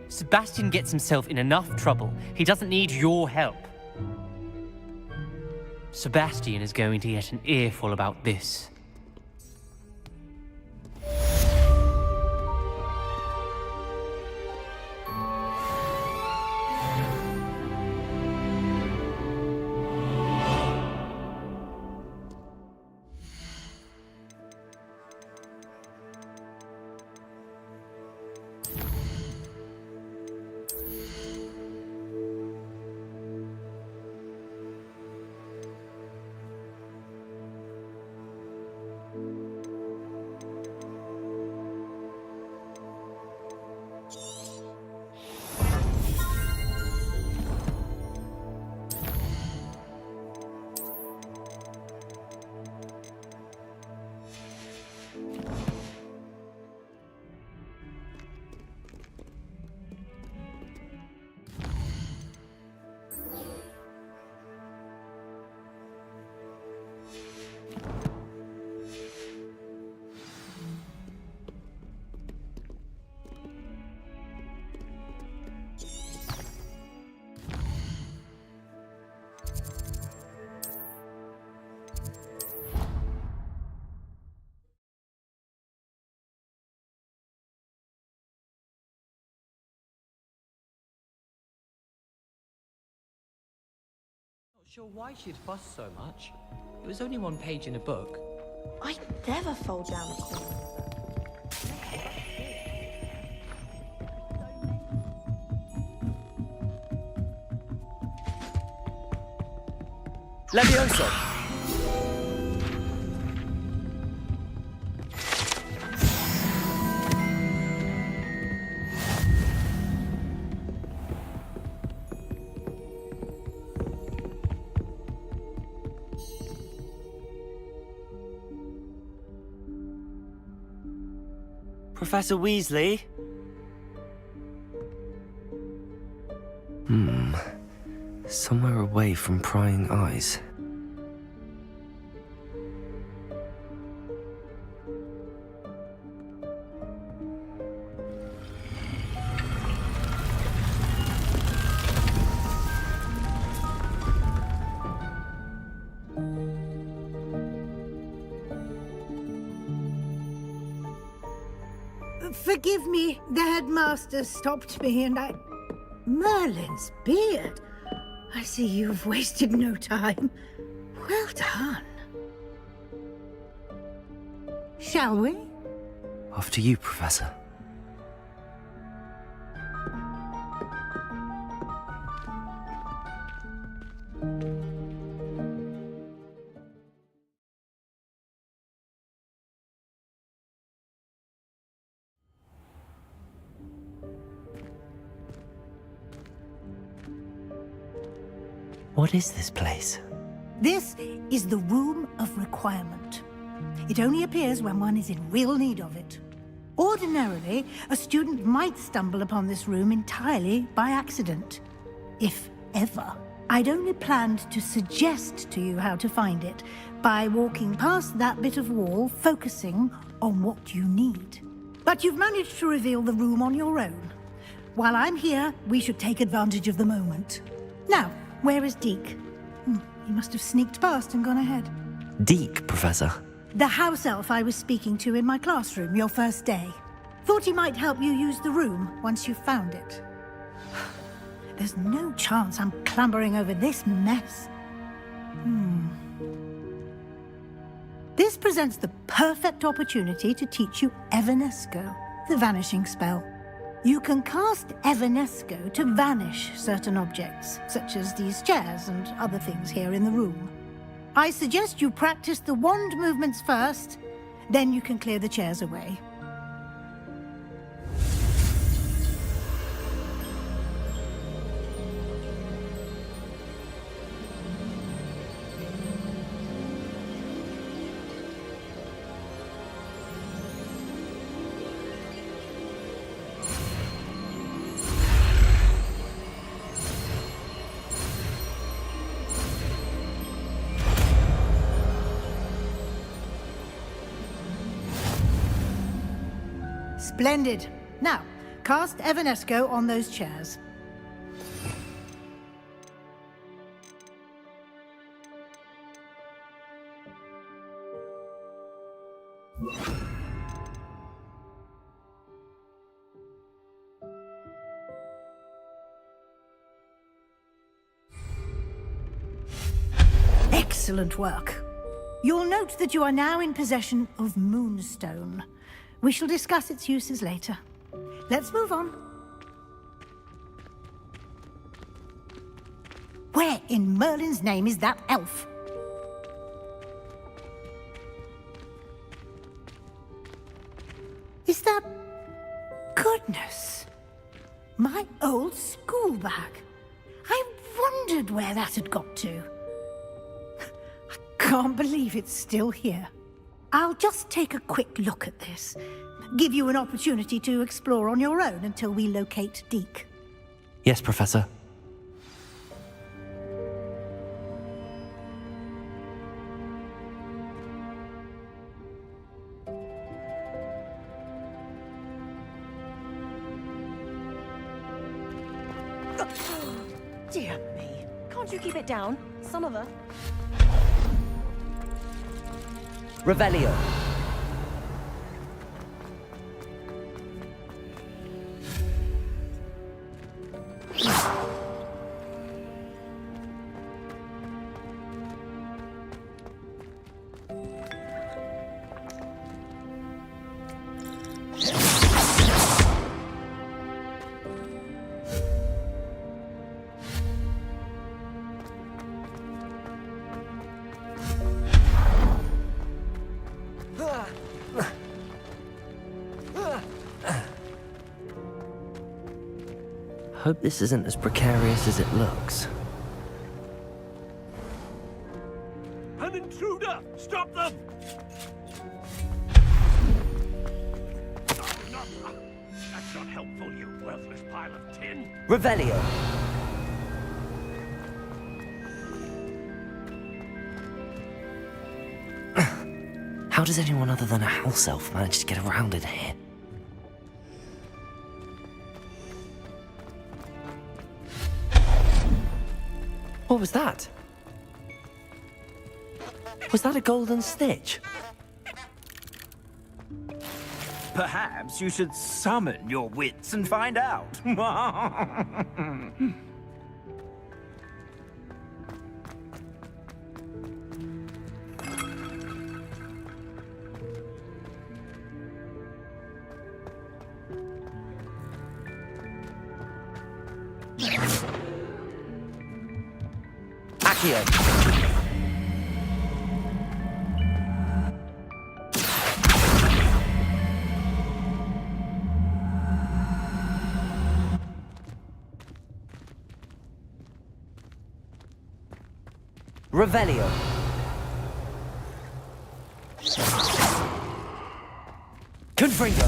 Sebastian gets himself in enough trouble. He doesn't need your help. Sebastian is going to get an earful about this. Sure why she'd fuss so much. It was only one page in a book. I never fold down a corner. Levioso! Professor Weasley? Somewhere away from prying eyes. Forgive me, the headmaster stopped me and I... Merlin's beard. I see you've wasted no time. Well done. Shall we? After you, Professor. What is this place? This is the Room of Requirement. It only appears when one is in real need of it. Ordinarily, a student might stumble upon this room entirely by accident. If ever. I'd only planned to suggest to you how to find it by walking past that bit of wall, focusing on what you need. But you've managed to reveal the room on your own. While I'm here, we should take advantage of the moment. Now, where is Deke? He must have sneaked past and gone ahead. Deke, Professor. The house elf I was speaking to in my classroom your first day. Thought he might help you use the room once you've found it. There's no chance I'm clambering over this mess. This presents the perfect opportunity to teach you Evanesco, the vanishing spell. You can cast Evanesco to vanish certain objects, such as these chairs and other things here in the room. I suggest you practice the wand movements first, then you can clear the chairs away. Splendid. Now, cast Evanesco on those chairs. Excellent work. You'll note that you are now in possession of Moonstone. We shall discuss its uses later. Let's move on. Where in Merlin's name is that elf? Is that... Goodness! My old school bag. I wondered where that had got to. I can't believe it's still here. I'll just take a quick look at this. Give you an opportunity to explore on your own until we locate Deke. Yes, Professor. Dear me. Can't you keep it down? Some of us. Revelio. Hope this isn't as precarious as it looks. An intruder! Stop them! That's not helpful, you worthless pile of tin. Revelio! How does anyone other than a house elf manage to get around in here? What was that? Was that a golden stitch? Perhaps you should summon your wits and find out. Accio! Revelio! Confringo!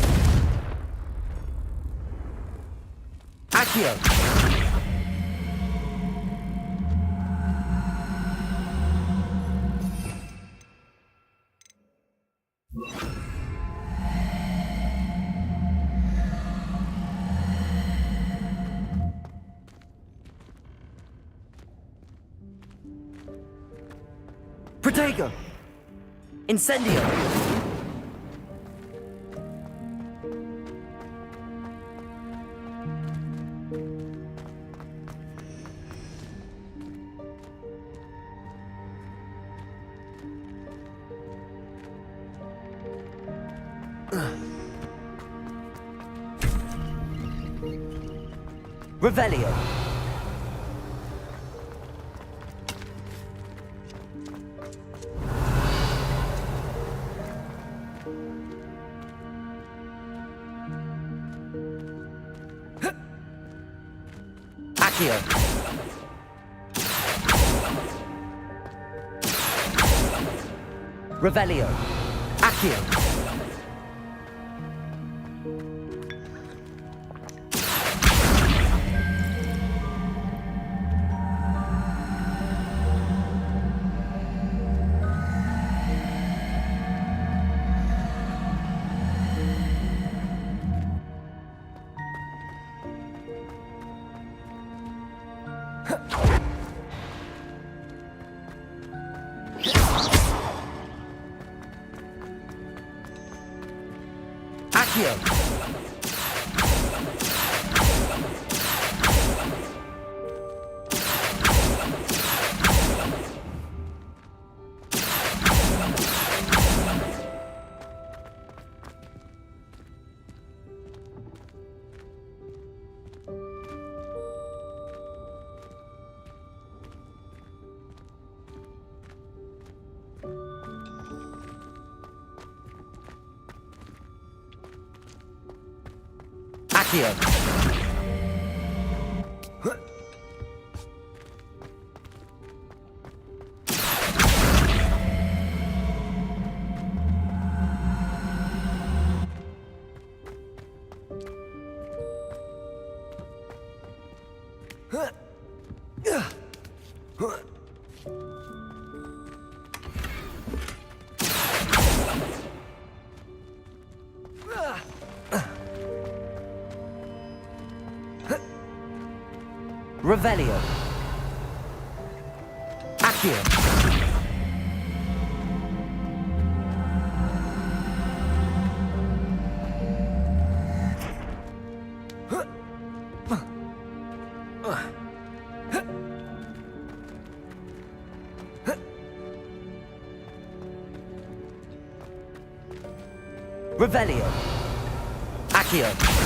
Accio! Protego! Incendio! Revelio! Accio! Revelio! Accio! Accio! Accio! Revelio! Accio! Revelio! Accio!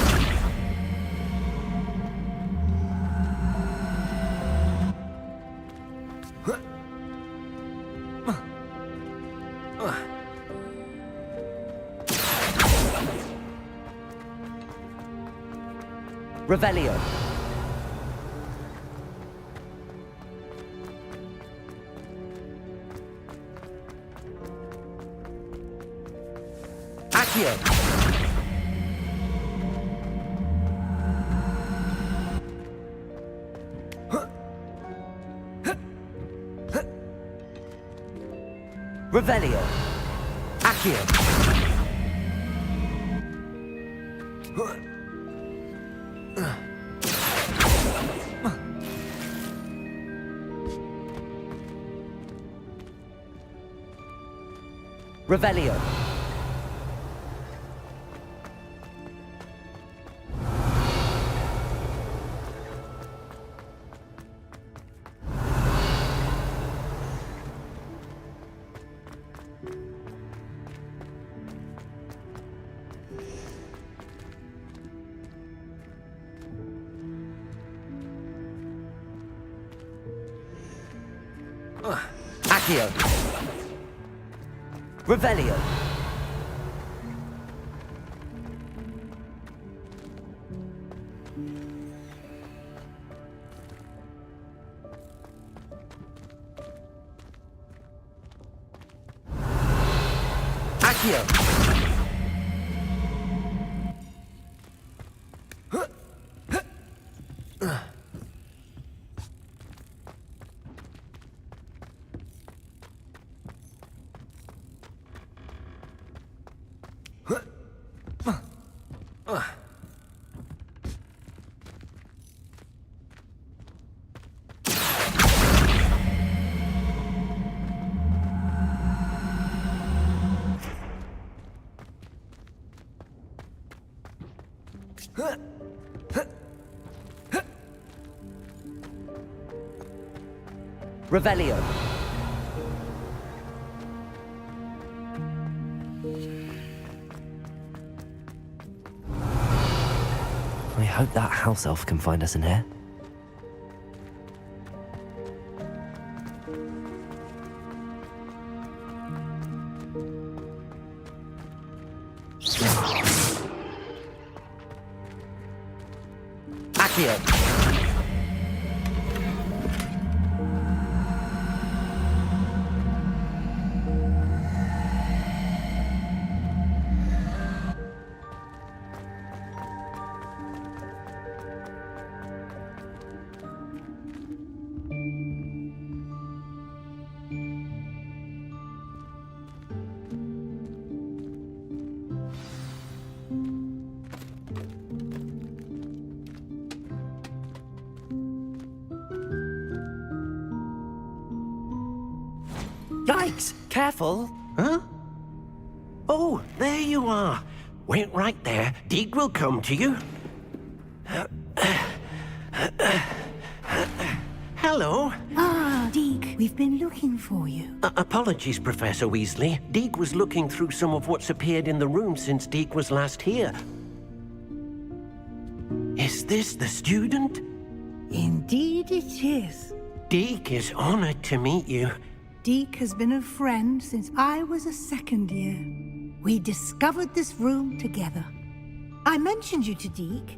Revelio! Accio! Revelio. Accio. Revelio. Accio. Revelio. Accio. Revelio. I hope that house elf can find us in here. Accio. Yikes! Careful! Huh? Oh, there you are. Wait right there. Deek will come to you. Hello. Ah, Deek, we've been looking for you. Apologies, Professor Weasley. Deek was looking through some of what's appeared in the room since Deek was last here. Is this the student? Indeed it is. Deek is honored to meet you. Deek has been a friend since I was a second year. We discovered this room together. I mentioned you to Deek.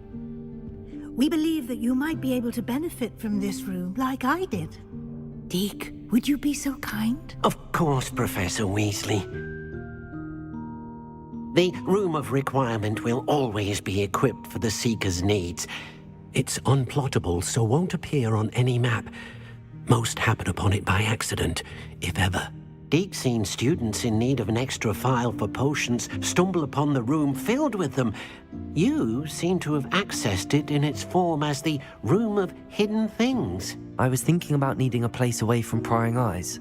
We believe that you might be able to benefit from this room like I did. Deek, would you be so kind? Of course, Professor Weasley. The Room of Requirement will always be equipped for the Seeker's needs. It's unplottable, so won't appear on any map. Most happen upon it by accident, if ever. Deek's seen students in need of an extra file for potions stumble upon the room filled with them. You seem to have accessed it in its form as the Room of Hidden Things. I was thinking about needing a place away from prying eyes.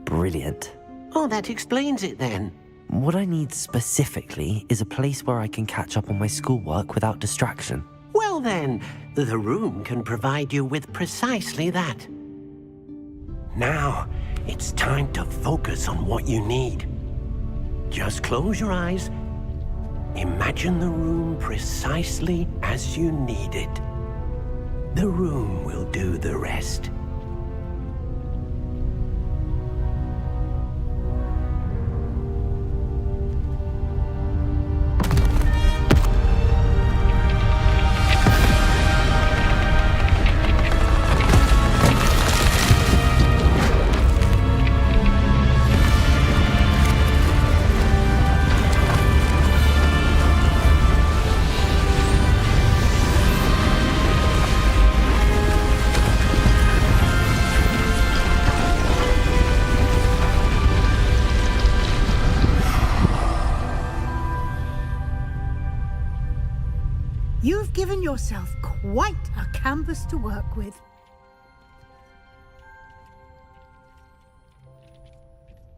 Brilliant. Oh, that explains it then. What I need specifically is a place where I can catch up on my schoolwork without distraction. Well then, the room can provide you with precisely that. Now, it's time to focus on what you need. Just close your eyes. Imagine the room precisely as you need it. The room will do the rest. You've given yourself quite a canvas to work with.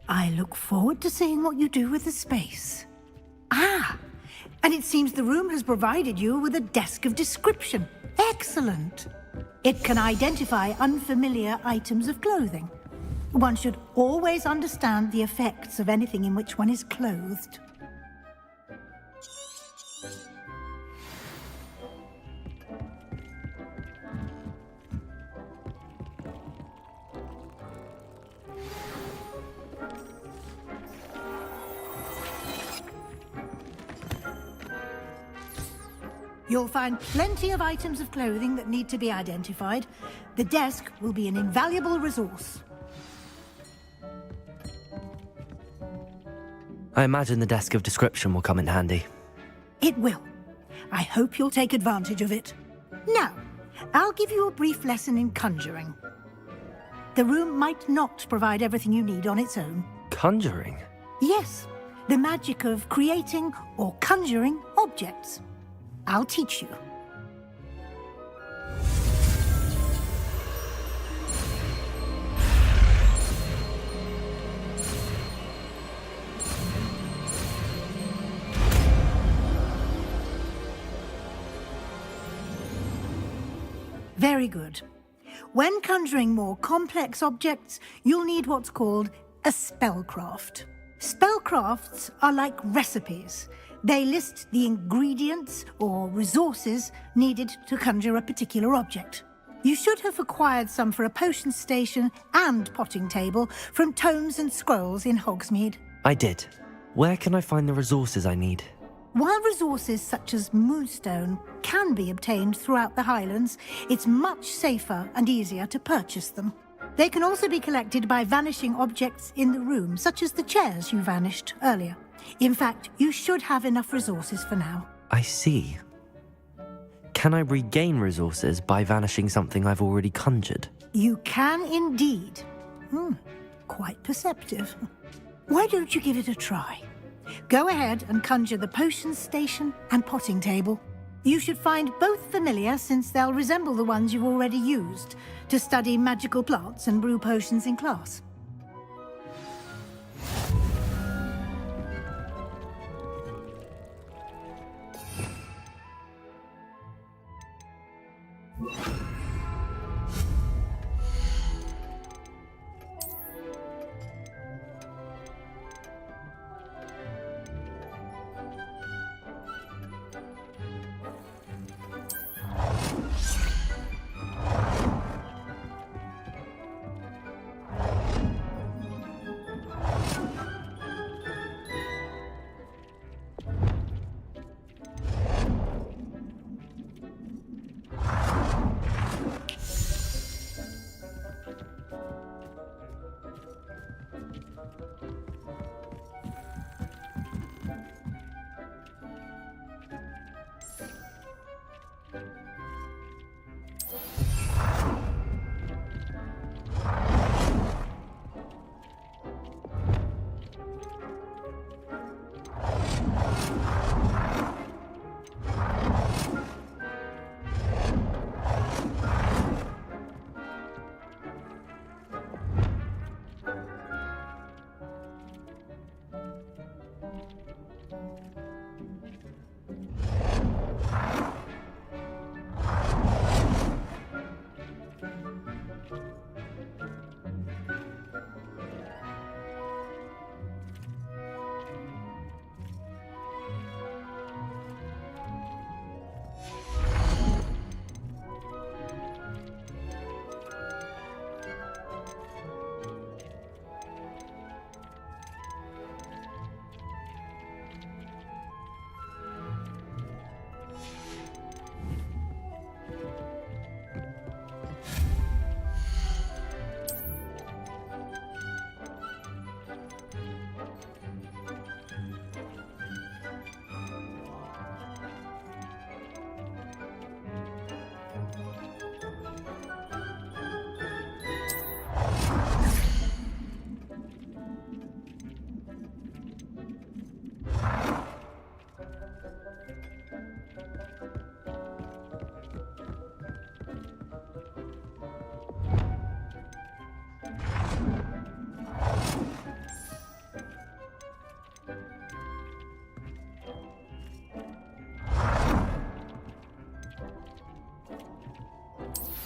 I look forward to seeing what you do with the space. Ah, and it seems the room has provided you with a desk of description. Excellent. It can identify unfamiliar items of clothing. One should always understand the effects of anything in which one is clothed. You'll find plenty of items of clothing that need to be identified. The desk will be an invaluable resource. I imagine the desk of description will come in handy. It will. I hope you'll take advantage of it. Now, I'll give you a brief lesson in conjuring. The room might not provide everything you need on its own. Conjuring? Yes, the magic of creating or conjuring objects. I'll teach you. Very good. When conjuring more complex objects, you'll need what's called a spellcraft. Spellcrafts are like recipes. They list the ingredients or resources needed to conjure a particular object. You should have acquired some for a potion station and potting table from tomes and scrolls in Hogsmeade. I did. Where can I find the resources I need? While resources such as moonstone can be obtained throughout the Highlands, it's much safer and easier to purchase them. They can also be collected by vanishing objects in the room, such as the chairs you vanished earlier. In fact, you should have enough resources for now. I see. Can I regain resources by vanishing something I've already conjured? You can indeed. Quite perceptive. Why don't you give it a try? Go ahead and conjure the potion station and potting table. You should find both familiar, since they'll resemble the ones you've already used to study magical plants and brew potions in class.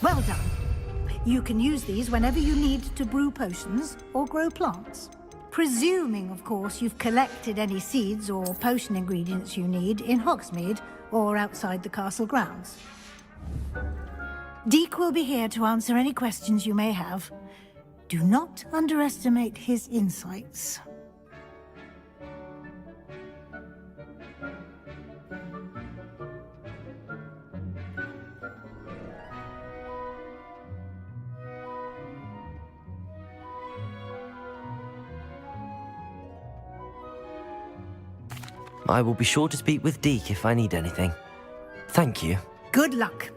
Well done. You can use these whenever you need to brew potions or grow plants. Presuming, of course, you've collected any seeds or potion ingredients you need in Hogsmeade or outside the castle grounds. Deke will be here to answer any questions you may have. Do not underestimate his insights. I will be sure to speak with Deke if I need anything. Thank you. Good luck.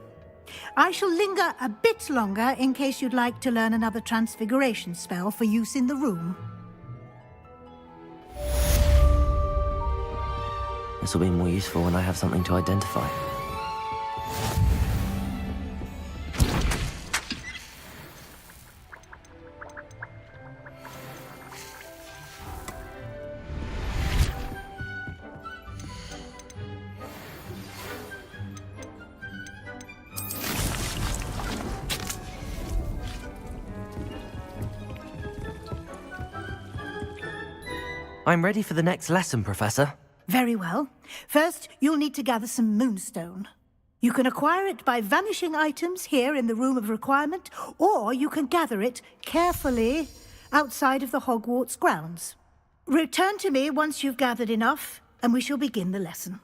I shall linger a bit longer in case you'd like to learn another transfiguration spell for use in the room. This will be more useful when I have something to identify. I'm ready for the next lesson, Professor. Very well. First, you'll need to gather some moonstone. You can acquire it by vanishing items here in the Room of Requirement, or you can gather it carefully outside of the Hogwarts grounds. Return to me once you've gathered enough, and we shall begin the lesson.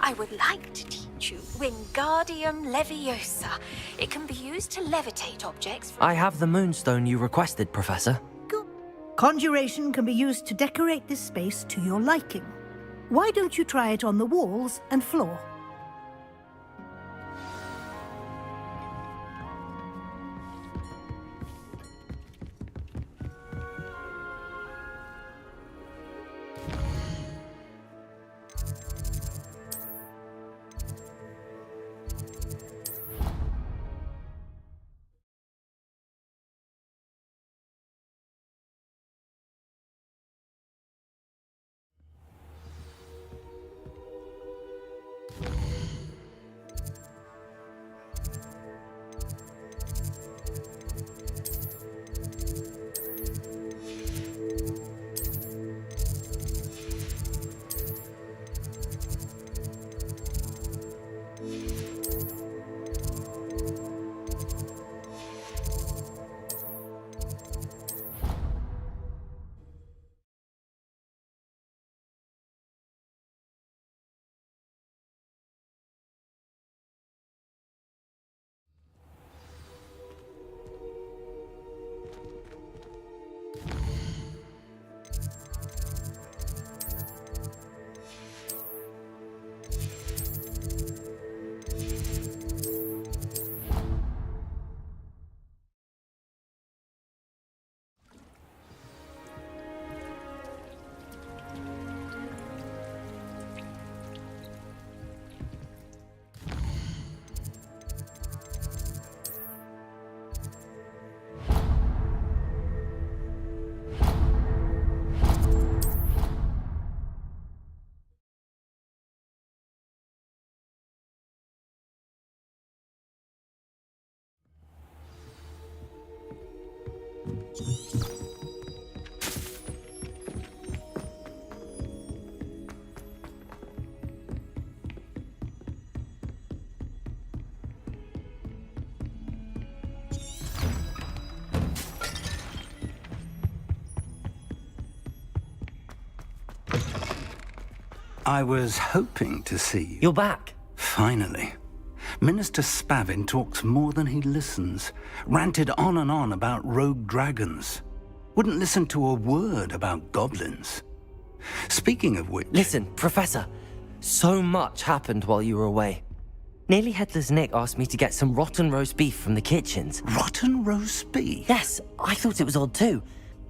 I would like to teach you Wingardium Leviosa. It can be used to levitate objects from... I have the moonstone you requested, Professor. Conjuration can be used to decorate this space to your liking. Why don't you try it on the walls and floor? I was hoping to see you. You're back. Finally. Minister Spavin talks more than he listens. Ranted on and on about rogue dragons. Wouldn't listen to a word about goblins. Speaking of which... Listen, Professor. So much happened while you were away. Nearly Headless Nick asked me to get some rotten roast beef from the kitchens. Rotten roast beef? Yes, I thought it was odd too.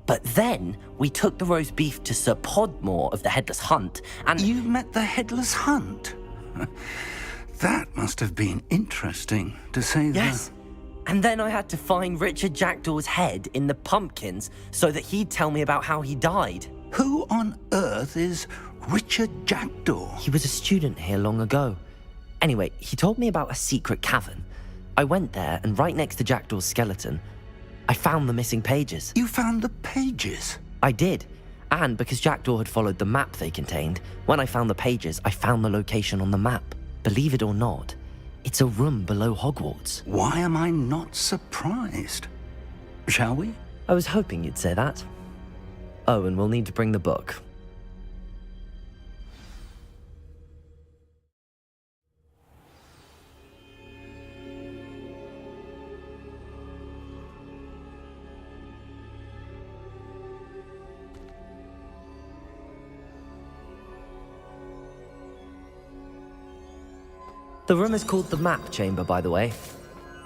But then we took the roast beef to Sir Podmore of the Headless Hunt, and... You met the Headless Hunt? That must have been interesting, to say the... Yes. And then I had to find Richard Jackdaw's head in the pumpkins so that he'd tell me about how he died. Who on earth is Richard Jackdaw? He was a student here long ago. Anyway, he told me about a secret cavern. I went there, and right next to Jackdaw's skeleton, I found the missing pages. You found the pages? I did. And because Jackdaw had followed the map they contained, when I found the pages, I found the location on the map. Believe it or not, it's a room below Hogwarts. Why am I not surprised? Shall we? I was hoping you'd say that. Oh, and we'll need to bring the book. The room is called the Map Chamber, by the way.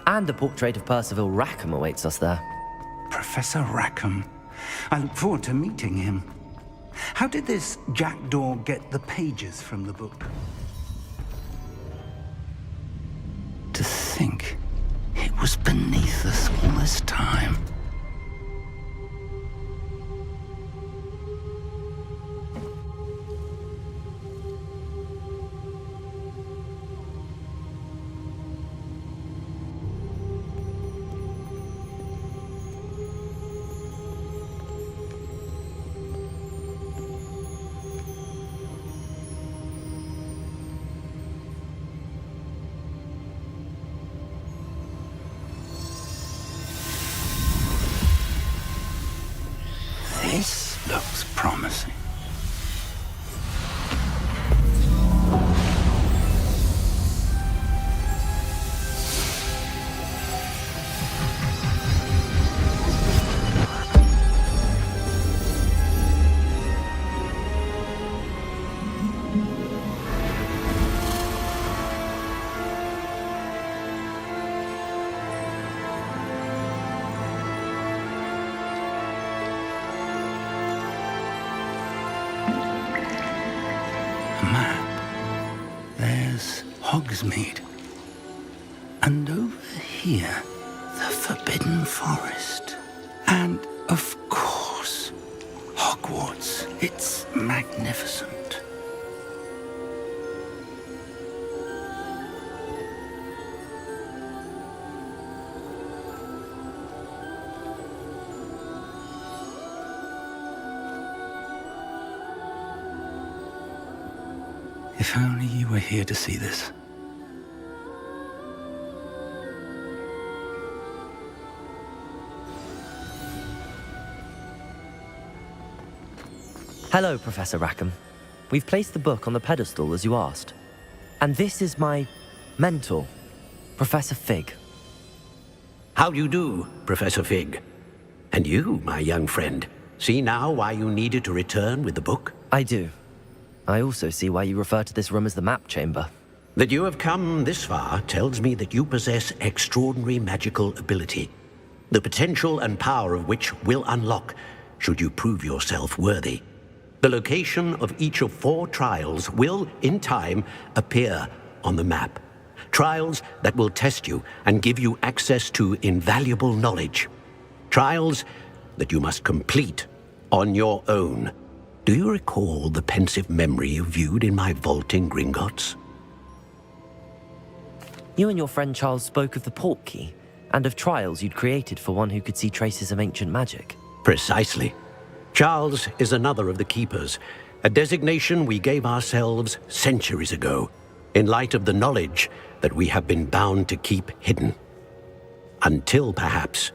And a portrait of Percival Rackham awaits us there. Professor Rackham. I look forward to meeting him. How did this Jackdaw get the pages from the book? To think it was beneath us all this time. This looks promising. Hogsmeade. And over here, the Forbidden Forest. And, of course, Hogwarts. It's magnificent. If only you were here to see this. Hello, Professor Rackham. We've placed the book on the pedestal as you asked. And this is my mentor, Professor Fig. How do you do, Professor Fig? And you, my young friend, see now why you needed to return with the book? I do. I also see why you refer to this room as the Map Chamber. That you have come this far tells me that you possess extraordinary magical ability, the potential and power of which will unlock should you prove yourself worthy. The location of each of 4 trials will, in time, appear on the map. Trials that will test you and give you access to invaluable knowledge. Trials that you must complete on your own. Do you recall the pensive memory you viewed in my vault in Gringotts? You and your friend Charles spoke of the Portkey, and of trials you'd created for one who could see traces of ancient magic. Precisely. Charles is another of the Keepers, a designation we gave ourselves centuries ago, in light of the knowledge that we have been bound to keep hidden. Until, perhaps,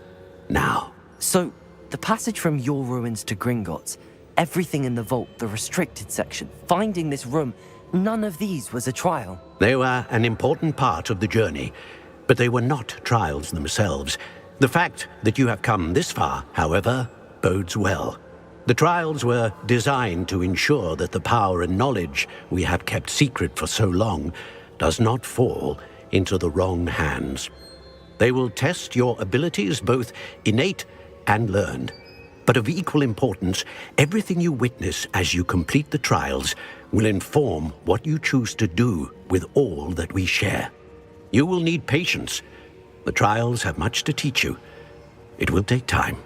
now. So, the passage from your ruins to Gringotts, everything in the vault, the restricted section, finding this room, none of these was a trial. They were an important part of the journey, but they were not trials themselves. The fact that you have come this far, however, bodes well. The trials were designed to ensure that the power and knowledge we have kept secret for so long does not fall into the wrong hands. They will test your abilities, both innate and learned. But of equal importance, everything you witness as you complete the trials will inform what you choose to do with all that we share. You will need patience. The trials have much to teach you. It will take time.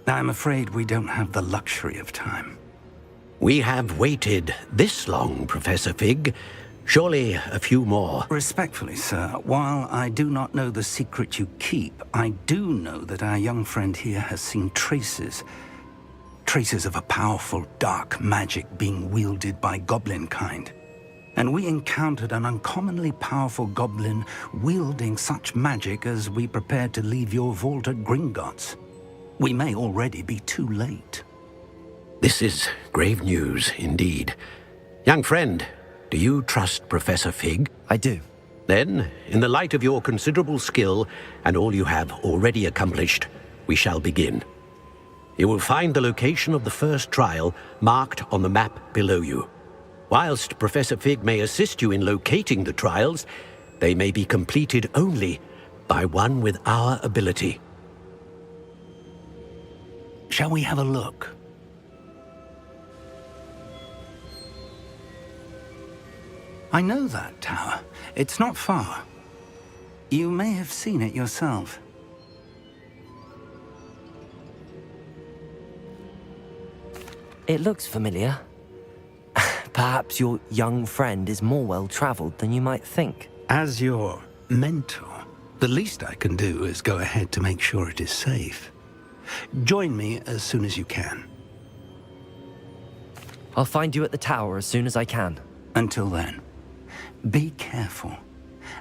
I'm afraid we don't have the luxury of time. We have waited this long, Professor Fig. Surely a few more. Respectfully, sir, while I do not know the secret you keep, I do know that our young friend here has seen traces of a powerful dark magic being wielded by goblin kind. And we encountered an uncommonly powerful goblin wielding such magic as we prepared to leave your vault at Gringotts. We may already be too late. This is grave news indeed. Young friend, do you trust Professor Fig? I do. Then, in the light of your considerable skill and all you have already accomplished, we shall begin. You will find the location of the first trial marked on the map below you. Whilst Professor Fig may assist you in locating the trials, they may be completed only by one with our ability. Shall we have a look? I know that tower. It's not far. You may have seen it yourself. It looks familiar. Perhaps your young friend is more well-traveled than you might think. As your mentor, the least I can do is go ahead to make sure it is safe. Join me as soon as you can. I'll find you at the tower as soon as I can. Until then, be careful,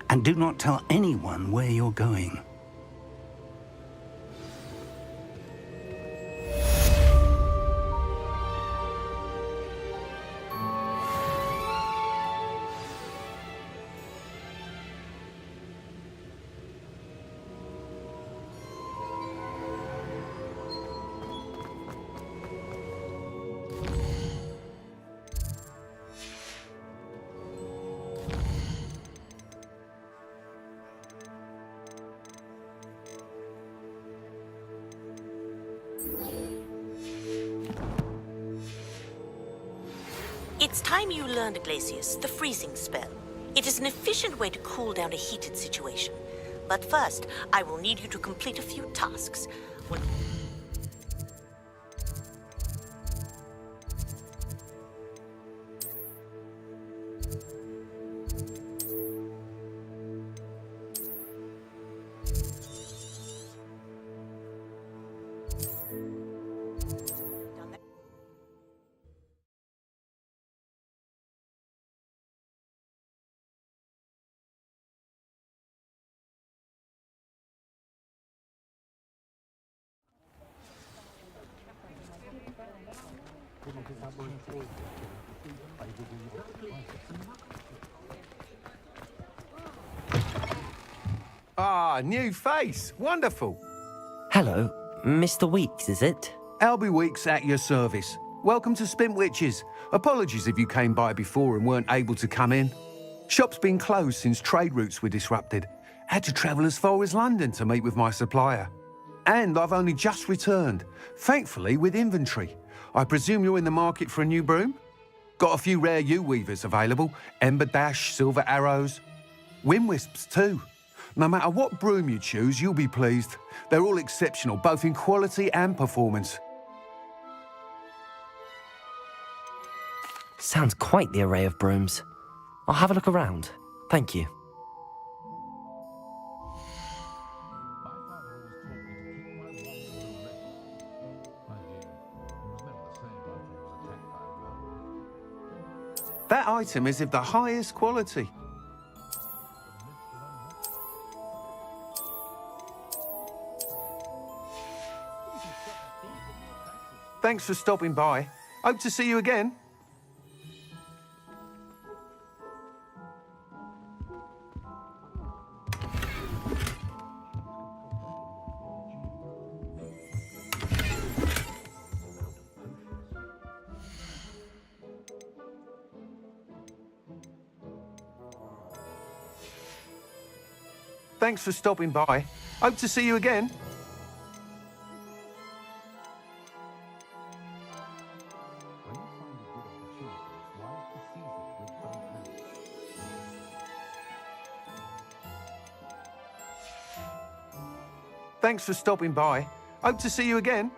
and do not tell anyone where you're going. It's time you learned, Glacius, the freezing spell. It is an efficient way to cool down a heated situation. But first, I will need you to complete a few tasks. Ah, new face. Wonderful. Hello, Mr. Weeks, is it? Albie Weeks at your service. Welcome to Spint Witches. Apologies if you came by before and weren't able to come in. Shop's been closed since trade routes were disrupted. Had to travel as far as London to meet with my supplier. And I've only just returned, thankfully with inventory. I presume you're in the market for a new broom? Got a few rare yew-weavers available. Ember Dash, Silver Arrows. Wind Wisps too. No matter what broom you choose, you'll be pleased. They're all exceptional, both in quality and performance. Sounds quite the array of brooms. I'll have a look around. Thank you. That item is of the highest quality. Thanks for stopping by. Hope to see you again. Thanks for stopping by. Hope to see you again. Thanks for stopping by. Hope to see you again.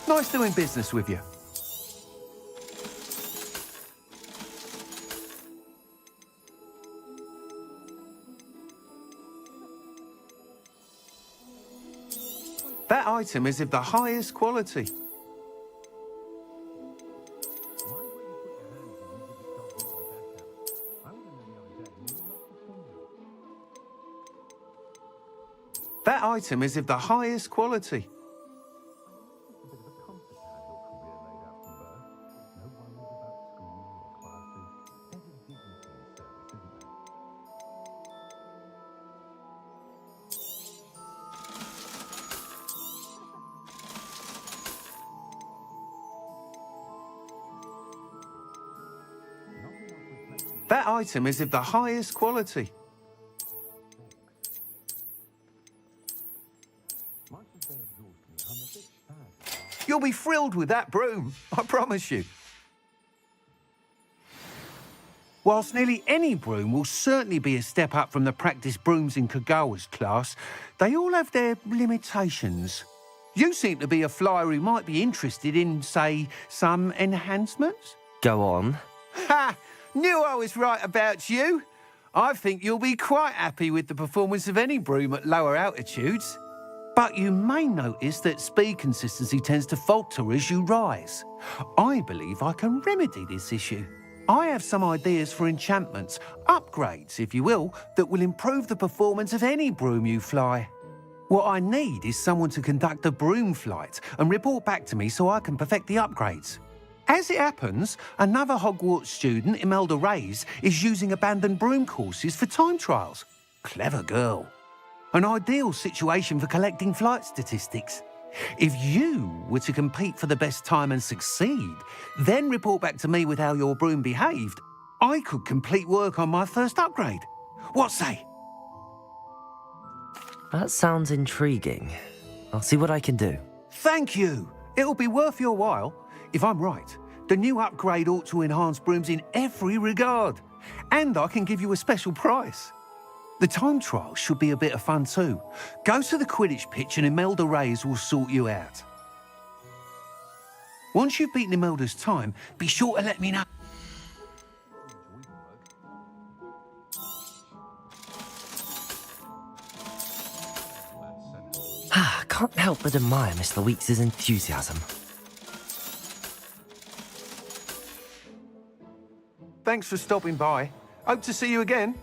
Nice doing business with you. That item is of the highest quality. That item is of the highest quality. That item is of the highest quality. You'll be thrilled with that broom, I promise you. Whilst nearly any broom will certainly be a step up from the practice brooms in Kagawa's class, they all have their limitations. You seem to be a flyer who might be interested in, say, some enhancements? Go on. Ha! Knew I was right about you. I think you'll be quite happy with the performance of any broom at lower altitudes. But you may notice that speed consistency tends to falter as you rise. I believe I can remedy this issue. I have some ideas for enchantments, upgrades, if you will, that will improve the performance of any broom you fly. What I need is someone to conduct a broom flight and report back to me so I can perfect the upgrades. As it happens, another Hogwarts student, Imelda Reyes, is using abandoned broom courses for time trials. Clever girl. An ideal situation for collecting flight statistics. If you were to compete for the best time and succeed, then report back to me with how your broom behaved, I could complete work on my first upgrade. What say? That sounds intriguing. I'll see what I can do. Thank you. It'll be worth your while. If I'm right, the new upgrade ought to enhance brooms in every regard. And I can give you a special price. The time trial should be a bit of fun too. Go to the Quidditch pitch and Imelda Reyes will sort you out. Once you've beaten Imelda's time, be sure to let me know. Can't help but admire Mr. Weeks' enthusiasm. Thanks for stopping by. Hope to see you again.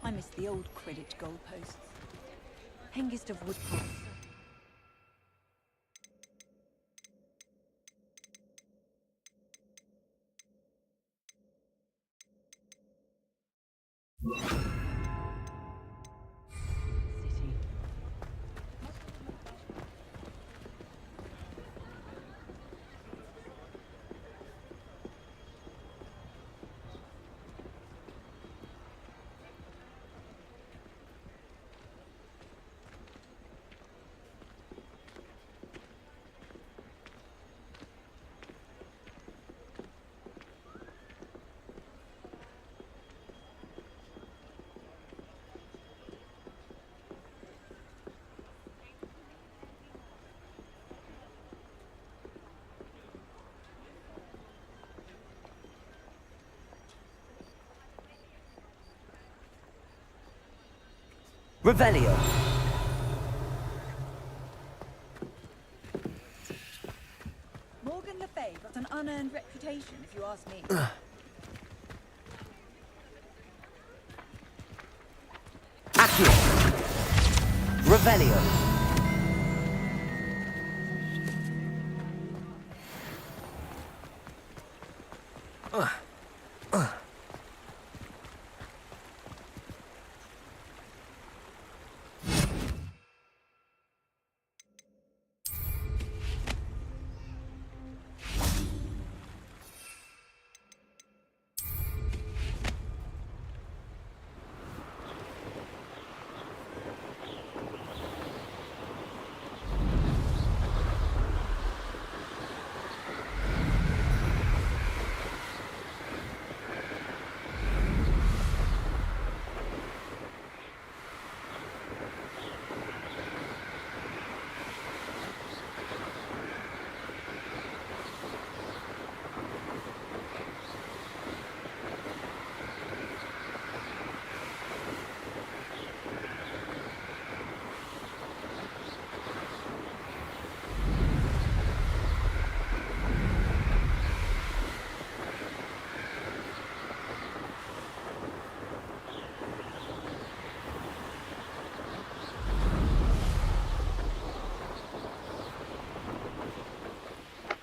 I miss the old Quidditch goalposts. Hengist of Woodcroft. Revelio. Morgan Le Fay got an unearned reputation, if you ask me. Accio. Revelio.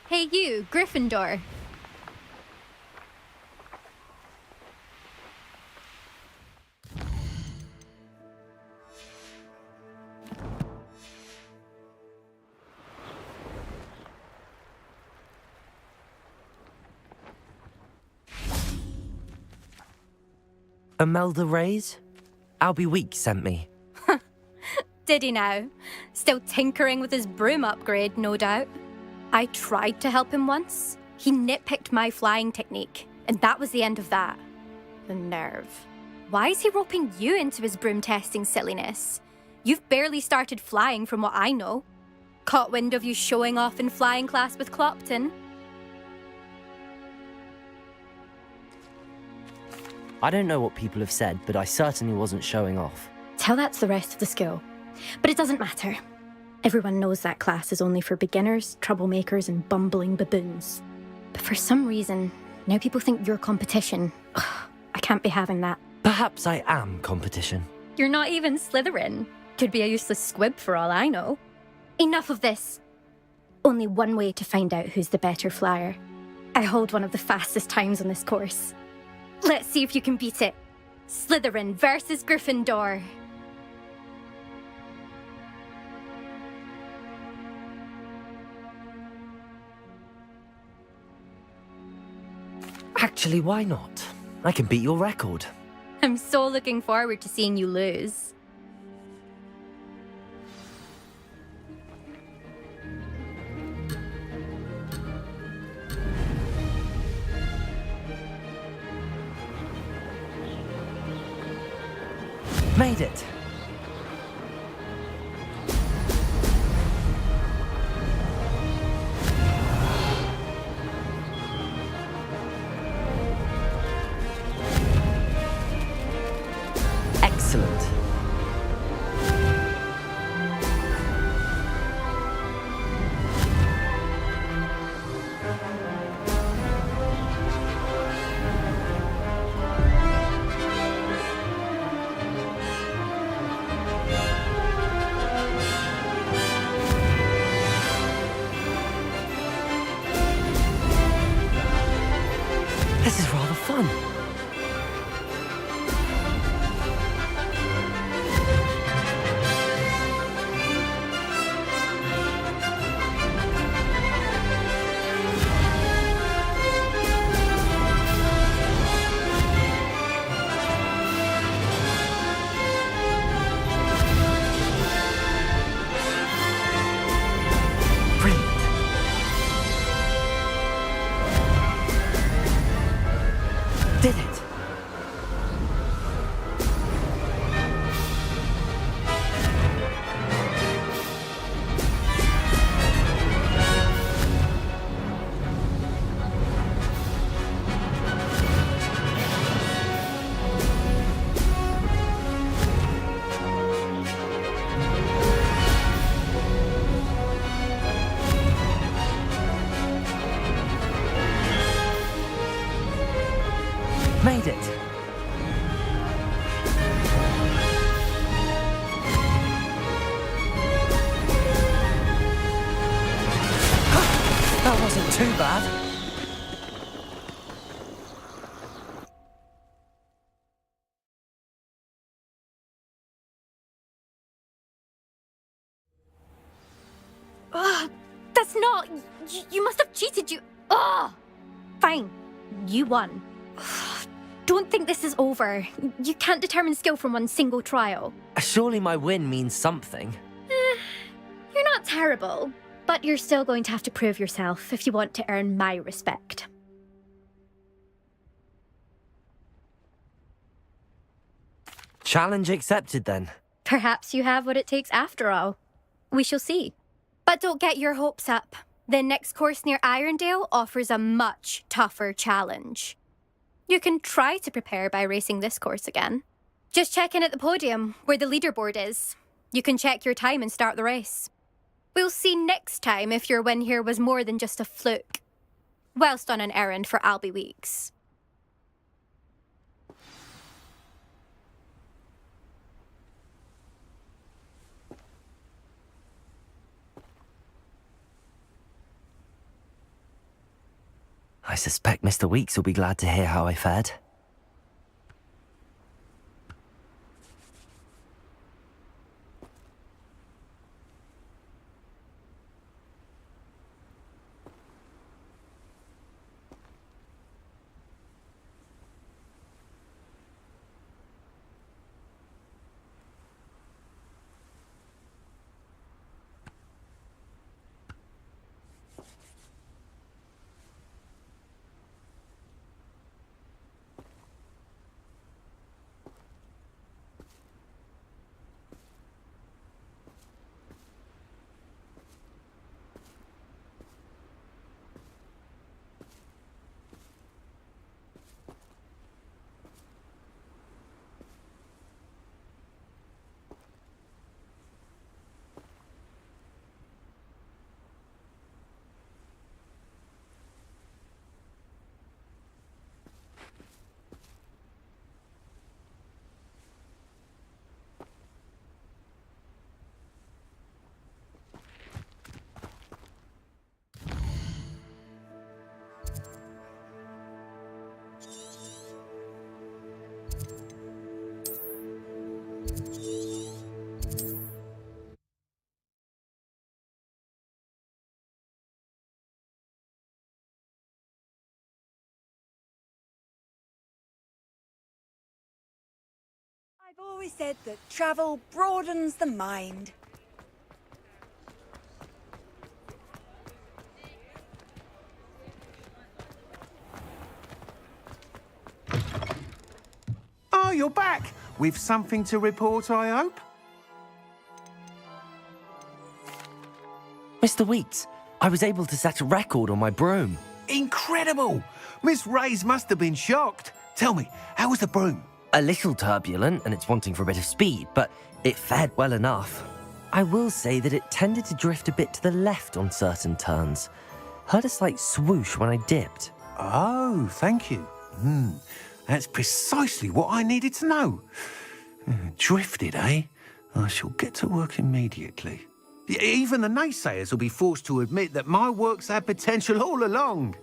Hey you, Gryffindor. Imelda Reyes? Albie Week sent me. Did he now? Still tinkering with his broom upgrade, no doubt. I tried to help him once. He nitpicked my flying technique, and that was the end of that. The nerve. Why is he roping you into his broom testing silliness? You've barely started flying from what I know. Caught wind of you showing off in flying class with Clopton. I don't know what people have said, but I certainly wasn't showing off. Tell that to the rest of the school. But it doesn't matter. Everyone knows that class is only for beginners, troublemakers, and bumbling baboons. But for some reason, now people think you're competition. Ugh, I can't be having that. Perhaps I am competition. You're not even Slytherin. Could be a useless squib for all I know. Enough of this. Only one way to find out who's the better flyer. I hold one of the fastest times on this course. Let's see if you can beat it. Slytherin versus Gryffindor. Actually, why not? I can beat your record. I'm so looking forward to seeing you lose. Made it. Excellent. That wasn't too bad. Ugh, that's not... You must have cheated, you... Ugh! Fine. You won. Ugh, don't think this is over. You can't determine skill from one single trial. Surely my win means something. You're not terrible, but you're still going to have to prove yourself if you want to earn my respect. Challenge accepted, then. Perhaps you have what it takes after all. We shall see. But don't get your hopes up. The next course near Irondale offers a much tougher challenge. You can try to prepare by racing this course again. Just check in at the podium, where the leaderboard is. You can check your time and start the race. We'll see next time if your win here was more than just a fluke. Whilst on an errand for Albie Weeks. I suspect Mr. Weeks will be glad to hear how I fared. I've always said that travel broadens the mind. Oh, you're back! With something to report, I hope? Mr. Weeks, I was able to set a record on my broom. Incredible! Miss Reyes must have been shocked. Tell me, how was the broom? A little turbulent, and it's wanting for a bit of speed, but it fared well enough. I will say that it tended to drift a bit to the left on certain turns. Heard a slight swoosh when I dipped. Oh, thank you. That's precisely what I needed to know. Drifted, eh? I shall get to work immediately. Even the naysayers will be forced to admit that my work's had potential all along.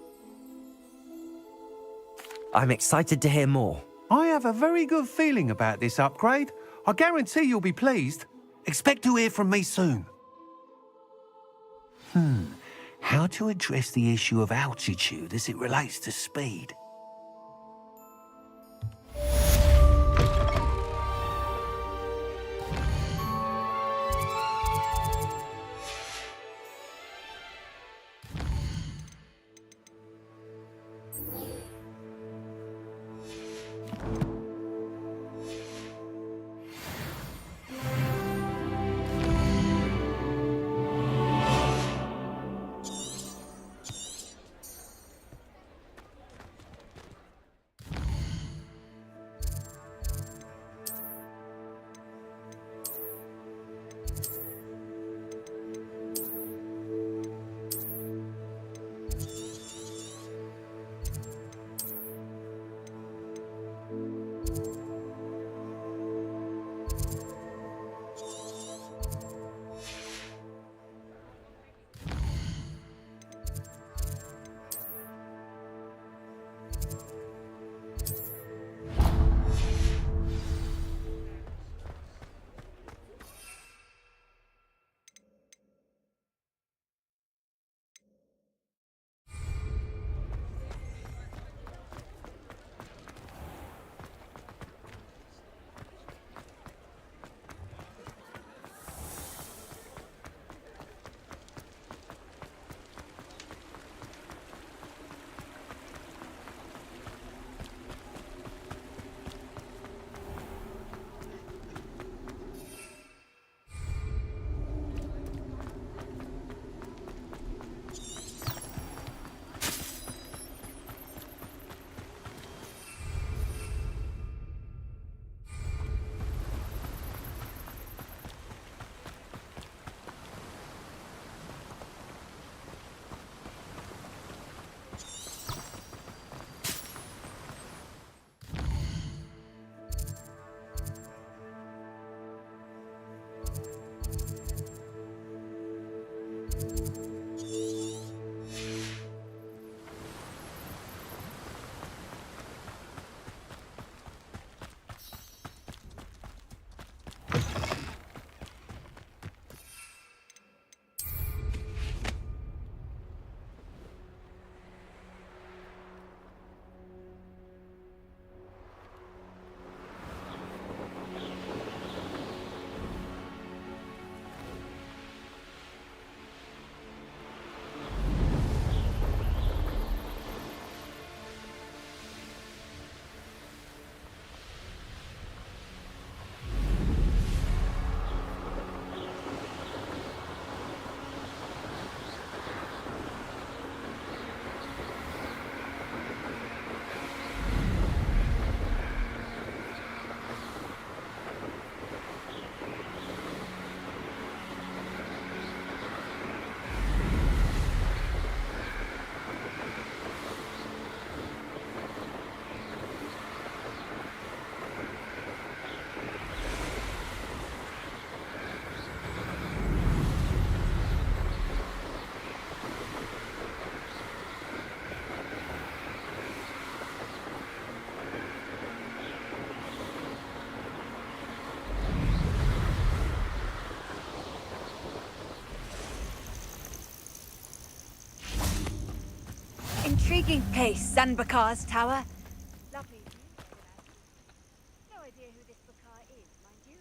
I'm excited to hear more. I have a very good feeling about this upgrade. I guarantee you'll be pleased. Expect to hear from me soon. How to address the issue of altitude as it relates to speed? Making pace, Sanbakar's tower. Lovely view, no idea who this Bakar is, mind you.